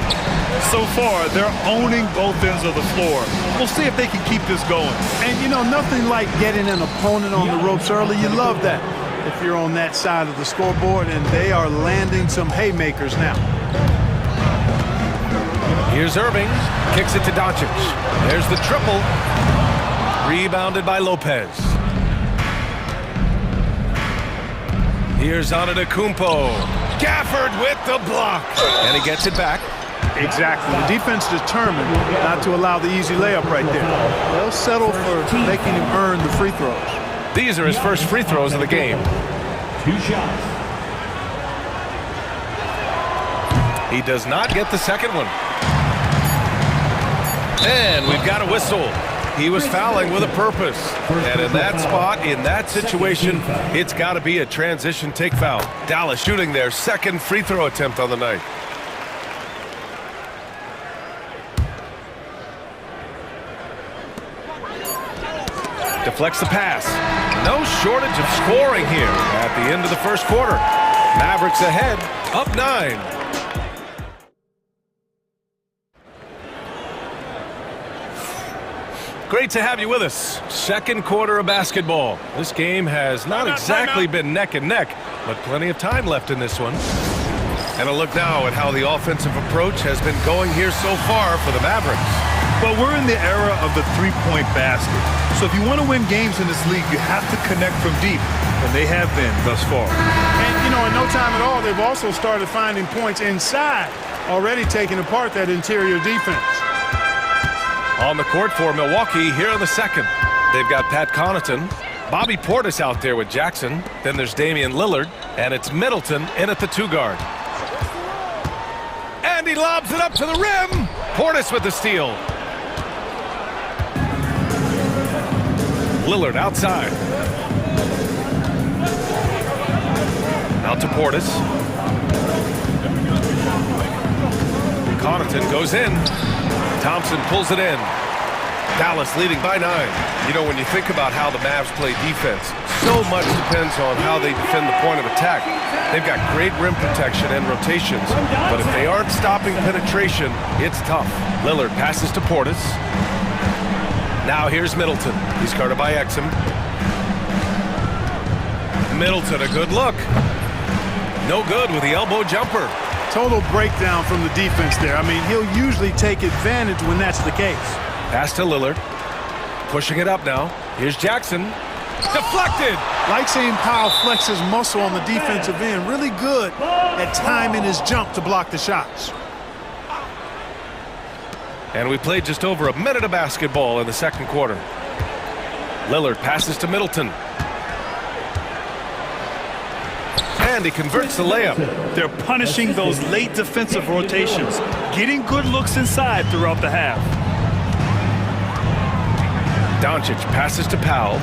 So far, they're owning both ends of the floor. We'll see if they can keep this going. And, you know, nothing like getting an opponent on the ropes early. You love that if you're on that side of the scoreboard, and they are landing some haymakers now. Here's Irving. Kicks it to Doncic. There's the triple. Rebounded by Lopez. Here's Antetokounmpo. Gafford with the block. And he gets it back. Exactly. The defense determined not to allow the easy layup right there. They'll settle for making him earn the free throws. These are his first free throws of the game. 2 shots. He does not get the second one. And we've got a whistle. He was fouling with a purpose. And in that spot, in that situation, it's got to be a transition take foul. Dallas shooting their second free throw attempt on the night. Deflects the pass. No shortage of scoring here at the end of the first quarter. Mavericks ahead, up 9. Great to have you with us. Second quarter of basketball. This game has not exactly been neck and neck, but plenty of time left in this one. And a look now at how the offensive approach has been going here so far for the Mavericks. But we're in the era of the three-point basket. So if you want to win games in this league, you have to connect from deep, and they have been thus far. And, you know, in no time at all, they've also started finding points inside, already taking apart that interior defense. On the court for Milwaukee here in the second. They've got Pat Connaughton, Bobby Portis out there with Jackson. Then there's Damian Lillard, and it's Middleton in at the 2 guard. And he lobs it up to the rim. Portis with the steal. Lillard outside. Out to Portis. Connaughton goes in. Thompson pulls it in. Dallas leading by 9. You know, when you think about how the Mavs play defense, so much depends on how they defend the point of attack. They've got great rim protection and rotations, but if they aren't stopping penetration, it's tough. Lillard passes to Portis. Now here's Middleton. He's guarded by Exum. Middleton, a good look. No good with the elbow jumper. Total breakdown from the defense there. I mean, he'll usually take advantage when that's the case. Pass to Lillard. Pushing it up now. Here's Jackson. Deflected. Like seeing Powell flex his muscle on the defensive end. Really good at timing his jump to block the shots. And we played just over a minute of basketball in the second quarter. Lillard passes to Middleton. And he converts the layup. They're punishing those late defensive rotations, getting good looks inside throughout the half. Doncic passes to Powell.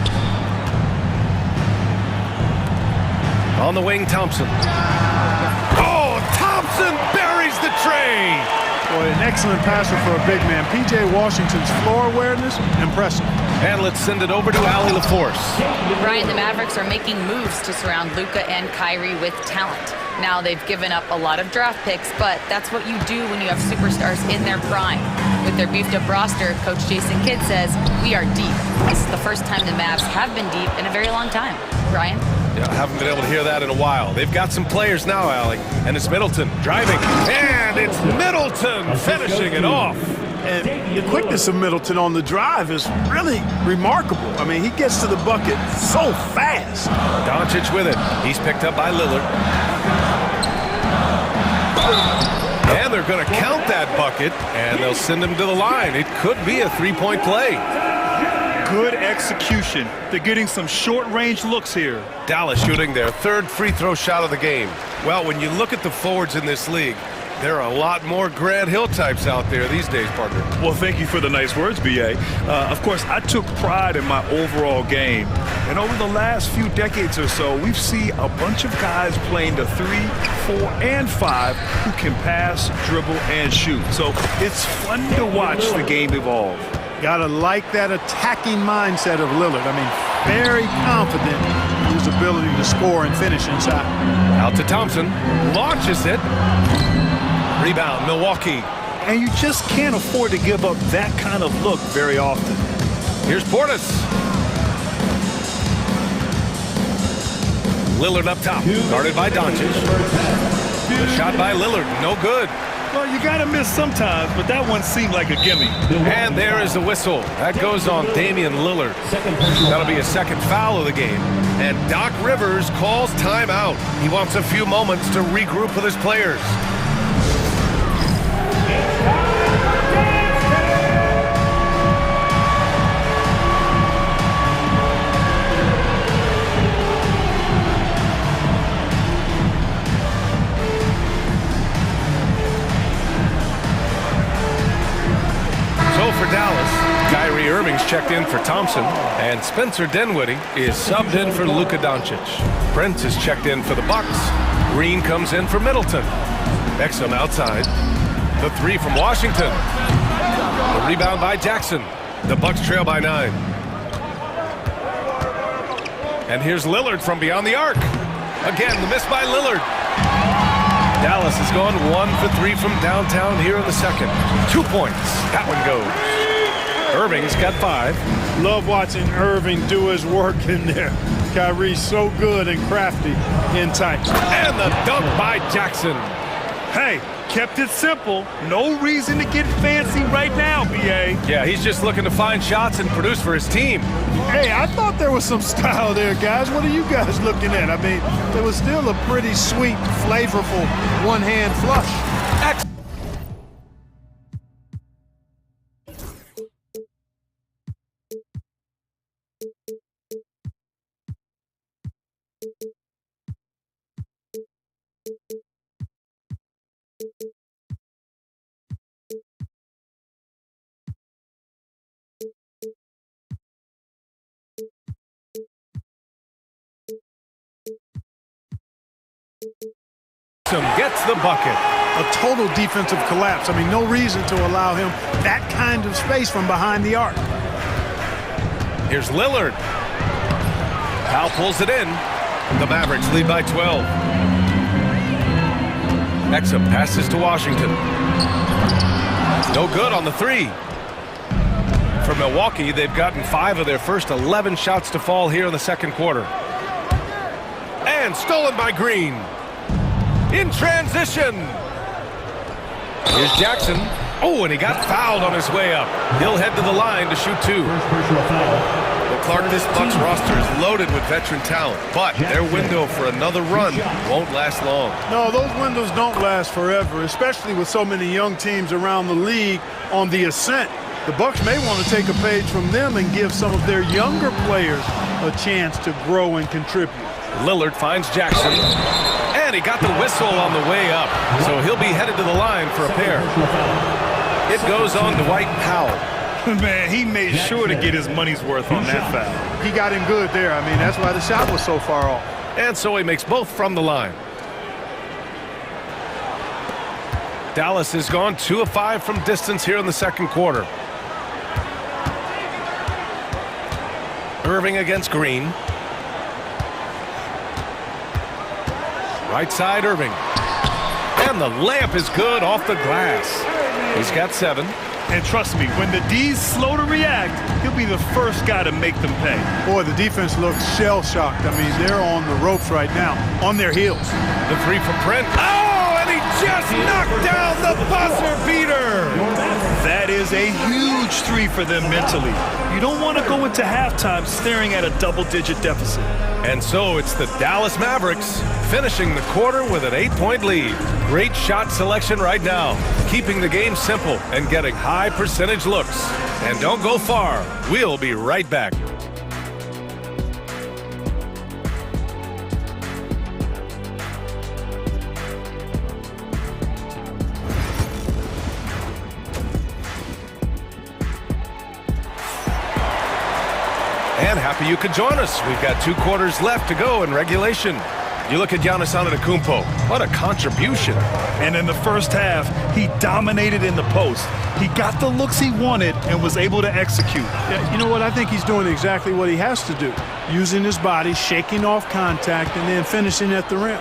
On the wing, Thompson. Oh, Thompson buries the tray. Boy, an excellent passer for a big man. P.J. Washington's floor awareness, impressive. And let's send it over to Allie LaForce. Brian, the Mavericks are making moves to surround Luka and Kyrie with talent. Now they've given up a lot of draft picks, but that's what you do when you have superstars in their prime. With their beefed-up roster, Coach Jason Kidd says, we are deep. This is the first time the Mavs have been deep in a very long time. Brian? Yeah, I haven't been able to hear that in a while. They've got some players now, Allie. And it's Middleton driving. And it's Middleton finishing it off. And the quickness of Middleton on the drive is really remarkable. I mean, he gets to the bucket so fast. Doncic with it. He's picked up by Lillard. And they're going to count that bucket, and they'll send him to the line. It could be a three-point play. Good execution. They're getting some short-range looks here. Dallas shooting their third free throw shot of the game. Well, when you look at the forwards in this league, there are a lot more Grant Hill types out there these days, partner. Well, thank you for the nice words, B.A. Of course, I took pride in my overall game. And over the last few decades or so, we've seen a bunch of guys playing the 3, 4, and 5 who can pass, dribble, and shoot. So it's fun to watch the game evolve. Gotta like that attacking mindset of Lillard. I mean, very confident in his ability to score and finish inside. Out to Thompson, launches it. Rebound, Milwaukee. And you just can't afford to give up that kind of look very often. Here's Portis. Lillard up top, guarded by Doncic. The shot by Lillard, no good. Well, you got to miss sometimes, but that one seemed like a gimme. And there is the whistle. That goes on Damian Lillard. That'll be a second foul of the game. And Doc Rivers calls timeout. He wants a few moments to regroup with his players. For Dallas, Kyrie Irving's checked in for Thompson, and Spencer Dinwiddie is subbed in for Luka Doncic. Prince is checked in for the Bucks. Green comes in for Middleton. Exum outside. The three from Washington. The rebound by Jackson. The Bucks trail by 9. And here's Lillard from beyond the arc. Again, the miss by Lillard. Dallas has gone 1 for 3 from downtown here in the second. 2 points. That one goes. Irving's got 5. Love watching Irving do his work in there. Kyrie's so good and crafty in tight. And the dunk by Jackson. Hey, kept it simple. No reason to get fancy right now, B.A. Yeah, he's just looking to find shots and produce for his team. Hey, I thought there was some style there, guys. What are you guys looking at? I mean, there was still a pretty sweet, flavorful one-hand flush. Gets the bucket. A total defensive collapse. I mean, no reason to allow him that kind of space from behind the arc. Here's Lillard. Powell pulls it in. The Mavericks lead by 12. Exum passes to Washington. No good on the 3. For Milwaukee, they've gotten 5 of their first 11 shots to fall here in the second quarter. And stolen by Green. In transition. Here's Jackson. Oh, and he got fouled on his way up. He'll head to the line to shoot 2. Well, Clark, this Bucks roster is loaded with veteran talent, but their window for another run won't last long. No, those windows don't last forever, especially with so many young teams around the league on the ascent. The Bucks may want to take a page from them and give some of their younger players a chance to grow and contribute. Lillard finds Jackson. And he got the whistle on the way up, so he'll be headed to the line for a pair. It goes on Dwight Powell. Man, he made sure to get his money's worth on that foul. He got him good there. I mean, that's why the shot was so far off. And so he makes both from the line. Dallas has gone 2 of 5 from distance here in the second quarter. Irving against Green. Right side, Irving. And the layup is good off the glass. He's got 7. And trust me, when the D's slow to react, he'll be the first guy to make them pay. Boy, the defense looks shell-shocked. I mean, they're on the ropes right now, on their heels. The 3 from Brent. Oh, and he just knocked down the buzzer beater. That is a huge three for them mentally. You don't want to go into halftime staring at a double-digit deficit. And so it's the Dallas Mavericks finishing the quarter with an 8-point lead. Great shot selection right now, keeping the game simple and getting high percentage looks. And don't go far. We'll be right back. And happy you could join us. We've got 2 quarters left to go in regulation. You look at Giannis Antetokounmpo. What a contribution. And in the first half, he dominated in the post. He got the looks he wanted and was able to execute. Yeah, you know what? I think he's doing exactly what he has to do. Using his body, shaking off contact, and then finishing at the rim.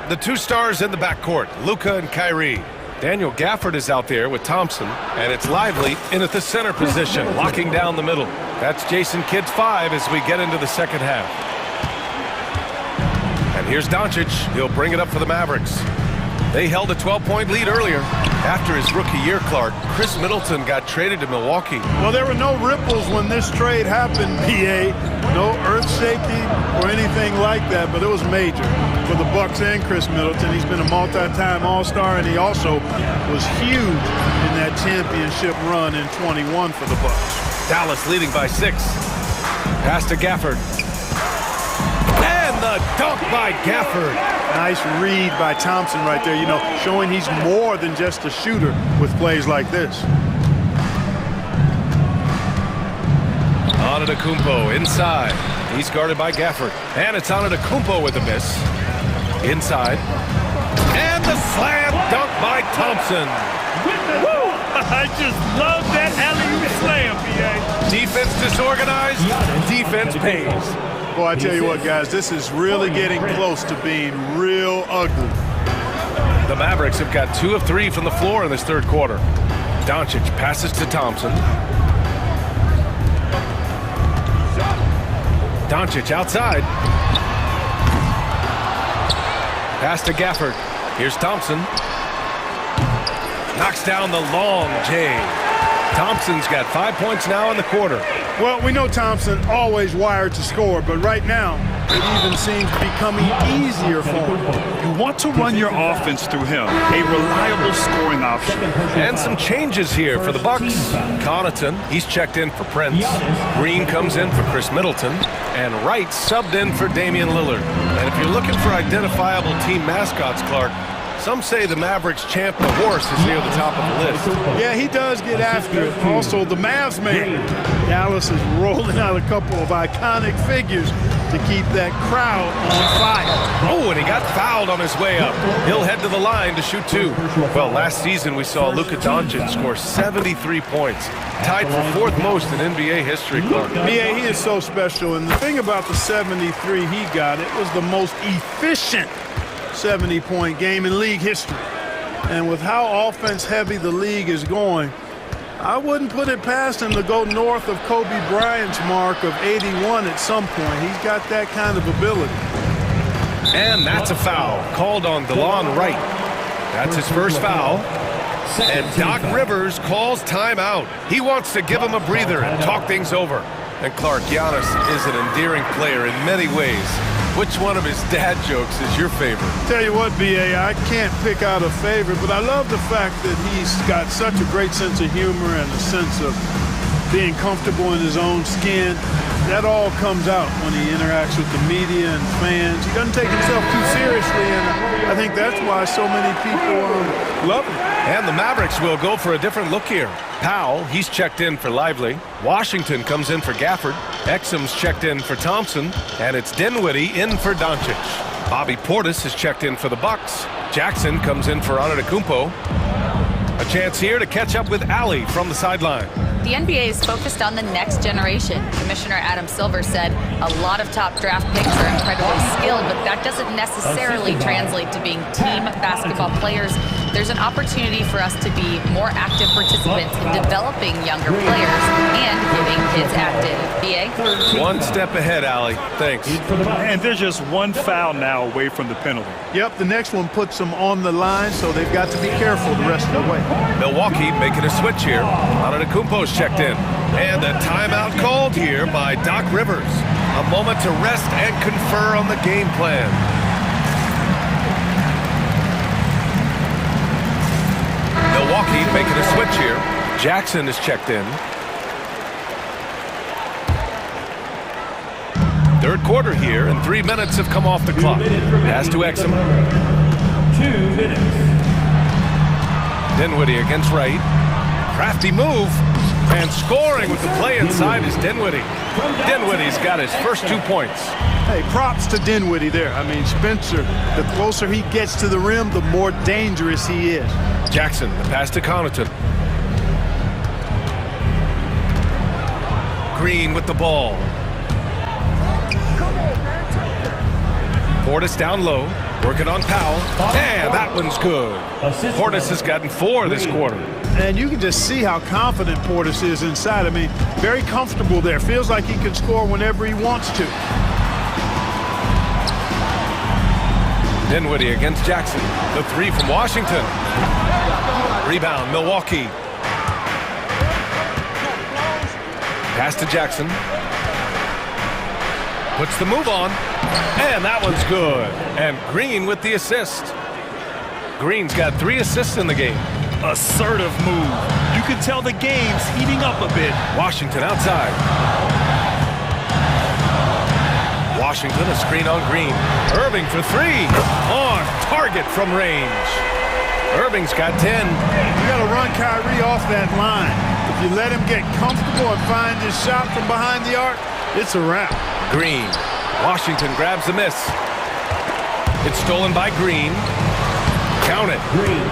The 2 stars in the backcourt, Luka and Kyrie. Daniel Gafford is out there with Thompson, and it's Lively in at the center position, locking down the middle. That's Jason Kidd's 5 as we get into the second half. And here's Doncic. He'll bring it up for the Mavericks. They held a 12-point lead earlier. After his rookie year, Clark, Chris Middleton got traded to Milwaukee. Well, there were no ripples when this trade happened, PA. No earth-shaking or anything like that, but it was major for the Bucks and Chris Middleton. He's been a multi-time All-Star, and he also was huge in that championship run in 21 for the Bucks. Dallas leading by 6. Pass to Gafford. And the dunk by Gafford. Nice read by Thompson right there, you know, showing he's more than just a shooter with plays like this. Antetokounmpo inside. He's guarded by Gafford. And it's Antetokounmpo with a miss. Inside. And the slam dunk by Thompson. Woo! I just love that alley-oop slam, PA. Defense disorganized, defense pays. Boy, I tell you what, guys, this is really getting close to being real ugly. The Mavericks have got 2 of 3 from the floor in this third quarter. Doncic passes to Thompson. Doncic outside. Pass to Gafford. Here's Thompson. Knocks down the long J. Thompson's got 5 points now in the quarter. Well, we know Thompson always wired to score, but right now it even seems becoming easier for him. You want to run your offense through him, a reliable scoring option. And some changes here for the Bucks. Connaughton, he's checked in for Prince. Green comes in for Chris Middleton. And Wright subbed in for Damian Lillard. And if you're looking for identifiable team mascots, Clark, some say the Mavericks champ the horse is near the top of the list. Yeah, he does get after it. Also, the Mavs man. Dallas is rolling out a couple of iconic figures to keep that crowd on fire. Oh, and he got fouled on his way up. He'll head to the line to shoot 2. Well, last season we saw Luka Doncic score 73 points. Tied for 4th most in NBA history, Clark. Yeah, he is so special. And the thing about the 73 he got, it was the most efficient 70-point game in league history. And with how offense-heavy the league is going, I wouldn't put it past him to go north of Kobe Bryant's mark of 81 at some point. He's got that kind of ability. And that's a foul called on DeLon Wright. That's his first foul. And Doc Rivers calls timeout. He wants to give him a breather and talk things over. And Clark, Giannis is an endearing player in many ways. Which one of his dad jokes is your favorite? Tell you what, B.A., I can't pick out a favorite, but I love the fact that he's got such a great sense of humor and a sense of being comfortable in his own skin. That all comes out when he interacts with the media and fans. He doesn't take himself too seriously, and I think that's why so many people love him. And the Mavericks will go for a different look here. Powell, he's checked in for Lively. Washington comes in for Gafford. Exum's checked in for Thompson. And it's Dinwiddie in for Doncic. Bobby Portis is checked in for the Bucks. Jackson comes in for Antetokounmpo. A chance here to catch up with Allie from the sideline. The NBA is focused on the next generation. Commissioner Adam Silver said a lot of top draft picks are incredibly skilled, but that doesn't necessarily translate to being team basketball players. There's an opportunity for us to be more active participants in developing younger players and getting kids active. BA? one step ahead, Allie. Thanks. And they're just one foul now away from the penalty. Yep, the next one puts them on the line, so they've got to be careful the rest of the way. Milwaukee making a switch here. Antetokounmpo's checked in. And a timeout called here by Doc Rivers. A moment to rest and confer on the game plan. Milwaukee making a switch here. Jackson is checked in. Third quarter here, and 3 minutes have come off the clock. Pass to Exum. 2 minutes. Dinwiddie against Wright. Crafty move. And scoring with the play inside is Dinwiddie. Dinwiddie's got his first 2 points. Hey, props to Dinwiddie there. I mean, Spencer, the closer he gets to the rim, the more dangerous he is. Jackson, the pass to Connaughton. Green with the ball. Portis down low, working on Powell. And that one's good. Portis has gotten 4 this quarter. And you can just see how confident Portis is inside. I mean, very comfortable there. Feels like he can score whenever he wants to. Dinwiddie against Jackson. The 3 from Washington. Rebound, Milwaukee. Pass to Jackson. Puts the move on. And that one's good. And Green with the assist. Green's got 3 assists in the game. Assertive move. You can tell the game's heating up a bit. Washington outside. Washington, a screen on Green. Irving for 3. On target from range. Irving's got 10. You got to run Kyrie off that line. If you let him get comfortable and find his shot from behind the arc, it's a wrap. Green. Washington grabs the miss. It's stolen by Green. Count it. Green.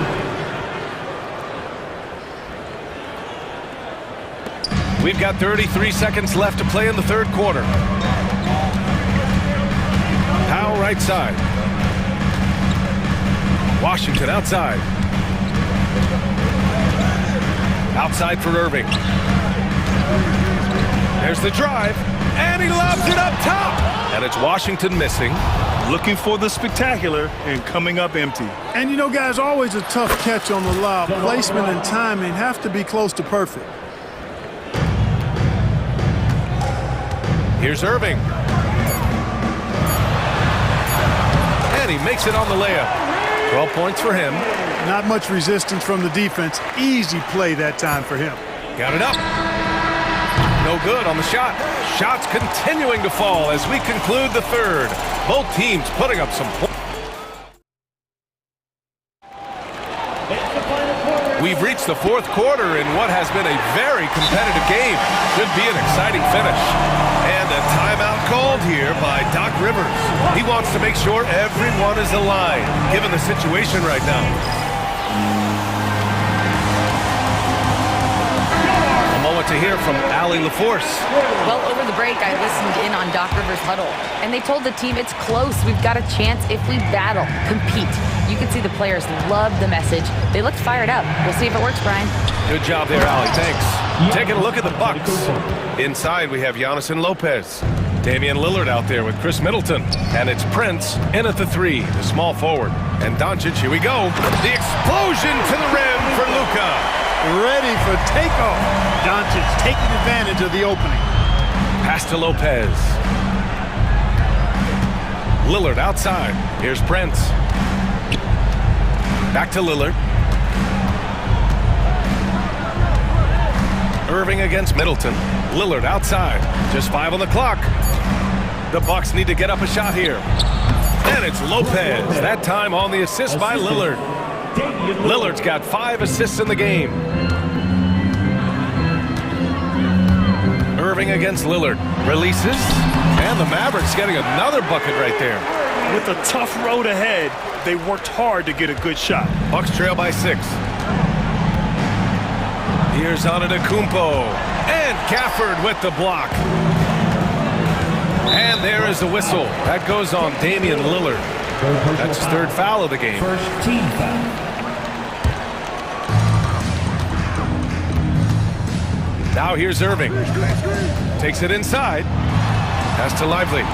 We've got 33 seconds left to play in the third quarter. Powell right side. Washington outside. Outside for Irving. There's the drive. And he lobs it up top. And it's Washington missing. Looking for the spectacular and coming up empty. And you know, guys, always a tough catch on the lob. Placement and timing have to be close to perfect. Here's Irving. And he makes it on the layup. 12 points for him. Not much resistance from the defense. Easy play that time for him. Got it up. No good on the shot. Shots continuing to fall as we conclude the third. Both teams putting up some points. We've reached the fourth quarter in what has been a very competitive game. Should be an exciting finish. And a timeout called here by Doc Rivers. He wants to make sure everyone is aligned, given the situation right now. A moment to hear from Allie LaForce. Well, over the break, I listened in on Doc Rivers' huddle, and they told the team it's close. We've got a chance if we battle, compete. You can see the players love the message. They looked fired up. We'll see if it works, Brian. Good job there, Allie. Thanks. Taking a look at the Bucks. Inside, we have Giannis and Lopez. Damian Lillard out there with Chris Middleton. And it's Prince in at the 3, the small forward. And Doncic, here we go. The explosion to the rim for Luka. Ready for takeoff. Doncic taking advantage of the opening. Pass to Lopez. Lillard outside. Here's Prince. Back to Lillard. Irving against Middleton. Lillard outside. Just 5 on the clock. The Bucks need to get up a shot here. And it's Lopez. That time on the assist by Lillard. Lillard's got 5 assists in the game. Irving against Lillard. Releases. And the Mavericks getting another bucket right there. With a tough road ahead, they worked hard to get a good shot. Bucks trail by 6. Here's Antetokounmpo. And Gafford with the block. And there is the whistle. That goes on Damian Lillard. That's his 3rd foul of the game. First team foul. Now here's Irving. Takes it inside. Pass to Lively.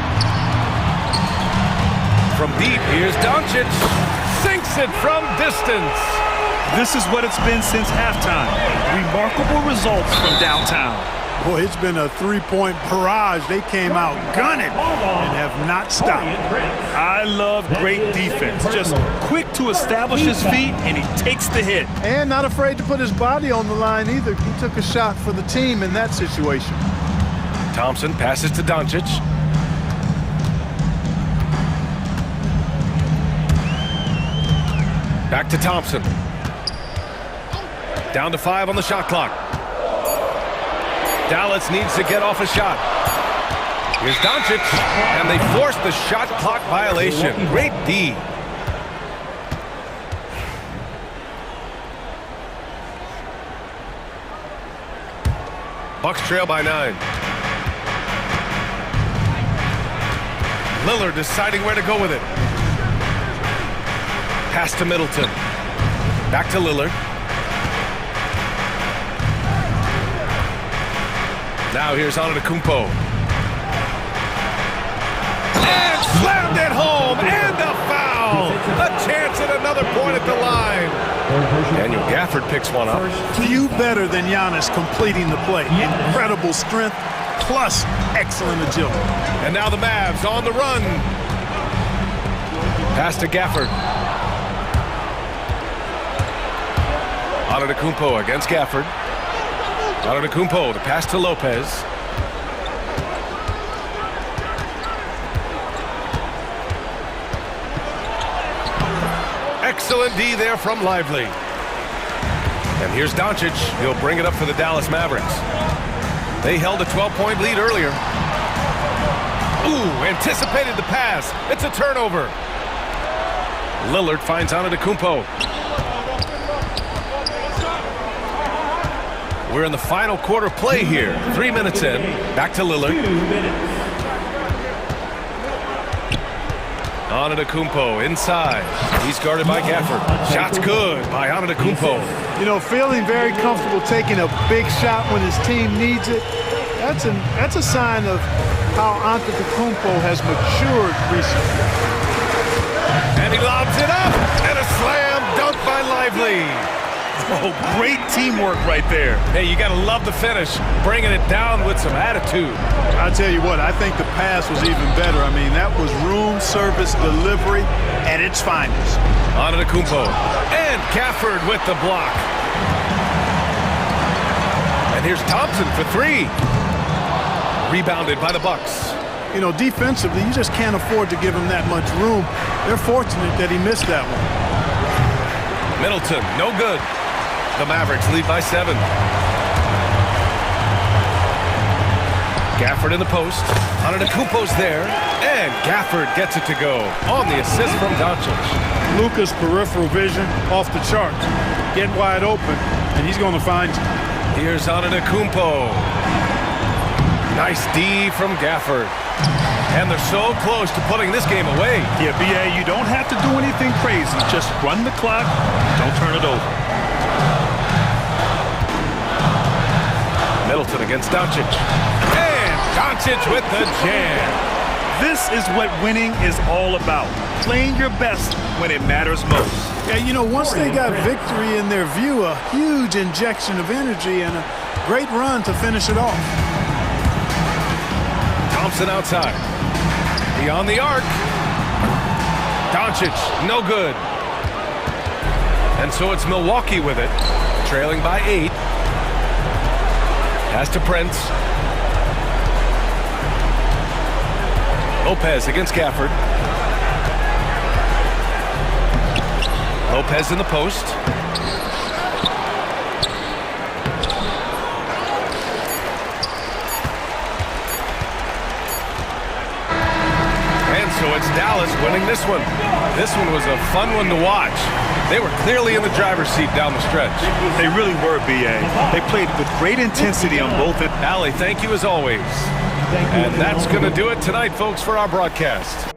From deep, here's Doncic. Sinks it from distance. This is what it's been since halftime. Remarkable results from downtown. Boy, it's been a three-point barrage. They came out gunning and have not stopped. I love great defense. Just quick to establish his feet, and he takes the hit. And not afraid to put his body on the line either. He took a shot for the team in that situation. Thompson passes to Doncic. Back to Thompson. Down to 5 on the shot clock. Dallas needs to get off a shot. Here's Doncic, and they force the shot clock violation. Great D. Bucks trail by 9. Lillard deciding where to go with it. Pass to Middleton. Back to Lillard. Now here's Antetokounmpo. And slammed it home, and a foul! A chance at another point at the line. Daniel Gafford picks one up. Few better than Giannis completing the play. Incredible strength, plus excellent agility. And now the Mavs on the run. Pass to Gafford. Antetokounmpo against Gafford. Antetokounmpo, the pass to Lopez. Excellent D there from Lively. And here's Doncic. He'll bring it up for the Dallas Mavericks. They held a 12-point lead earlier. Ooh, anticipated the pass. It's a turnover. Lillard finds Antetokounmpo. We're in the final quarter play here. 3 minutes in. Back to Lillard. Antetokounmpo inside. He's guarded by Gafford. Shot's good by Antetokounmpo. You know, feeling very comfortable taking a big shot when his team needs it. That's a sign of how Antetokounmpo has matured recently. And he lobs it up. And a slam dunk by Lively. Oh, great teamwork right there. Hey, you got to love the finish. Bringing it down with some attitude. I'll tell you what, I think the pass was even better. I mean, that was room service delivery at its finest. Antetokounmpo. And Gafford with the block. And here's Thompson for 3. Rebounded by the Bucks. You know, defensively, you just can't afford to give him that much room. They're fortunate that he missed that one. Middleton, no good. The Mavericks lead by 7. Gafford in the post. Antetokounmpo's there. And Gafford gets it to go on the assist from Doncic. Luka's peripheral vision off the charts. Get wide open, and he's going to find you. Here's Antetokounmpo. Nice D from Gafford. And they're so close to putting this game away. Yeah, B.A., you don't have to do anything crazy. Just run the clock. Don't turn it over. Middleton against Doncic. And Doncic with the jam. This is what winning is all about. Playing your best when it matters most. Yeah, you know, once they got victory in their view, a huge injection of energy and a great run to finish it off. Thompson outside. Beyond the arc. Doncic, no good. And so it's Milwaukee with it, trailing by 8. Pass to Prince. Lopez against Gafford. Lopez in the post. And so it's Dallas winning this one. This one was a fun one to watch. They were clearly in the driver's seat down the stretch. They really were, B.A. They played with great intensity on both ends. Allie, thank you as always. And that's going to do it tonight, folks, for our broadcast.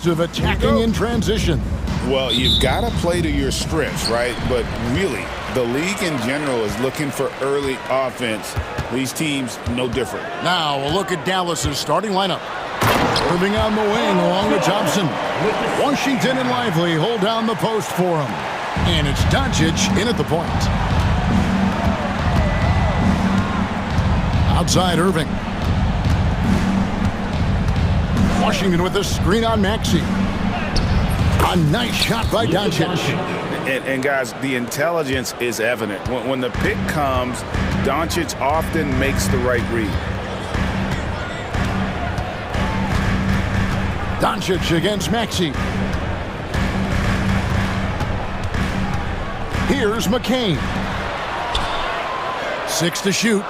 best of attacking in transition. Well, you've got to play to your strengths, right? But really, the league in general is looking for early offense. These teams, no different. Now, a look at Dallas's starting lineup. Irving on the wing along with Thompson. Washington and Lively hold down the post for him. And it's Doncic in at the point. Outside Irving. Washington with the screen on Maxey. A nice shot by Doncic. And guys, the intelligence is evident. When the pick comes, Doncic often makes the right read. Doncic against Maxey. Here's McCain. 6 to shoot.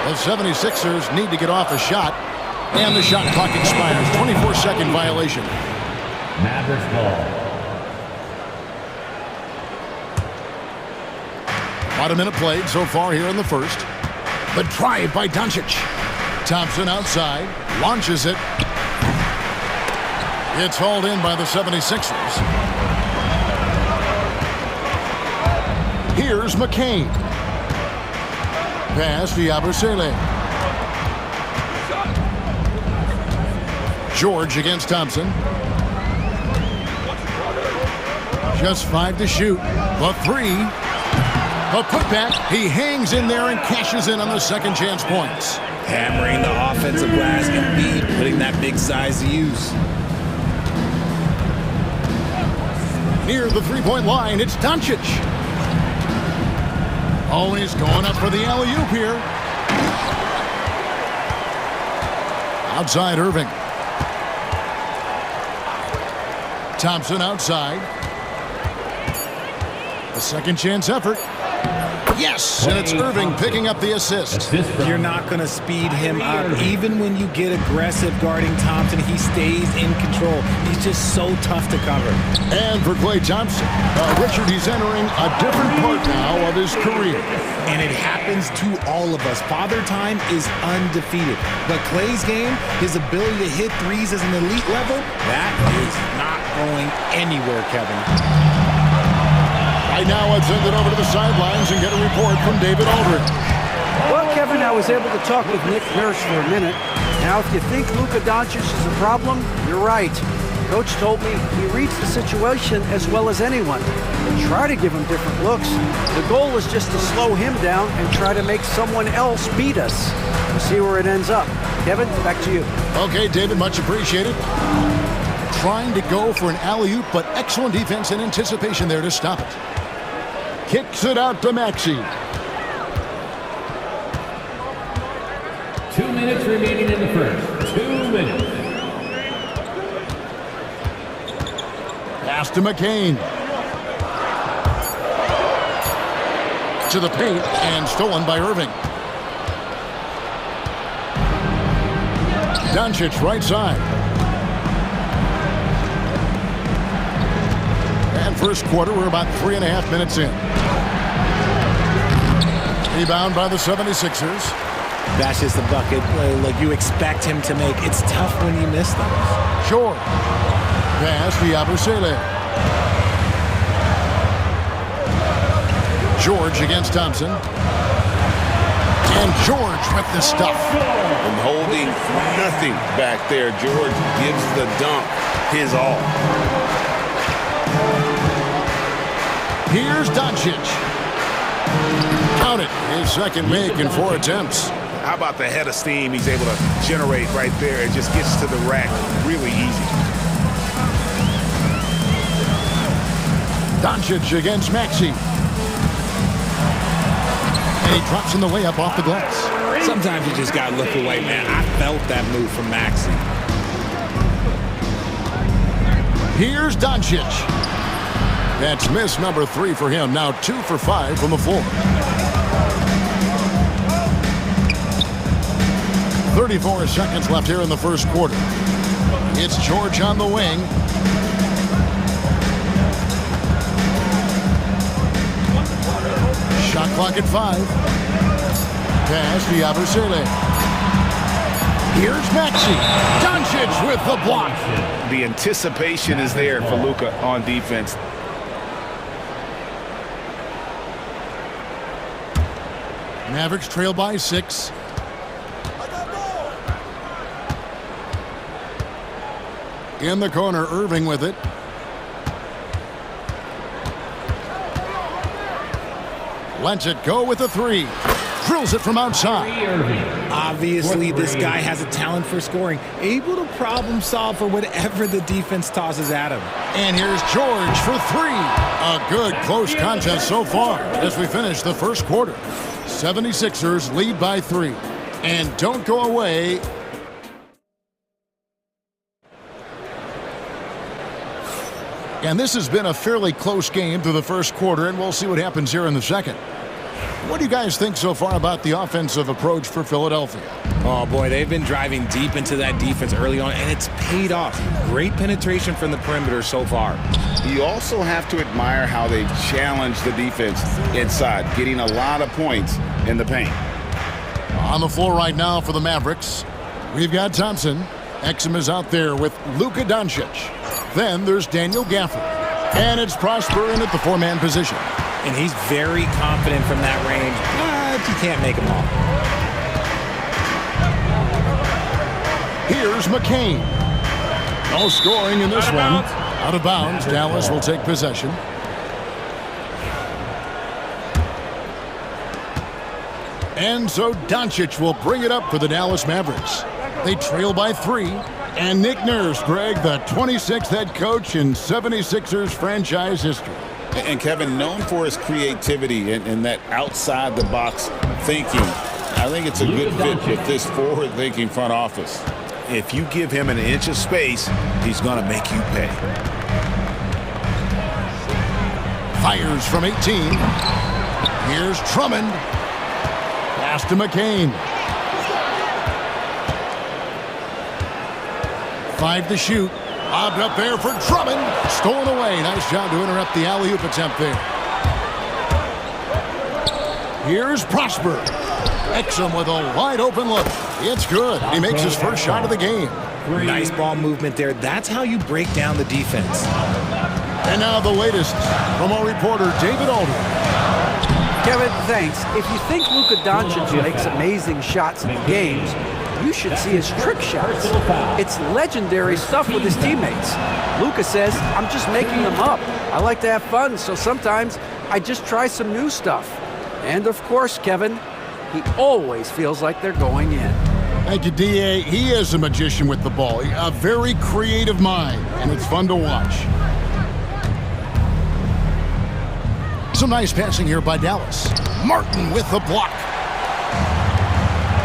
The 76ers need to get off a shot. And the shot clock expires. 24-second violation. Mavericks ball. About a minute played so far here in the first. The drive by Doncic. Thompson outside. Launches it. It's hauled in by the 76ers. Here's McCain. Pass to Yabusele. George against Thompson. Just 5 to shoot. The 3. A putback. He hangs in there and cashes in on the second chance points. Hammering the offensive glass, Embiid putting that big size to use. Near the three-point line, it's Doncic. Oh, he's going up for the alley-oop here. Outside Irving. Thompson outside. A second chance effort. Yes, and it's Irving picking up the assist. You're not going to speed him up. Even when you get aggressive guarding Thompson, he stays in control. He's just so tough to cover. And for Klay Thompson, Richard, he's entering a different part now of his career. And it happens to all of us. Father Time is undefeated. But Klay's game, his ability to hit threes as an elite level, that is not going anywhere, Kevin. Right now, let's send it over to the sidelines and get a report from David Aldridge. Well, Kevin, I was able to talk with Nick Nurse for a minute. Now, if you think Luka Doncic is a problem, you're right. Coach told me he reads the situation as well as anyone. They try to give him different looks. The goal is just to slow him down and try to make someone else beat us. We'll see where it ends up. Kevin, back to you. Okay, David, much appreciated. Trying to go for an alley-oop, but excellent defense and anticipation there to stop it. Kicks it out to Maxey. 2 minutes remaining in the first. 2 minutes. Pass to McCain. To the paint and stolen by Irving. Doncic right side. And first quarter, we're about 3.5 minutes in. Rebound by the 76ers. That's just the bucket like you expect him to make. It's tough when you miss them. Sure. Pass to Yabusele. George against Thompson. And George with the stuff. And holding nothing back there. George gives the dunk his all. Here's Doncic. Count it. His second make in 4 attempts. How about the head of steam he's able to generate right there? It just gets to the rack really easy. Doncic against Maxey. And he drops in the layup off the glass. Sometimes you just got to look away, man. I felt that move from Maxey. Here's Doncic. That's miss number 3 for him. Now 2 for 5 from the floor. 34 seconds left here in the first quarter. It's George on the wing. Shot clock at 5. Pass to Yabusele. Here's Maxey. Doncic with the block. The anticipation is there for Luka on defense. Mavericks trail by 6. In the corner, Irving with it. Lets it go with a 3. Drills it from outside. Obviously, this guy has a talent for scoring, able to problem solve for whatever the defense tosses at him. And here's George for 3. A good close contest so far as we finish the first quarter. 76ers lead by 3. And don't go away. And this has been a fairly close game through the first quarter, and we'll see what happens here in the second. What do you guys think so far about the offensive approach for Philadelphia? Oh, boy, they've been driving deep into that defense early on, and it's paid off. Great penetration from the perimeter so far. You also have to admire how they've challenged the defense inside, getting a lot of points in the paint. On the floor right now for the Mavericks, we've got Thompson. Exum is out there with Luka Doncic. Then there's Daniel Gafford. And it's Prosper in at the 4-man position. And he's very confident from that range, but you can't make him all. Here's McCain. No scoring in this one. Out of bounds. Dallas will take possession. And so Doncic will bring it up for the Dallas Mavericks. They trail by 3. And Nick Nurse, Greg, the 26th head coach in 76ers franchise history. And Kevin, known for his creativity and that outside-the-box thinking, I think it's a good fit with this forward-thinking front office. If you give him an inch of space, he's going to make you pay. Fires from 18. Here's Drummond. Pass to McCain. 5 to shoot. Lobbed up there for Drummond. Stolen away. Nice job to interrupt the alley-oop attempt there. Here's Prosper. Exum with a wide-open look. It's good. He makes his first shot of the game. Nice ball movement there. That's how you break down the defense. And now the latest from our reporter, David Aldridge. Kevin, thanks. If you think Luka Doncic makes amazing shots in games, you should see his trick shots. It's legendary stuff with his teammates. Luka says, I'm just making them up. I like to have fun, so sometimes I just try some new stuff. And of course, Kevin, he always feels like they're going in. Thank you, D.A. He is a magician with the ball. A very creative mind, and it's fun to watch. Some nice passing here by Dallas. Martin with the block.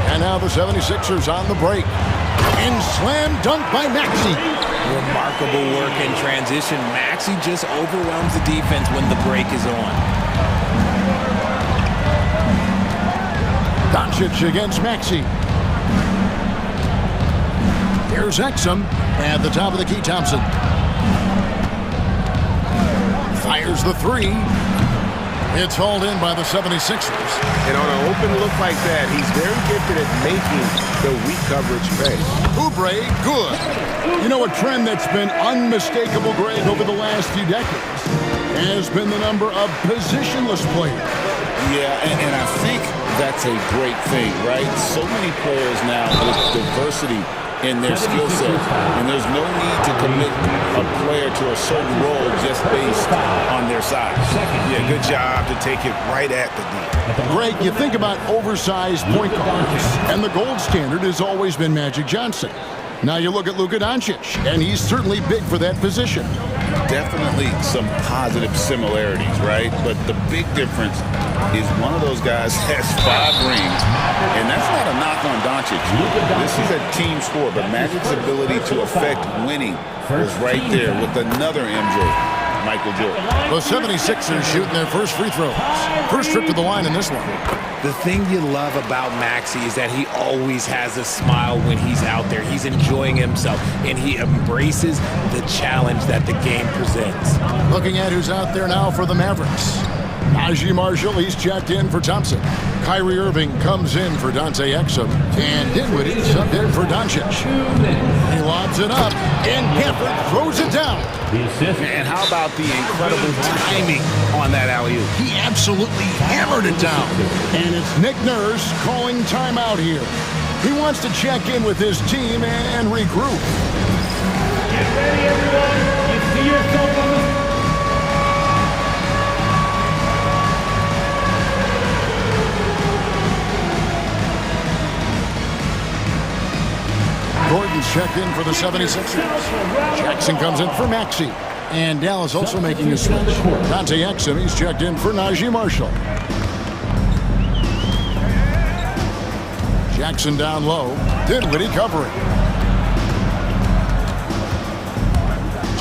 And now the 76ers on the break. And slam dunk by Maxey. Remarkable work in transition. Maxey just overwhelms the defense when the break is on. Doncic against Maxey. Here's Exum at the top of the key. Thompson fires the 3. It's hauled in by the 76ers. And on an open look like that, he's very gifted at making the weak coverage pay. Oubre, good. You know, a trend that's been unmistakable, Greg, over the last few decades has been the number of positionless players. Yeah, and I think that's a great thing, right? So many players now with diversity in their skill set, and there's no need to commit a player to a certain role just based on their size. Yeah, good job to take it right at the D. Greg, you think about oversized point guards, and the gold standard has always been Magic Johnson. Now you look at Luka Doncic, and he's certainly big for that position. Definitely some positive similarities, right? But the big difference is one of those guys has 5 rings, and that's not a knock on Doncic. This is a team sport, but Magic's ability to affect winning is right there with another MJ. Michael Jordan. The 76ers shooting their first free throws. First trip to the line in this one. The thing you love about Maxey is that he always has a smile when he's out there. He's enjoying himself, and he embraces the challenge that the game presents. Looking at who's out there now for the Mavericks. Najee Marshall, he's checked in for Thompson. Kyrie Irving comes in for Dante Exum. And Dinwiddie subbed in for Doncic. He lobs it up, and Gafford throws it down. And how about the incredible timing on that alley-oop? He absolutely hammered it down. And it's Nick Nurse calling timeout here. He wants to check in with his team and regroup. Get ready, everyone. You see yourself on the... Gordon's checked in for the 76ers. Jackson comes in for Maxey. And Dallas also making a switch. Dante Exum, he's checked in for Najee Marshall. Jackson down low. Dinwiddie covering.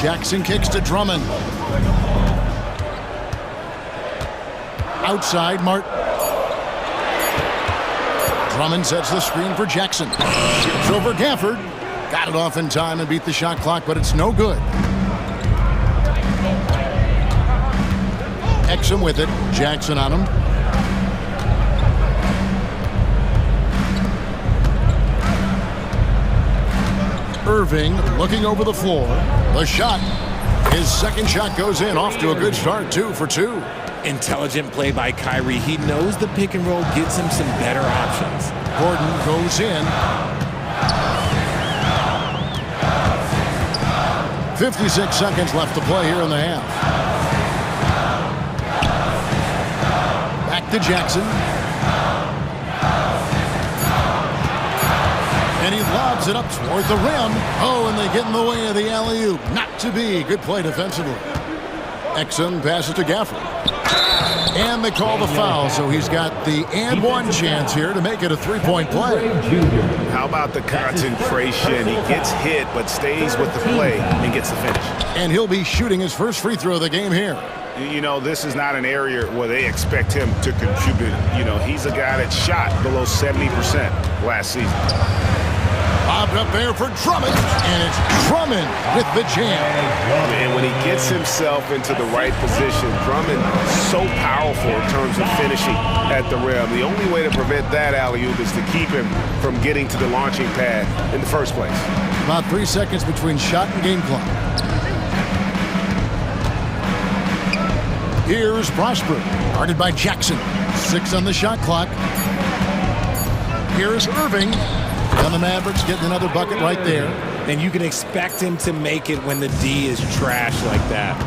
Jackson kicks to Drummond. Outside, Martin. Drummond sets the screen for Jackson. Ships over Gafford. Got it off in time and beat the shot clock, but it's no good. Exum with it. Jackson on him. Irving looking over the floor. The shot. His second shot goes in. Off to a good start. 2 for 2. Intelligent play by Kyrie. He knows the pick and roll gets him some better options. Gordon goes in. 56 seconds left to play here in the half. Back to Jackson. And he lobs it up toward the rim. Oh, and they get in the way of the alley-oop. Not to be. Good play defensively. Exum passes to Gafford. And they call the foul, so he's got the and one chance here to make it a three-point play. How about the concentration? He gets hit, but stays with the play and gets the finish. And he'll be shooting his first free throw of the game here. You know, this is not an area where they expect him to contribute. You know, he's a guy that shot below 70% last season. Bobbed up there for Drummond, and it's Drummond with the jam. And when he gets himself into the right position, Drummond so powerful in terms of finishing at the rim. The only way to prevent that alley-oop is to keep him from getting to the launching pad in the first place. About 3 seconds between shot and game clock. Here's Prosper, guarded by Jackson. 6 on the shot clock. Here's Irving. And the Mavericks getting another bucket right there. And you can expect him to make it when the D is trash like that.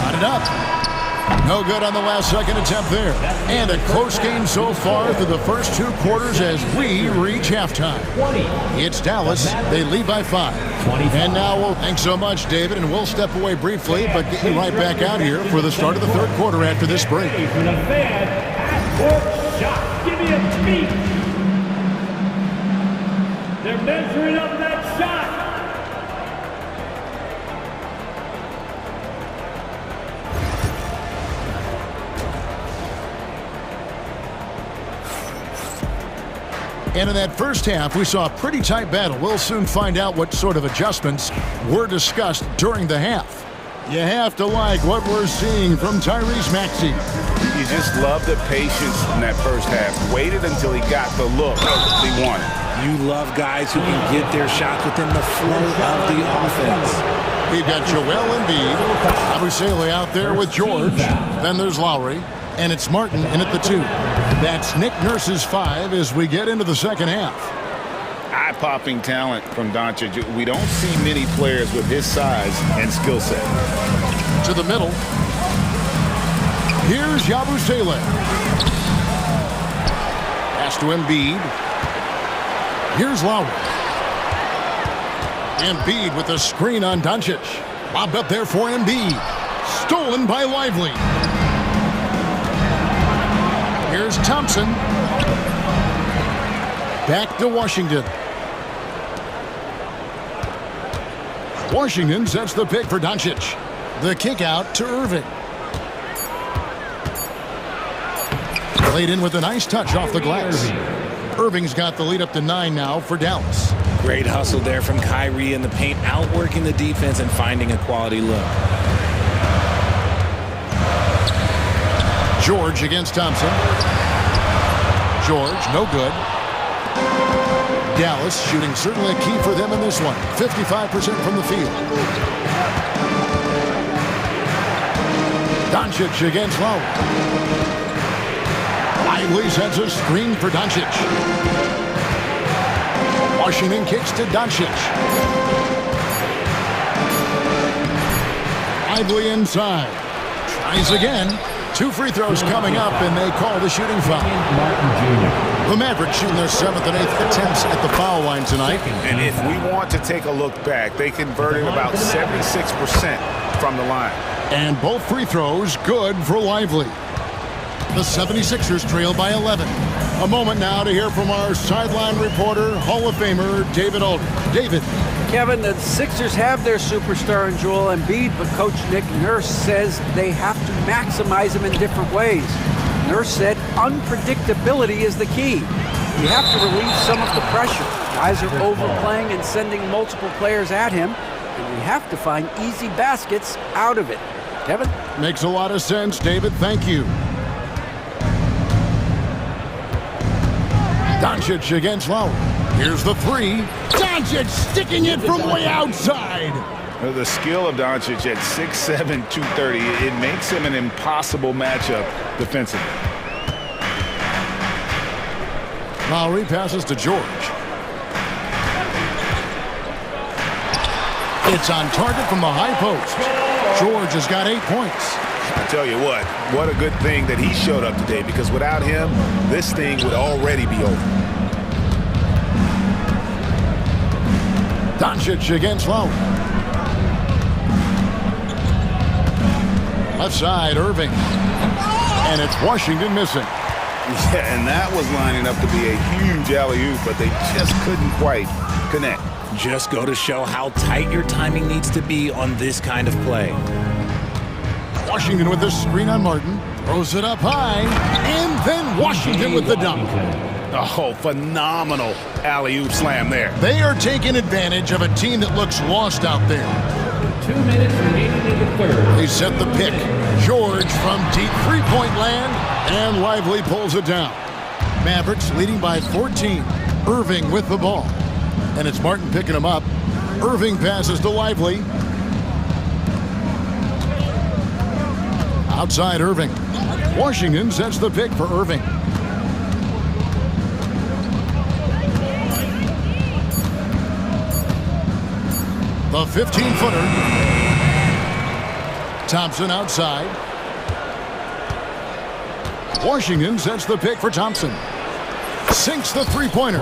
Got it up. No good on the last second attempt there. And a close game so far through the first 2 quarters as we reach halftime. It's Dallas. They lead by 5. And now thanks so much, David, and we'll step away briefly, but get you right back out here for the start of the third quarter after this break. For the fan, shot. Give me a beat. They're measuring up that shot. And in that first half, we saw a pretty tight battle. We'll soon find out what sort of adjustments were discussed during the half. You have to like what we're seeing from Tyrese Maxey. You just love the patience in that first half. Waited until he got the look he wanted. You love guys who can get their shots within the flow of the offense. We've got Joel Embiid, Abusele out there with George. Then there's Lowry, and it's Martin in at the 2. That's Nick Nurse's 5 as we get into the second half. Eye-popping talent from Doncic. We don't see many players with his size and skill set. To the middle. Here's Yabusele. Pass to Embiid. Here's Lowry. Embiid with a screen on Doncic. Lobbed up there for Embiid. Stolen by Lively. Here's Thompson. Back to Washington. Washington sets the pick for Doncic. The kick out to Irving. Played in with a nice touch off the glass. Irving's got the lead up to 9 now for Dallas. Great hustle there from Kyrie in the paint, outworking the defense and finding a quality look. George against Thompson. George, no good. Dallas shooting certainly a key for them in this one. 55% from the field. Doncic against Lowry. Lively sets a screen for Doncic. Washington kicks to Doncic. Lively inside. Tries again. 2 free throws coming up, and they call the shooting foul. The Mavericks shooting their 7th and 8th attempts at the foul line tonight. And if we want to take a look back, they converted about 76% from the line. And both free throws good for Lively. The 76ers trail by 11. A moment now to hear from our sideline reporter, Hall of Famer David Aldridge. David. Kevin, the Sixers have their superstar in Joel Embiid, but Coach Nick Nurse says they have to maximize him in different ways. Nurse said unpredictability is the key. You have to relieve some of the pressure. Guys are overplaying and sending multiple players at him, and we have to find easy baskets out of it. Kevin? Makes a lot of sense, David. Thank you. Doncic against Lowry. Here's the three. Doncic sticking it from way outside. The skill of Doncic at 6'7", 230, it makes him an impossible matchup defensively. Lowry passes to George. It's on target from the high post. George has got 8 points. I tell you what a good thing that he showed up today, because without him, this thing would already be over. Doncic against Lowry. Left side, Irving. And it's Washington missing. Yeah, and that was lining up to be a huge alley-oop, but they just couldn't quite connect. Just go to show how tight your timing needs to be on this kind of play. Washington with the screen on Martin. Throws it up high. And then Washington with the dunk. Oh, phenomenal alley-oop slam there. They are taking advantage of a team that looks lost out there. 2 minutes remaining in the third. They set the pick. George from deep three-point land, and Lively pulls it down. Mavericks leading by 14. Irving with the ball. And it's Martin picking him up. Irving passes to Lively. Outside Irving. Washington sets the pick for Irving. The 15-footer. Thompson outside. Washington sets the pick for Thompson. Sinks the three-pointer.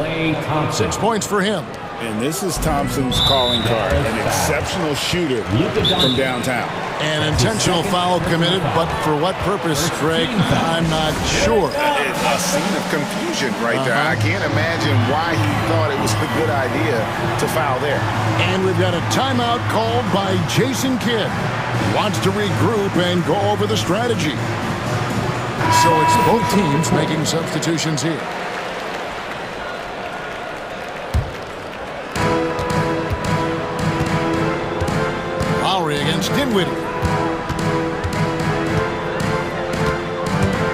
6 points for him. And this is Thompson's calling card. An exceptional shooter from downtown. An intentional foul committed, but for what purpose, Greg? I'm not sure. It's a scene of confusion right there. I can't imagine why he thought it was a good idea to foul there. And we've got a timeout called by Jason Kidd. Wants to regroup and go over the strategy. So it's both teams making substitutions here. Lowry against Dinwiddie.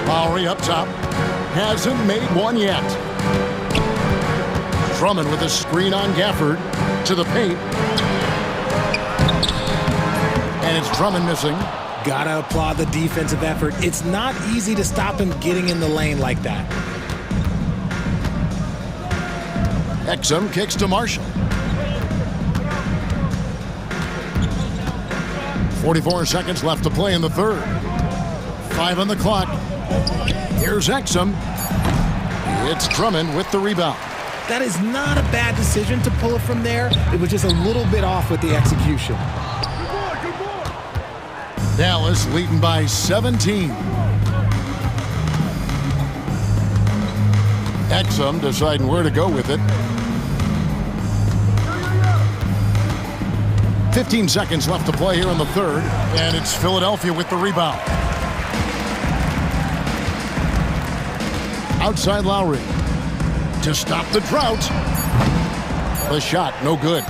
Lowry up top. Hasn't made one yet. Drummond with a screen on Gafford. To the paint. And it's Drummond missing. Gotta applaud the defensive effort. It's not easy to stop him getting in the lane like that. Exum kicks to Marshall. 44 seconds left to play in the third. 5 on the clock. Here's Exum. It's Drummond with the rebound. That is not a bad decision to pull it from there. It was just a little bit off with the execution. Dallas leading by 17. Exum deciding where to go with it. 15 seconds left to play here in the third, and it's Philadelphia with the rebound. Outside Lowry. To stop the drought. The shot, no good.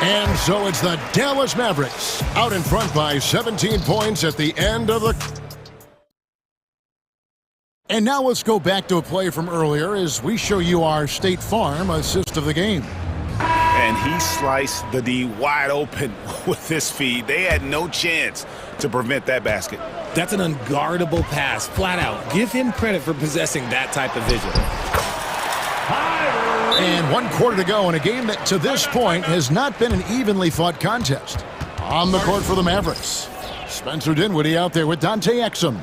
And so it's the Dallas Mavericks out in front by 17 points at the end of the... And now let's go back to a play from earlier as we show you our State Farm assist of the game. And he sliced the D wide open with his feed. They had no chance to prevent that basket. That's an unguardable pass, flat out. Give him credit for possessing that type of vision. And 1 quarter to go in a game that, to this point, has not been an evenly fought contest. On the court for the Mavericks, Spencer Dinwiddie out there with Dante Exum.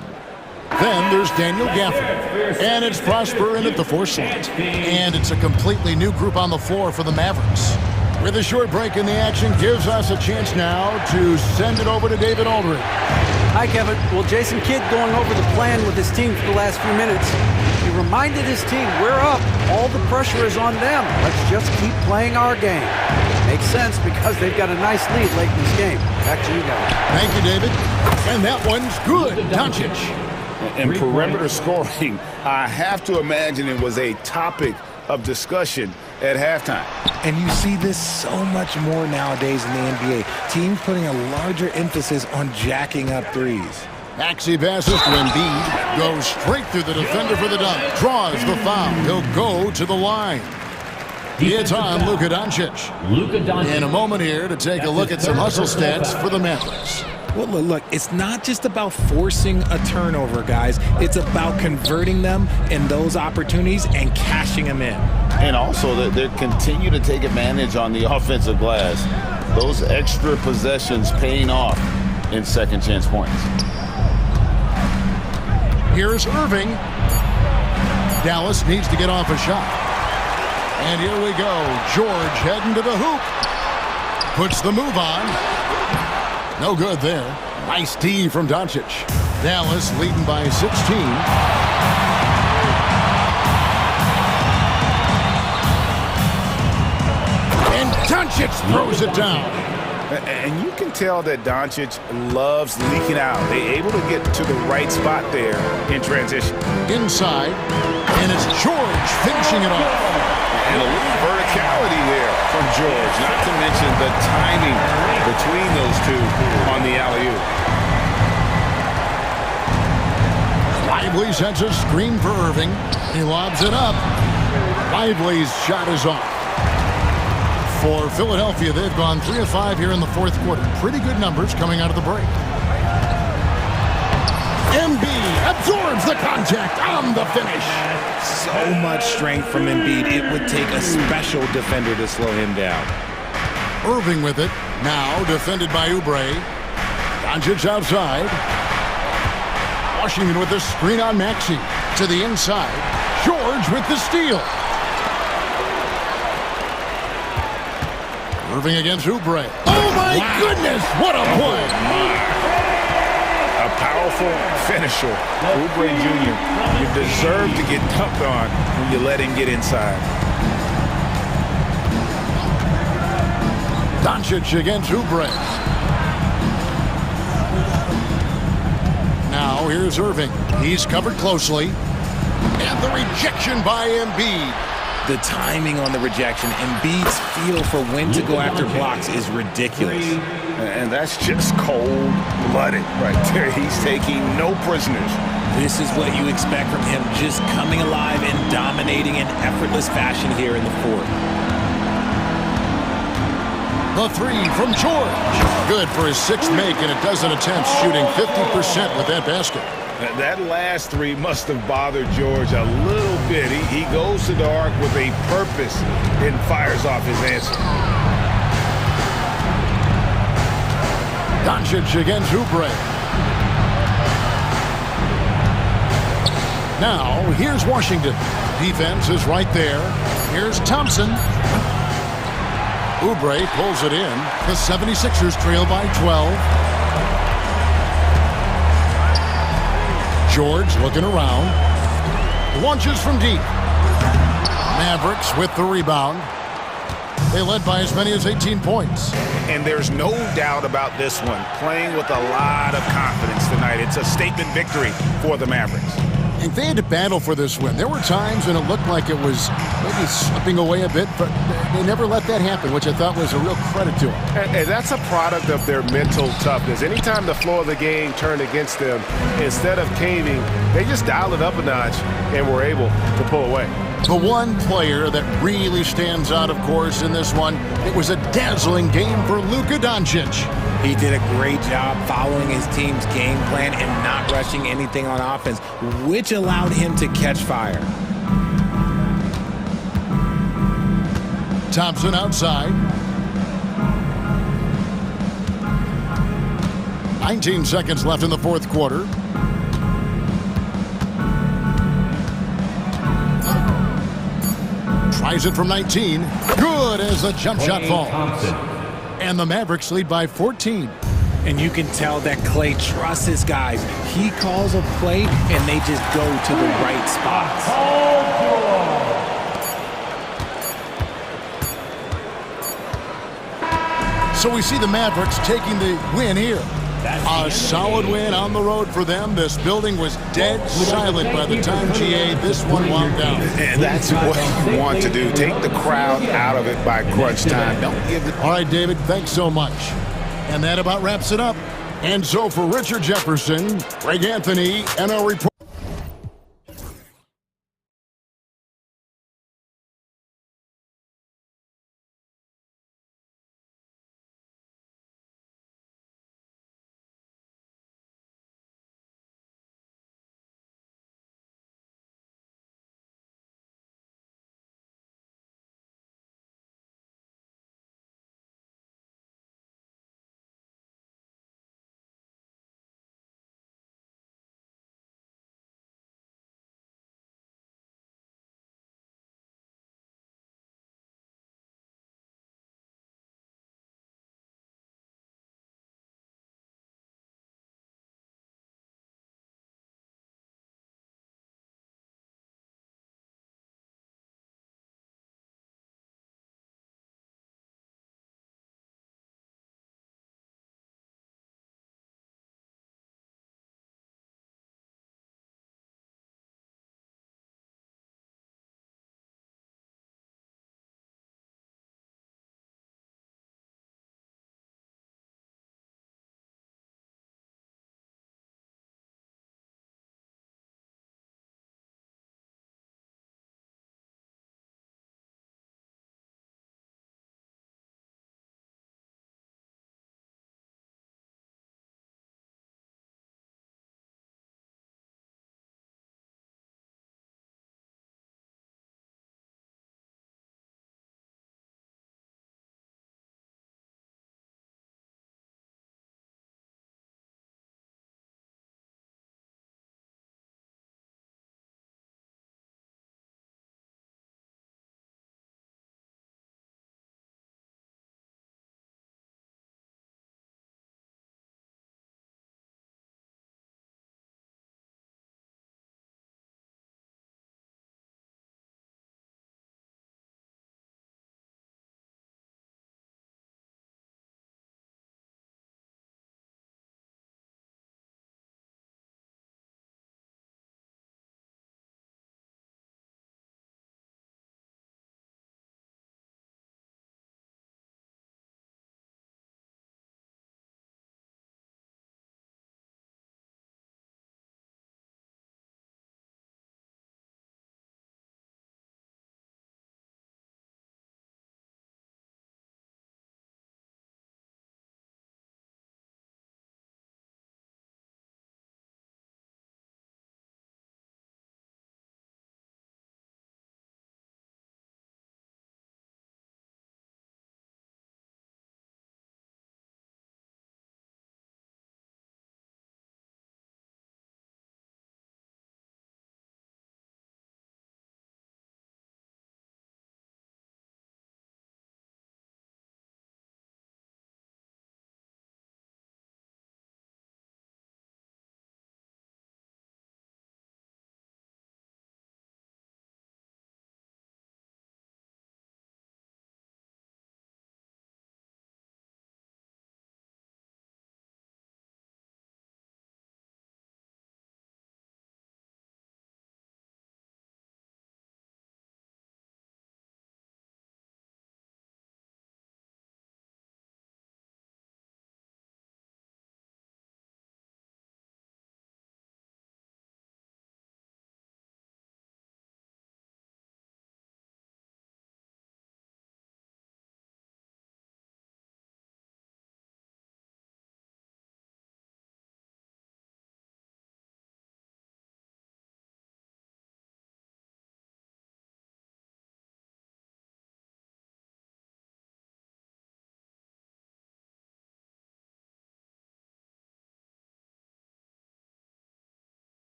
Then there's Daniel Gafford. And it's Prosper in at the 4 slot. And it's a completely new group on the floor for the Mavericks. With a short break in the action, gives us a chance now to send it over to David Aldridge. Hi, Kevin. Well, Jason Kidd going over the plan with his team for the last few minutes. He reminded his team, we're up. All the pressure is on them. Let's just keep playing our game. Makes sense because they've got a nice lead late in this game. Back to you guys. Thank you, David. And that one's good. Doncic. And perimeter scoring, I have to imagine it was a topic of discussion at halftime. And you see this so much more nowadays in the NBA. Teams putting a larger emphasis on jacking up threes. Maxey passes to Embiid, goes straight through the defender for the dunk, draws the foul. He'll go to the line. It's on Luka Doncic. In a moment here to take a look at some hustle stats for the Mavericks. Well, look, it's not just about forcing a turnover, guys. It's about converting them in those opportunities and cashing them in. And also that they continue to take advantage on the offensive glass. Those extra possessions paying off in second chance points. Here's Irving. Dallas needs to get off a shot. And here we go. George heading to the hoop. Puts the move on. No good there. Nice D from Doncic. Dallas leading by 16. And Doncic throws it down. And you can tell that Doncic loves leaking out. They're able to get to the right spot there in transition. Inside. And it's George finishing it off. And a little verticality there from George, not to mention the timing between those two on the alley-oop. Lively sends a screen for Irving. He lobs it up. Lively's shot is off. For Philadelphia, they've gone 3 of 5 here in the 4th quarter. Pretty good numbers coming out of the break. Embiid absorbs the contact on the finish. So much strength from Embiid. It would take a special defender to slow him down. Irving with it. Now defended by Oubre. Doncic outside. Washington with the screen on Maxey. To the inside. George with the steal. Irving against Oubre. Oh my goodness! What a play! A powerful finisher. Oubre Jr., you deserve to get dunked on when you let him get inside. Doncic against Oubre. Now here's Irving. He's covered closely. And the rejection by Embiid. The timing on the rejection, Embiid's feel for when to go after blocks is ridiculous. And that's just cold-blooded right there. He's taking no prisoners. This is what you expect from him, just coming alive and dominating in effortless fashion here in the 4th. The 3 from George. Good for his 6th make and a dozen attempts, shooting 50% with that basket. That last 3 must have bothered George a little bit. He goes to the arc with a purpose and fires off his answer. Doncic against Oubre. Now, here's Washington. Defense is right there. Here's Thompson. Oubre pulls it in. The 76ers trail by 12. George looking around. Launches from deep. Mavericks with the rebound. They led by as many as 18 points. And there's no doubt about this one. Playing with a lot of confidence tonight. It's a statement victory for the Mavericks. And they had to battle for this win. There were times when it looked like it was maybe slipping away a bit, but they never let that happen, which I thought was a real credit to them. And that's a product of their mental toughness. Anytime the flow of the game turned against them, instead of caving, they just dialed it up a notch and were able to pull away. The one player that really stands out, of course, in this one, it was a dazzling game for Luka Doncic. He did a great job following his team's game plan and not rushing anything on offense, which allowed him to catch fire. Thompson outside. 19 seconds left in the fourth quarter. Tries it from 19. Good as the jump shot falls. And the Mavericks lead by 14. And you can tell that Klay trusts his guys. He calls a play, and they just go to the right spots. So we see the Mavericks taking the win here. A solid win on the road for them. This building was dead silent by the time GA this one wound down. And that's what you want to do. Take the crowd out of it by crunch time. Don't give it. All right, David, thanks so much. And that about wraps it up. And so for Richard Jefferson, Greg Anthony, and our report.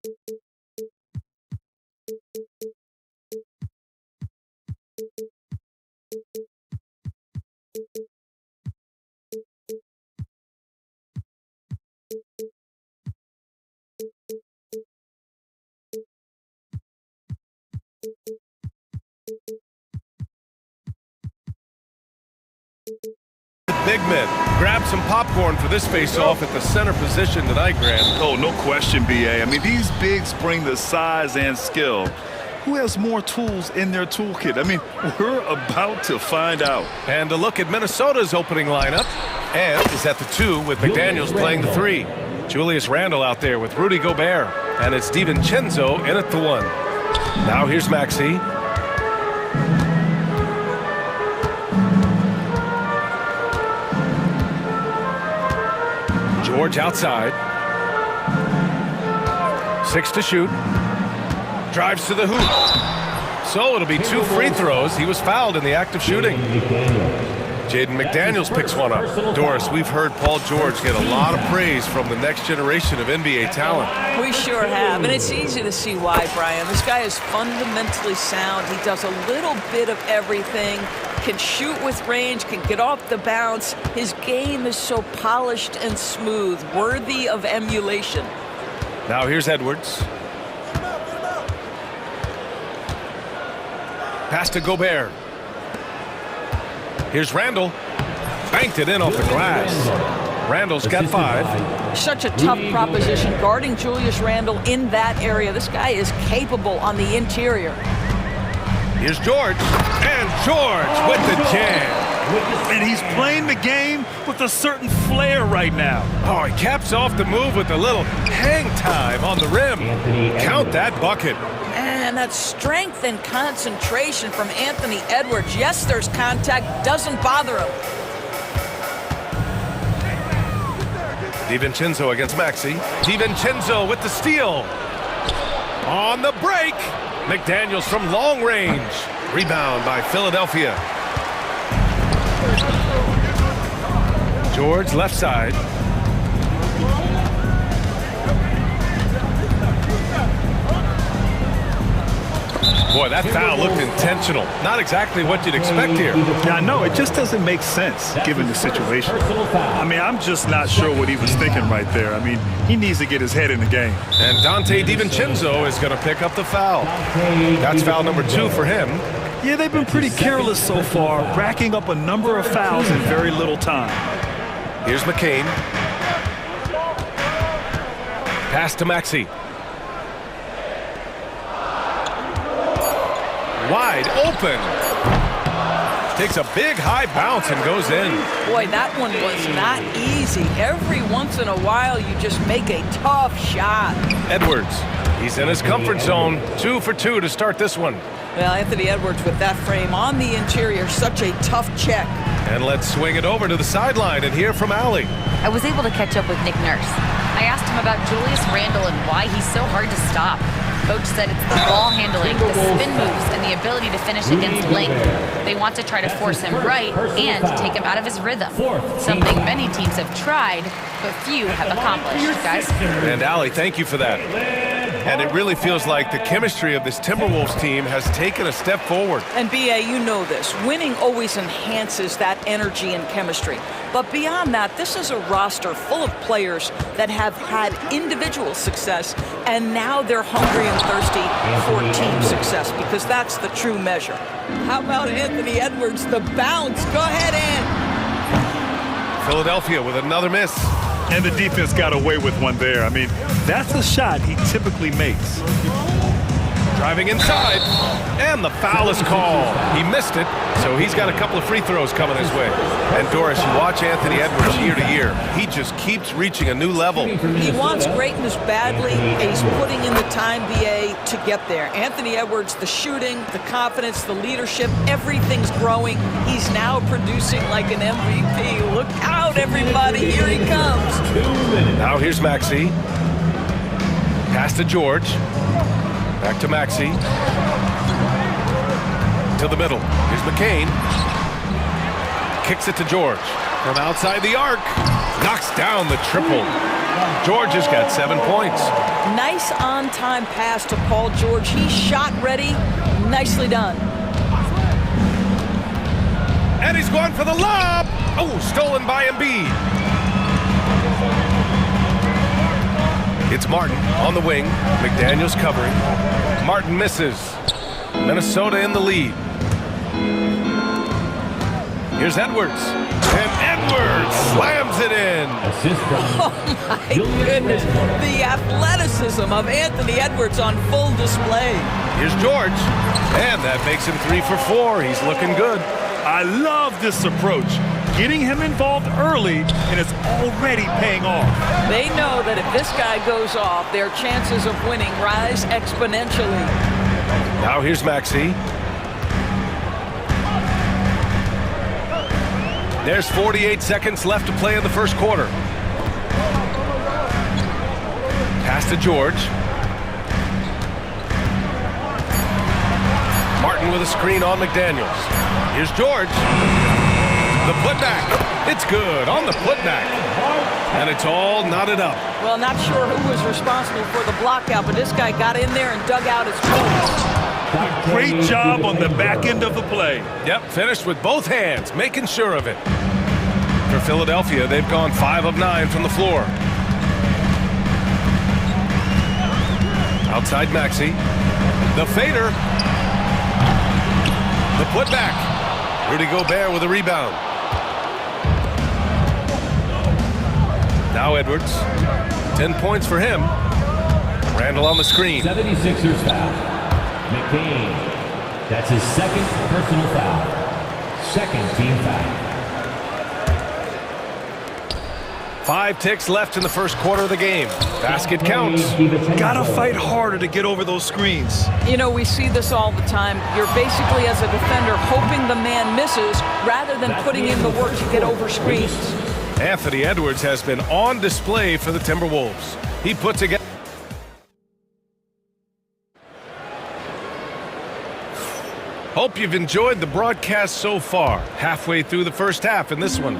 Big men grab some popcorn for this face-off at the center position tonight, Grant. Oh, no question, B.A. I mean, these bigs bring the size and skill. Who has more tools in their toolkit? I mean, we're about to find out. And a look at Minnesota's opening lineup. And is at the 2 with McDaniels playing the 3. Julius Randle out there with Rudy Gobert. And it's DiVincenzo in at the 1. Now here's Maxey. George outside. 6 to shoot. Drives to the hoop. So it'll be 2 free throws. He was fouled in the act of shooting. Jaden McDaniels picks one up. Doris, we've heard Paul George get a lot of praise from the next generation of NBA talent. We sure have, and it's easy to see why, Brian. This guy is fundamentally sound. He does a little bit of everything, can shoot with range, can get off the bounce. His game is so polished and smooth, worthy of emulation. Now here's Edwards. Pass to Gobert. Here's Randle. Banked it in off the glass. Randle's got 5. Such a tough proposition guarding Julius Randle in that area. This guy is capable on the interior. Here's George. And George with the jam. And he's playing the game with a certain flair right now. Oh, he caps off the move with a little hang time on the rim. Count that bucket. And that strength and concentration from Anthony Edwards. Yes, there's contact, doesn't bother him. DiVincenzo against Maxey. DiVincenzo with the steal. On the break. McDaniels from long range. Rebound by Philadelphia. George left side. Boy, that foul looked intentional. Not exactly what you'd expect here. Yeah, I know. It just doesn't make sense given the situation. I mean, I'm just not sure what he was thinking right there. I mean, he needs to get his head in the game. And Dante DiVincenzo is going to pick up the foul. That's foul number 2 for him. Yeah, they've been pretty careless so far, racking up a number of fouls in very little time. Here's McCain. Pass to Maxey. Wide open. Takes a big high bounce and goes in. Boy, that one was not easy. Every once in a while, you just make a tough shot. Edwards. He's in his comfort zone. 2 for 2 to start this one. Well, Anthony Edwards with that frame on the interior, such a tough check. And let's swing it over to the sideline and hear from Allie. I was able to catch up with Nick Nurse. I asked him about Julius Randle and why he's so hard to stop. Coach said it's the ball handling, the spin moves, and the ability to finish against length. They want to try to force him right and take him out of his rhythm. Something many teams have tried, but few have accomplished, guys. And Allie, thank you for that. And it really feels like the chemistry of this Timberwolves team has taken a step forward. And B.A., you know this. Winning always enhances that energy and chemistry. But beyond that, this is a roster full of players that have had individual success, and now they're hungry and thirsty for team success, because that's the true measure. How about Anthony Edwards, the bounce? Go ahead in. Philadelphia with another miss. And the defense got away with one there. I mean, that's a shot he typically makes. Driving inside, and the foul is called. He missed it, so he's got a couple of free throws coming his way. And Doris, you watch Anthony Edwards year to year. He just keeps reaching a new level. He wants greatness badly, and he's putting in the time, B.A., to get there. Anthony Edwards, the shooting, the confidence, the leadership, everything's growing. He's now producing like an MVP. Look out, everybody. Here he comes. Now here's Maxey. Pass to George. Back to Maxey. To the middle. Here's McCain. Kicks it to George. From outside the arc. Knocks down the triple. George has got 7 points. Nice on-time pass to Paul George. He's shot ready. Nicely done. And he's going for the lob. Oh, stolen by Embiid. It's Martin on the wing. McDaniels covering. Martin misses. Minnesota in the lead. Here's Edwards. And Edwards slams it in. Oh, my goodness. The athleticism of Anthony Edwards on full display. Here's George. And that makes him 3 for 4. He's looking good. I love this approach. Getting him involved early, and it's already paying off. They know that if this guy goes off, their chances of winning rise exponentially. Now here's Maxey. There's 48 seconds left to play in the first quarter. Pass to George. Martin with a screen on McDaniels. Here's George. The putback. It's good on the putback. And it's all knotted up. Well, not sure who was responsible for the block out, but this guy got in there and dug out his points. Great job on the back end of the play. Yep, finished with both hands, making sure of it. For Philadelphia, they've gone 5 of 9 from the floor. Outside Maxey. The fader. The putback. Rudy Gobert with a rebound. Now Edwards. 10 points for him. Randall on the screen. 76ers foul. McCain. That's his second personal foul. Second team foul. 5 ticks left in the first quarter of the game. Basket counts. Gotta fight harder to get over those screens. You know, we see this all the time. You're basically, as a defender, hoping the man misses rather than putting in the work to get over screens. Anthony Edwards has been on display for the Timberwolves. He puts again. Hope you've enjoyed the broadcast so far. Halfway through the first half in this one.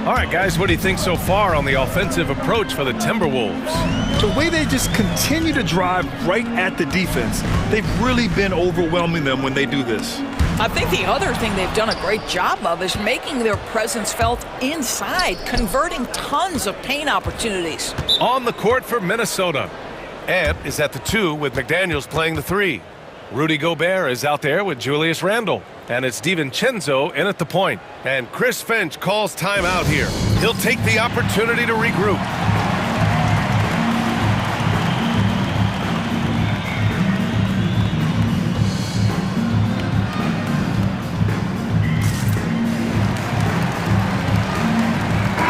All right, guys, what do you think so far on the offensive approach for the Timberwolves? The way they just continue to drive right at the defense, they've really been overwhelming them when they do this. I think the other thing they've done a great job of is making their presence felt inside, converting tons of paint opportunities. On the court for Minnesota. Ant is at the 2 with McDaniels playing the 3. Rudy Gobert is out there with Julius Randle. And it's DiVincenzo in at the point. And Chris Finch calls timeout here. He'll take the opportunity to regroup.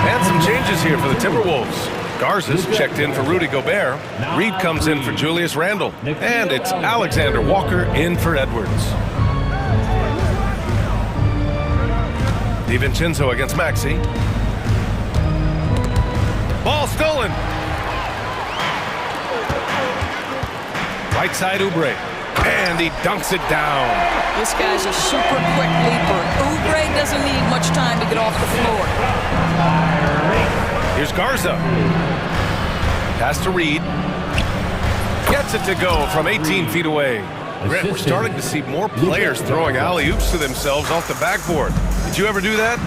And some changes here for the Timberwolves. Garza's checked in for Rudy Gobert. Reed comes in for Julius Randle. And it's Alexander Walker in for Edwards. DiVincenzo against Maxey. Ball stolen. Right side Oubre. And he dunks it down. This guy's a super quick leaper. Oubre doesn't need much time to get off the floor. Here's Garza. Pass to Reed. Gets it to go from 18 feet away. Grant, we're starting to see more players throwing alley-oops to themselves off the backboard. Did you ever do that?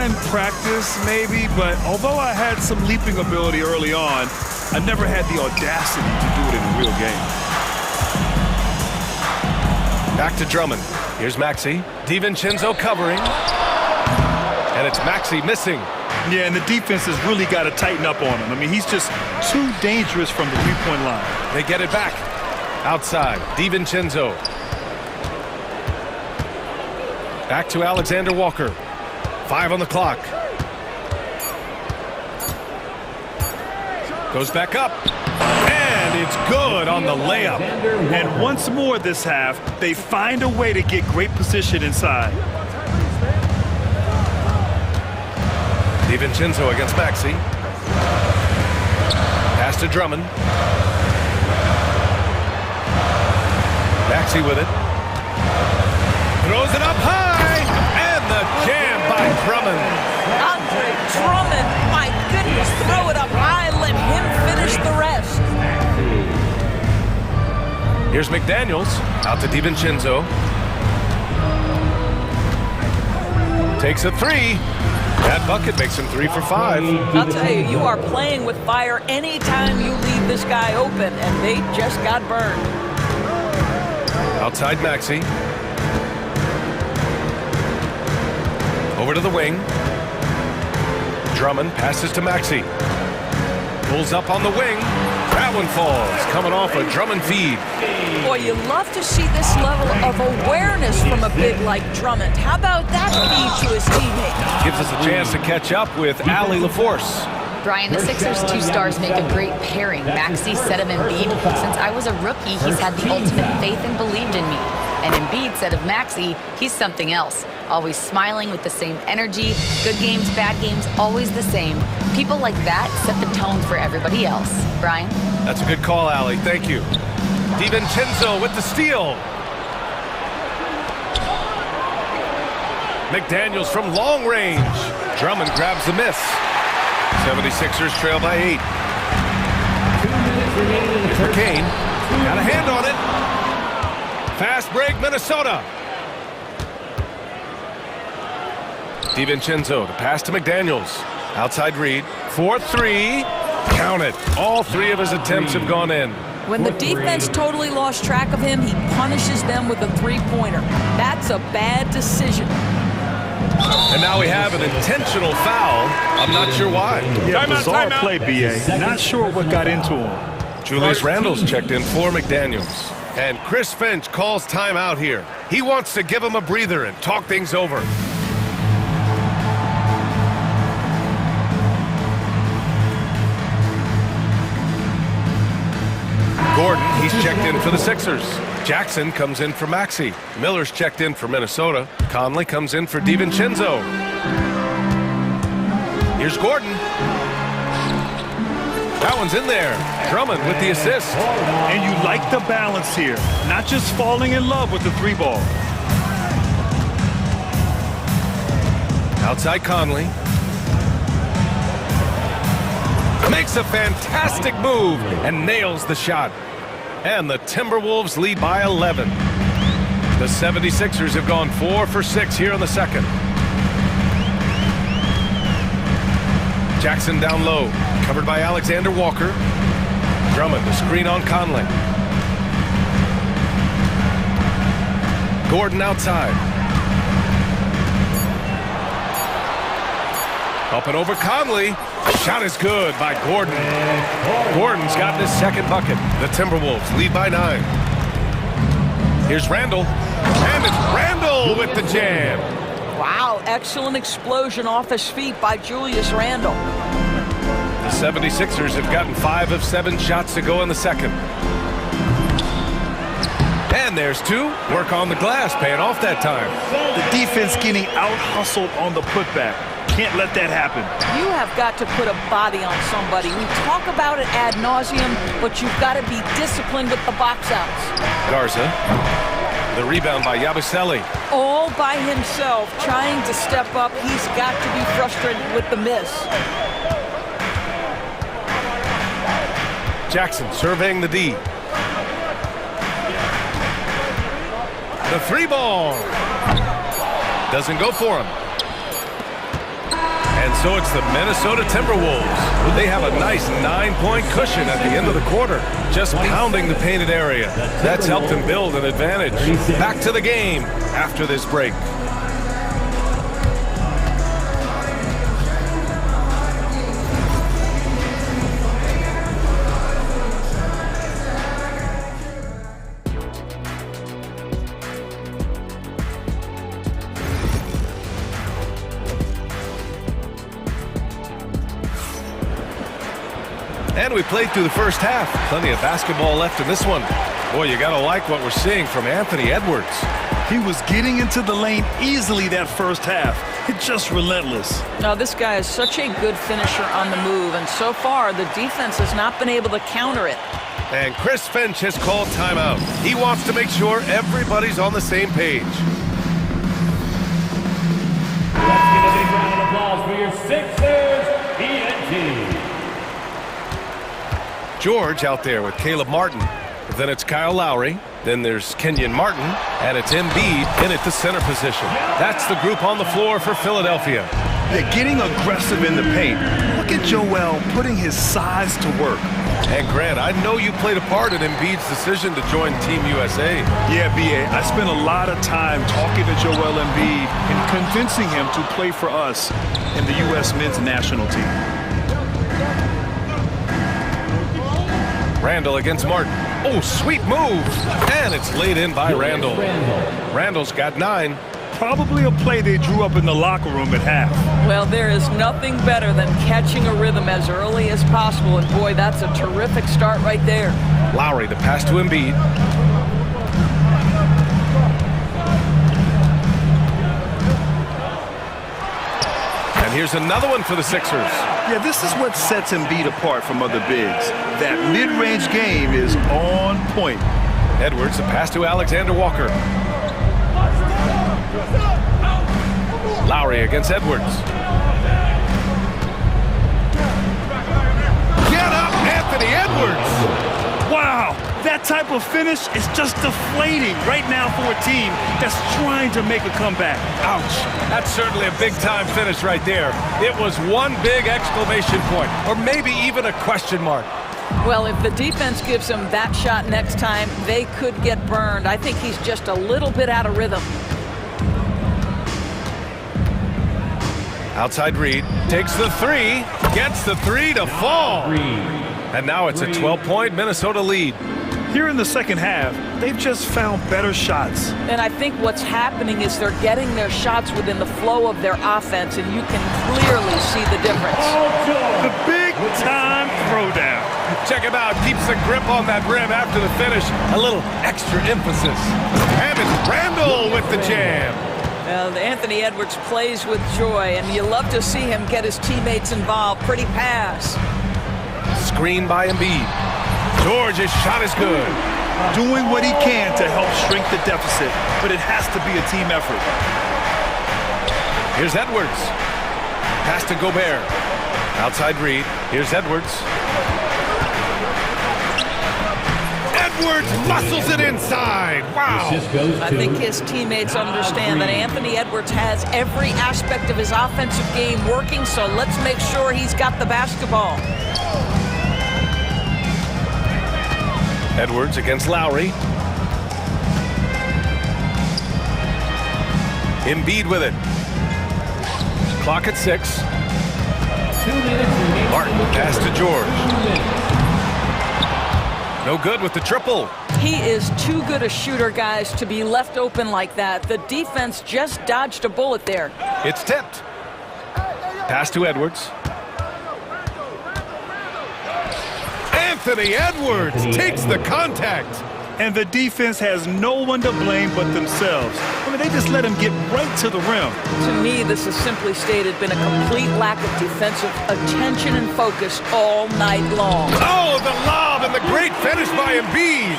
In practice, maybe, but although I had some leaping ability early on, I never had the audacity to do it in a real game. Back to Drummond. Here's Maxey. DiVincenzo covering. And it's Maxey missing. Yeah, and the defense has really got to tighten up on him. I mean, he's just too dangerous from the three-point line. They get it back. Outside, DiVincenzo. Back to Alexander Walker. 5 on the clock. Goes back up. And it's good on the layup. And once more this half, they find a way to get great position inside. DiVincenzo against Maxey. Pass to Drummond. Maxey with it. Throws it up high. And the jam by Drummond. Drummond, my goodness, throw it up high, let him finish the rest. Here's McDaniels, out to DiVincenzo. Takes a three. That bucket makes him 3 for 5. I'll tell you, you are playing with fire anytime you leave this guy open, and they just got burned. Outside Maxey. Over to the wing. Drummond passes to Maxey. Pulls up on the wing. That one falls, coming off a Drummond feed. Boy, you love to see this level of awareness from a big like Drummond. How about that feed to his teammate? Gives us a chance to catch up with Allie LaForce. Brian, the Sixers' two stars make a great pairing. Maxey, said of Embiid, since I was a rookie, he's had the ultimate faith and believed in me. And Embiid said of Maxey, he's something else. Always smiling with the same energy. Good games, bad games, always the same. People like that set the tone for everybody else. Brian? That's a good call, Allie. Thank you. DiVincenzo with the steal. McDaniels from long range. Drummond grabs the miss. 76ers trail by 8. Here's McCain. Got a hand on it. Fast break, Minnesota. DiVincenzo to pass to McDaniels. Outside Reed. 4-3. Count it. All 3 of his attempts have gone in. When the defense totally lost track of him, he punishes them with a three-pointer. That's a bad decision. And now we have an intentional foul. I'm not sure why. Yeah, bizarre play, B.A. Not sure what got into him. Julius Randle's checked in for McDaniels. And Chris Finch calls timeout here. He wants to give him a breather and talk things over. Gordon, he's checked in for the Sixers. Jackson comes in for Maxey. Miller's checked in for Minnesota. Conley comes in for DiVincenzo. Here's Gordon. That one's in there. Drummond with the assist. And you like the balance here. Not just falling in love with the 3-ball. Outside Conley. Makes a fantastic move and nails the shot. And the Timberwolves lead by 11. The 76ers have gone 4 for 6 here in the second. Jackson down low, covered by Alexander Walker. Drummond, the screen on Conley. Gordon outside. Up and over Conley. Shot is good by Gordon. Gordon's got his second bucket. The Timberwolves lead by 9. Here's Randle. And it's Randle with the jam. Wow, excellent explosion off his feet by Julius Randle. The 76ers have gotten 5 of 7 shots to go in the second. And there's 2. Work on the glass, paying off that time. The defense getting out-hustled on the putback. Can't let that happen. You have got to put a body on somebody. We talk about it ad nauseum, but you've got to be disciplined with the box outs. Garza. The rebound by Yabusele. All by himself, trying to step up. He's got to be frustrated with the miss. Jackson surveying the D. The 3-ball. Doesn't go for him. And so it's the Minnesota Timberwolves. They have a nice 9-point cushion at the end of the quarter, just pounding the painted area. That's helped them build an advantage. Back to the game after this break. And we played through the first half. Plenty of basketball left in this one. Boy, you gotta like what we're seeing from Anthony Edwards. He was getting into the lane easily that first half. It's just relentless. Now, this guy is such a good finisher on the move, and so far, the defense has not been able to counter it. And Chris Finch has called timeout. He wants to make sure everybody's on the same page. Let's give a big round of applause for your Sixers. George out there with Caleb Martin. Then it's Kyle Lowry. Then there's Kenyon Martin. And it's Embiid in at the center position. That's the group on the floor for Philadelphia. They're getting aggressive in the paint. Look at Joel putting his size to work. And Grant, I know you played a part in Embiid's decision to join Team USA. Yeah, B.A., I spent a lot of time talking to Joel Embiid and convincing him to play for us in the U.S. men's national team. Randall against Martin. Oh, sweet move. And it's laid in by Randall. Randall's got 9. Probably a play they drew up in the locker room at half. Well, there is nothing better than catching a rhythm as early as possible, and boy, that's a terrific start right there. Lowry, the pass to Embiid. And here's another one for the Sixers. Yeah, this is what sets Embiid apart from other bigs. That mid-range game is on point. Edwards, the pass to Alexander Walker. Lowry against Edwards. Get up, Anthony Edwards! Wow, that type of finish is just deflating right now for a team that's trying to make a comeback. Ouch, that's certainly a big-time finish right there. It was one big exclamation point, or maybe even a question mark. Well, if the defense gives him that shot next time, they could get burned. I think he's just a little bit out of rhythm. Outside Reed, takes the 3, gets the 3 to fall. And now it's a 12-point Minnesota lead. Here in the second half, they've just found better shots. And I think what's happening is they're getting their shots within the flow of their offense, and you can clearly see the difference. The big-time throwdown. Check him out, keeps the grip on that rim after the finish. A little extra emphasis. And it's Randall with the jam. Well, Anthony Edwards plays with joy, and you love to see him get his teammates involved. Pretty pass. Screen by Embiid. George's shot is good. Doing what he can to help shrink the deficit, but it has to be a team effort. Here's Edwards. Pass to Gobert. Outside Reed. Here's Edwards. Edwards muscles it inside. Wow. I think his teammates understand that Anthony Edwards has every aspect of his offensive game working, so let's make sure he's got the basketball. Edwards against Lowry. Embiid with it. Clock at 6. Martin pass to George. No good with the triple. He is too good a shooter, guys, to be left open like that. The defense just dodged a bullet there. It's tipped. Pass to Edwards. Anthony Edwards takes the contact. And the defense has no one to blame but themselves. I mean, they just let him get right to the rim. To me, this has simply stated been a complete lack of defensive attention and focus all night long. Oh, the lob and the great finish by Embiid.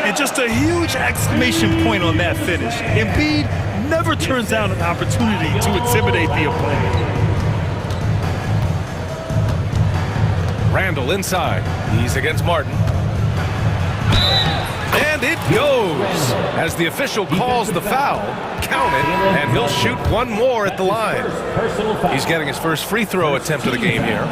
And just a huge exclamation point on that finish. Embiid never turns down an opportunity to intimidate the opponent. Randall inside. He's against Martin. And it goes. As the official calls the foul, count it, and he'll shoot one more at the line. He's getting his first free throw attempt of the game here.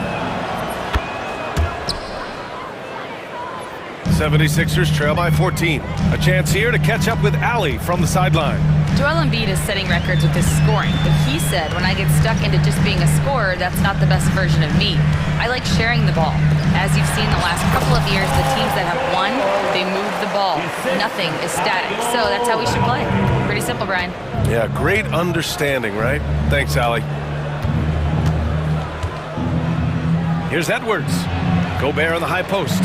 76ers trail by 14. A chance here to catch up with Allie from the sideline. Joel Embiid is setting records with his scoring, but he said, when I get stuck into just being a scorer, that's not the best version of me. I like sharing the ball. As you've seen the last couple of years, the teams that have won, they move the ball. Nothing is static. So that's how we should play. Pretty simple, Brian. Yeah, great understanding, right? Thanks, Allie. Here's Edwards. Gobert on the high post.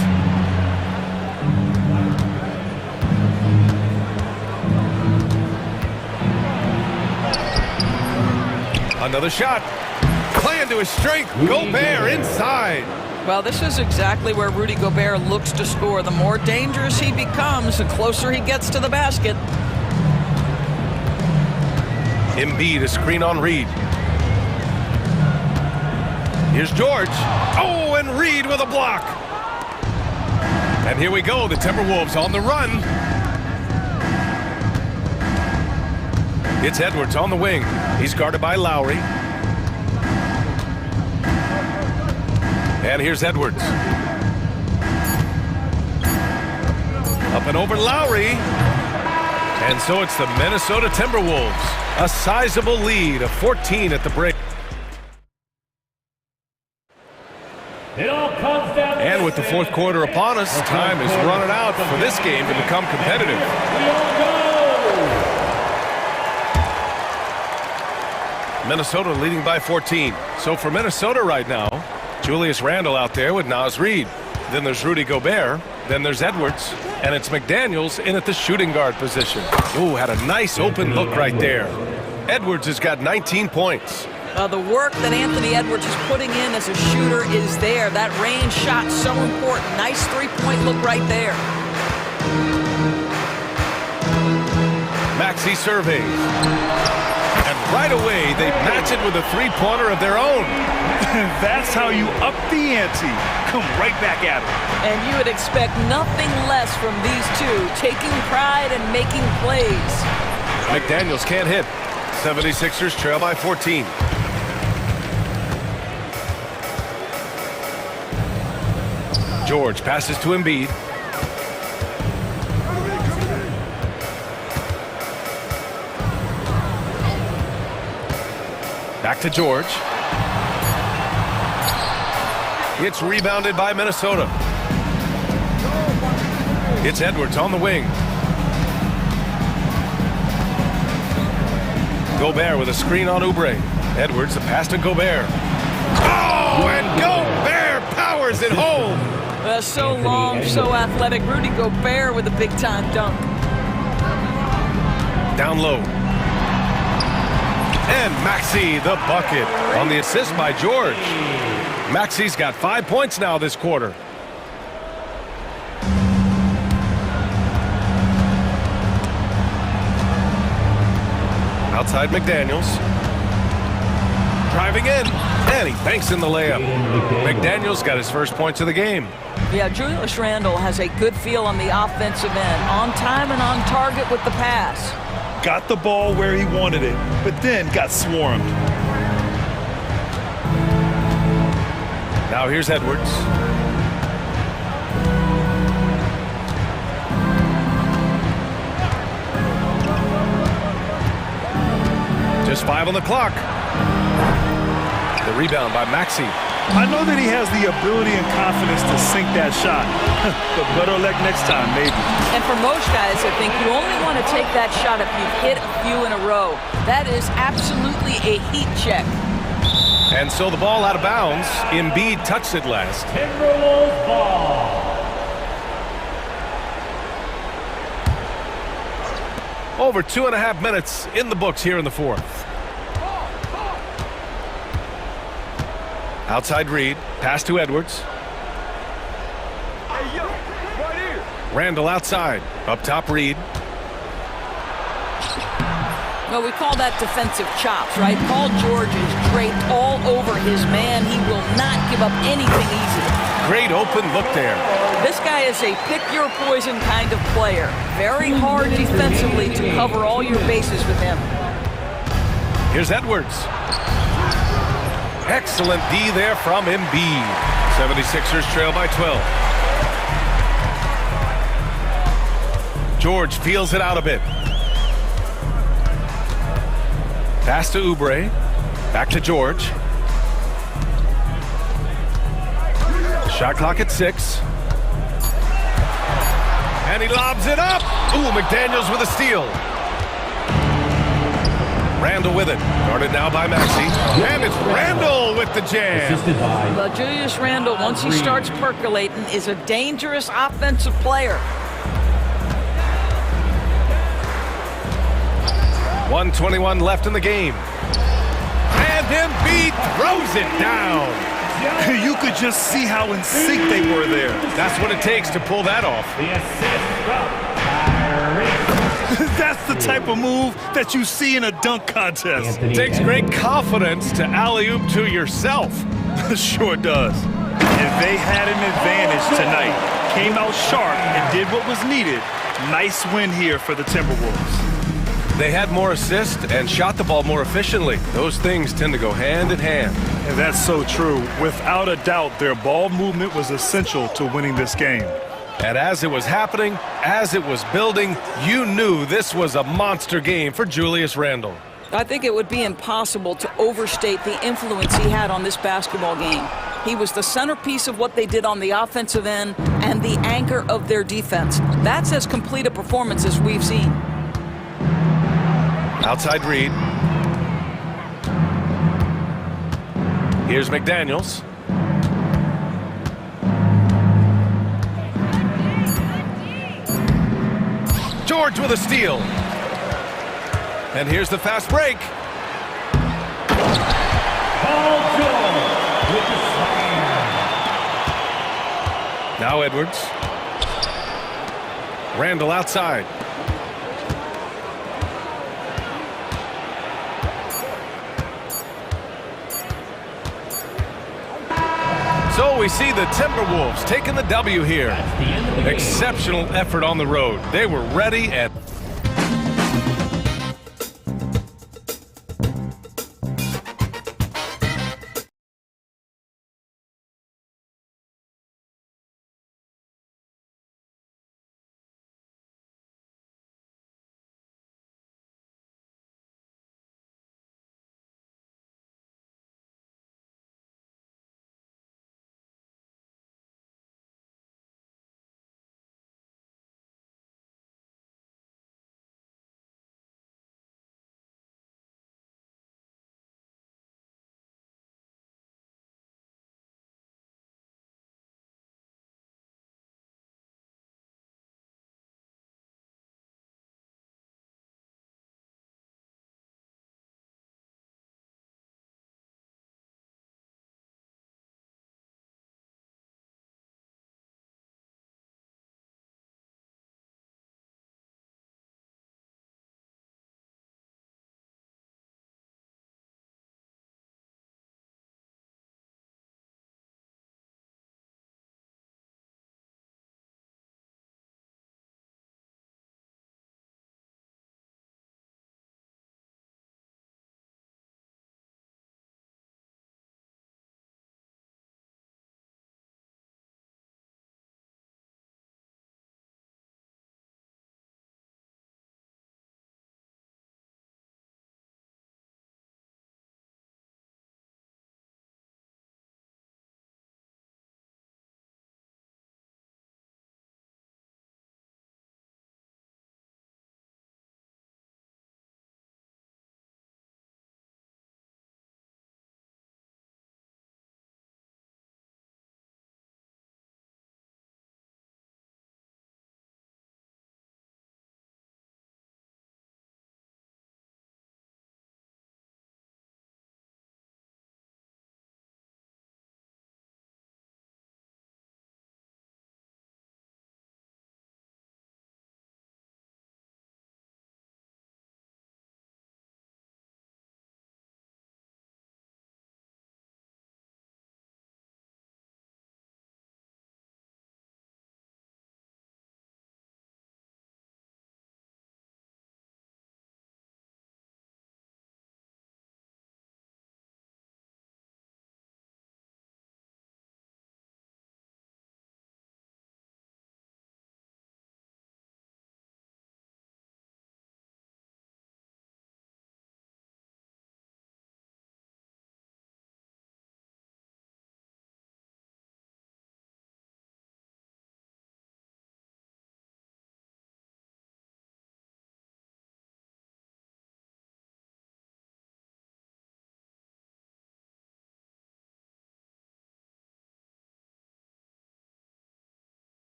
Another shot. Playing to his strength. Gobert inside. Well, this is exactly where Rudy Gobert looks to score. The more dangerous he becomes, the closer he gets to the basket. Embiid, a screen on Reed. Here's George. Oh, and Reed with a block. And here we go, the Timberwolves on the run. It's Edwards on the wing. He's guarded by Lowry. And here's Edwards. Up and over Lowry. And so it's the Minnesota Timberwolves. A sizable lead of 14 at the break. It all comes down to And with the fourth quarter upon us, time is running out for this game to become competitive. Minnesota leading by 14. So for Minnesota right now, Julius Randle out there with Naz Reid. Then there's Rudy Gobert. Then there's Edwards. And it's McDaniels in at the shooting guard position. Ooh, had a nice open look right there. Edwards has got 19 points. The work that Anthony Edwards is putting in as a shooter is there. That range shot so important. Nice three-point look right there. Maxey surveys. And right away, they match it with a three-pointer of their own. That's how you up the ante. Come right back at it. And you would expect nothing less from these two, taking pride and making plays. McDaniels can't hit. 76ers trail by 14. George passes to Embiid. Back to George. It's rebounded by Minnesota. It's Edwards on the wing. Gobert with a screen on Oubre. Edwards, the pass to Gobert. Oh, and Gobert powers it home. So long, so athletic. Rudy Gobert with a big-time dunk. Down low. And Maxey, the bucket, on the assist by George. Maxey's got 5 points now this quarter. Outside McDaniels. Driving in, and he banks in the layup. McDaniels got his first points of the game. Yeah, Julius Randle has a good feel on the offensive end. On time and on target with the pass. Got the ball where he wanted it, but then got swarmed. Now here's Edwards. Just 5 on the clock. The rebound by Maxey. I know that he has the ability and confidence to sink that shot, but better luck next time, maybe. And for most guys, I think you only want to take that shot if you've hit a few in a row. That is absolutely a heat check. And so the ball out of bounds. Embiid touched it last. Timberwolves ball. Over 2.5 minutes in the books here in the fourth. Outside Reid, pass to Edwards. Hey, yo, right here. Randle outside, up top Reid. Well, we call that defensive chops, right? Paul George is draped all over his man. He will not give up anything easy. Great open look there. This guy is a pick-your-poison kind of player. Very hard defensively to cover all your bases with him. Here's Edwards. Excellent D there from Embiid. 76ers trail by 12. George feels it out a bit. Pass to Oubre. Back to George. Shot clock at 6. And he lobs it up. Ooh, McDaniels with a steal. Randle with it. Guarded now by Maxey. And it's Randle with the jam. Well, Julius Randle, once he starts percolating, is a dangerous offensive player. 1:21 left in the game. And Embiid throws it down. You could just see how in sync they were there. That's what it takes to pull that off. That's the type of move that you see in a dunk contest. It takes great confidence to alley-oop to yourself. Sure does. And they had an advantage tonight. came out sharp and did what was needed. Nice win here for the Timberwolves. They had more assists and shot the ball more efficiently. Those things tend to go hand in hand. And that's so true. Without a doubt, their ball movement was essential to winning this game. And as it was happening, as it was building, you knew this was a monster game for Julius Randle. I think it would be impossible to overstate the influence he had on this basketball game. He was the centerpiece of what they did on the offensive end and the anchor of their defense. That's as complete a performance as we've seen. Outside read. Here's McDaniels. George with a steal. And here's the fast break. Paul George with the slam. Now Edwards. Randle outside. So we see the Timberwolves taking the W here. Exceptional effort on the road. They were ready and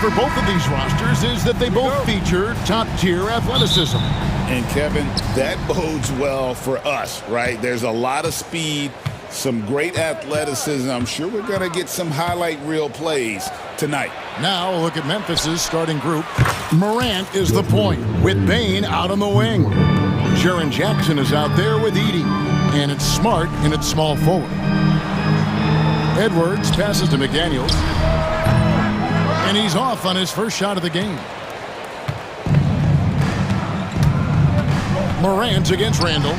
For both of these rosters is that they both feature top-tier athleticism. And Kevin, that bodes well for us, right? There's a lot of speed, some great athleticism. I'm sure we're going to get some highlight reel plays tonight. Now look at Memphis's starting group. Morant is the point with Bain out on the wing. Jaren Jackson is out there with Edey. And it's Smart in its small forward. Edwards passes to McDaniels. And he's off on his first shot of the game. Morant against Randall.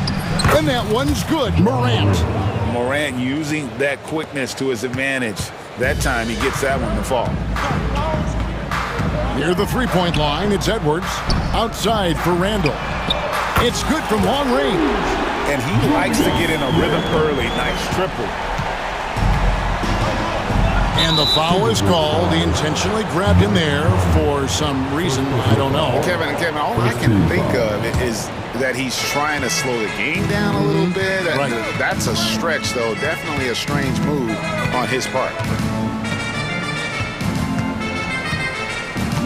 And that one's good. Morant using that quickness to his advantage. That time he gets that one to fall. Near the three-point line, it's Edwards. Outside for Randall. It's good from long range. And he likes to get in a rhythm early. Nice triple. And the foul is called. He intentionally grabbed him there for some reason. I don't know. Kevin, all I can think of is that he's trying to slow the game down a little bit. Right. That's a stretch, though. Definitely a strange move on his part.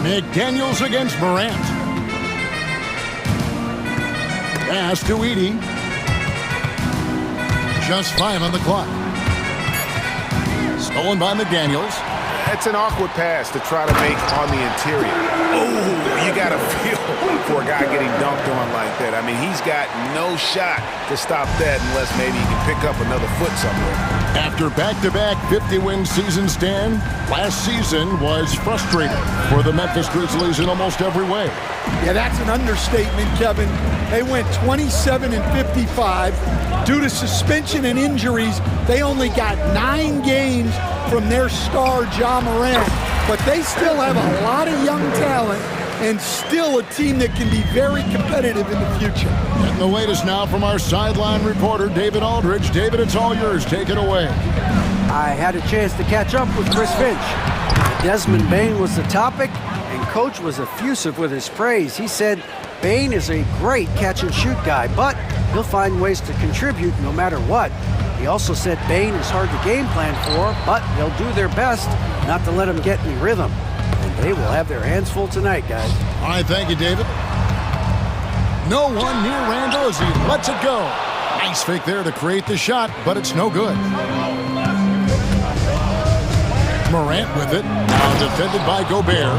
McDaniels against Morant. Pass to Edey. Just 5 on the clock. Stolen by McDaniels. That's an awkward pass to try to make on the interior. Oh, you got to feel for a guy getting dunked on like that. I mean, he's got no shot to stop that unless maybe he can pick up another foot somewhere. After back-to-back 50-win seasons, Dan, last season was frustrating for the Memphis Grizzlies in almost every way. Yeah, that's an understatement, Kevin. They went 27-55. Due to suspension and injuries, they only got 9 games from their star, Ja Morant. But they still have a lot of young talent and still a team that can be very competitive in the future. And the latest now from our sideline reporter, David Aldridge. David, it's all yours. Take it away. I had a chance to catch up with Chris Finch. Desmond Bane was the topic, and Coach was effusive with his praise. He said Bane is a great catch-and-shoot guy, but he'll find ways to contribute no matter what. He also said Bane is hard to game plan for, but they'll do their best not to let him get any rhythm. And they will have their hands full tonight, guys. All right, thank you, David. No one near Randall as he lets it go. Nice fake there to create the shot, but it's no good. Morant with it, now defended by Gobert.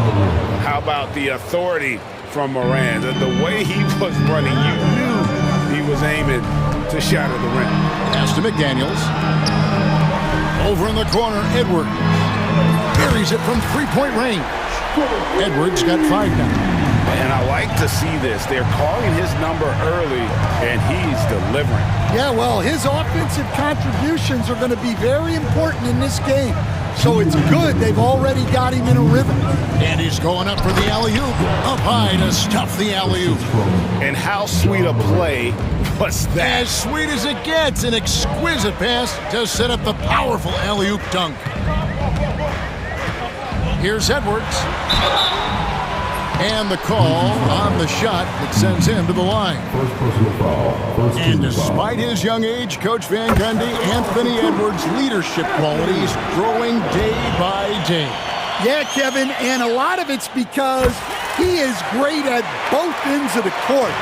How about the authority from Morant? The way he was running, you knew he was aiming to shatter the rim. Pass to McDaniels. Over in the corner, Edwards. Buries it from three-point range. Edwards got 5 now. And I like to see this. They're calling his number early, and he's delivering. Yeah, well, his offensive contributions are going to be very important in this game. So it's good they've already got him in a rhythm. And he's going up for the alley-oop. Up high to stuff the alley-oop. And how sweet a play was that? As sweet as it gets, an exquisite pass to set up the powerful alley-oop dunk. Here's Edwards. And the call on the shot that sends him to the line. First personal foul. And despite his young age, Coach Van Gundy, Anthony Edwards' leadership qualities growing day by day. Yeah, Kevin, and a lot of it's because he is great at both ends of the court.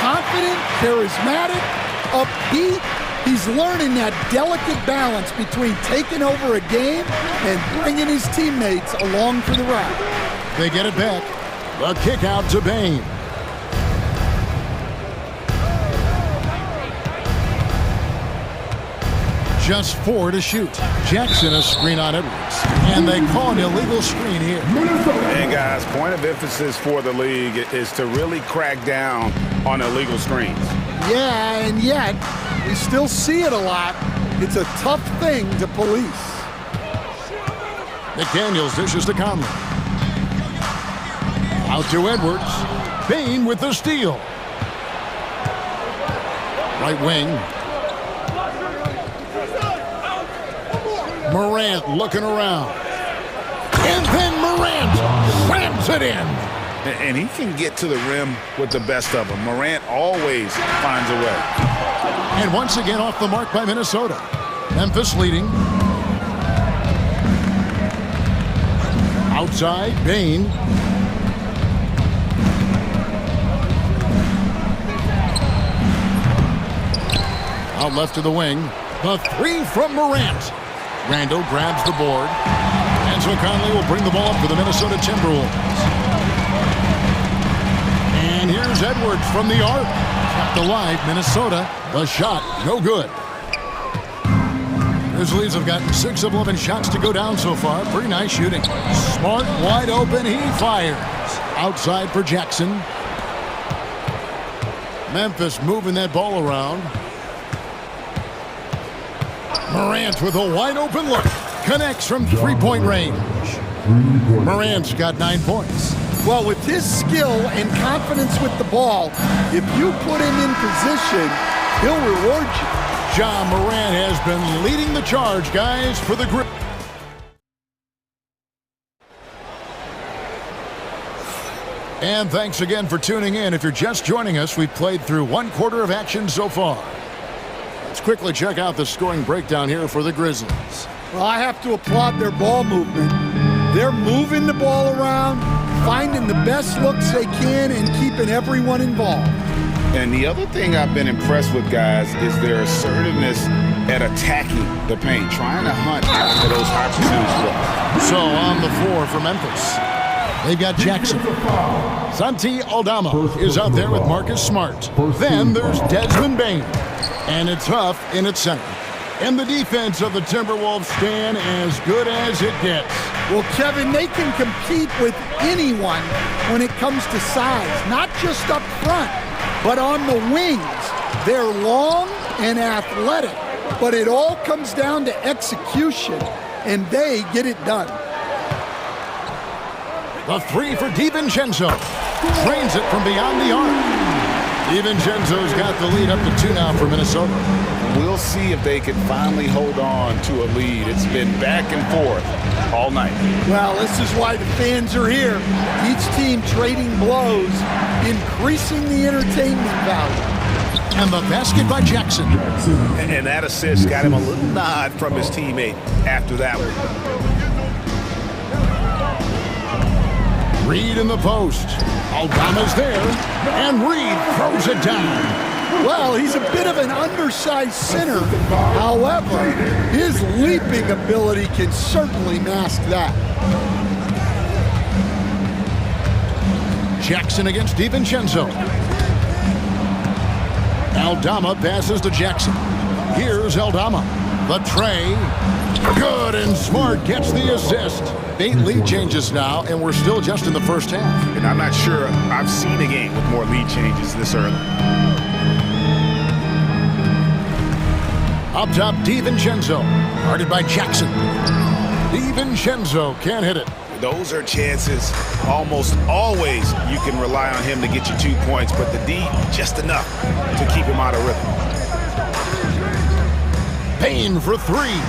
Confident, charismatic, upbeat. He's learning that delicate balance between taking over a game and bringing his teammates along for the ride. They get it back. The kick out to Bane. Just 4 to shoot. Jackson a screen on Edwards. And they call an illegal screen here. And guys, point of emphasis for the league is to really crack down on illegal screens. Yeah, and yet we still see it a lot. It's a tough thing to police. McDaniels dishes to Conley. Out to Edwards. Bane with the steal. Right wing. Morant looking around. And then Morant slams it in. And he can get to the rim with the best of them. Morant always finds a way. And once again off the mark by Minnesota. Memphis leading. Outside, Bain. Out left to the wing. The three from Morant. Randall grabs the board. And so Conley will bring the ball up for the Minnesota Timberwolves. And here's Edwards from the arc. Kept alive, Minnesota. The shot, no good. Grizzlies have gotten 6 of 11 shots to go down so far. Pretty nice shooting. Smart, wide open, he fires. Outside for Jackson. Memphis moving that ball around. Morant with a wide open look. Connects from three-point range. Morant's got 9 points. Well, with his skill and confidence with the ball, if you put him in position, he'll reward you. Ja Morant has been leading the charge, guys, for the grip. And thanks again for tuning in. If you're just joining us, we've played through 1 quarter of action so far. Let's quickly check out the scoring breakdown here for the Grizzlies. Well, I have to applaud their ball movement. They're moving the ball around, finding the best looks they can, and keeping everyone involved. And the other thing I've been impressed with, guys, is their assertiveness at attacking the paint, trying to hunt for those high percentage looks. So on the floor for Memphis, they've got Jackson. Santi Aldama is out there with Marcus Smart. Then there's Desmond Bain. And it's Huff in its center. And the defense of the Timberwolves stand as good as it gets. Well, Kevin, they can compete with anyone when it comes to size, not just up front, but on the wings. They're long and athletic, but it all comes down to execution, and they get it done. The three for DiVincenzo. Trains it from beyond the arc. DiVincenzo's got the lead up to 2 now for Minnesota. We'll see if they can finally hold on to a lead. It's been back and forth all night. Well, this is why the fans are here. Each team trading blows, increasing the entertainment value. And the basket by Jackson. And that assist got him a little nod from his teammate after that one. Reed in the post. Aldama's there, and Reed throws it down. Well, he's a bit of an undersized center. However, his leaping ability can certainly mask that. Jackson against DiVincenzo. Aldama passes to Jackson. Here's Aldama. The tray. Good, and Smart gets the assist. 8 lead changes now, and we're still just in the first half. And I'm not sure I've seen a game with more lead changes this early. Up top, DiVincenzo. Guarded by Jackson. DiVincenzo can't hit it. Those are chances almost always you can rely on him to get you 2 points, but the D, just enough to keep him out of rhythm. Payne for 3.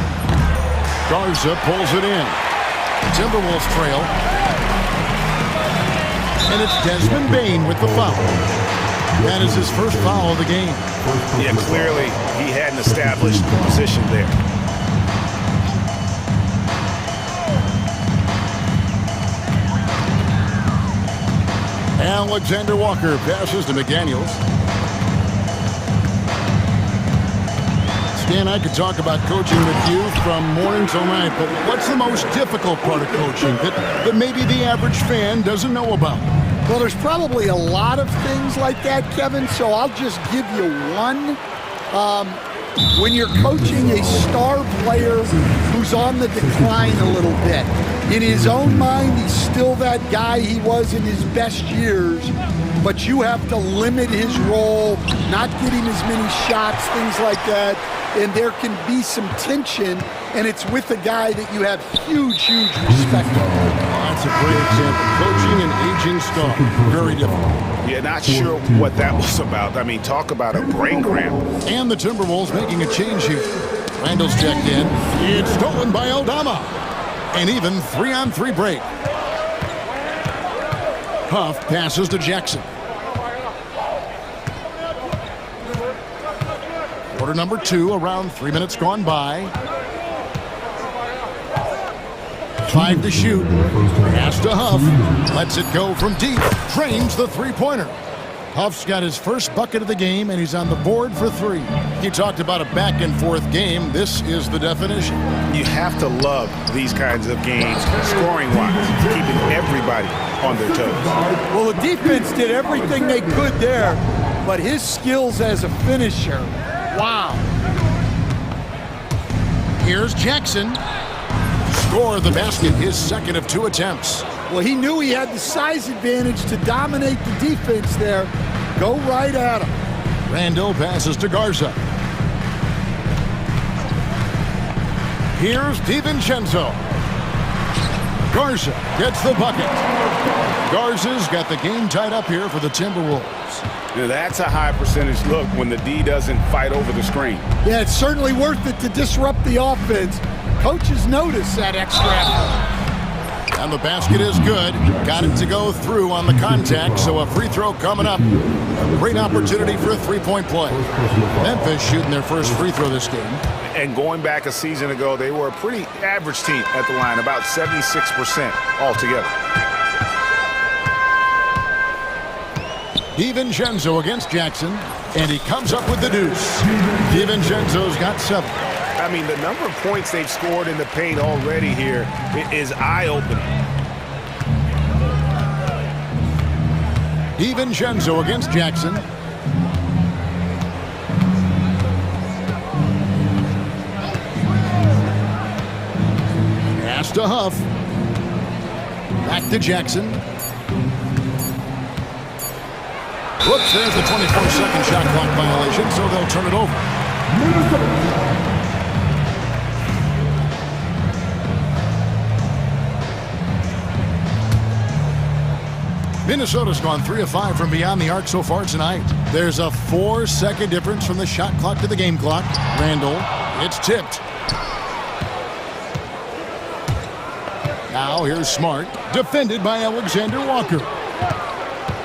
Garza pulls it in. The Timberwolves trail. And it's Desmond Bain with the foul. That is his first foul of the game. Yeah, clearly he hadn't established the position there. Alexander Walker passes to McDaniels. Stan, I could talk about coaching with you from morning till night, but what's the most difficult part of coaching that maybe the average fan doesn't know about? Well, there's probably a lot of things like that, Kevin, so I'll just give you one. When you're coaching a star player who's on the decline a little bit, in his own mind, he's still that guy he was in his best years, but you have to limit his role, not get him as many shots, things like that, and there can be some tension, and it's with a guy that you have huge, huge respect for. That's a great example. Coaching an aging star, very difficult. Yeah, not sure what that was about. I mean, talk about a brain cramp. And the Timberwolves making a change here. Randall's checked in. It's stolen by Aldama. An even 3-on-3 break. Huff passes to Jackson. Quarter number 2, around 3 minutes gone by. 5 to shoot. Pass to Huff. Lets it go from deep. Drains the three-pointer. Huff's got his first bucket of the game, and he's on the board for 3. You talked about a back-and-forth game. This is the definition. You have to love these kinds of games, scoring-wise, keeping everybody on their toes. Well, the defense did everything they could there, but his skills as a finisher, wow. Here's Jackson. Score the basket, his second of 2 attempts. Well, he knew he had the size advantage to dominate the defense there. Go right at him. Randall passes to Garza. Here's DiVincenzo. Garza gets the bucket. Garza's got the game tied up here for the Timberwolves. Now that's a high percentage look when the D doesn't fight over the screen. Yeah, it's certainly worth it to disrupt the offense. Coaches notice that extra effort. And the basket is good. Got it to go through on the contact, so a free throw coming up. A great opportunity for a three-point play. Memphis shooting their first free throw this game. And going back a season ago, they were a pretty average team at the line, about 76% altogether. DiVincenzo against Jackson, and he comes up with the deuce. DiVincenzo's got 7. I mean, the number of points they've scored in the paint already here is eye-opening. DiVincenzo against Jackson. Pass to Huff. Back to Jackson. Whoops, there's the 24-second shot clock violation, so they'll turn it over. Minnesota's gone 3 of 5 from beyond the arc so far tonight. There's a 4-second difference from the shot clock to the game clock. Randall, it's tipped. Now here's Smart, defended by Alexander Walker.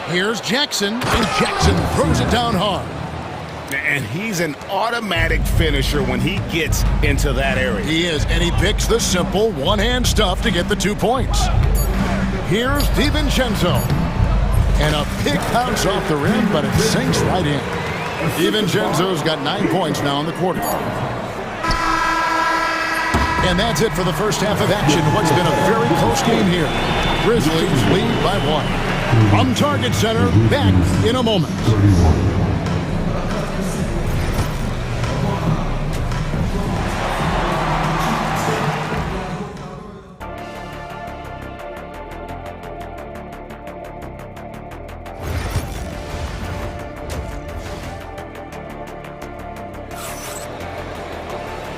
Here's Jackson, and Jackson throws it down hard. And he's an automatic finisher when he gets into that area. He is, and he picks the simple one-hand stuff to get the 2 points. Here's DiVincenzo. And a pick bounce off the rim, but it sinks right in. DiVincenzo's got 9 points now in the quarter. And that's it for the first half of action. What's been a very close game here. Grizzlies lead by 1. From Target Center, back in a moment.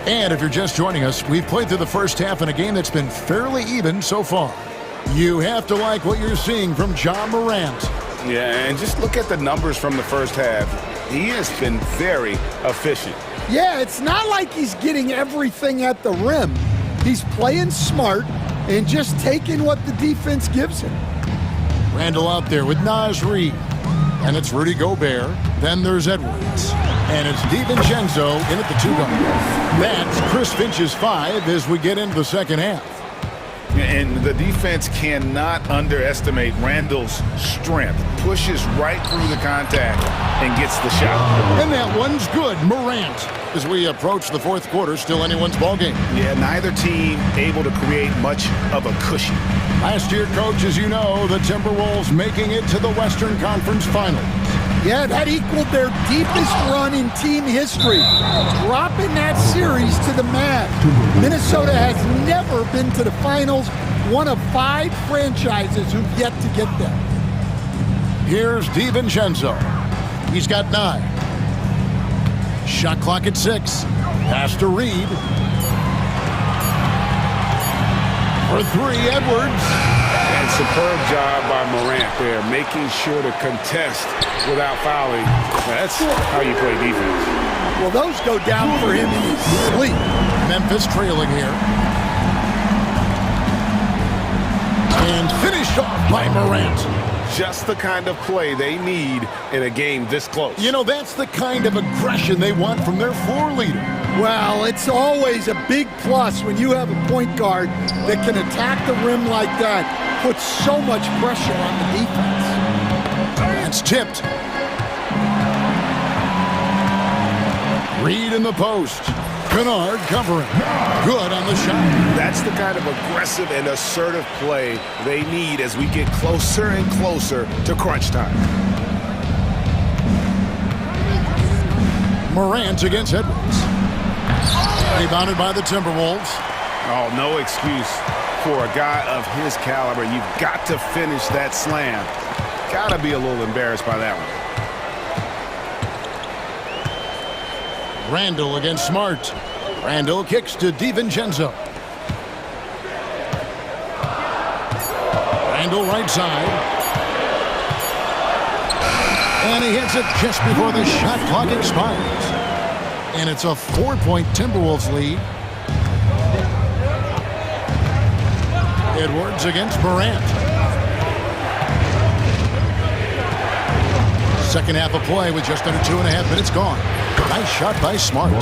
And if you're just joining us, we've played through the first half in a game that's been fairly even so far. You have to like what you're seeing from Ja Morant. Yeah, and just look at the numbers from the first half. He has been very efficient. Yeah, it's not like he's getting everything at the rim. He's playing smart and just taking what the defense gives him. Randall out there with Naz Reid. And it's Rudy Gobert. Then there's Edwards. And it's DiVincenzo in at the 2 guard. That's Chris Finch's 5 as we get into the second half. And the defense cannot underestimate Randall's strength. Pushes right through the contact and gets the shot. And that one's good. Morant. As we approach the fourth quarter, still anyone's ballgame. Yeah, neither team able to create much of a cushion. Last year, Coach, as you know, the Timberwolves making it to the Western Conference Finals. Yeah, that equaled their deepest run in team history, dropping that series to the Mavs. Minnesota has never been to the finals, one of 5 franchises who've yet to get there. Here's DiVincenzo. He's got 9. Shot clock at 6. Pass to Reid. For 3, Edwards. And superb job by Morant there, making sure to contest without fouling. That's how you play defense. Well, those go down for him in his sleep. Memphis trailing here. And finished off by Morant. Just the kind of play they need in a game this close. You know, that's the kind of aggression they want from their floor leader. Well, it's always a big plus when you have a point guard that can attack the rim like that, puts so much pressure on the defense. It's tipped. Reed in the post. Kennard covering. Good on the shot. That's the kind of aggressive and assertive play they need as we get closer and closer to crunch time. Morant against Edwards. Rebounded by the Timberwolves. Oh, no excuse for a guy of his caliber. You've got to finish that slam. Got to be a little embarrassed by that one. Randall against Smart. Randall kicks to DiVincenzo. Randall right side. And he hits it just before the shot clock expires. And it's a 4-point Timberwolves lead. Edwards against Morant. Second half of play with just under 2.5 minutes gone. Nice shot by Smart.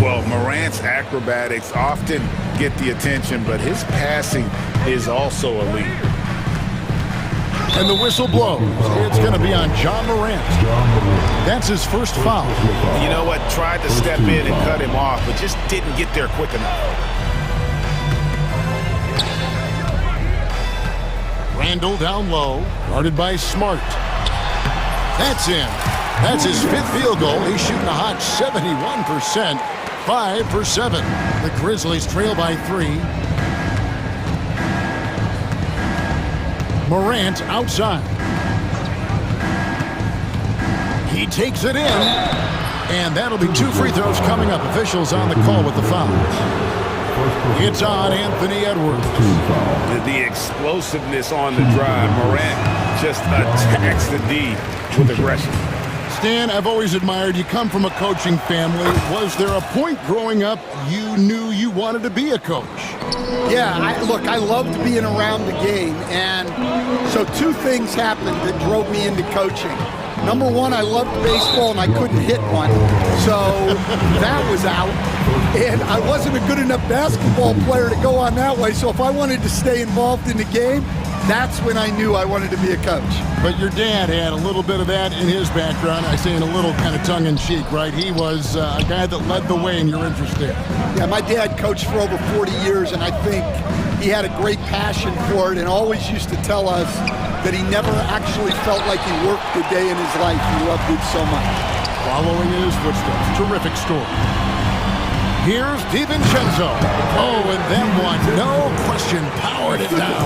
Well, Morant's acrobatics often get the attention, but his passing is also elite. And the whistle blows. It's going to be on John Morant. That's his first foul. You know what? Tried to step in and cut him off, but just didn't get there quick enough. Randall down low, guarded by Smart. That's in. That's his 5th field goal. He's shooting a hot 71%. 5 for 7. The Grizzlies trail by 3. Morant outside. He takes it in. And that'll be 2 free throws coming up. Officials on the call with the foul. It's on Anthony Edwards. The explosiveness on the drive. Morant just attacks the D with aggression. Stan, I've always admired you. Come from a coaching family. Was there a point growing up you knew you wanted to be a coach? Yeah, I loved being around the game. And so 2 things happened that drove me into coaching. Number 1, I loved baseball and I couldn't hit one. So that was out. And I wasn't a good enough basketball player to go on that way. So if I wanted to stay involved in the game, that's when I knew I wanted to be a coach. But your dad had a little bit of that in his background. I say in a little kind of tongue-in-cheek, right? He was a guy that led the way in your interest there. Yeah, my dad coached for over 40 years, and I think he had a great passion for it and always used to tell us that he never actually felt like he worked a day in his life. He loved it so much. Following in his footsteps. Terrific story. Here's DiVincenzo. Oh, and then one, no question, powered it down.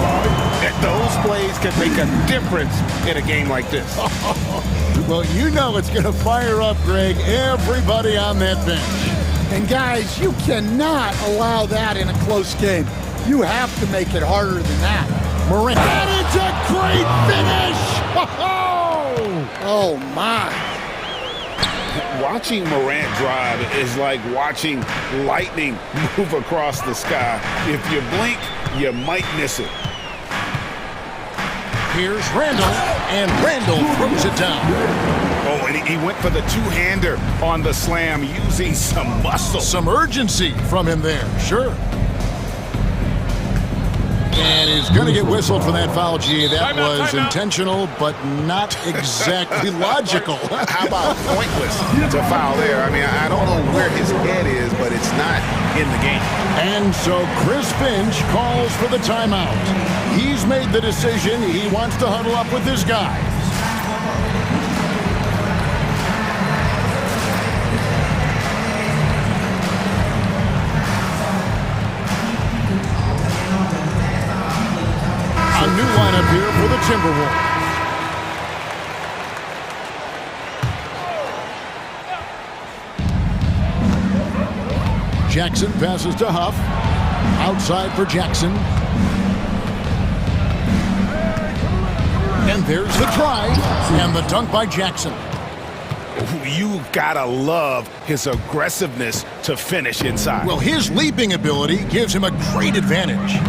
Those plays can make a difference in a game like this. Well, you know it's going to fire up, Greg, everybody on that bench. And guys, you cannot allow that in a close game. You have to make it harder than that. Morant. And it's a great finish! Oh, my. Watching Morant drive is like watching lightning move across the sky. If you blink, you might miss it. Here's Randall, and Randall throws it down. Oh, and he went for the 2-hander on the slam, using some muscle. Some urgency from him there, sure. And he's going to get whistled for that foul, G. That was intentional, but not exactly logical. How about pointless to foul there? I mean, I don't know where his head is, but it's not in the game. And so Chris Finch calls for the timeout. He's made the decision. He wants to huddle up with his guys. A new lineup here for the Timberwolves. Jackson passes to Huff. Outside for Jackson. And there's the try. And the dunk by Jackson. You gotta love his aggressiveness to finish inside. Well, his leaping ability gives him a great advantage.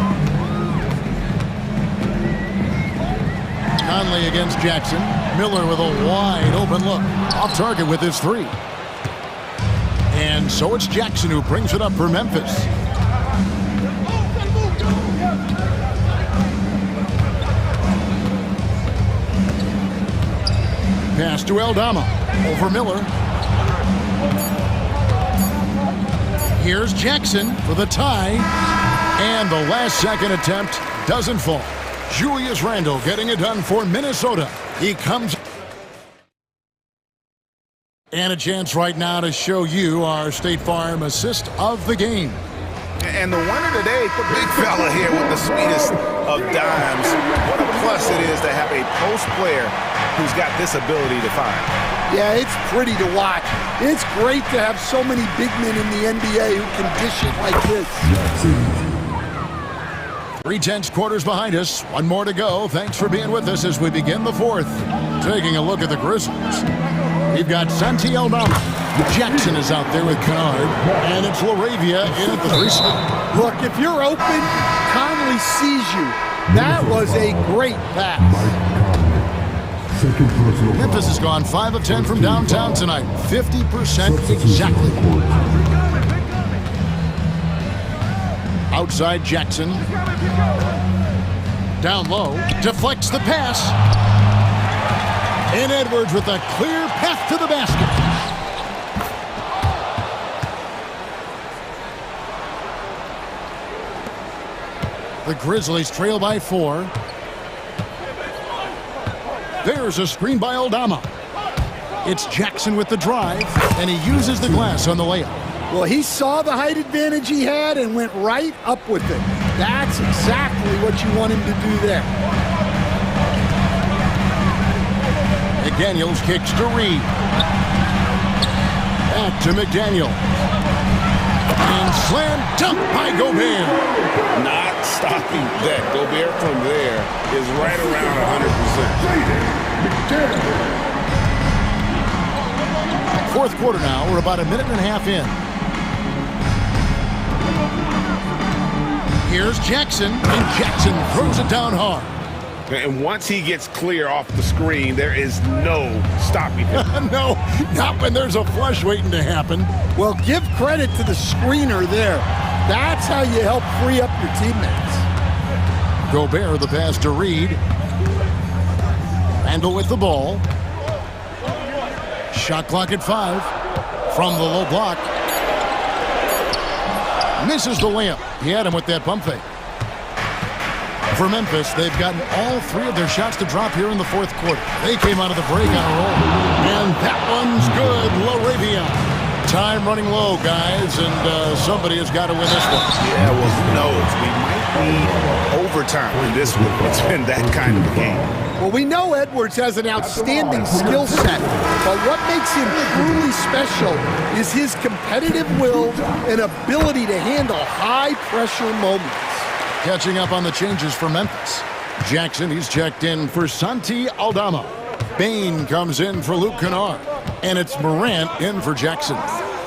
Conley against Jackson. Miller with a wide open look. Off target with his 3. And so it's Jackson who brings it up for Memphis. Pass to Aldama. Over Miller. Here's Jackson for the tie. And the last-second attempt doesn't fall. Julius Randle getting it done for Minnesota. He comes... And a chance right now to show you our State Farm assist of the game. And the winner today, the big fella here with the sweetest of dimes. What a plus it is to have a post player who's got this ability to find. Yeah, it's pretty to watch. It's great to have so many big men in the NBA who can dish it like this. 3/10 quarters behind us. One more to go. Thanks for being with us as we begin the fourth. Taking a look at the Grizzlies. We've got Santi Aldama. Jackson is out there with Kennard. And it's LaRavia in at the 3 spot. Look, if you're open, Conley sees you. That was a great pass. Memphis has gone 5 of 10 from downtown tonight. 50% exactly. Outside Jackson. Down low. Deflects the pass. And Edwards with a clear path to the basket. The Grizzlies trail by 4. There's a screen by Aldama. It's Jackson with the drive, and he uses the glass on the layup. Well, he saw the height advantage he had and went right up with it. That's exactly what you want him to do there. McDaniels kicks to Reed. Back to McDaniel. And slam dunk by Gobert. Not stopping that. Gobert from there is right around 100%. Fourth quarter now. We're about a minute and a half in. Here's Jackson, and Jackson throws it down hard. And once he gets clear off the screen, there is no stopping him. No, not when there's a flush waiting to happen. Well, give credit to the screener there. That's how you help free up your teammates. Gobert, the pass to Reed. Randle with the ball. Shot clock at 5. From the low block. Misses the layup. He had him with that pump fake. For Memphis, they've gotten all 3 of their shots to drop here in the fourth quarter. They came out of the break on a roll. And that one's good. LaRavia. Time running low, guys, and somebody has got to win this one. Yeah, well, who knows? We might need overtime in this one. It's been that kind of a game. Well, we know Edwards has an outstanding skill set, but what makes him truly special is his competitive will and ability to handle high-pressure moments. Catching up on the changes for Memphis. Jackson, he's checked in for Santi Aldama. Bain comes in for Luke Kennard. And it's Morant in for Jackson.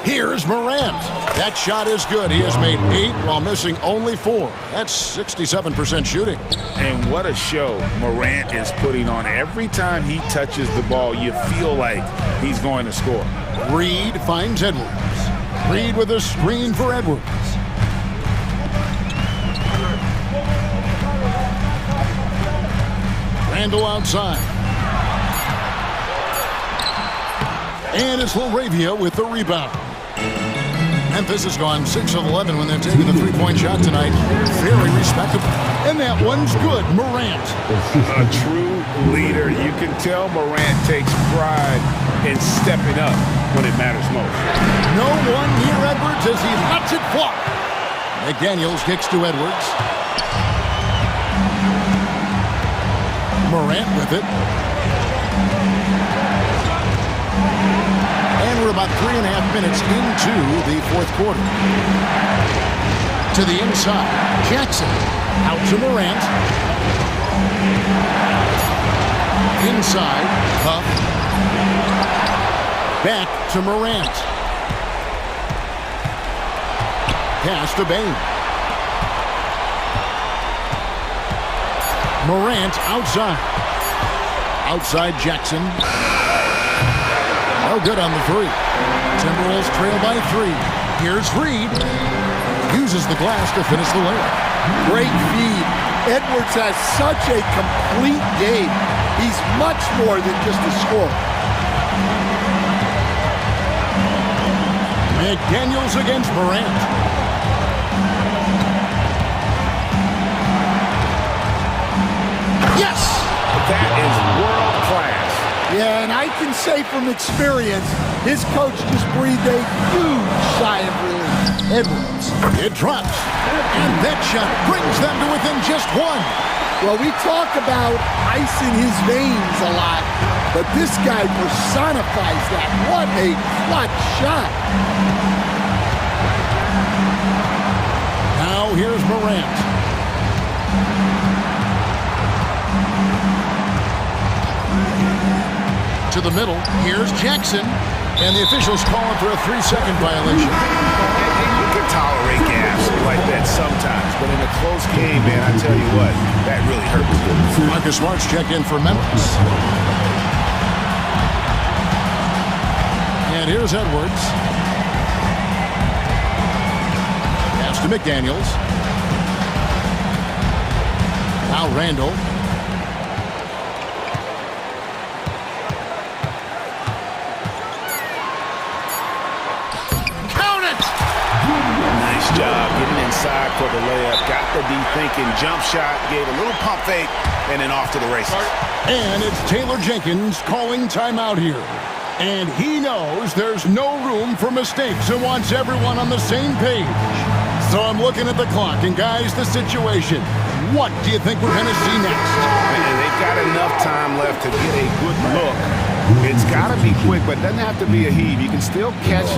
Here's Morant. That shot is good. He has made 8 while missing only 4. That's 67% shooting. And what a show Morant is putting on. Every time he touches the ball, you feel like he's going to score. Reed finds Edwards. Reed with a screen for Edwards. Randle outside. And it's LaRavia with the rebound. Memphis has gone 6 of 11 when they're taking the 3-point shot tonight. Very respectable. And that one's good. Morant. A true leader. You can tell Morant takes pride in stepping up when it matters most. No one near Edwards as he lets it fly. McDaniels kicks to Edwards. Morant with it. And we're about 3.5 minutes into the fourth quarter. To the inside. Jackson. Out to Morant. Inside. Huff. Back to Morant. Pass to Bain. Morant outside. Outside Jackson. No good on the 3. Timberwolves trail by 3. Here's Reed. Uses the glass to finish the layup. Great feed. Edwards has such a complete game. He's much more than just a scorer. McDaniels against Morant. Yes! That is world class. Yeah, and I can say from experience, his coach just breathed a huge sigh of relief. Edwards. It drops. And that shot brings them to within just 1. Well, we talk about ice in his veins a lot, but this guy personifies that. What a clutch shot. Now here's Morant. To the middle. Here's Jackson. And the officials calling for a 3-second violation. You can tolerate gaps like that sometimes, but in a close game, man, I tell you what, that really hurts. Marcus Smart's checked in for Memphis. And here's Edwards. Pass to McDaniels. Now Randall. Nice job getting inside for the layup. Got the D thinking. Jump shot. Gave a little pump fake. And then off to the races. And it's Taylor Jenkins calling timeout here. And he knows there's no room for mistakes and wants everyone on the same page. So I'm looking at the clock. And guys, the situation. What do you think we're going to see next? Man, they've got enough time left to get a good look. It's got to be quick, but it doesn't have to be a heave. You can still catch,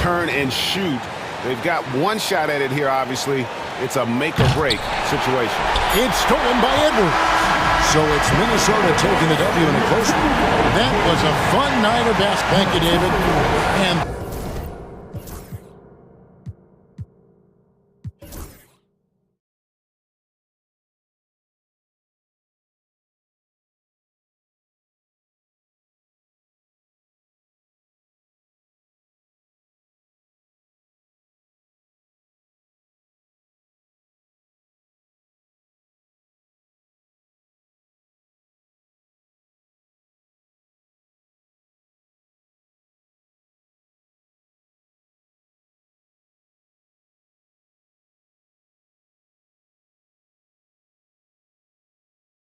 turn, and shoot. They've got one shot at it here, obviously. It's a make-or-break situation. It's stolen by Edwards. So it's Minnesota taking the W in a close one. That was a fun night of basketball. Thank you, David. And